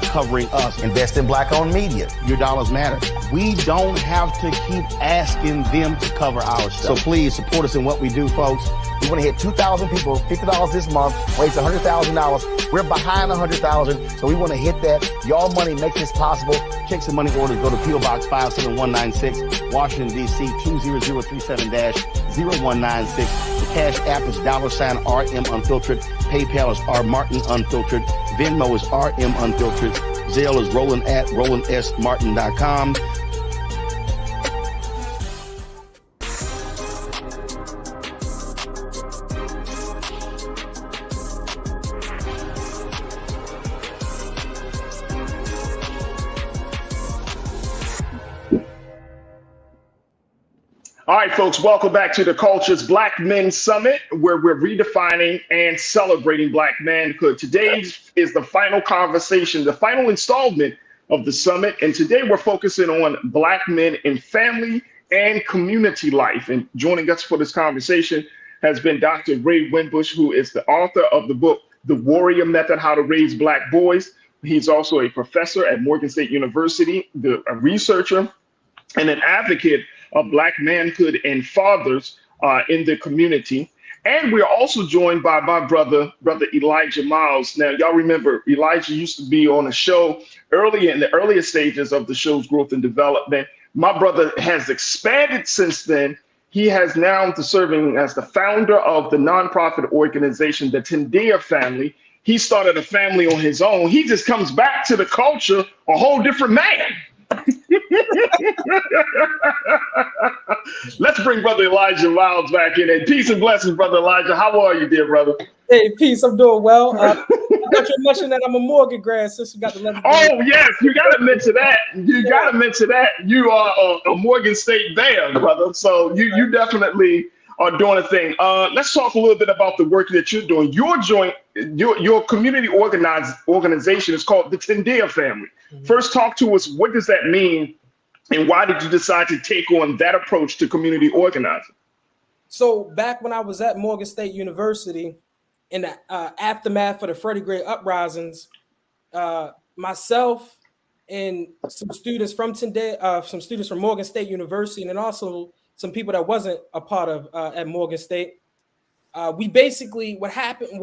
covering us. Invest in Black-owned media. Your dollars matter. We don't have to keep asking them to cover our stuff. So please support us in what we do, folks. We want to hit 2,000 people, $50 this month, raise $100,000. We're behind 100,000, so we want to hit that. Y'all money make this possible. Check some money orders. Go to P.O. Box 57196, Washington, D.C. 20037-0196. The Cash App is $RM Unfiltered. PayPal is R Martin Unfiltered. Venmo is RM Unfiltered. Zelle is roland@rolandsmartin.com. All right, folks, welcome back to the Culture's Black Men Summit, where we're redefining and celebrating Black manhood. Today is the final conversation, the final installment of the summit. And today we're focusing on Black men in family and community life. And joining us for this conversation has been Dr. Ray Winbush, who is the author of the book, The Warrior Method, How to Raise Black Boys. He's also a professor at Morgan State University, a researcher and an advocate of Black manhood and fathers in the community. And we're also joined by my brother Elijah Miles. Now, y'all remember Elijah used to be on a show early in the earlier stages of the show's growth and development. My brother has expanded since then. He has now serving as the founder of the nonprofit organization, the Tendea Family. He started a family on his own. He just comes back to the culture a whole different man. Let's bring Brother Elijah Miles back in. And peace and blessings, Brother Elijah. How are you, dear brother? Hey, peace. I'm doing well. I got you mention that I'm a Morgan grad, since you got the level. Oh, yes. You got to mention that. You got to mention that. You are a Morgan State bear, brother. So you definitely are doing a thing. Let's talk a little bit about the work that you're doing. Your community organization is called the Tendea Family. Mm-hmm. First, talk to us. What does that mean? And why did you decide to take on that approach to community organizing? So back when I was at Morgan State University, in the aftermath of the Freddie Gray uprisings, myself and some students from some students from Morgan State University, and then also some people that wasn't a part of at Morgan State, we basically, what happened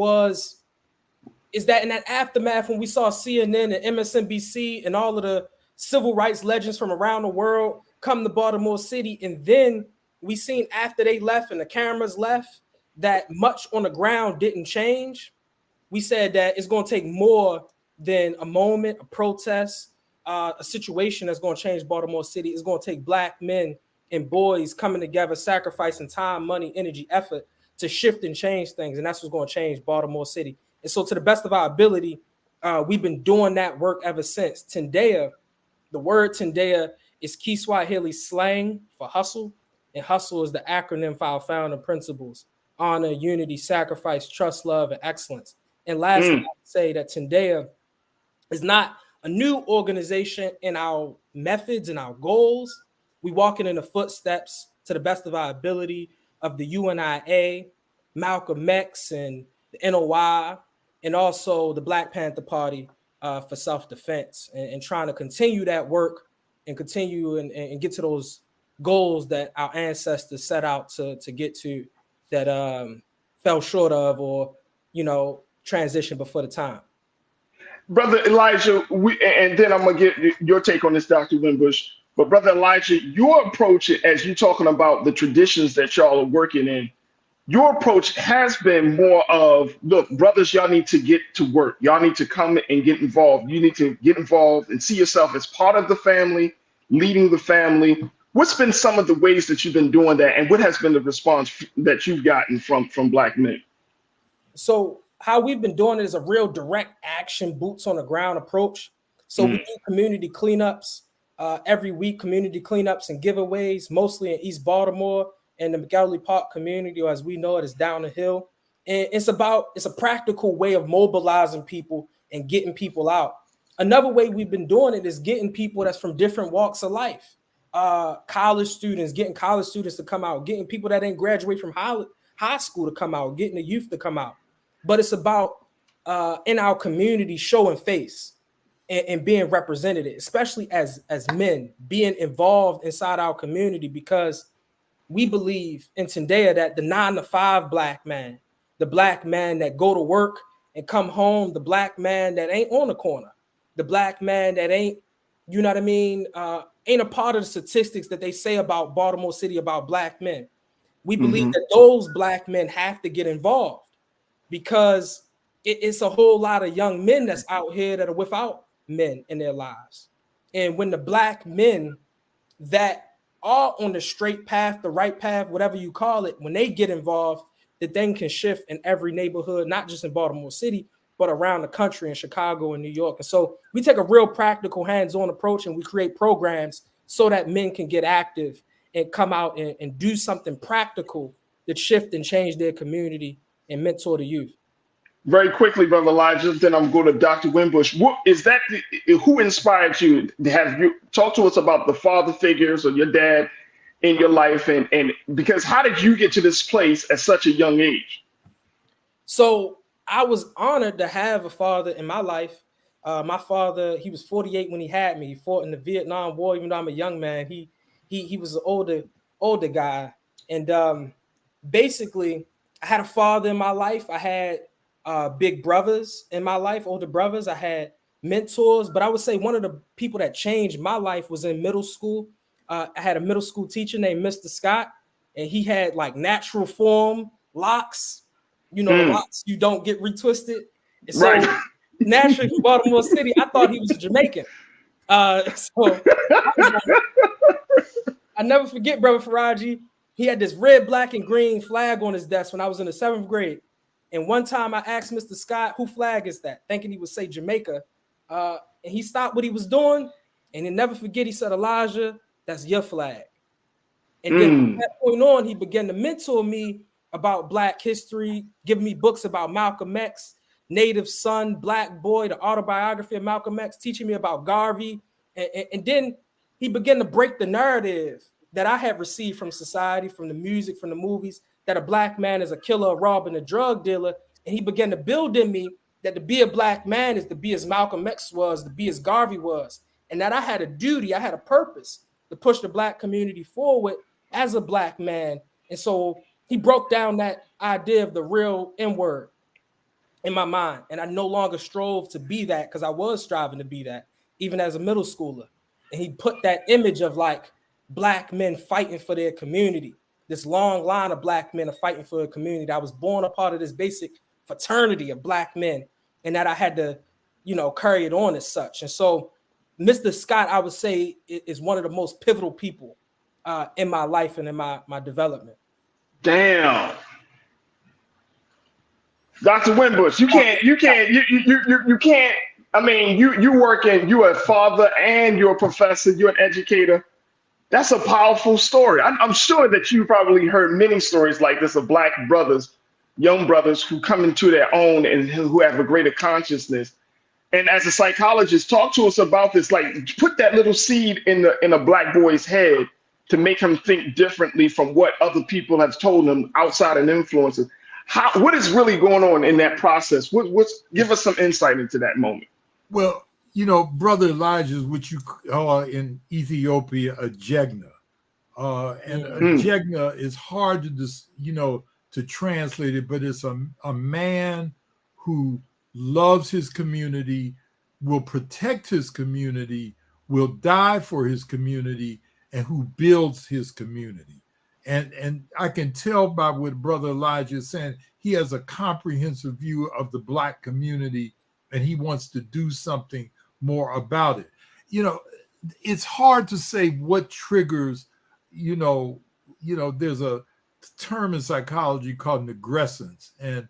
is that in that aftermath, when we saw CNN and MSNBC and all of the civil rights legends from around the world come to Baltimore City, and then we seen after they left and the cameras left that much on the ground didn't change, we said that it's going to take more than a moment, a protest, a situation that's going to change Baltimore City. It's going to take Black men and boys coming together, sacrificing time, money, energy, effort to shift and change things. And that's what's going to change Baltimore City. And so to the best of our ability, we've been doing that work ever since. Tendea, the word Tendea is Kiswahili slang for hustle. And hustle is the acronym for our founding principles: honor, unity, sacrifice, trust, love, and excellence. And lastly, I would say that Tendea is not a new organization in our methods and our goals. We walking in the footsteps, to the best of our ability, of the UNIA, Malcolm X, and the NOI, and also the Black Panther Party for self-defense, and trying to continue that work and continue and get to those goals that our ancestors set out to get to, that fell short of, or, you know, transition before the time. Brother Elijah, and then I'm going to get your take on this, Dr. Wimbush. But Brother Elijah, your approach, as you're talking about the traditions that y'all are working in, your approach has been more of, look, brothers, y'all need to get to work. Y'all need to come and get involved. You need to get involved and see yourself as part of the family, leading the family. What's been some of the ways that you've been doing that, and what has been the response that you've gotten from Black men? So how we've been doing it is a real direct action, boots on the ground approach. So we do community cleanups every week, community cleanups and giveaways, mostly in East Baltimore and the McElwee Park community, or as we know it, is down the hill. And it's a practical way of mobilizing people and getting people out. Another way we've been doing it is getting people that's from different walks of life. College students, getting college students to come out, getting people that didn't graduate from high school to come out, getting the youth to come out. But it's about in our community showing face and being represented, especially as men, being involved inside our community, because we believe in Tendea that the 9-to-5 Black man, the Black man that go to work and come home, the Black man that ain't on the corner, the Black man that ain't, you know what I mean, ain't a part of the statistics that they say about Baltimore City about Black men. We believe that those Black men have to get involved, because it's a whole lot of young men that's out here that are without men in their lives. And when the Black men that are on the straight path, the right path, whatever you call it, when they get involved, the thing can shift in every neighborhood, not just in Baltimore City, but around the country, in Chicago and New York. And so we take a real practical, hands-on approach, and we create programs so that men can get active and come out and do something practical that shift and change their community and mentor the youth. Very quickly, Brother Elijah, then I'm going to Dr. Wimbush. What is that? Who inspired you? Have you talk to us about the father figures or your dad in your life, and because how did you get to this place at such a young age? So I was honored to have a father in my life. My father, he was 48 when he had me. He fought in the Vietnam War. Even though I'm a young man, he was an older guy. And basically, I had a father in my life. I had big brothers in my life, older brothers. I had mentors, but I would say one of the people that changed my life was in middle school. I had a middle school teacher named Mr. Scott, and he had like natural form locks, you know, locks you don't get retwisted. And so naturally from Baltimore City, I thought he was a Jamaican. So I never forget, brother Farajii. He had this red, black, and green flag on his desk when I was in the 7th grade. And one time I asked Mr. Scott, who flag is that? Thinking he would say Jamaica. And he stopped what he was doing. And he'll never forget, he said, Elijah, that's your flag. And then from that point on, he began to mentor me about Black history, giving me books about Malcolm X, Native Son, Black Boy, the autobiography of Malcolm X, teaching me about Garvey. And then he began to break the narrative that I had received from society, from the music, from the movies, that a Black man is a killer, a robber, and a drug dealer. And he began to build in me that to be a Black man is to be as Malcolm X was, to be as Garvey was. And that I had a duty, I had a purpose to push the Black community forward as a Black man. And so he broke down that idea of the real N-word in my mind. And I no longer strove to be that, because I was striving to be that, even as a middle schooler. And he put that image of like Black men fighting for their community. This long line of Black men are fighting for a community. I was born a part of this basic fraternity of Black men, and that I had to, you know, carry it on as such. And so Mr. Scott, I would say, is one of the most pivotal people in my life and in my development. Damn. Dr. Wimbush, you can't. I mean, you're working. You're a father and you're a professor. You're an educator. That's a powerful story. I'm sure that you probably heard many stories like this of Black brothers, young brothers who come into their own and who have a greater consciousness. And as a psychologist, talk to us about this. Like, put that little seed in a Black boy's head to make him think differently from what other people have told him outside and influences. What is really going on in that process? Give us some insight into that moment. Well, Brother Elijah is what you call in Ethiopia a jegna. And a jegna is hard to translate it, but it's a man who loves his community, will protect his community, will die for his community, and who builds his community. And I can tell by what Brother Elijah is saying, he has a comprehensive view of the Black community, and he wants to do something more about it. It's hard to say what triggers, there's a term in psychology called negrescence. And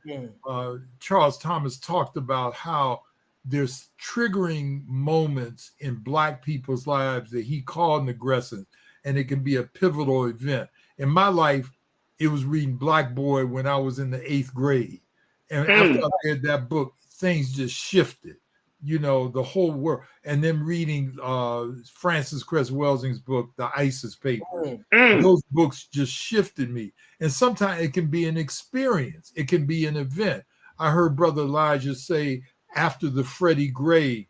Charles Thomas talked about how there's triggering moments in Black people's lives that he called negrescence, and it can be a pivotal event. In my life, it was reading Black Boy when I was in the 8th grade. And after I read that book, things just shifted, the whole world. And then reading Francis Cress Welsing's book, The ISIS Papers. Those books just shifted me. And sometimes it can be an experience. It can be an event. I heard Brother Elijah say after the Freddie Gray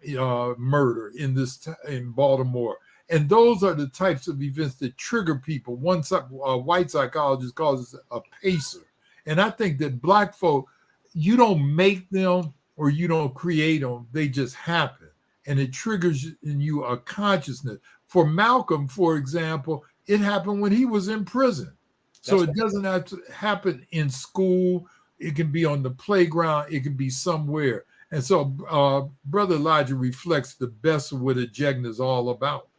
murder in Baltimore. And those are the types of events that trigger people. One white psychologist calls it a pacer. And I think that Black folk, you don't make them or you don't create them. They just happen. And it triggers in you a consciousness. For Malcolm, for example, it happened when he was in prison. So it doesn't have to happen in school. It can be on the playground. It can be somewhere. And so Brother Elijah reflects the best of what a jegna is all about.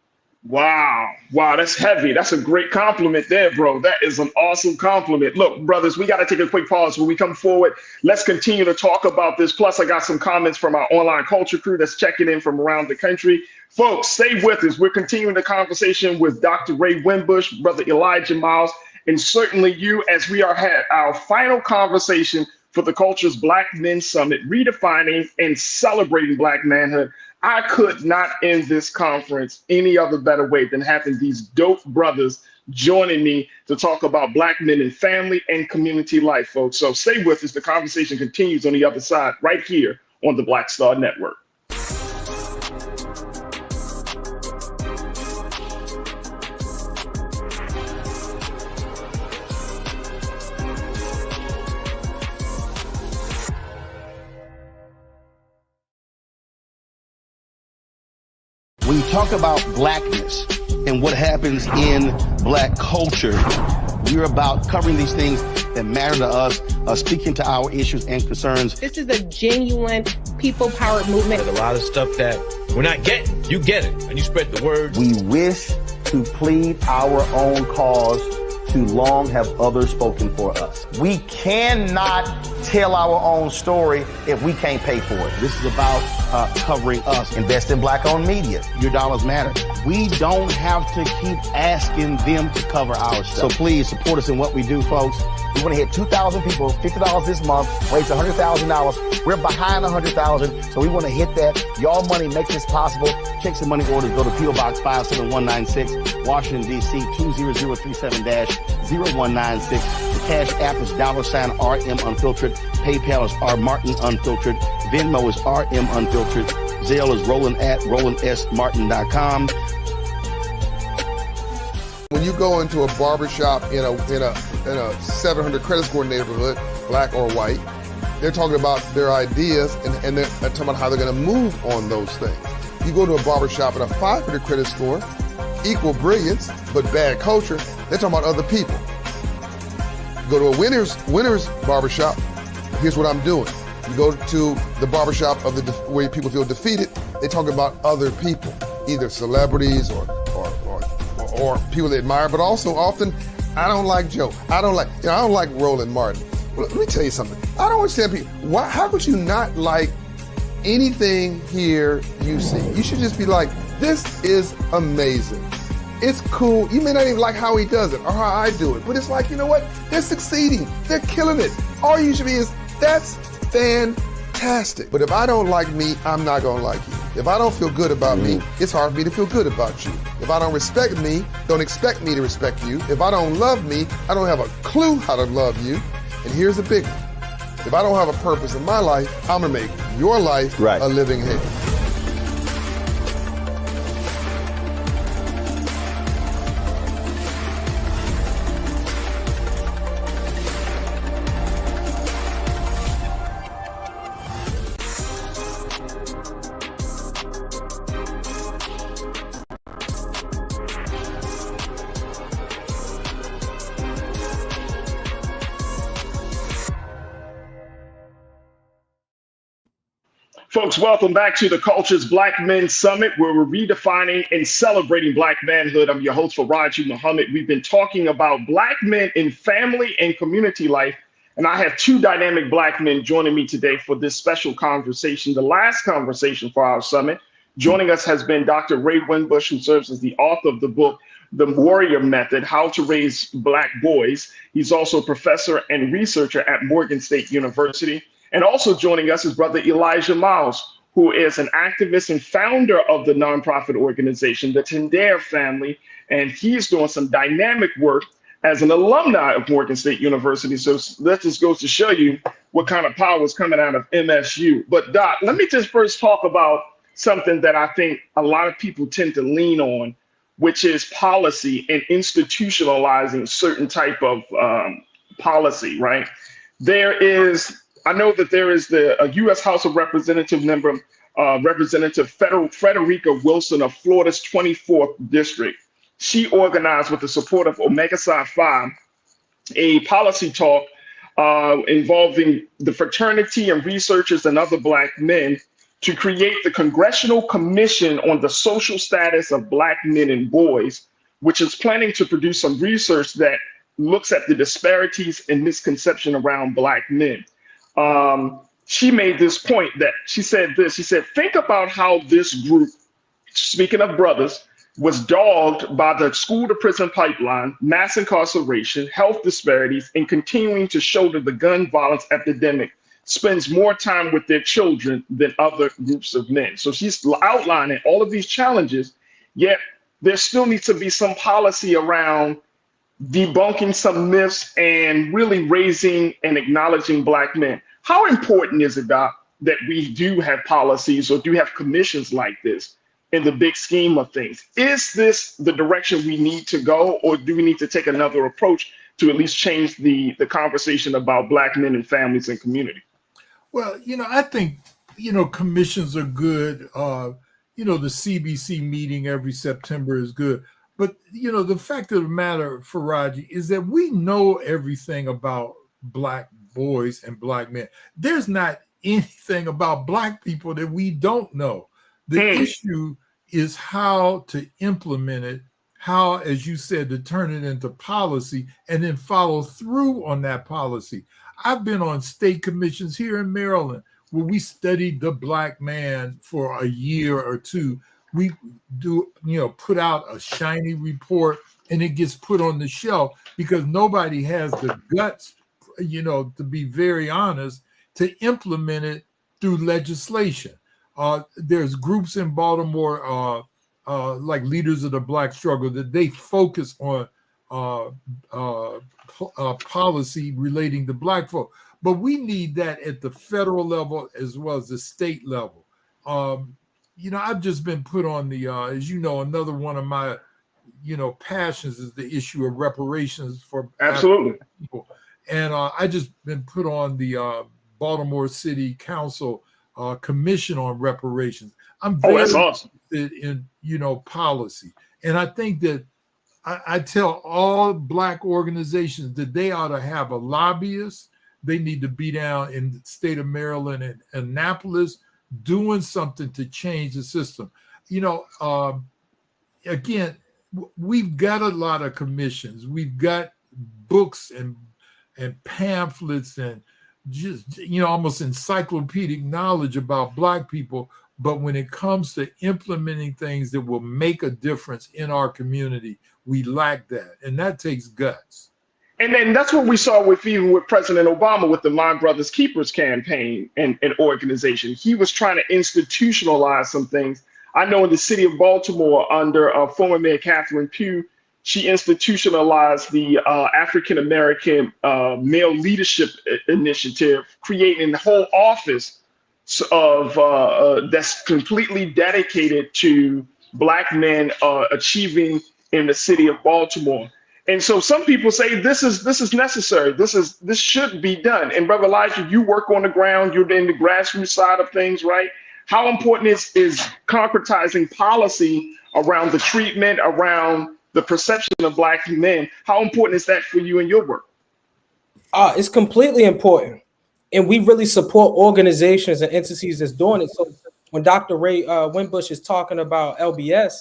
Wow, that's heavy. That's a great compliment there, bro. That is an awesome compliment. Look, brothers, we got to take a quick pause. When we come forward, let's continue to talk about this. Plus, I got some comments from our online culture crew that's checking in from around the country. Folks, stay with us. We're continuing the conversation with Dr. Ray Wimbush, Brother Elijah Miles, and certainly you, as we are at our final conversation for the Culture's Black Men Summit, redefining and celebrating Black manhood. I could not end this conference any other better way than having these dope brothers joining me to talk about Black men in family and community life, folks. So stay with us. The conversation continues on the other side, right here on the Black Star Network. When you talk about Blackness and what happens in Black culture, we're about covering these things that matter to us, speaking to our issues and concerns. This is a genuine people-powered movement. There's a lot of stuff that we're not getting. You get it, and you spread the word. We wish to plead our own cause. Too long have others spoken for us. We cannot tell our own story if we can't pay for it. This is about covering us. Invest in Black-owned media. Your dollars matter. We don't have to keep asking them to cover our stuff. So please support us in what we do, folks. We want to hit 2,000 people, $50 this month, raise $100,000. We're behind 100,000, so we want to hit that. Y'all money makes this possible. Check some money orders. Go to P.O. Box 57196, Washington, D.C. 20037-0196. The Cash App is $RM Unfiltered. PayPal is R Martin Unfiltered. Venmo is RM Unfiltered. Zelle is Roland@RolandSMartin.com. When you go into a barbershop in a 700 credit score neighborhood, Black or white, they're talking about their ideas and they're talking about how they're going to move on those things. You go to a barbershop at a 500 credit score, equal brilliance, but bad culture, they're talking about other people. You go to a winner's barbershop, here's what I'm doing. You go to the barbershop of where people feel defeated, they talk about other people, either celebrities or people they admire, but also often, I don't like Joe. I don't like Roland Martin. Well, let me tell you something. I don't understand people. Why? How could you not like anything here you see? You should just be like, this is amazing. It's cool. You may not even like how he does it or how I do it, but it's like, you know what? They're succeeding. They're killing it. All you should be is, that's fantastic. But if I don't like me, I'm not gonna like you. If I don't feel good about me, it's hard for me to feel good about you. If I don't respect me, don't expect me to respect you. If I don't love me, I don't have a clue how to love you. And here's the big one. If I don't have a purpose in my life, I'm gonna make your life a living hell. Folks, welcome back to the Culture's Black Men Summit, where we're redefining and celebrating Black manhood. I'm your host, Farajii Muhammad. We've been talking about Black men in family and community life, and I have two dynamic Black men joining me today for this special conversation, the last conversation for our summit. Joining us has been Dr. Ray Winbush, who serves as the author of the book, The Warrior Method, How to Raise Black Boys. He's also a professor and researcher at Morgan State University. And also joining us is Brother Elijah Miles, who is an activist and founder of the nonprofit organization, the Tendare Family, and he's doing some dynamic work as an alumni of Morgan State University. So that just goes to show you what kind of power is coming out of MSU. But Doc, let me just first talk about something that I think a lot of people tend to lean on, which is policy and institutionalizing certain type of policy, right? I know that there is a U.S. House of Representative member, Representative Frederica Wilson of Florida's 24th District. She organized with the support of Omega Psi Phi a policy talk involving the fraternity and researchers and other Black men to create the Congressional Commission on the Social Status of Black Men and Boys, which is planning to produce some research that looks at the disparities and misconception around Black men. She made this point that she said, think about how this group, speaking of brothers, was dogged by the school to prison pipeline, mass incarceration, health disparities, and continuing to shoulder the gun violence epidemic, spends more time with their children than other groups of men. So she's outlining all of these challenges, yet there still needs to be some policy around debunking some myths and really raising and acknowledging Black men. How important is it, Doc, that we do have policies or do have commissions like this in the big scheme of things? Is this the direction we need to go, or do we need to take another approach to at least change the conversation about Black men and families and community? Well, I think, commissions are good. The CBC meeting every September is good. But, the fact of the matter, Farajii, is that we know everything about Black boys and Black men. There's not anything about Black people that we don't know. The issue is how to implement it, how, as you said, to turn it into policy and then follow through on that policy. I've been on state commissions here in Maryland where we studied the Black man for a year or two. We do, put out a shiny report and it gets put on the shelf because nobody has the guts, to be very honest, to implement it through legislation. There's groups in Baltimore, like Leaders of the Black Struggle, that they focus on policy relating to Black folk. But we need that at the federal level as well as the state level. I've just been put on the, as you know, another one of my, passions is the issue of reparations for absolutely people. And I just been put on the Baltimore City Council Commission on Reparations. I'm very that's awesome. interested in, policy. And I think that I tell all Black organizations that they ought to have a lobbyist. They need to be down in the state of Maryland and Annapolis doing something to change the system. Again, we've got a lot of commissions. We've got books and pamphlets and just, almost encyclopedic knowledge about Black people. But when it comes to implementing things that will make a difference in our community, we lack that. And that takes guts. And then that's what we saw with President Obama with the My Brother's Keepers campaign and organization. He was trying to institutionalize some things. I know in the city of Baltimore, under former Mayor Catherine Pugh, she institutionalized the African American Male Leadership Initiative, creating a whole office of that's completely dedicated to Black men achieving in the city of Baltimore. And so some people say this is necessary. This should be done. And Brother Elijah, you work on the ground. You're in the grassroots side of things, right? How important is concretizing policy around the treatment, around the perception of Black men? How important is that for you in your work? It's completely important. And we really support organizations and entities that's doing it. So when Dr. Ray Winbush is talking about LBS,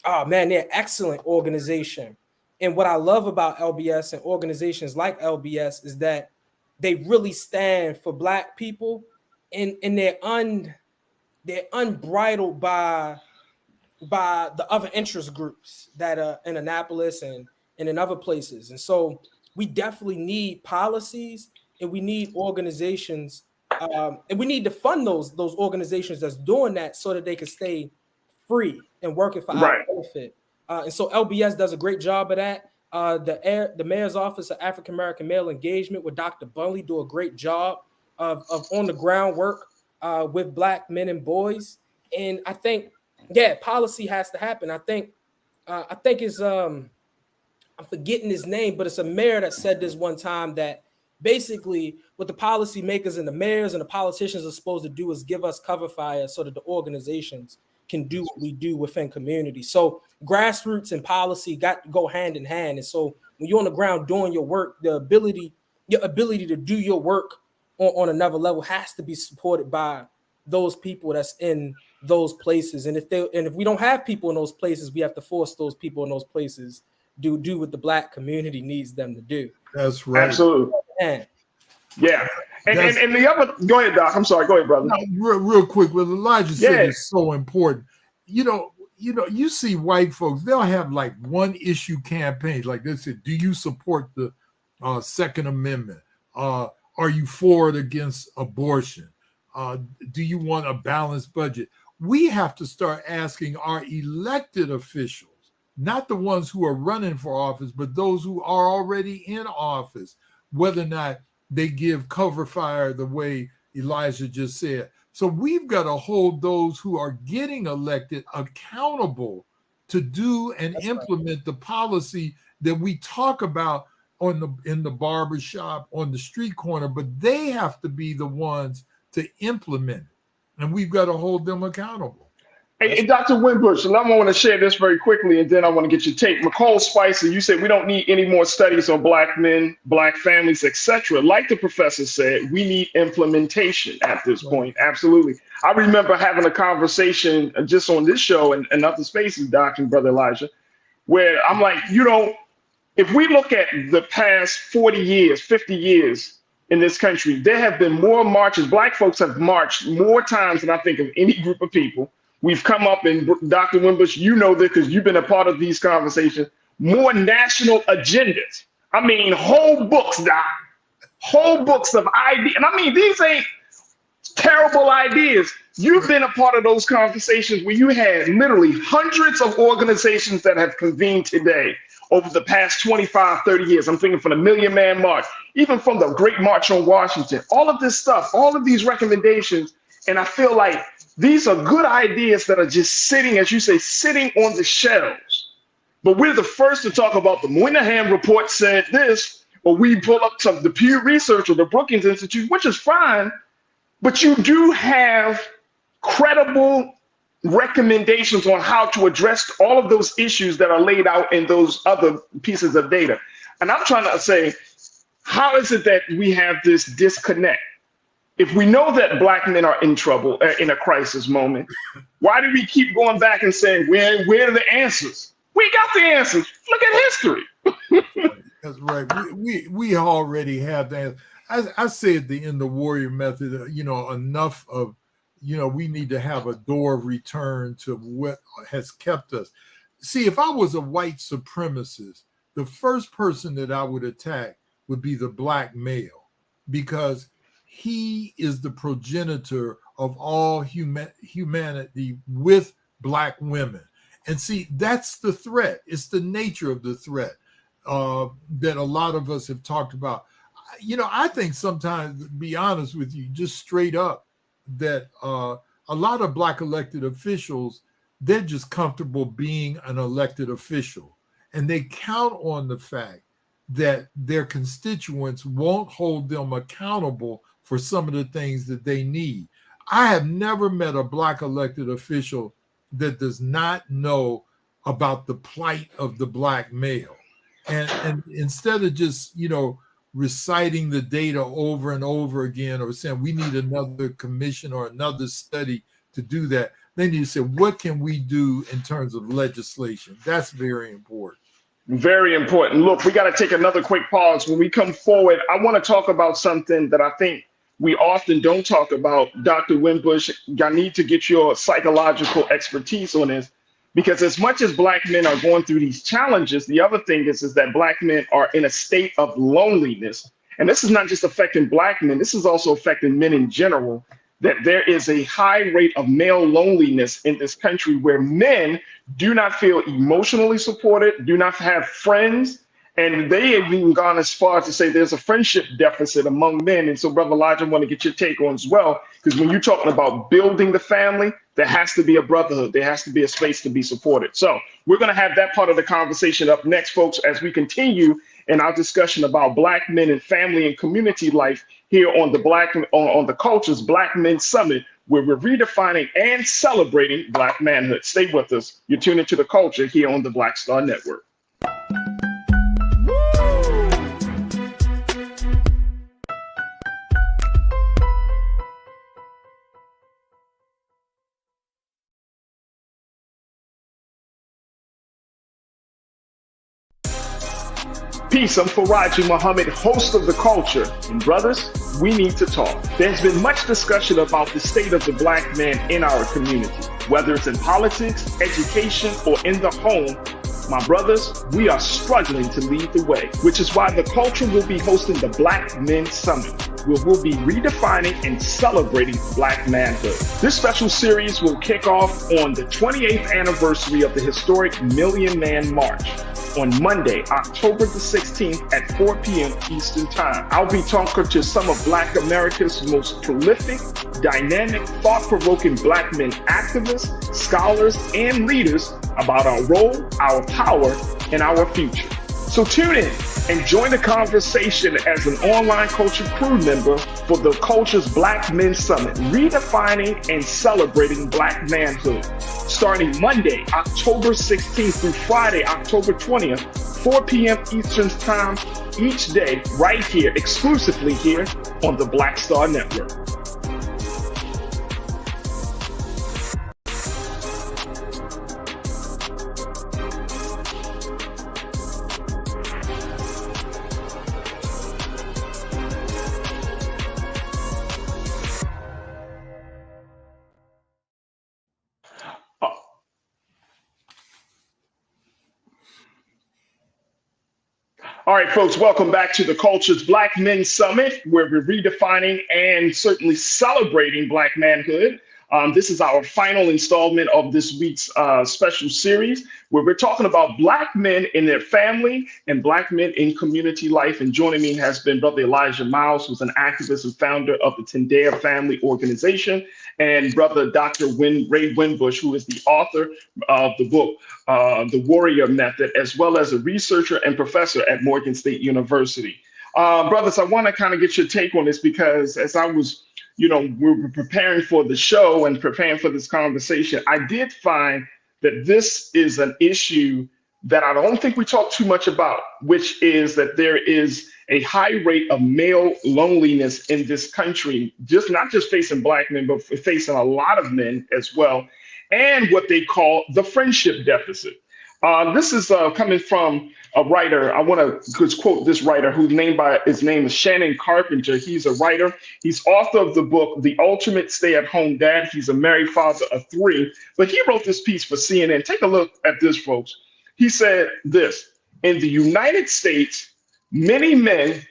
oh man, they're an excellent organization. And what I love about LBS and organizations like LBS is that they really stand for Black people, and they're unbridled by the other interest groups that are in Annapolis and in other places. And so we definitely need policies, and we need organizations, and we need to fund those organizations that's doing that so that they can stay free and working for our benefit. And so LBS does a great job of that. The Mayor's Office of African American Male Engagement with Dr. Bunley do a great job of on the ground work with Black men and boys. And I think, policy has to happen. I think it's I'm forgetting his name, but it's a mayor that said this one time, that basically what the policymakers and the mayors and the politicians are supposed to do is give us cover fire so that the organizations can do what we do within community. So grassroots and policy got to go hand in hand. And so when you're on the ground doing your work, your ability to do your work on another level has to be supported by those people that's in those places. And if we don't have people in those places, we have to force those people in those places do what the Black community needs them to do. That's right. Absolutely. Yeah. And the other, go ahead, Doc. I'm sorry. Go ahead, brother. No, real quick, what Elijah said is so important. You see white folks, they'll have like one issue campaigns, like they said, do you support the Second Amendment? Are you for or against abortion? Do you want a balanced budget? We have to start asking our elected officials, not the ones who are running for office, but those who are already in office, whether or not they give cover fire the way Elijah just said. So we've got to hold those who are getting elected accountable to do and implement the policy that we talk about in the barbershop, on the street corner, but they have to be the ones to implement it. And we've got to hold them accountable. And Dr. Winbush, and I want to share this very quickly, and then I want to get your take. McCall Spicer, you said we don't need any more studies on Black men, Black families, etc. Like the professor said, we need implementation at this point. Absolutely. I remember having a conversation just on this show and other spaces, Doc and Brother Elijah, where I'm like, if we look at the past 40 years, 50 years in this country, there have been more marches. Black folks have marched more times than I think of any group of people. We've come up, and Dr. Winbush, you know this because you've been a part of these conversations, more national agendas. I mean, whole books, Doc, whole books of ideas. And I mean, these ain't terrible ideas. You've been a part of those conversations where you had literally hundreds of organizations that have convened today over the past 25, 30 years. I'm thinking from the Million Man March, even from the Great March on Washington, all of this stuff, all of these recommendations. And I feel like these are good ideas that are just sitting, as you say, sitting on the shelves. But we're the first to talk about the Moynihan report said this, or we pull up some the Pew Research or the Brookings Institute, which is fine, but you do have credible recommendations on how to address all of those issues that are laid out in those other pieces of data. And I'm trying to say, how is it that we have this disconnect? If we know that Black men are in trouble, in a crisis moment, why do we keep going back and saying, where are the answers? We got the answers. Look at history. That's right. We already have that. I said in the warrior method, enough of, we need to have a door of return to what has kept us. See, if I was a white supremacist, the first person that I would attack would be the black male, because he is the progenitor of all humanity with black women. And see, that's the threat. It's the nature of the threat that a lot of us have talked about. I think sometimes, to be honest with you, just straight up, that a lot of black elected officials, they're just comfortable being an elected official. And they count on the fact that their constituents won't hold them accountable for some of the things that they need. I have never met a black elected official that does not know about the plight of the black male. And instead of just, reciting the data over and over again, or saying we need another commission or another study to do that, they need to say, what can we do in terms of legislation? That's very important. Very important. Look, we got to take another quick pause. When we come forward, I want to talk about something that I think we often don't talk about. Dr. Winbush, I need to get your psychological expertise on this, because as much as black men are going through these challenges, the other thing is that black men are in a state of loneliness. And this is not just affecting black men, this is also affecting men in general, that there is a high rate of male loneliness in this country, where men do not feel emotionally supported, do not have friends. And they have even gone as far as to say there's a friendship deficit among men. And so, Brother Elijah, I want to get your take on as well, because when you're talking about building the family, there has to be a brotherhood. There has to be a space to be supported. So we're going to have that part of the conversation up next, folks, as we continue in our discussion about black men and family and community life here on the Culture's Black Men Summit, where we're redefining and celebrating black manhood. Stay with us. You're tuning to The Culture here on the Black Star Network. Peace, I'm Farajii Muhammad, host of The Culture. And brothers, we need to talk. There's been much discussion about the state of the black man in our community, whether it's in politics, education, or in the home. My brothers, we are struggling to lead the way, which is why The Culture will be hosting the Black Men Summit, where we'll be redefining and celebrating black manhood. This special series will kick off on the 28th anniversary of the historic Million Man March on Monday, October the 16th at 4 p.m. Eastern Time. I'll be talking to some of Black America's most prolific, dynamic, thought-provoking black men activists, scholars, and leaders about our role, our power, and our future. So tune in and join the conversation as an online culture crew member for the Culture's Black Men Summit, redefining and celebrating black manhood. Starting Monday, October 16th through Friday, October 20th, 4 p.m. Eastern Time each day, right here, exclusively here on the Black Star Network. All right, folks, welcome back to the Culture's Black Men Summit, where we're redefining and certainly celebrating black manhood. This is our final installment of this week's special series, where we're talking about black men in their family and black men in community life. And joining me has been Brother Elijah Miles, who's an activist and founder of the Tendea Family Organization, and Brother Dr. Ray Winbush, who is the author of the book, The Warrior Method, as well as a researcher and professor at Morgan State University. Brothers, I want to kind of get your take on this, because as I was, we were preparing for the show and preparing for this conversation, I did find that this is an issue that I don't think we talk too much about, which is that there is a high rate of male loneliness in this country, not just facing black men, but facing a lot of men as well, and what they call the friendship deficit. This is coming from a writer. I want to quote this writer whose name is Shannon Carpenter. He's a writer. He's author of the book, The Ultimate Stay-at-Home Dad. He's a married father of 3, but he wrote this piece for CNN. Take a look at this, folks. He said this: in the United States, many men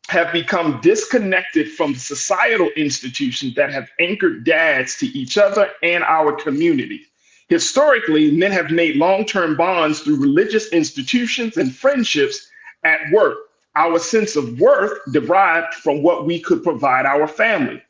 have become disconnected from the societal institutions that have anchored dads to each other and our community. Historically, men have made long-term bonds through religious institutions and friendships at work. Our sense of worth derived from what we could provide our family.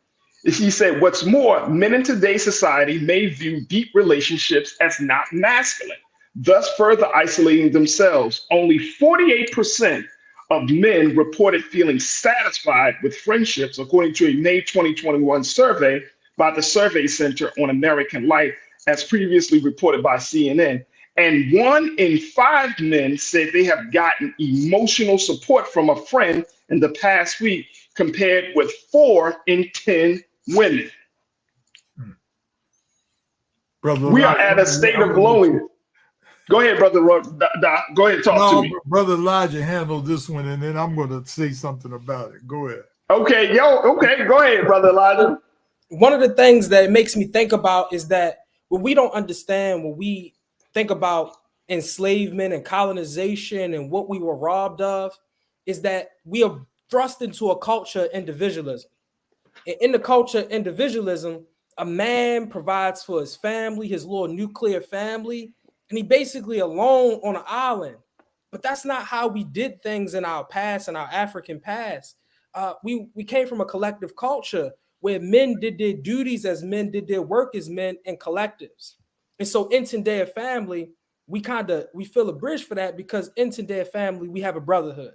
He said, what's more, men in today's society may view deep relationships as not masculine, thus further isolating themselves. Only 48% of men reported feeling satisfied with friendships, according to a May 2021 survey by the Survey Center on American Life, as previously reported by CNN. And 1 in 5 men said they have gotten emotional support from a friend in the past week, compared with 4 in 10 women. Brother, we are at a state of loneliness. Go ahead, brother. Doc, go ahead, talk to me. Brother Elijah handled this one, and then I'm going to say something about it. Go ahead. Okay, go ahead, brother Elijah. One of the things that it makes me think about is that what we don't understand when we think about enslavement and colonization and what we were robbed of is that we are thrust into a culture of individualism. And in the culture of individualism, a man provides for his family, his little nuclear family, and he basically alone on an island. But that's not how we did things in our past, in our African past. We came from a collective culture where men did their duties as men, did their work as men in collectives. And so in Tendea family, we feel a bridge for that, because in Tendea family, we have a brotherhood.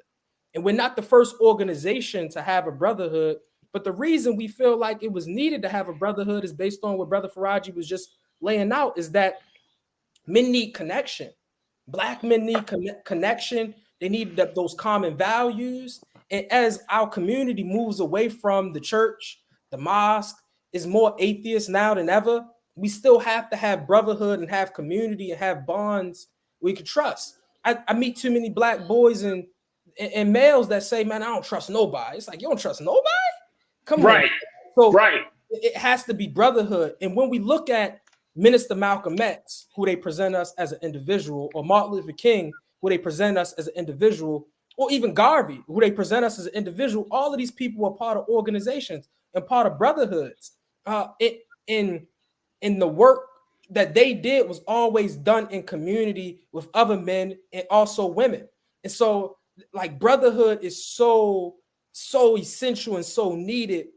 And we're not the first organization to have a brotherhood, but the reason we feel like it was needed to have a brotherhood is based on what Brother Farajii was just laying out, is that men need connection. Black men need connection. They need those common values. And as our community moves away from the church, the mosque is more atheist now than ever, we still have to have brotherhood and have community and have bonds we can trust. I meet too many Black boys and males that say, man, I don't trust nobody. It's like, you don't trust nobody? Come on. So it has to be brotherhood. And when we look at Minister Malcolm X, who they present us as an individual, or Martin Luther King, who they present us as an individual, or even Garvey, who they present us as an individual, all of these people are part of organizations and part of brotherhoods. In the work that they did was always done in community with other men and also women. And so, like, brotherhood is so essential and so needed.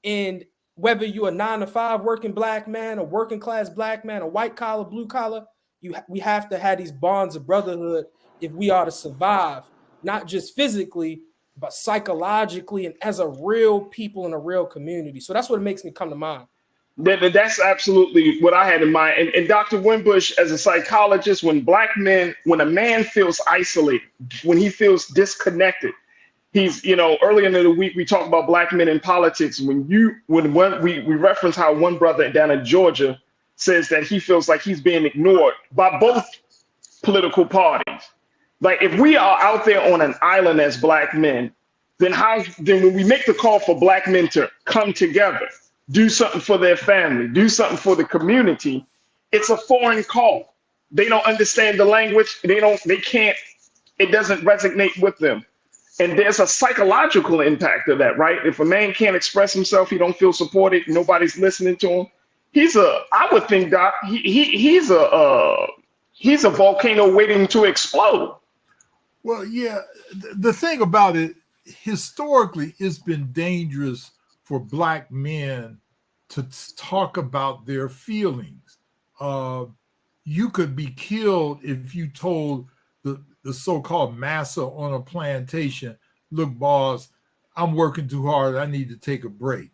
And whether you're a 9-to-5 working Black man, a working class Black man, a white collar, blue collar, we have to have these bonds of brotherhood if we are to survive, not just physically, but psychologically and as a real people in a real community. So that's what makes me come to mind. That's absolutely what I had in mind. And Dr. Wimbush, as a psychologist, when a man feels isolated, when he feels disconnected, he's, earlier in the week, we talked about Black men in politics. We reference how one brother down in Georgia says that he feels like he's being ignored by both political parties. Like, if we are out there on an island as Black men, then when we make the call for Black men to come together, do something for their family, do something for the community, it's a foreign call. They don't understand the language. It doesn't resonate with them. And there's a psychological impact of that, right? If a man can't express himself, he don't feel supported, nobody's listening to him. I would think, Doc, he's a volcano waiting to explode. Well, yeah, the thing about it, historically, it's been dangerous for Black men to talk about their feelings. You could be killed if you told the so-called massa on a plantation, look, boss, I'm working too hard, I need to take a break.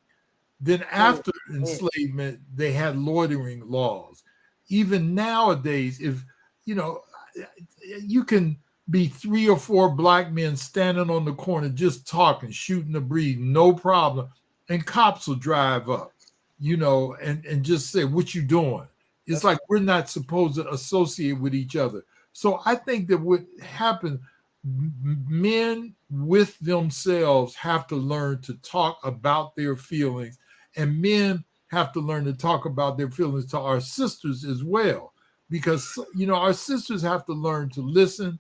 Then after enslavement, they had loitering laws. Even nowadays, if, you can be 3 or 4 Black men standing on the corner just talking, shooting the breeze, no problem. And cops will drive up, and just say, what you doing? It's like we're not supposed to associate with each other. So I think that what happened men with themselves have to learn to talk about their feelings, and men have to learn to talk about their feelings to our sisters as well, because our sisters have to learn to listen.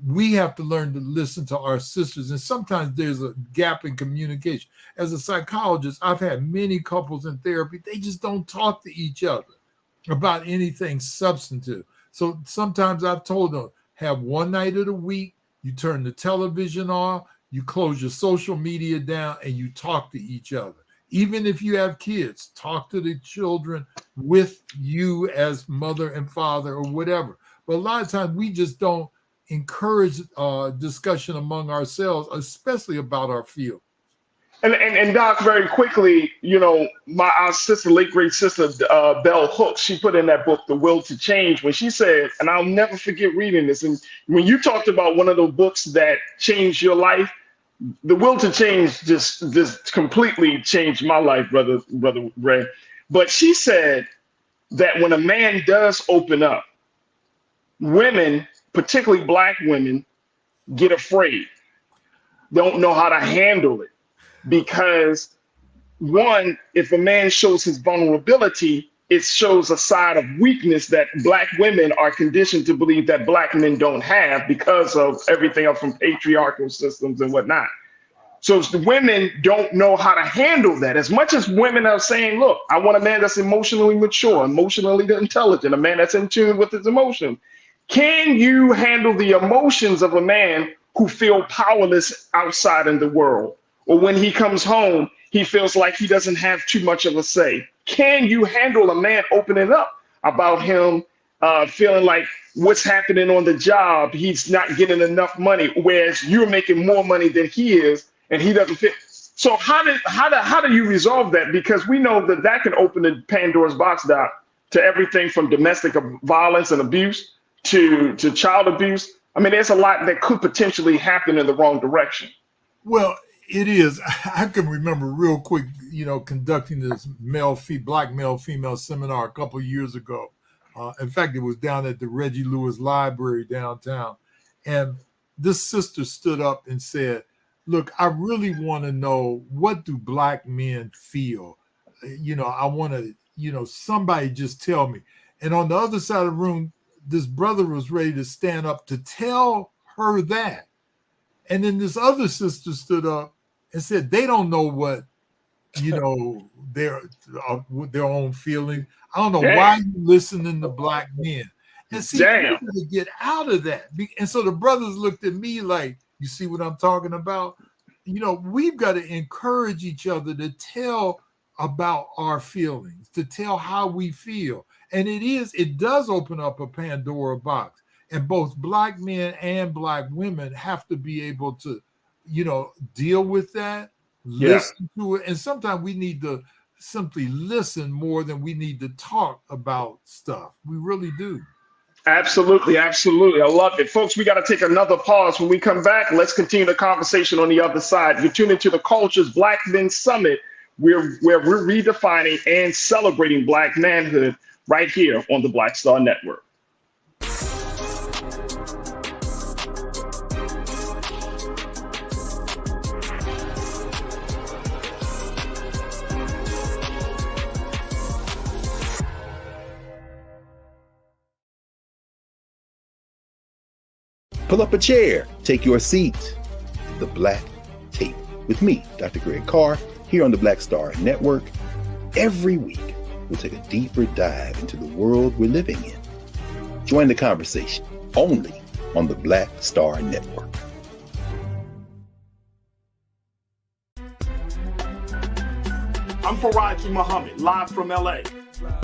We have to learn to listen to our sisters, and sometimes there's a gap in communication. As a psychologist, I've had many couples in therapy, they just don't talk to each other about anything substantive. So sometimes I've told them, have one night of the week, you turn the television off, you close your social media down, and you talk to each other. Even if you have kids, talk to the children with you as mother and father or whatever. But a lot of times we just don't encourage discussion among ourselves, especially about our field. And Doc, very quickly, our sister, late great sister, Bell Hooks, she put in that book, The Will to Change, when she said, and I'll never forget reading this, and when you talked about one of the books that changed your life, The Will to Change just completely changed my life, brother Ray. But she said that when a man does open up, women, particularly Black women, get afraid, don't know how to handle it. Because one, if a man shows his vulnerability, it shows a side of weakness that Black women are conditioned to believe that Black men don't have because of everything up from patriarchal systems and whatnot. So the women don't know how to handle that. As much as women are saying, look, I want a man that's emotionally mature, emotionally intelligent, a man that's in tune with his emotions. Can you handle the emotions of a man who feels powerless outside in the world? Or when he comes home, he feels like he doesn't have too much of a say. Can you handle a man opening up about him feeling like what's happening on the job, he's not getting enough money, whereas you're making more money than he is, and he doesn't fit? So how do you resolve that? Because we know that can open the Pandora's box, Doc, to everything from domestic violence and abuse to child abuse. I mean, there's a lot that could potentially happen in the wrong direction. Well, it is. I can remember real quick, conducting this Black male-female seminar a couple of years ago. In fact, it was down at the Reggie Lewis Library downtown. And this sister stood up and said, look, I really want to know, what do Black men feel? I want to, somebody just tell me. And on the other side of the room, this brother was ready to stand up to tell her that. And then this other sister stood up and said, they don't know what, their own feelings. I don't know why you listening to Black men. And see, we got to get out of that. And so the brothers looked at me like, you see what I'm talking about? We've got to encourage each other to tell about our feelings, to tell how we feel. And it does open up a Pandora box. And both Black men and Black women have to be able to, deal with that, listen to it. And sometimes we need to simply listen more than we need to talk about stuff. We really do. Absolutely. Absolutely. I love it. Folks, we got to take another pause. When we come back, let's continue the conversation on the other side. You're tuning into the Culture's Black Men Summit, where we're redefining and celebrating Black manhood right here on the Black Star Network. Pull up a chair, take your seat. The Black Tape with me, Dr. Greg Carr, here on the Black Star Network. Every week, we'll take a deeper dive into the world we're living in. Join the conversation only on the Black Star Network. I'm Farajii Muhammad, live from LA.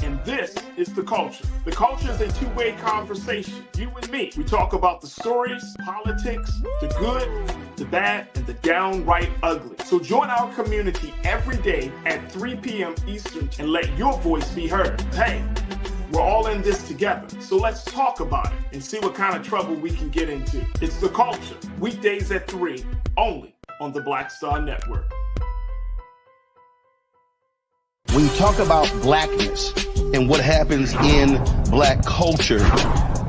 And this is The Culture. The Culture is a two-way conversation. You and me. We talk about the stories, politics, the good, the bad, and the downright ugly. So join our community every day at 3 p.m. Eastern and let your voice be heard. Hey, we're all in this together. So let's talk about it and see what kind of trouble we can get into. It's The Culture, weekdays at 3, only on the Black Star Network. When you talk about blackness and what happens in Black culture,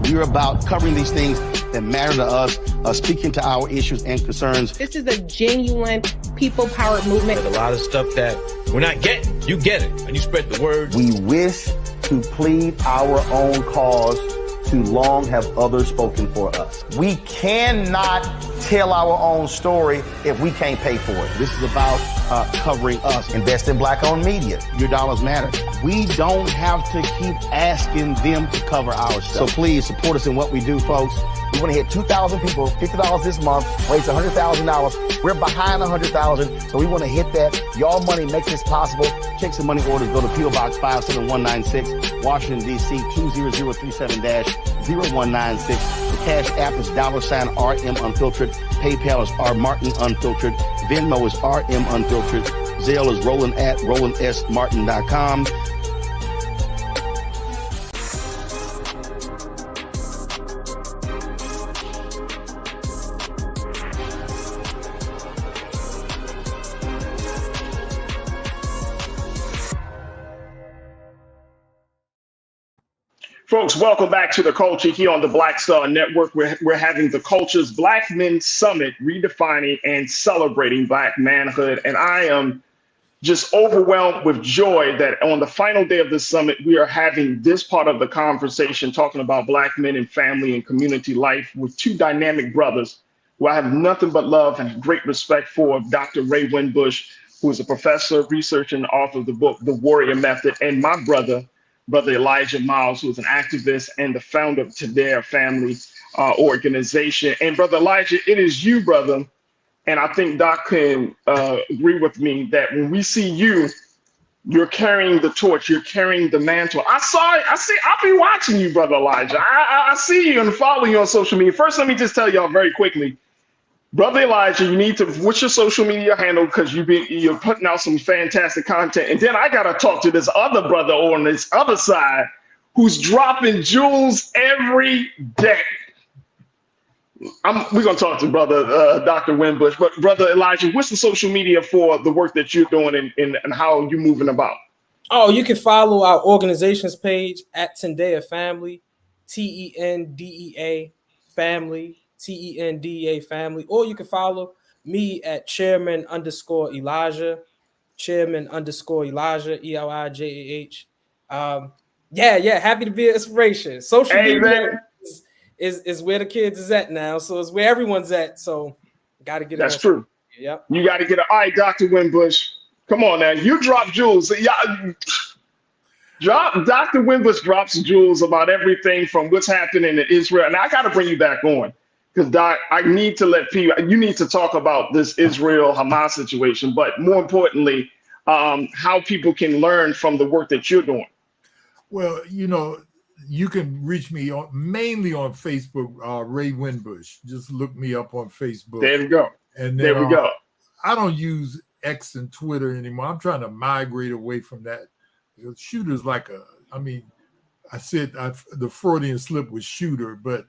We're about covering these things that matter to us, speaking to our issues and concerns. This is a genuine people-powered movement. A lot of stuff that we're not getting. You get it, and you spread the word. We wish to plead our own cause. Too long have others spoken for us. We cannot tell our own story if we can't pay for it. This is about covering us. Invest in Black-owned media. Your dollars matter. We don't have to keep asking them to cover our stuff. So please support us in what we do, folks. We want to hit 2,000 people, $50 this month, raise $100,000. We're behind 100,000, so we want to hit that. Y'all money makes this possible. Check some money orders. Go to P.O. Box 57196, Washington, D.C. 20037-0196. The Cash App is $RM Unfiltered. PayPal is R Martin Unfiltered. Venmo is RM Unfiltered. Zelle is Roland at RolandSMartin.com. Folks, welcome back to The Culture here on the Black Star Network. We're having the Culture's Black Men Summit, redefining and celebrating Black manhood. And I am just overwhelmed with joy that on the final day of this summit, we are having this part of the conversation talking about Black men and family and community life with two dynamic brothers who I have nothing but love and great respect for. Dr. Ray Winbush, who is a professor, researcher, and author of the book, The Warrior Method, and my brother Elijah Miles, who is an activist and the founder of Today Family organization. And Brother Elijah, it is you, brother, and I think Doc can agree with me that when we see you, you're carrying the torch, you're carrying the mantle. I'll be watching you, Brother Elijah. I see you and follow you on social media. First, let me just tell y'all very quickly, Brother Elijah, you need to, what's your social media handle? Because you're putting out some fantastic content. And then I got to talk to this other brother on this other side who's dropping jewels every day. We're going to talk to Brother Dr. Winbush. But Brother Elijah, what's the social media for the work that you're doing and how you're moving about? Oh, you can follow our organization's page at Tendea Family, TENDEA Family. TENDEA Family, or you can follow me at Chairman_Elijah, Chairman_Elijah, ELIJAH. Yeah, happy to be an inspiration. Social media is where the kids is at now, so it's where everyone's at. So got to get it. That's true. Yep. You got to get it. All right, Dr. Winbush, come on now. You drop jewels. Dr. Winbush drops jewels about everything from what's happening in Israel, and I got to bring you back on. Because Doc, I need to let people, you need to talk about this Israel-Hamas situation, but more importantly, how people can learn from the work that you're doing. Well, you can reach me mainly on Facebook, Ray Winbush. Just look me up on Facebook. There we go. And then, there we go. I don't use X and Twitter anymore. I'm trying to migrate away from that. Shooter's like I said the Freudian slip was shooter, but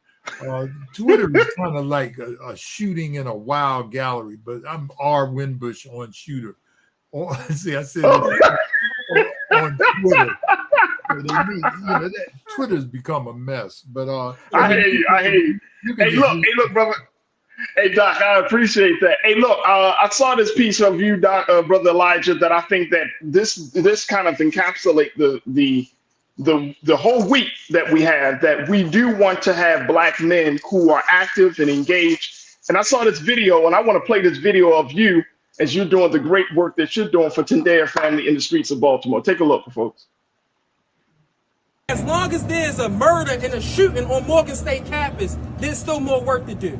Twitter is kind of like a shooting in a wild gallery, but I'm R Winbush on shooter. See, I said on Twitter. Twitter's become a mess. But I hear you. Hey, look, brother. Hey, Doc, I appreciate that. Hey, look, I saw this piece of you, Doc, Brother Elijah, that I think that this kind of encapsulate the whole week that we have, that we do want to have Black men who are active and engaged. And I saw this video, and I want to play this video of you as you're doing the great work that you're doing for Tendea Family in the streets of Baltimore. Take a look, folks. As long as there's a murder and a shooting on Morgan State campus, there's still more work to do.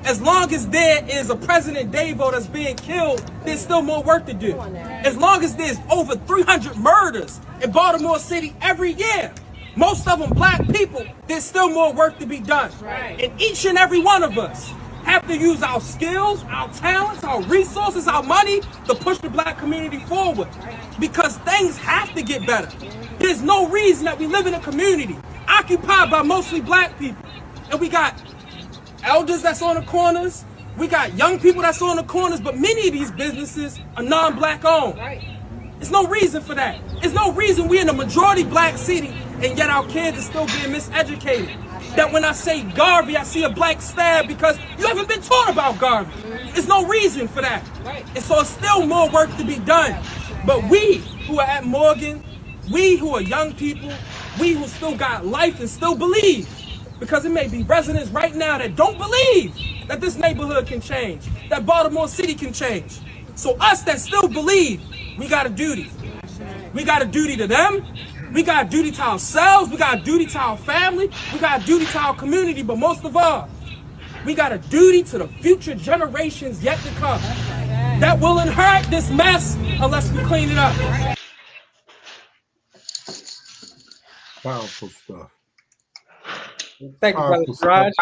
As long as there is a President Davo that's being killed, there's still more work to do. As long as there's over 300 murders in Baltimore City every year, most of them Black people, there's still more work to be done. And each and every one of us have to use our skills, our talents, our resources, our money to push the Black community forward. Because things have to get better. There's no reason that we live in a community occupied by mostly Black people. And we got elders that's on the corners. We got young people that's on the corners. But many of these businesses are non-Black owned. There's no reason for that. There's no reason we're in a majority Black city and yet our kids are still being miseducated. That when I say Garvey, I see a black stab because you haven't been taught about Garvey. There's no reason for that. And so it's still more work to be done. But we who are at Morgan, we who are young people, we who still got life and still believe, because it may be residents right now that don't believe that this neighborhood can change, that Baltimore City can change. So us that still believe, we got a duty. We got a duty to them. We got a duty to ourselves. We got a duty to our family. We got a duty to our community. But most of all, we got a duty to the future generations yet to come that will inherit this mess unless we clean it up. Powerful stuff. Thank you, brother Raj.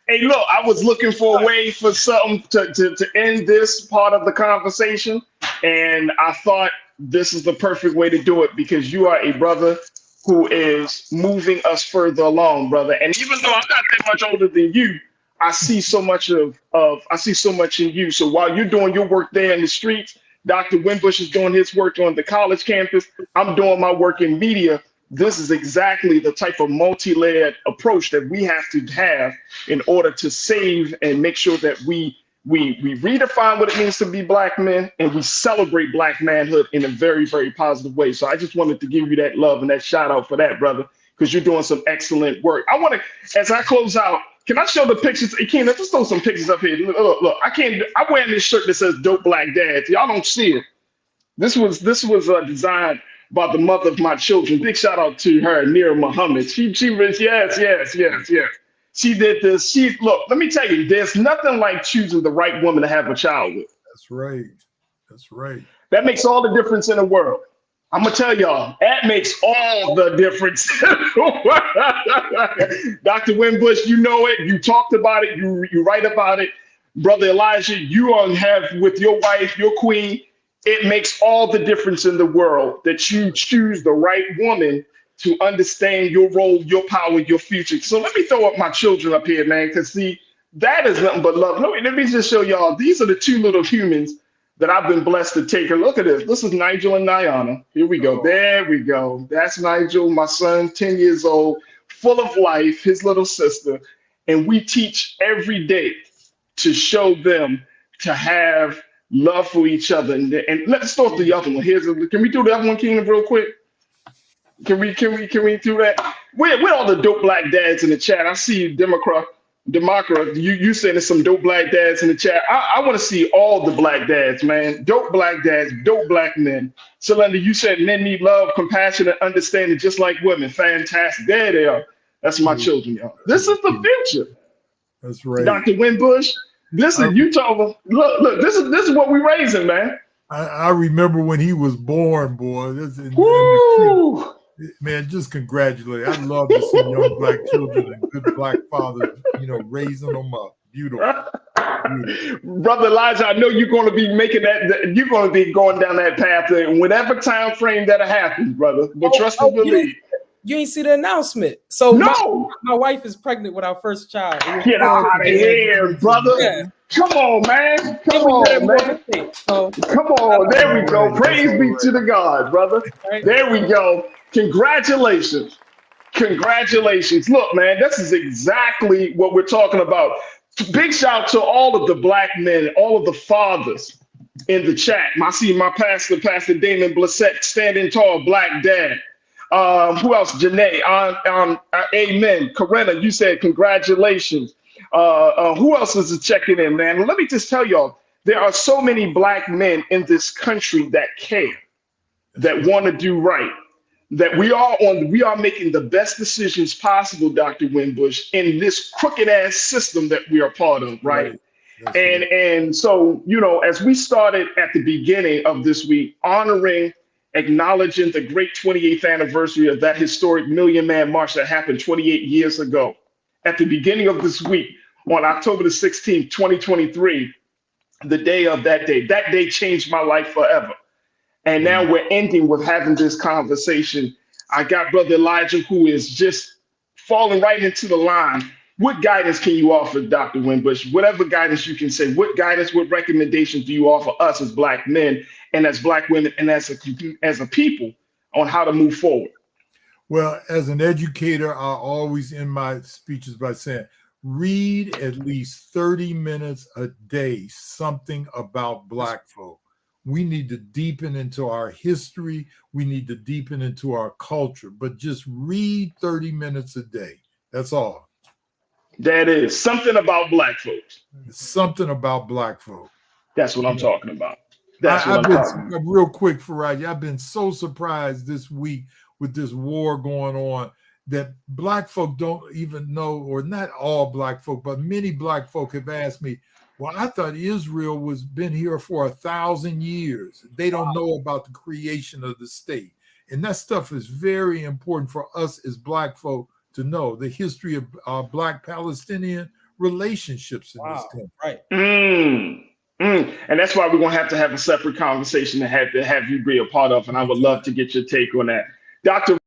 Hey, look, I was looking for a way for something to end this part of the conversation, and I thought this is the perfect way to do it because you are a brother who is moving us further along, brother. And even though I'm not that much older than you, I see so much I see so much in you. So while you're doing your work there in the streets, Dr. Wimbush is doing his work on the college campus. I'm doing my work in media. This is exactly the type of multi-layered approach that we have to have in order to save and make sure that we redefine what it means to be black men and we celebrate black manhood in a very, very positive way. So I just wanted to give you that love and that shout out for that, brother, because you're doing some excellent work. I want to, as I close out, can I show the pictures? Hey, Ken, let's throw some pictures up here. Look, I'm wearing this shirt that says "Dope Black Dads." Y'all don't see it. This was designed by the mother of my children. Big shout out to her, Nira Muhammad. She was, yes. She did this. Look, let me tell you, there's nothing like choosing the right woman to have a child with. That's right. That's right. That makes all the difference in the world. I'm gonna tell y'all, that makes all the difference. Dr. Wimbush, you know it. You talked about it. You write about it. Brother Elijah, you have with your wife, your queen. It makes all the difference in the world that you choose the right woman to understand your role, your power, your future. So let me throw up my children up here, man, because see, that is nothing but love. Let me just show y'all. These are the two little humans that I've been blessed to take. And look at this. This is Nigel and Nyana. Here we go. There we go. That's Nigel, my son, 10 years old, full of life, his little sister. And we teach every day to show them to have love for each other. And let's start the other one. Can we do the other one, Keenan, real quick? Can we do that? Where all the dope black dads in the chat? I see you, Democrat, you saying there's some dope black dads in the chat. I want to see all the black dads, man. Dope black dads, dope black men. Celenda, you said men need love, compassion, and understanding just like women. Fantastic. There they are. That's my children, y'all. This is the future. That's right. Dr. Wimbush, this is you told look, this is what we raising, man. I remember when he was born, boy. Man, just congratulate. I love to see young black children and good black fathers, raising them up. Beautiful. Brother Elijah, I know you're going to be making that. You're going to be going down that path in whatever time frame that happens, brother. But trust and believe. You ain't see the announcement. So no, my wife is pregnant with our first child. Get out of here, brother. Yeah. Come on, man. Come on, man. Come on. There we go. Praise be to the God, brother. There we go. Congratulations. Congratulations. Look, man, this is exactly what we're talking about. Big shout out to all of the black men, all of the fathers in the chat. I see my pastor, Pastor Damon Blissett, standing tall, black dad. Who else? Janae, amen. Corinna, you said congratulations. Who else is checking in, man? Let me just tell y'all, there are so many black men in this country that care, that want to do right, that we are making the best decisions possible, Dr. Wimbush, in this crooked ass system that we are part of, right? And so, as we started at the beginning of this week, acknowledging the great 28th anniversary of that historic Million Man March that happened 28 years ago. At the beginning of this week, on October the 16th, 2023, the day of that day changed my life forever. And now we're ending with having this conversation. I got Brother Elijah, who is just falling right into the line. What guidance can you offer, Dr. Wimbush? Whatever guidance you can say, what guidance, what recommendations do you offer us as black men and as black women and as a people on how to move forward? Well, as an educator, I always end my speeches by saying, read at least 30 minutes a day, something about Black folk. We need to deepen into our history. We need to deepen into our culture, but just read 30 minutes a day. That's all. That is something about Black folks. Something about Black folk. That's what I'm talking about. That's what I'm talking about. Real quick, Farajii, I've been so surprised this week with this war going on that Black folk don't even know, or not all Black folk, but many Black folk have asked me, well, I thought Israel was been here for 1,000 years. They don't know about the creation of the state. And that stuff is very important for us as Black folk to know the history of Black Palestinian relationships in this country. Right. And that's why we're going to have a separate conversation to have you be a part of. And I would love to get your take on that. Dr.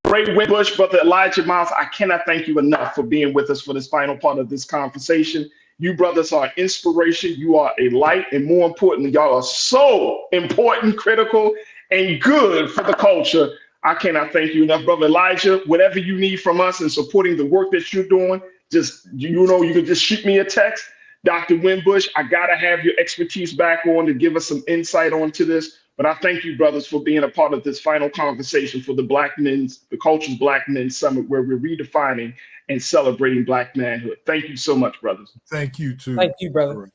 Ray Winbush, Brother Elijah Miles, I cannot thank you enough for being with us for this final part of this conversation. You brothers are inspiration. You are a light. And more importantly, y'all are so important, critical, and good for the culture. I cannot thank you enough, Brother Elijah. Whatever you need from us in supporting the work that you're doing, just, you can just shoot me a text. Dr. Winbush, I got to have your expertise back on to give us some insight onto this. But I thank you, brothers, for being a part of this final conversation for the Culture's Black Men Summit, where we're redefining and celebrating Black manhood. Thank you so much, brothers. Thank you, too. Thank you, brother.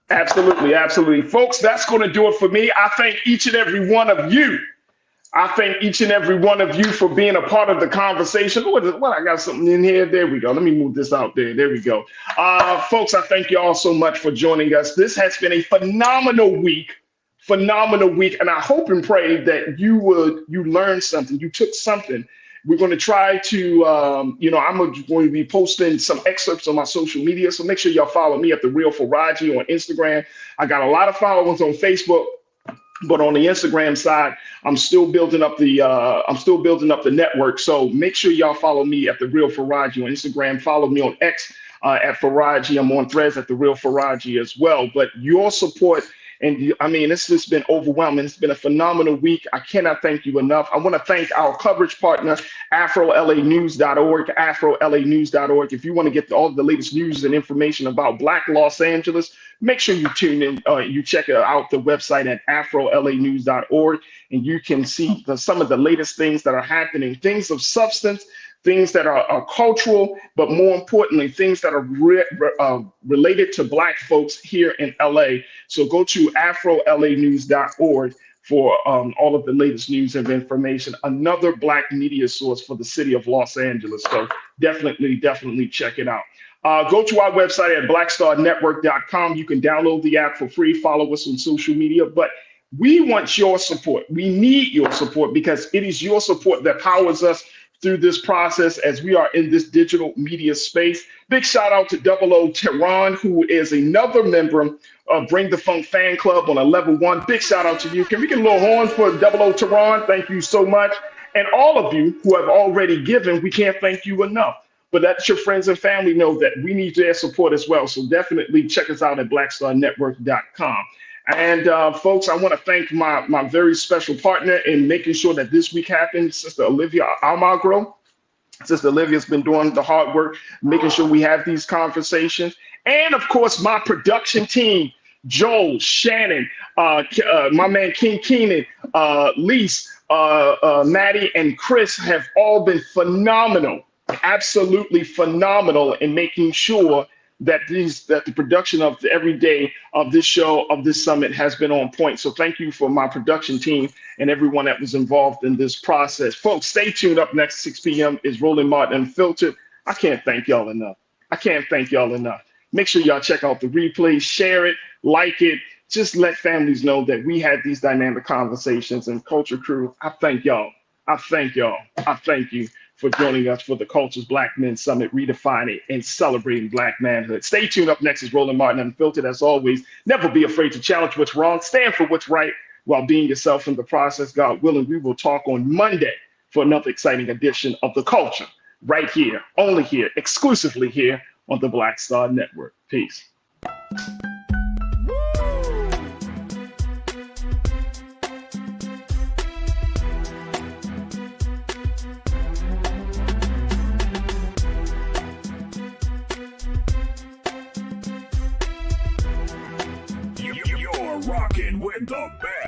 Absolutely, absolutely. Folks, that's going to do it for me. I thank each and every one of you. I thank each and every one of you for being a part of the conversation. Well, I got something in here. There we go. Let me move this out there. There we go. Folks, I thank you all so much for joining us. This has been a phenomenal week. And I hope and pray that you learned something. You took something. We're going to try to, I'm going to be posting some excerpts on my social media. So make sure y'all follow me at The Real Farajii on Instagram. I got a lot of followers on Facebook. But on the Instagram side, I'm still building up the network. So make sure y'all follow me at The Real Farajii on Instagram. Follow me on X at Farajii. I'm on Threads at The Real Farajii as well. But your support, and it's just been overwhelming. It's been a phenomenal week. I cannot thank you enough. I want to thank our coverage partner, AfroLAnews.org, AfroLAnews.org. If you want to get all the latest news and information about Black Los Angeles, make sure you tune in. You check out the website at AfroLAnews.org, and you can see some of the latest things that are happening, things of substance, things that are cultural, but more importantly, things that are related to Black folks here in LA. So go to AfroLAnews.org for all of the latest news and information. Another Black media source for the city of Los Angeles. So definitely check it out. Go to our website at blackstarnetwork.com. You can download the app for free. Follow us on social media. But we want your support. We need your support because it is your support that powers us through this process as we are in this digital media space. Big shout out to 00 Tehran, who is another member of Bring the Funk fan club on a level 1. Big shout out to you. Can we get a little horn for 00 Tehran? Thank you so much. And all of you who have already given, we can't thank you enough. But let your friends and family know that we need their support as well. So definitely check us out at blackstarnetwork.com. And folks, I want to thank my very special partner in making sure that this week happens, Sister Olivia Almagro. Sister Olivia's been doing the hard work, making sure we have these conversations. And of course, my production team, Joel, Shannon, my man King Keenan, Lise, Maddie, and Chris have all been phenomenal, absolutely phenomenal in making sure that the production of every day of this show, of this summit, has been on point. So thank you for my production team and everyone that was involved in this process. Folks, stay tuned. Up next, 6 p.m. is Roland Martin Unfiltered. I can't thank y'all enough. Make sure y'all check out the replays, share it, like it. Just let families know that we had these dynamic conversations. And Culture Crew, I thank y'all. I thank you for joining us for the Culture's Black Men Summit, redefining and celebrating Black manhood. Stay tuned. Up next is Roland Martin Unfiltered. As always, never be afraid to challenge what's wrong. Stand for what's right while being yourself in the process. God willing, we will talk on Monday for another exciting edition of The Culture, right here, only here, exclusively here on the Black Star Network. Peace. rocking with the best.